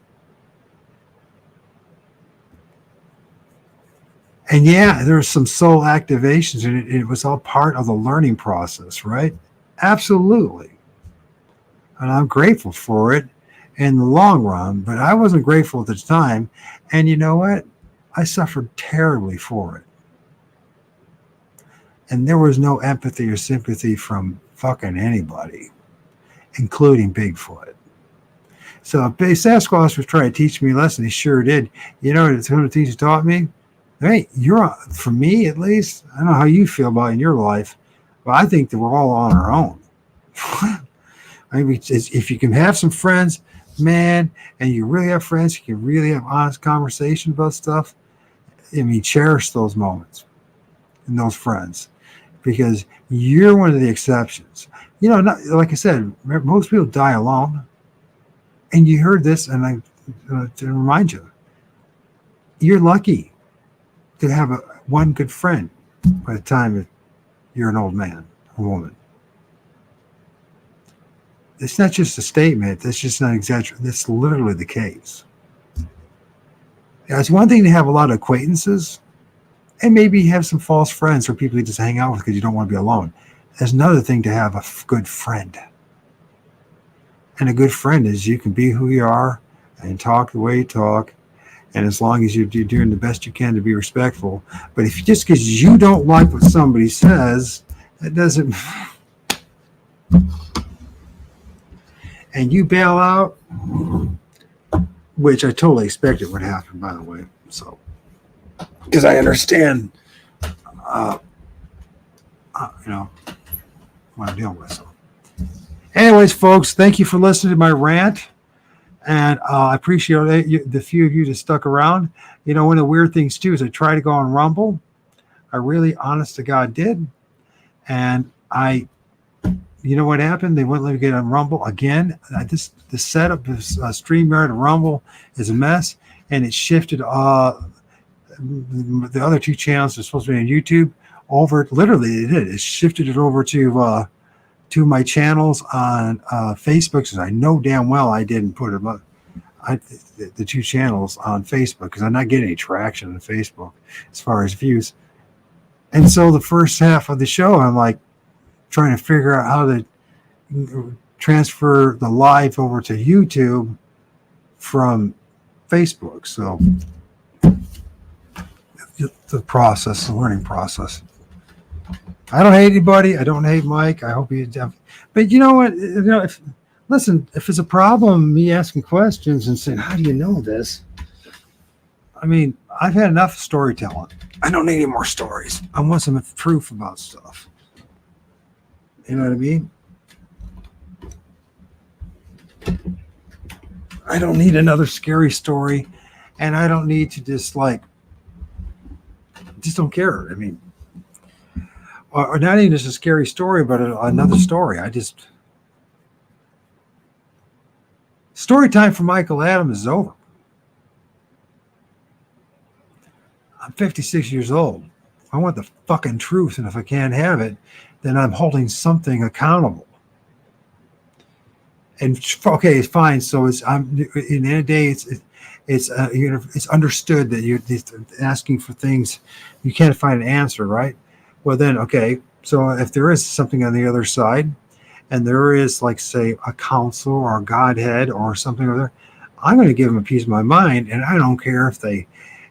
And yeah, there was some soul activations, and it was all part of the learning process, right? Absolutely. And I'm grateful for it in the long run, but I wasn't grateful at the time. And you know what? I suffered terribly for it. And there was no empathy or sympathy from fucking anybody, including Bigfoot. So if Sasquatch was trying to teach me a lesson, he sure did. You know what some of the things he taught me? Hey, for me at least, I don't know how you feel about it in your life, but I think that we're all on our own. I mean, if you can have some friends, man, and you really have friends, you can really have honest conversation about stuff. I mean, cherish those moments and those friends, because you're one of the exceptions. You know, like I said, most people die alone. And you heard this, and I to remind you, you're lucky to have one good friend by the time you're an old man or woman. It's not just a statement. That's just not exaggerated. That's literally the case. Now, it's one thing to have a lot of acquaintances and maybe have some false friends or people you just hang out with because you don't want to be alone. There's another thing to have a good friend. And a good friend is you can be who you are and talk the way you talk. And as long as you're doing the best you can to be respectful. But if just because you don't like what somebody says, that doesn't. And you bail out, which I totally expected would happen, by the way. So, because I understand, what I'm dealing with. So. Anyways, folks, thank you for listening to my rant. And I appreciate the few of you that stuck around. You know, one of the weird things, too, is I tried to go on Rumble. I really, honest to God, did. And you know what happened? They wouldn't let me get on Rumble again. The setup of StreamYard and Rumble is a mess. And it shifted the other two channels that are supposed to be on YouTube over. Literally, it did. It shifted it over to my channels on Facebook, because I know damn well I didn't put them up. The two channels on Facebook, because I'm not getting any traction on Facebook as far as views. And so the first half of the show, I'm like trying to figure out how to transfer the live over to YouTube from Facebook. So the learning process. I don't hate anybody. I don't hate Mike. I hope you have. But you know what? If it's a problem, me asking questions and saying, how do you know this? I mean, I've had enough storytelling. I don't need any more stories. I want some proof about stuff. You know what I mean? I don't need another scary story. And I don't need to just don't care. I mean, or not even just a scary story, but another story. Story time for Michael Adams is over. I'm 56 years old. I want the fucking truth, and if I can't have it, then I'm holding something accountable. And okay, it's fine. So in the end of the day, it's understood that you're asking for things you can't find an answer, right? Well, then, okay, so if there is something on the other side, and there is, like, say, a council or a Godhead or something over there, I'm going to give them a piece of my mind, and I don't care if they,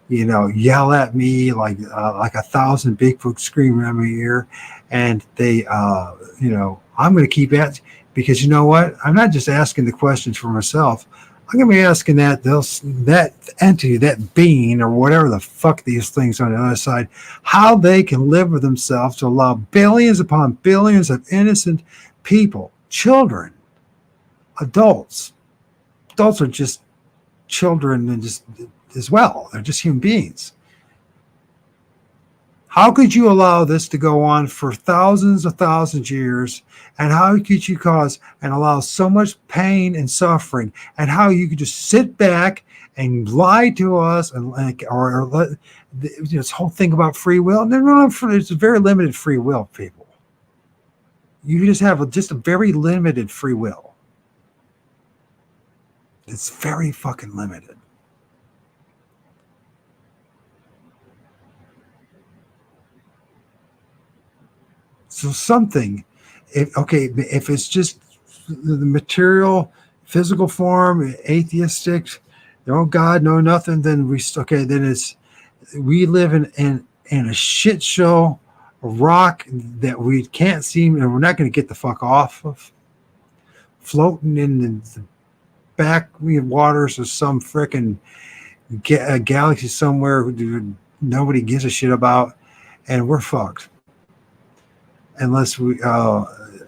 yell at me like 1,000 Bigfoot screaming at my ear, and they, I'm going to keep at, because you know what? I'm not just asking the questions for myself. I'm going to be asking that entity, that being, or whatever the fuck these things on the other side, how they can live with themselves to allow billions upon billions of innocent people, children, adults. Adults are just children and just as well. They're just human beings. How could you allow this to go on for thousands of years? And how could you cause and allow so much pain and suffering? And how you could just sit back and lie to us and or let this whole thing about free will? No, it's a very limited free will, people. You just have just a very limited free will. It's very fucking limited. So something, if it's just the material, physical form, atheistic, no God, no nothing, then we live in a shit show a rock that we can't seem, and we're not going to get the fuck off of, floating in the back waters of some frickin' galaxy somewhere nobody gives a shit about, and we're fucked. Unless we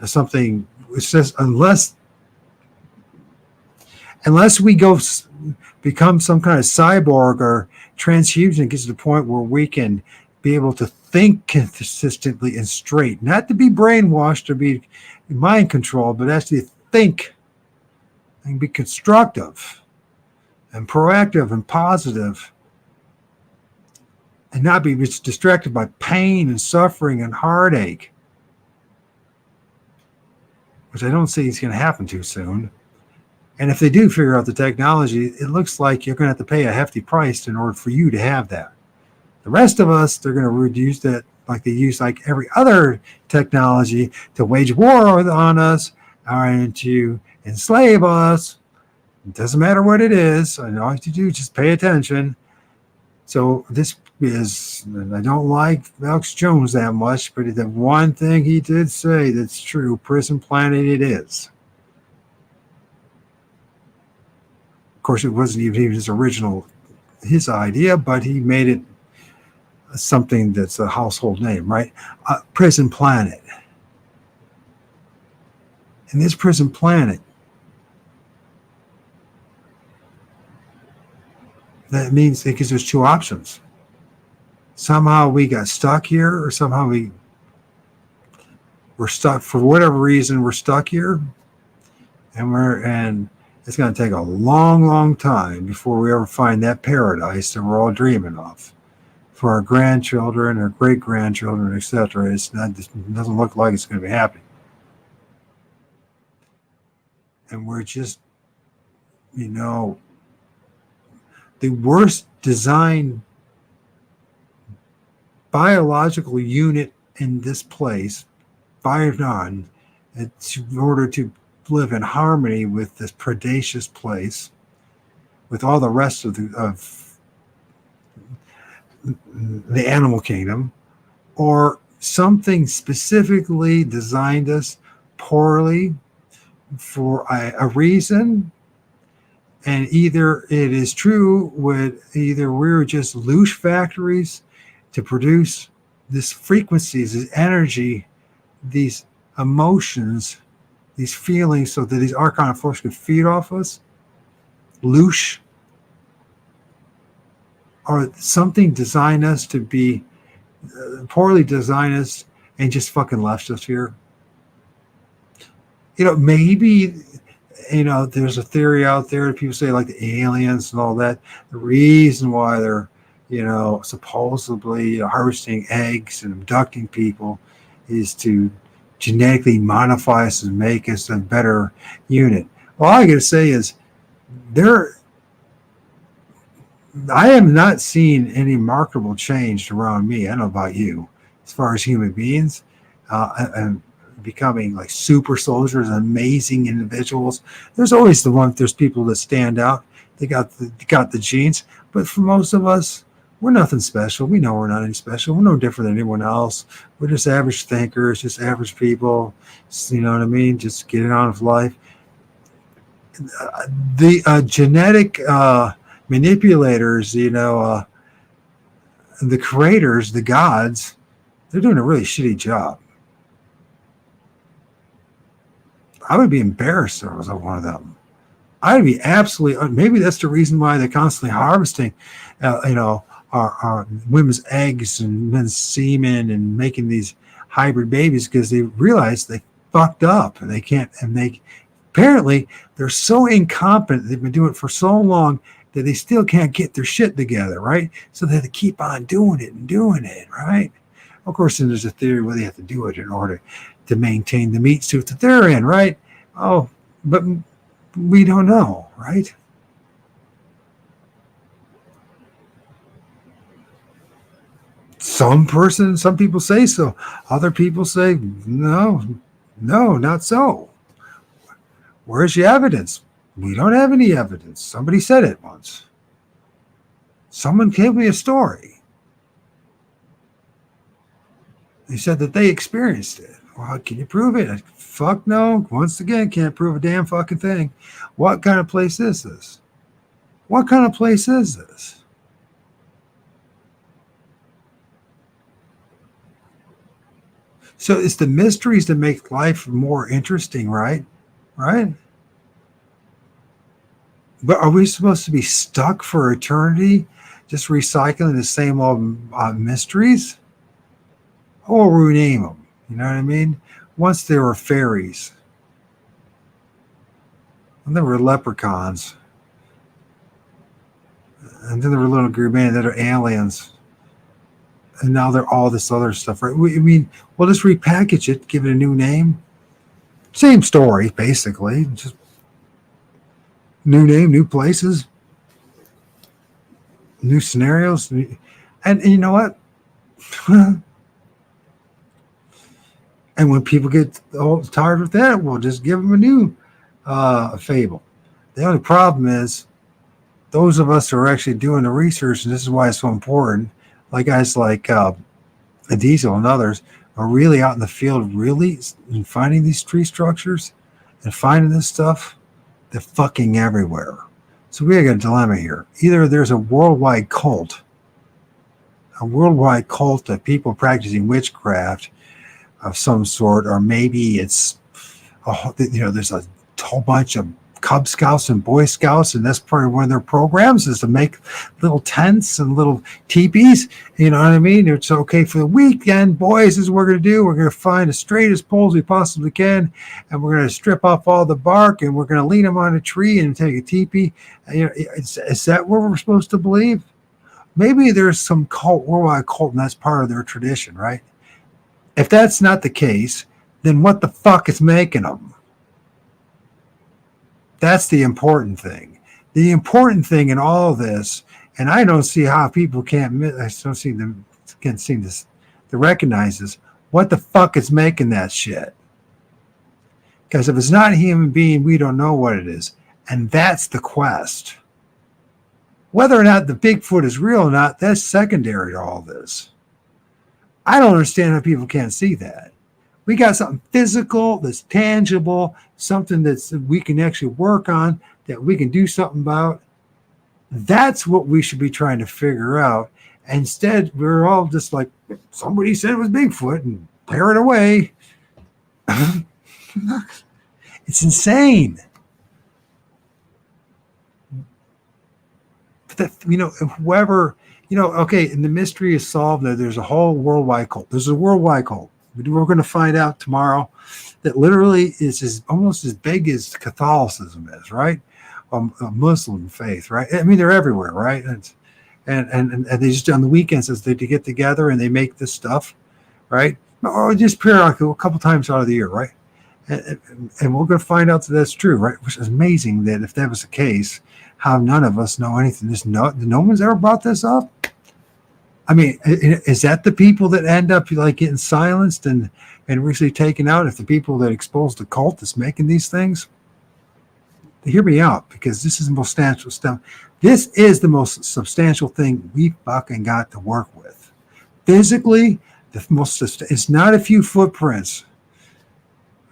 something, it says unless we go become some kind of cyborg or transfusion, gets to the point where we can be able to think consistently and straight, not to be brainwashed or be mind controlled, but actually think and be constructive and proactive and positive, and not be distracted by pain and suffering and heartache, which I don't see is going to happen too soon. And if they do figure out the technology, it looks like you're going to have to pay a hefty price in order for you to have that. The rest of us, they're going to reduce that like they use like every other technology to wage war on us and to enslave us. It doesn't matter what it is. And all you have to do is just pay attention. So this is, and I don't like Alex Jones that much, but the one thing he did say that's true, prison planet it is. Of course, it wasn't even his idea, but he made it something that's a household name, right? Prison planet. And this prison planet, that means because there's two options. Somehow we got stuck here, or somehow we're stuck for whatever reason. We're stuck here, and it's going to take a long, long time before we ever find that paradise that we're all dreaming of for our grandchildren, our great grandchildren, etc. It doesn't look like it's going to be happening, and we're just, the worst designed biological unit in this place, by none, in order to live in harmony with this predaceous place, with all the rest of the animal kingdom, or something specifically designed us poorly for a reason. And either it is true either we're just loose factories to produce these frequencies, this energy, these emotions, these feelings, so that these archon forces can feed off us, loose, or something designed us to be poorly designed us and just fucking left us here. Maybe, there's a theory out there that people say, like the aliens and all that. The reason why they're, supposedly harvesting eggs and abducting people is to genetically modify us and make us a better unit. All I got to say is I have not seen any remarkable change around me. I don't know about you, as far as human beings, and becoming like super soldiers, amazing individuals. There's always there's people that stand out. They got the genes, but for most of us, we're nothing special. We know we're not any special. We're no different than anyone else. We're just average thinkers, just average people. You know what I mean? Just getting on with life. The genetic manipulators, the creators, the gods, they're doing a really shitty job. I would be embarrassed if I was one of them. I'd be absolutely, maybe that's the reason why they're constantly harvesting, our women's eggs and men's semen and making these hybrid babies, because they realize they fucked up and they can't, apparently they're so incompetent. They've been doing it for so long that they still can't get their shit together, right? So they have to keep on doing it, right? Of course, then there's a theory where they have to do it in order to maintain the meat suit that they're in, right? Oh, but we don't know, right? Some people say so. Other people say, no, not so. Where's your evidence? We don't have any evidence. Somebody said it once. Someone gave me a story. He said that they experienced it. Well, can you prove it? Fuck no. Once again, can't prove a damn fucking thing. What kind of place is this? What kind of place is this? So it's the mysteries that make life more interesting, right? Right? But are we supposed to be stuck for eternity just recycling the same old mysteries? Or rename them? You know what I mean? Once there were fairies, and there were leprechauns, and then there were little green men that are aliens, and now they're all this other stuff, right? I mean, we'll just repackage it, give it a new name. Same story, basically. Just new name, new places, new scenarios. And you know what? And when people get tired of that, we'll just give them a new fable. The only problem is those of us who are actually doing the research, and this is why it's so important, like guys like Diesel and others, are really out in the field, really finding these tree structures and finding this stuff. They're fucking everywhere. So we got a dilemma here. Either there's a worldwide cult of people practicing witchcraft of some sort, or maybe it's, there's a whole bunch of Cub Scouts and Boy Scouts, and that's part of one of their programs is to make little tents and little teepees. You know what I mean? It's okay for the weekend, boys. This is what we're going to do. We're going to find the straightest poles we possibly can, and we're going to strip off all the bark, and we're going to lean them on a tree and take a teepee. Is that what we're supposed to believe? Maybe there's some worldwide cult, and that's part of their tradition, right? If that's not the case, then what the fuck is making them? That's the important thing. The important thing in all of this, and I don't see how people can't seem to recognize this. What the fuck is making that shit? Because if it's not a human being, we don't know what it is. And that's the quest. Whether or not the Bigfoot is real or not, that's secondary to all this. I don't understand how people can't see that. We got something physical that's tangible, something that we can actually work on, that we can do something about. That's what we should be trying to figure out. Instead, we're all just like, somebody said it was Bigfoot and tear it away. It's insane. But that, whoever, okay, and the mystery is solved. There's a whole worldwide cult. There's a worldwide cult. We're going to find out tomorrow that literally is almost as big as Catholicism is, right? A Muslim faith, right? I mean, they're everywhere, right? And they just on the weekends as they get together and they make this stuff, right? Or just periodically, a couple times out of the year, right? And we're going to find out that that's true, right? Which is amazing that if that was the case, how none of us know anything. No one's ever brought this up. I mean, is that the people that end up like getting silenced and recently taken out? If the people that expose the cult that's making these things, hear me out, because this is the most substantial stuff. This is the most substantial thing we fucking got to work with. Physically, it's not a few footprints.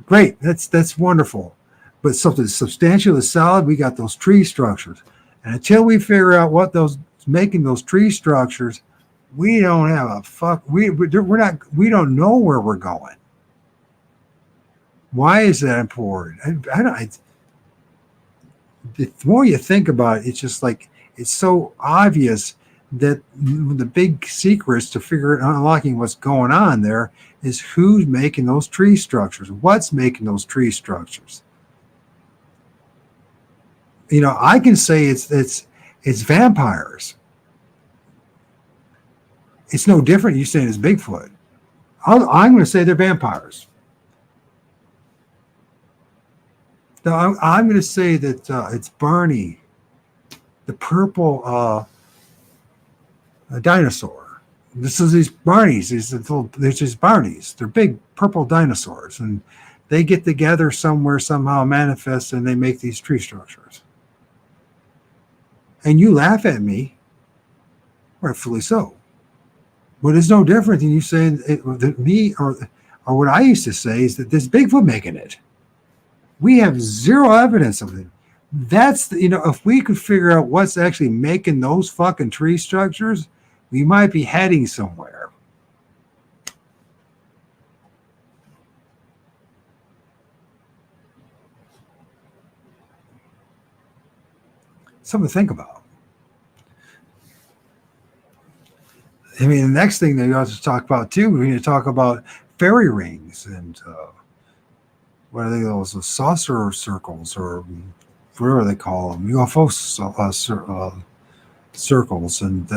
Great, that's wonderful, but something substantial is solid. We got those tree structures, and until we figure out what those making those tree structures, we don't have a fuck. We're not. We don't know where we're going. Why is that important? The more you think about it, it's just like it's so obvious that the big secrets to unlocking what's going on there is who's making those tree structures. What's making those tree structures? I can say it's vampires. It's no different. You saying it's Bigfoot. I'm going to say they're vampires. Now, I'm going to say that it's Barney, the purple dinosaur. This is these Barneys. They're just Barneys. They're big purple dinosaurs, and they get together somewhere, somehow manifest, and they make these tree structures. And you laugh at me, rightfully so. Well, it's no different than you saying that me or what I used to say is that there's Bigfoot making it. We have zero evidence of it. That's if we could figure out what's actually making those fucking tree structures, we might be heading somewhere. Something to think about. I mean, the next thing that you have to talk about too, we need to talk about fairy rings and what are they? Those saucer circles or whatever they call them, UFO circles and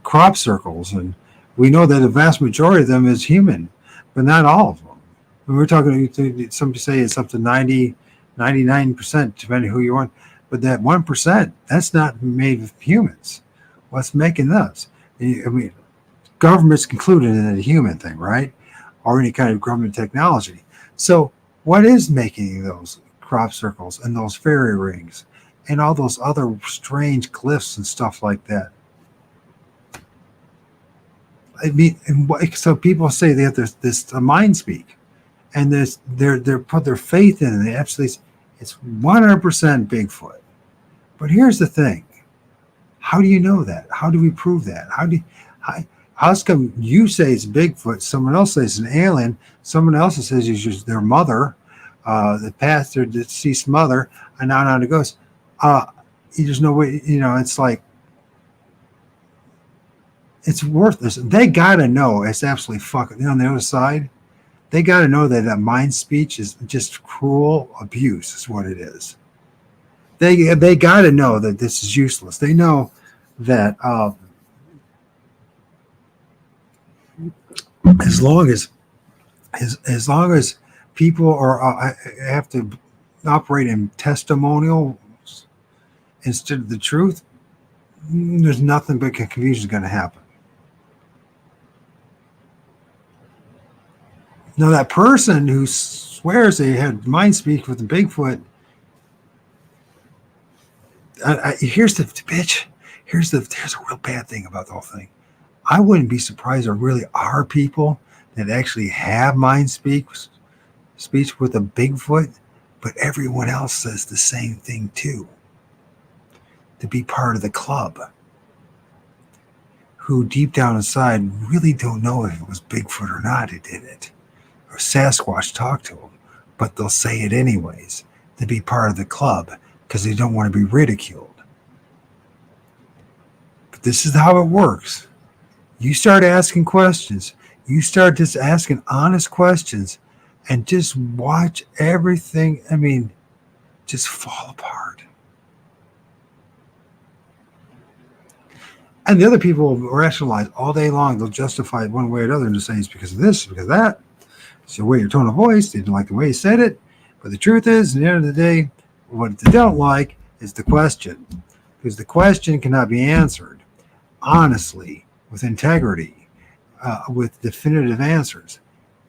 crop circles, and we know that the vast majority of them is human, but not all of them. When we're talking, somebody say it's up to 99%, depending who you want, but that 1%, that's not made of humans. What's making us? I mean, government's included in a human thing, right? Or any kind of government technology. So what is making those crop circles and those fairy rings and all those other strange glyphs and stuff like that? I mean, so people say they have this mind speak, and they're put their faith in it. They absolutely, it's 100% Bigfoot. But here's the thing: how do you know that? How do we prove that? How come you say it's Bigfoot? Someone else says it's an alien. Someone else says it's just their mother, the past, their deceased mother, and on it goes. There's no way. It's like it's worthless. They gotta know it's absolutely fucking. On the other side, they gotta know that mind speech is just cruel abuse. Is what it is. They gotta know that this is useless. They know that as long as people are have to operate in testimonials instead of the truth, there's nothing but confusion is going to happen. Now, that person who swears they had mind speak with the Bigfoot, here's the bitch. Here's a real bad thing about the whole thing. I wouldn't be surprised there really are people that actually have mind speech with a Bigfoot, but everyone else says the same thing too. To be part of the club, who deep down inside really don't know if it was Bigfoot or not who did it, or Sasquatch talked to them, but they'll say it anyways to be part of the club because they don't want to be ridiculed. But this is how it works. You start asking questions. You start just asking honest questions and just watch everything, just fall apart. And the other people will rationalize all day long. They'll justify it one way or another and just say it's because of this, because of that. It's the way your tone of voice. They didn't like the way you said it. But the truth is, at the end of the day, what they don't like is the question. Because the question cannot be answered honestly, with integrity, with definitive answers.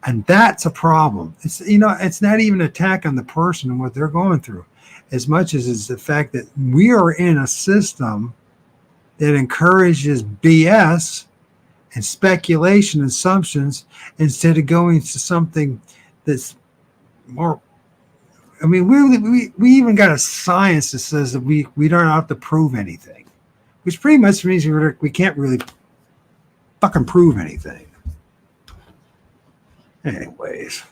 And that's a problem. It's not even an attack on the person and what they're going through, as much as it's the fact that we are in a system that encourages BS and speculation and assumptions instead of going to something that's more. We even got a science that says that we don't have to prove anything, which pretty much means we can't really fucking prove anything. Anyways,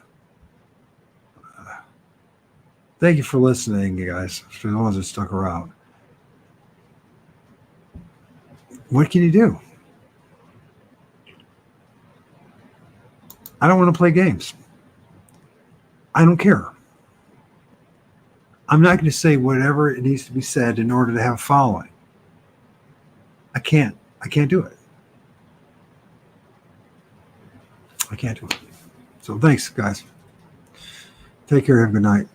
thank you for listening, you guys, for the ones that stuck around. What can you do? I don't want to play games. I don't care. I'm not going to say whatever it needs to be said in order to have a following. I can't do it. I can't do it. So thanks, guys. Take care. Have a good night.